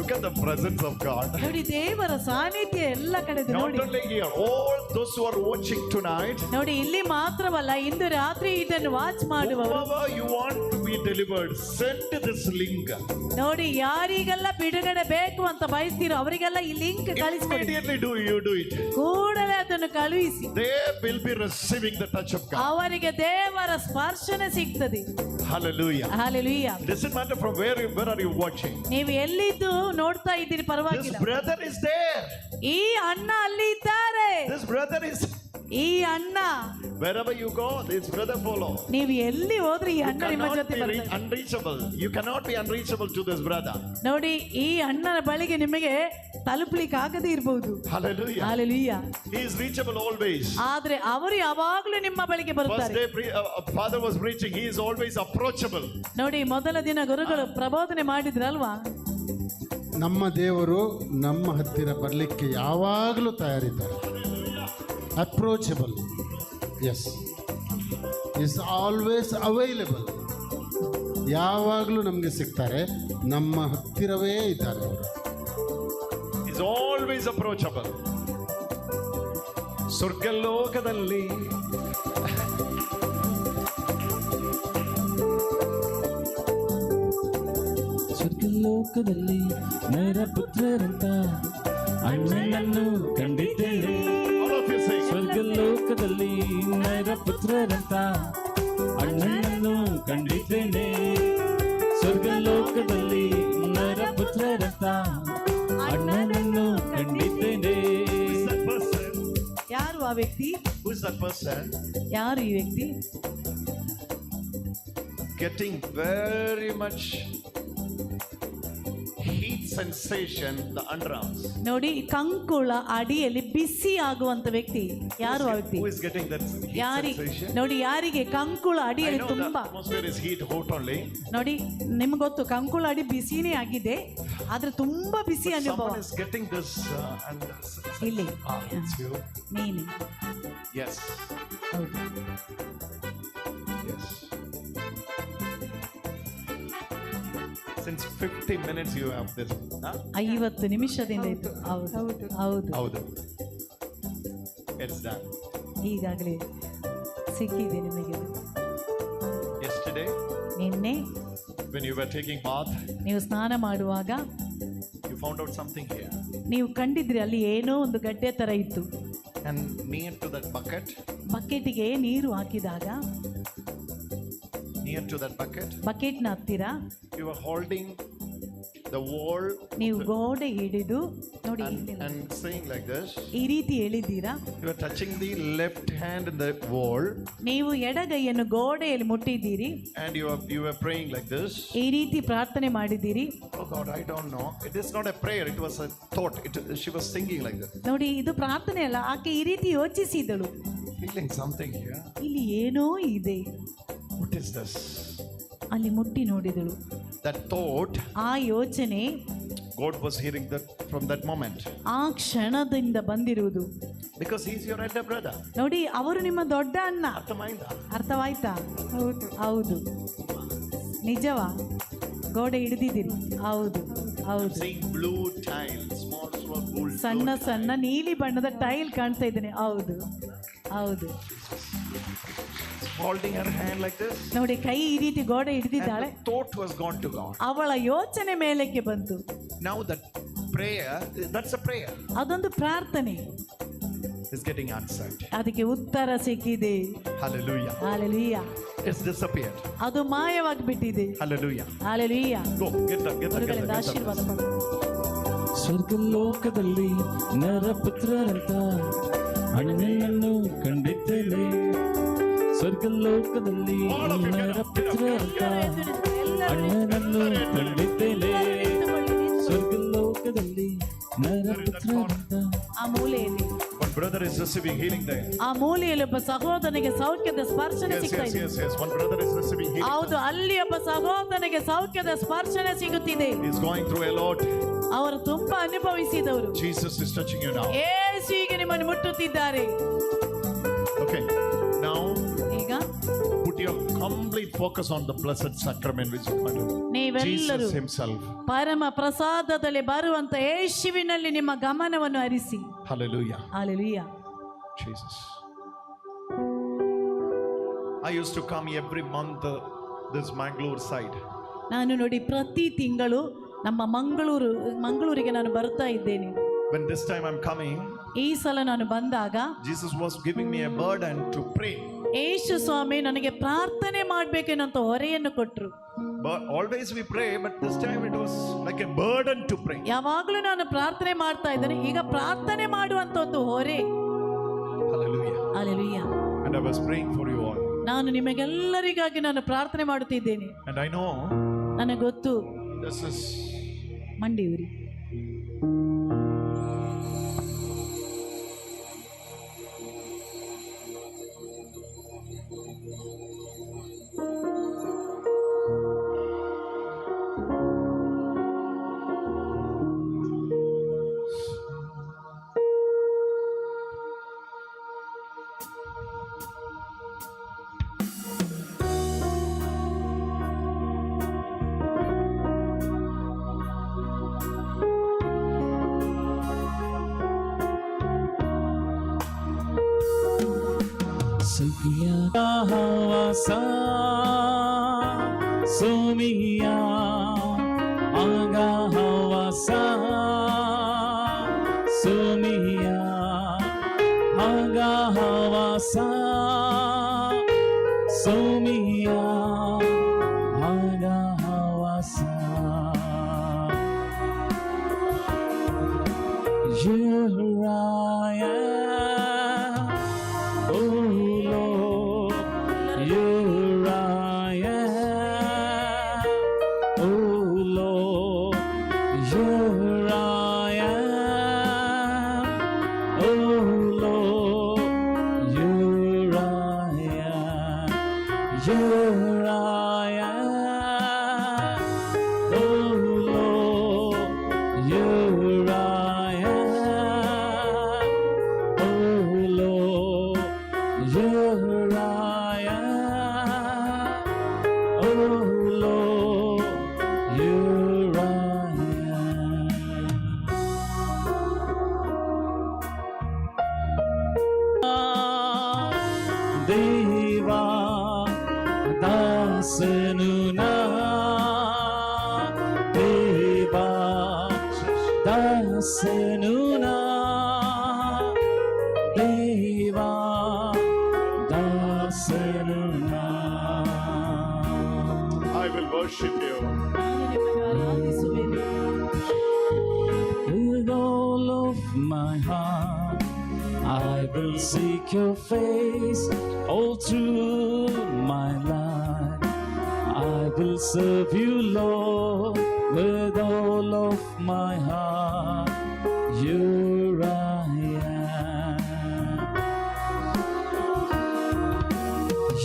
Look at the presence of God. ನೋಡಿ, ದೇವರ ಸಾನ್ನಿಧ್ಯ ಎಲ್ಲ ಕಡೆ ಇದೆ. Not ನೋಡಿ, only here, all those who are watching tonight, ನೋಡಿ, ಇಲ್ಲಿ ಮಾತ್ರವಲ್ಲ, ಇಂದು ರಾತ್ರಿ ಇದನ್ನು ವಾಚ್ ಮಾಡುವವರು, whoever you want to be delivered, send this link. ನೋಡಿ, ಯಾರಿಗೆಲ್ಲ ಬಿಡುಗಡೆ ಬೇಕು ಅಂತ ಬಯಸ್ತೀರೋ ಅವರಿಗೆಲ್ಲ ಈ ಲಿಂಕ್ ಕಳಿಸ್ಕೊಡಿ. Immediately do it. ಕೂಡಲೇ ಅದನ್ನು ಕಳುಹಿಸಿ. They will be receiving the touch of God. ಅವರಿಗೆ ದೇವರ ಸ್ಪರ್ಶನೆ ಸಿಗ್ತದೆ. Hallelujah. Hallelujah. Doesn't matter from where are you watching. ನೀವು ಎಲ್ಲಿದ್ದು ನೋಡ್ತಾ ಇದ್ದೀರಿ This ಪರವಾಗಿಲ್ಲ. brother is there. ಈ ಅಣ್ಣ ಅಲ್ಲಿ ಇದ್ದಾರೆ. This brother is. ಈ ಅಣ್ಣ, Wherever you go, this brother follow. ನೀವು ಎಲ್ಲಿ ಹೋದ್ರೆ ಈ ಅಣ್ಣ ನಿಮ್ಮ Cannot ಜೊತೆ be ಬರ್ತಾರೆ. unreachable. You cannot be unreachable to this brother. ನೋಡಿ, ಈ ಅಣ್ಣನ ಬಳಿಗೆ ನಿಮಗೆ ತಲುಪಲಿಕ್ಕೆ ಆಗದೇ ಇರಬಹುದು. Hallelujah. Hallelujah. He is reachable always. ಆದ್ರೆ ಅವರು ಯಾವಾಗಲೂ ನಿಮ್ಮ ಬಳಿಗೆ First ಬರುತ್ತಾರೆ. day father was preaching. He is always approachable. ನೋಡಿ, ಮೊದಲ ದಿನ ಗುರುಗಳು ಪ್ರಬೋಧನೆ ಮಾಡಿದ್ರಲ್ವಾ? ನಮ್ಮ ದೇವರು ನಮ್ಮ ಹತ್ತಿರ ಬರಲಿಕ್ಕೆ ಯಾವಾಗಲೂ ತಯಾರಿದ್ದಾರೆ. Approachable, yes, is always available. ಯಾವಾಗಲೂ ನಮಗೆ ಸಿಗ್ತಾರೆ, ನಮ್ಮ ಹತ್ತಿರವೇ ಇದ್ದಾರೆ ಅವರು. Is always approachable. ಸ್ವರ್ಗಲೋಕದಲ್ಲಿ ಸ್ವರ್ಗಲೋಕದಲ್ಲಿ ನರಪುತ್ರರಂತ ಅಣ್ಣನನ್ನು ಕಂಡಿದ್ದೇನೆ. ಸ್ವರ್ಗಲೋಕದಲ್ಲಿ ನರಪುತ್ರರಂತ ಅಣ್ಣನನ್ನು ಕಂಡಿದ್ದೇನೆ. ಸ್ವರ್ಗಲೋಕದಲ್ಲಿ ನರಪುತ್ರರಂತ ಅಣ್ಣನನ್ನು ಕಂಡಿದ್ದೇನೆ. ಯಾರು ಆ ವ್ಯಕ್ತಿ? Who is that person? ಯಾರು ಈ ವ್ಯಕ್ತಿ? Getting very much heat sensation the underarms. ನೋಡಿ, ಕಂಕುಳ ಅಡಿಯಲ್ಲಿ ಬಿಸಿ ಆಗುವಂತ ವ್ಯಕ್ತಿ. ಯಾರು ಆ ವ್ಯಕ್ತಿ? Who is getting that heat sensation? ನೋಡಿ, ಯಾರಿಗೆ ಕಂಕುಳ I ಅಡಿಯಲ್ಲಿ know the ತುಂಬಾ atmosphere is heat hot only. ನೋಡಿ, ನಿಮ್ಗೆ ಗೊತ್ತು ಕಂಕುಳ ಅಡಿ ಬಿಸಿನೇ ಆಗಿದೆ, ಆದ್ರೆ ತುಂಬಾ ಬಿಸಿ ಅನುಭವ. Someone is getting this and ಇಲ್ಲಿ it's you. ನೀನು Yes. ಹೌದು. Yes. Since 50 minutes you have this. Huh? 50 ನಿಮಿಷದಿಂದ ಇತ್ತು. ಹೌದು ಹೌದು ಹೌದು. It's done. ಈಗಾಗಲೇ ಸಿಕ್ಕಿದೆ ನಿಮಗೆ. Yesterday ನಿನ್ನೆ when you were taking bath, ನೀವು ಸ್ನಾನ ಮಾಡುವಾಗ you found out something here. ನೀವು ಕಂಡಿದ್ರಿ ಅಲ್ಲಿ ಏನೋ ಒಂದು ಗಡ್ಡೆ ತರ ಇತ್ತು. And near to that bucket, ಬಕೆಟ್ಗೆ ನೀರು ಹಾಕಿದಾಗ near to that bucket, ಬಕೆಟ್ನ ಹತ್ತಿರ you were holding the wall ನೀವು ಗೋಡೆ ಹಿಡಿದು ನೋಡಿ and saying like this. ಈ ರೀತಿ ಹೇಳಿದ್ದೀರಾ. You were touching the left hand in the wall ನೀವು ಎಡಗೈಯನ್ನು ಗೋಡೆಯಲ್ಲಿ ಮುಟ್ಟಿದ್ದೀರಿ. and you were praying like this. ಈ ರೀತಿ ಪ್ರಾರ್ಥನೆ ಮಾಡಿದ್ದೀರಿ. Oh God, I don't know. It is not a prayer. It was a thought. She was singing like that. ನೋಡಿ, ಇದು ಪ್ರಾರ್ಥನೆ ಅಲ್ಲ, ಆಕೆ ಈ ರೀತಿ ಯೋಚಿಸಿದಳು. Feeling something here. ಇಲ್ಲಿ ಏನೋ ಇದೆ. What is this? ಅಲ್ಲಿ ಮುಟ್ಟಿ ನೋಡಿದಳು. That thought, ಆ ಯೋಚನೆ God was hearing that from that moment. ಆ ಕ್ಷಣದಿಂದ ಬಂದಿರುವುದು. Because he is your elder brother. ನೋಡಿ, ಅವರು ನಿಮ್ಮ ದೊಡ್ಡ ಅಣ್ಣ. ಅರ್ಥವಾಯ್ತಾ? ಹೌದು. ನಿಜವಾ? ಗೋಡೆ ಹಿಡಿದಿದ್ದೀರಿ? ಹೌದು ಹೌದು. Seeing blue tile, small blue. ಸಣ್ಣ ಸಣ್ಣ ನೀಲಿ ಬಣ್ಣದ ಟೈಲ್ ಕಾಣ್ತಾ ಇದ್ದೇನೆ. ಹೌದು ಹೌದು. Holding her hand like this. ನೋಡಿ, ಕೈ ಈ ರೀತಿ ಗೋಡೆ ಹಿಡಿದಿದ್ದಾಳೆ. Thought was gone to God. ಅವಳ ಯೋಚನೆ ಮೇಲಕ್ಕೆ ಬಂತು. Now that prayer, that's a prayer, ಅದೊಂದು ಪ್ರಾರ್ಥನೆ is getting answered. ಅದಕ್ಕೆ ಉತ್ತರ ಸಿಕ್ಕಿದೆ. Hallelujah. ಹಾಲೆಲೂಯಾ. It's disappeared. ಅದು ಮಾಯವಾಗಿ ಬಿಟ್ಟಿದೆ. Hallelujah. Hallelujah. Go get that. ಆಶೀರ್ವಾದ ಪಡೆದು. ಸ್ವರ್ಗಲೋಕದಲ್ಲಿ ನರಪುತ್ರರಂತ ಅಣ್ಣನನ್ನು ಕಂಡಿದ್ದೇನೆ. ಸ್ವರ್ಗಲೋಕದಲ್ಲಿ ನರಪುತ್ರರಂತ ಅಣ್ಣನನ್ನು ಕಂಡಿದ್ದೇನೆ. ಸ್ವರ್ಗಲೋಕದಲ್ಲಿ ನರಪುತ್ರರಂತ. ಆ ಮೂಲೆಯಲ್ಲಿ One brother is receiving healing there. ಆ ಮೂಲೆಯಲ್ಲಿ ಒಬ್ಬ ಸಹೋದರನಿಗೆ ಸೌಖ್ಯದ ಸ್ಪರ್ಶನೆ ಸಿಗ್ತಾ ಇದೆ. Yes. One brother is receiving healing. ಹೌದು, ಅಲ್ಲಿ ಒಬ್ಬ ಸಹೋದರನಿಗೆ ಸೌಖ್ಯದ ಸ್ಪರ್ಶನೆ ಸಿಗುತ್ತಿದೆ. He is going through a lot. ಅವರು ತುಂಬಾ ಅನುಭವಿಸಿದವರು. Jesus is touching you now. ಯೇಸು ಈಗ ನಿಮ್ಮನ್ನು ಮುಟ್ಟುತ್ತಿದ್ದಾರೆ. Okay. Now ಈಗ put your complete focus on the blessed sacrament which is going to ನೀವೆಲ್ಲರೂ Jesus himself. ಪರಮ ಪ್ರಸಾದದಲ್ಲಿ ಬರುವಂತ ಯೇಸುವಿನಲ್ಲಿ ನಿಮ್ಮ ಗಮನವನ್ನು ಹರಿಸಿ. Hallelujah. Hallelujah. Jesus. I used to come every month this Mangalore side. ನಾನು ನೋಡಿ, ಪ್ರತಿ ತಿಂಗಳು ನಮ್ಮ ಮಂಗಳೂರಿಗೆ ನಾನು ಬರ್ತಾ ಇದ್ದೇನೆ. When this time I'm coming, ಈ ಸಲ ನಾನು ಬಂದಾಗ Jesus was giving me a burden to pray. ಯೇಸು ಸ್ವಾಮಿ ನನಗೆ ಪ್ರಾರ್ಥನೆ ಮಾಡಬೇಕೆನ್ನುವಂತ ಹೊರೆಯನ್ನು ಕೊಟ್ಟರು. But always we pray, but this time it was like a burden to pray. ಯಾವಾಗಲೂ ನಾನು ಪ್ರಾರ್ಥನೆ ಮಾಡ್ತಾ ಇದ್ದೇನೆ, ಈಗ ಪ್ರಾರ್ಥನೆ ಮಾಡುವಂತ ಒಂದು ಹೊರೆ. Hallelujah. Hallelujah. And I was praying for you all. ನಾನು ನಿಮಗೆಲ್ಲರಿಗಾಗಿ ನಾನು ಪ್ರಾರ್ಥನೆ ಮಾಡುತ್ತಿದ್ದೇನೆ. And I know ನನಗೆ ಗೊತ್ತು. this is ಮಂಡಿಯೂರಿ. Sophia Hawasa Somia Aga Hawasa Somia Aga Hawasa Somia Aga Hawasa Uriah, oh Lord, Uriah, oh Lord, Uriah, oh Lord, Uriah, Uriah, oh Lord, Uriah. Deva dasanuna Deva dasanuna Deva dasanuna I will worship you. ನಾನು ನಿಮ್ಮನ್ನು ಆರಾಧಿಸುವೆನು. With all of my heart I will seek your face all through my life. I will serve you, Lord, with all of my heart. Uriah,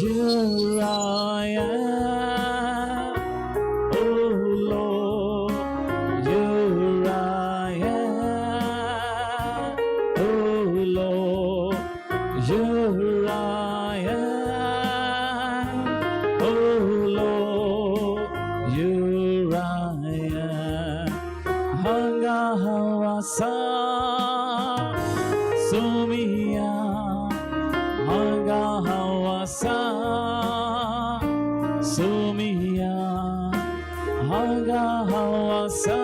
Uriah, oh Lord, Uriah, oh Lord, Uriah, oh Lord, Uriah, Hanga Hawasa, Somia, Hanga Hawasa, Somia, Hanga Hawasa,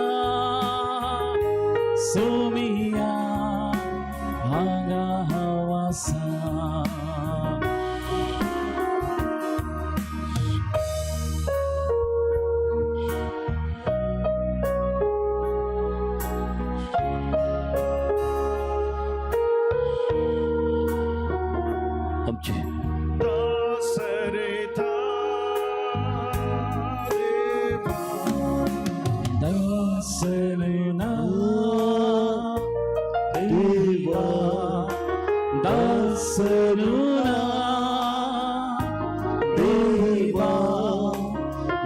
Somia, Hanga Hawasa. Dasarita Deva Dasanuna Deva Dasanuna Deva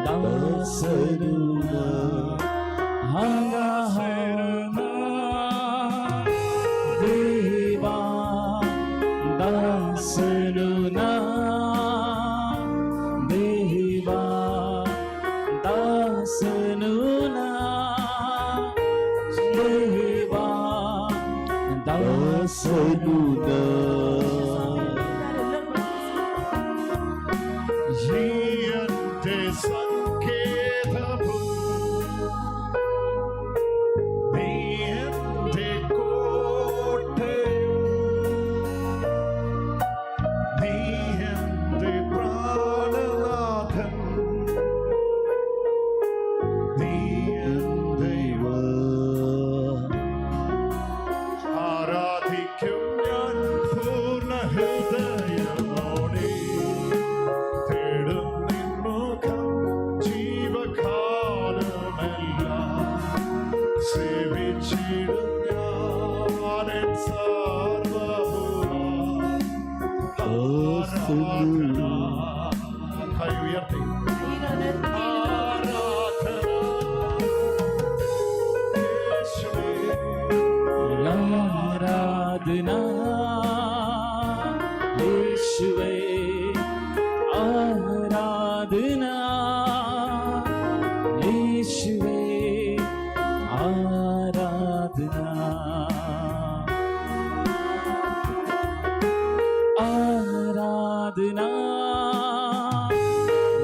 Dasanuna Hanga Hana Deva Dasanuna Deva Dasanuna Deva Dasanuna Jiyante Sanketapu Niyante Kottayum Niyante Prananathan Niyantaiva ആരാധിക്കും ഞാൻ പൂർണ്ണ ഹൃദയമോടെ തേടും നിൻ മുഖം ജീവകാലമെല്ലാം സേവിച്ചിടും ഞാൻ N സർവ്വഭൂമ ആരാധന കൈ ഉയർത്തി ആരാധന യേശുവേ Aradhana Yeshua Aradhana Yeshua Aradhana Aradhana आराधना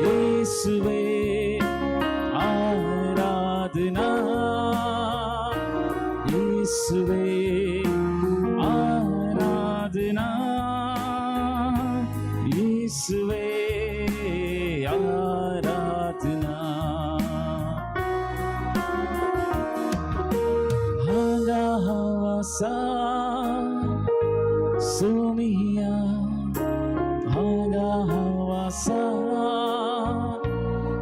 यीशुवे आराधना यीशुवे आराधना यीशुवे आराधना हागा हवासा Sumia Haga Hawasa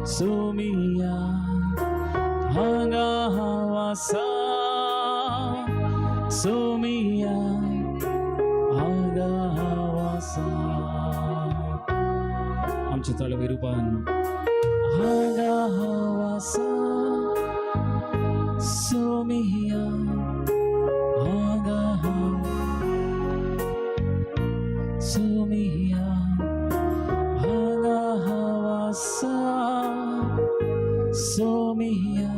Sumia Haga Hawasa Sumia Haga Hawasa आमचे तळवे रूपान Haga Hawasa Sumia Haga Sumia Haga Hawasa Sumia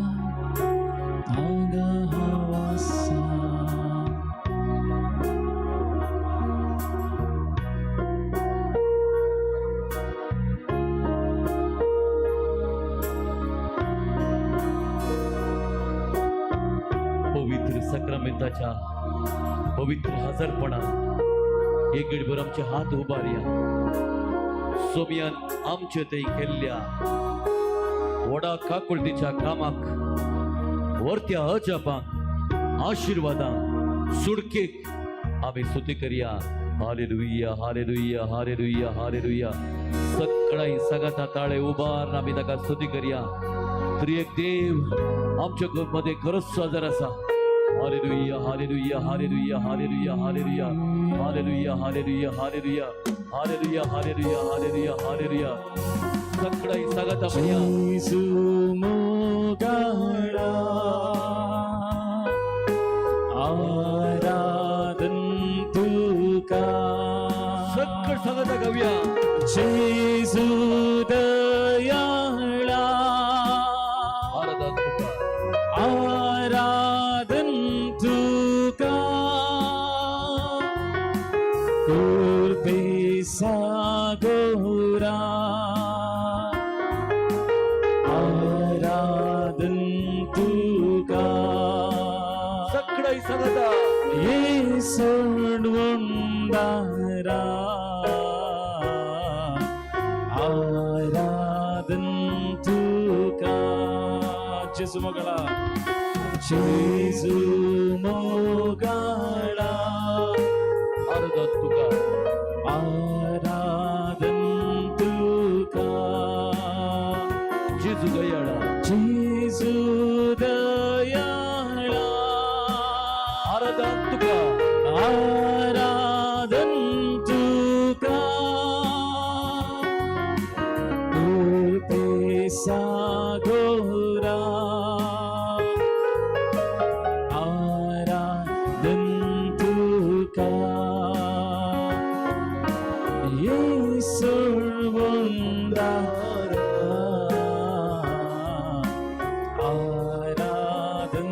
Haga Hawasa पवित्र सक्रमेंताच्या पवित्र हजरपणात एक गडभर आमचे हात उबारया सोमियान आमचे ते केल्ल्या वडा काकुळतीच्या कामाक वर्त्या अजापाक आशीर्वादाक सुडकेक आम्ही स्तुती करूया हालेलुया हालेलुया हालेलुया हालेलुया सगळाई सगळा ताळे उबार आम्ही ताका स्तुती करूया त्रिएक देव आमच्या मध्ये खरंच हजर असा Hallelujah, hallelujah, hallelujah, hallelujah, hallelujah, hallelujah, hallelujah, hallelujah, hallelujah, hallelujah, hallelujah, hallelujah. Sakrai sagata bhaiya. Jesu mogala aaradhan tuka. Sakkai sagata gaviya. Jesu dayala aaradhan tuka. Sagora आराधन तुका सगळाई सगळा येसून वंदारा आराधन तुका जेसू मोगळा आराधन तुका आराधन तुका जेजू दयाळा आराधन तुका आराधन तुका तुते सागोरा आराधन तुका आराधन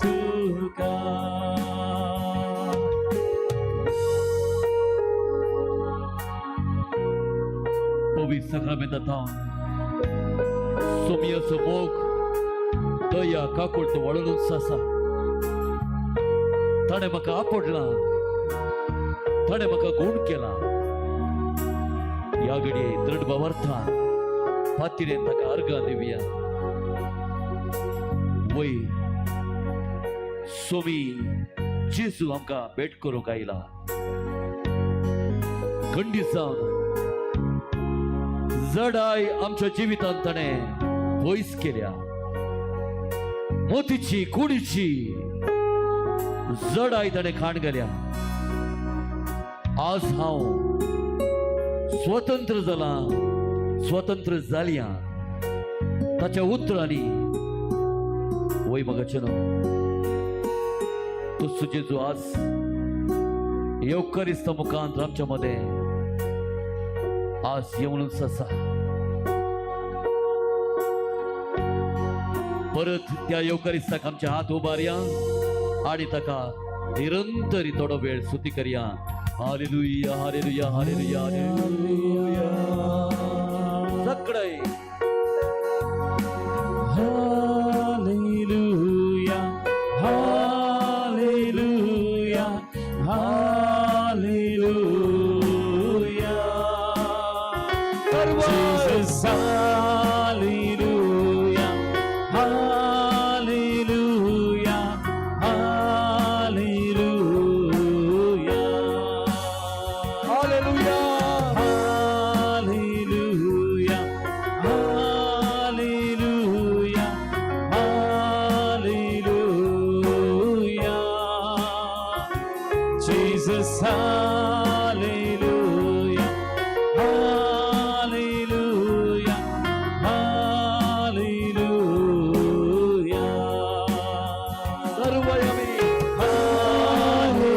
तुका पवित्र सक्रमेंत सोमियाचो मोग दया काकुळतो वळून सासा ताणे म्हाका आपडला ताणे म्हाका गुण केला या घडये दृढ भावार्थान फातीरेन ताका अर्घा दिवया वय सोमी जेजू आमकां भेट करूंक आयला खंडीत जडाय आमच्या जिवितांत ताणें वयस केल्या मोतीची कुडीची जडाय ताणें खाण घाल्या आज हांव स्वतंत्र जाला स्वतंत्र जालिया ताच्या उतरांनी वय मगचनो तो जेजू आज येवकारिस्त मुखांत आमच्या मध्ये आज येऊनच आसा परत त्या येवकारिस्ताक आमचे हात उबारया आणि ताका निरंतर थोडो वेळ स्तुती करया हालेलुया हालेलुया हालेलुया हालेलुया कड़ाई hallelujah hallelujah hallelujah Jesus hallelujah hallelujah hallelujah hallelujah hallelujah hallelujah hallelujah Jesus hallelujah hallelujah hallelujah सर्वयमे hallelujah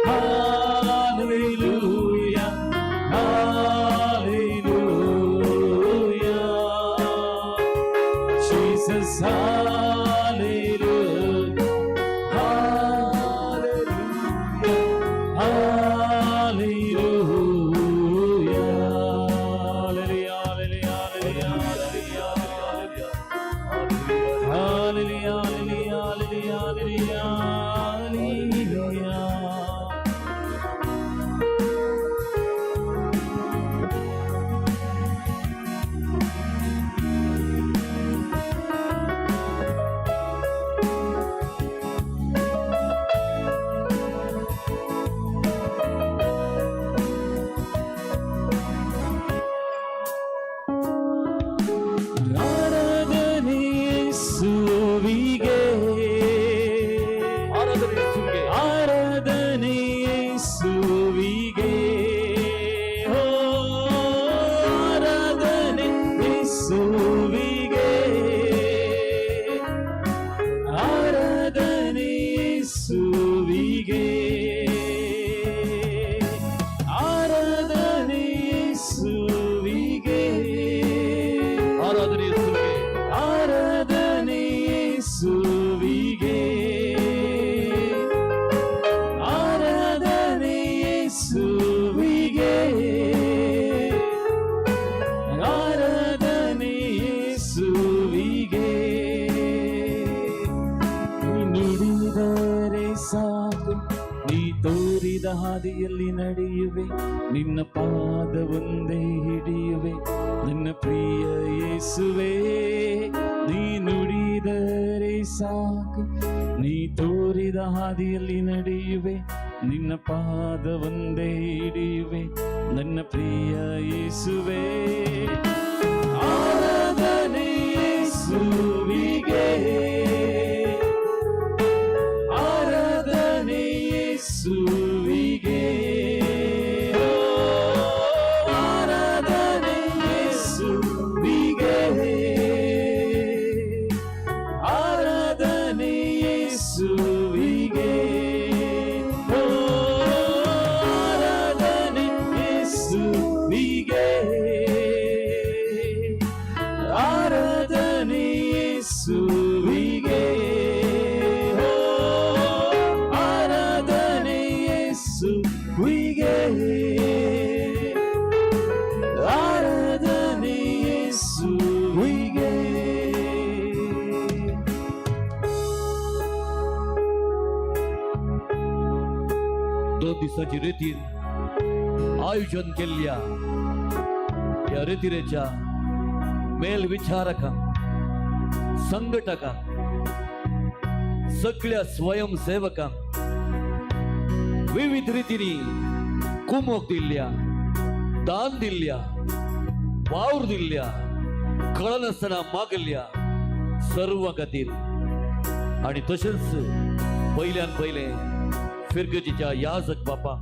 hallelujah hallelujah Jesus hallelujah ತೋರಿದ ಹಾದಿಯಲ್ಲಿ ನಡೆಯುವೆ ನಿನ್ನ ಪಾದವೊಂದೇ ಹಿಡಿಯುವೆ ನನ್ನ ಪ್ರಿಯ ಯೇಸುವೆ ನೀ ನುಡಿದರೆ ಸಾಕು ನೀ ತೋರಿದ ಹಾದಿಯಲ್ಲಿ ನಡೆಯುವೆ ನಿನ್ನ ಪಾದವೊಂದೇ ಹಿಡಿಯುವೆ ನನ್ನ ಪ್ರಿಯ ಯೇಸುವೆ ಆರಾಧನೆ ಯೇಸುವಿಗೆ ಆರಾಧನೆ ಯೇಸುವಿಗೆ ಆರಾಧನೆ ಯೇಸುವಿಗೆ ಆರಾಧನೆ ಯೇಸುವಿಗೆ ಆರಾಧನೆ ಯೇಸುವಿಗೆ ಆರಾಧನೆ ಯೇಸುವಿಗೆ we get आराधने Yeshu we get दोन दिवसाची रेती आयोजन केल्या या रेतीरेच्या मेलविचारक संघटक सगळ्या स्वयंसेवकांक विविध रीतीने कुमक दिल्या दान दिल्या वावर दिल्या कळनासतना मागल्या सर्व खातीर आणि तशेंच पहिल्यान पहिले फिरगजीच्या याजक बापा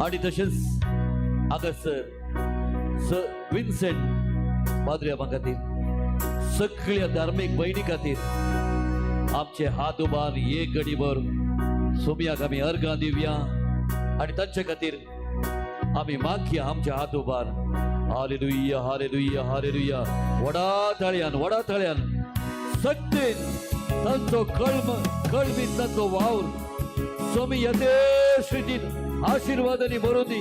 आणि तशेंच हांगासर विन्सेंट पाद्र्या खातीर सगळ्या धार्मीक भयणी खातीर आमचे हात उबार एक घडीभर सोमयाक आमी अर्घां दिवया आणि तांचे खातीर आमी मागया आमचे हात उबार हालेलुया हालेलुया हालेलुया वडा ताळ्यान सक्तीन तांचो कळबीत तांचो वावर स्वामी यथेश्रीतीन आशीर्वादांनी भरून दी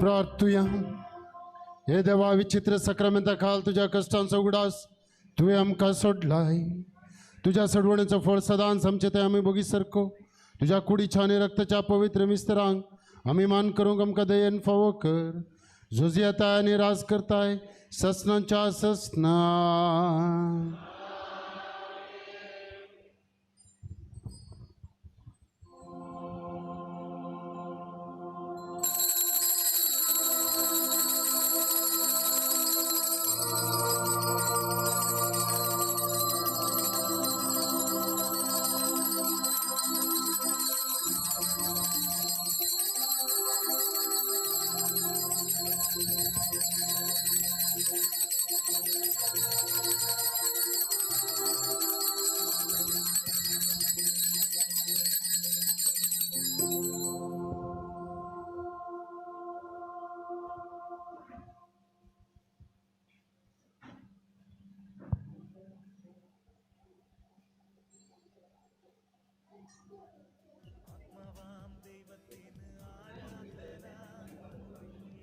प्रार्थूया. हे देवा, विचित्र सक्रामेंता खाल तुझ्या कष्टांचा उगडास तुवें आमकां सोडलाय. तुझ्या सडवणेचं फळ सदांच आमचे ते आम्ही बघी सरको. तुझ्या कुडीच्या आणि रक्ताच्या पवित्र मिस्तरांक आम्ही मान करूंक आमकां दयेन फावो कर. झोजी येताय आनी राज करताय ससनांच्या ससना. ദൈവത്തിന് ആരാധന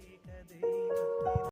ഏകദൈവ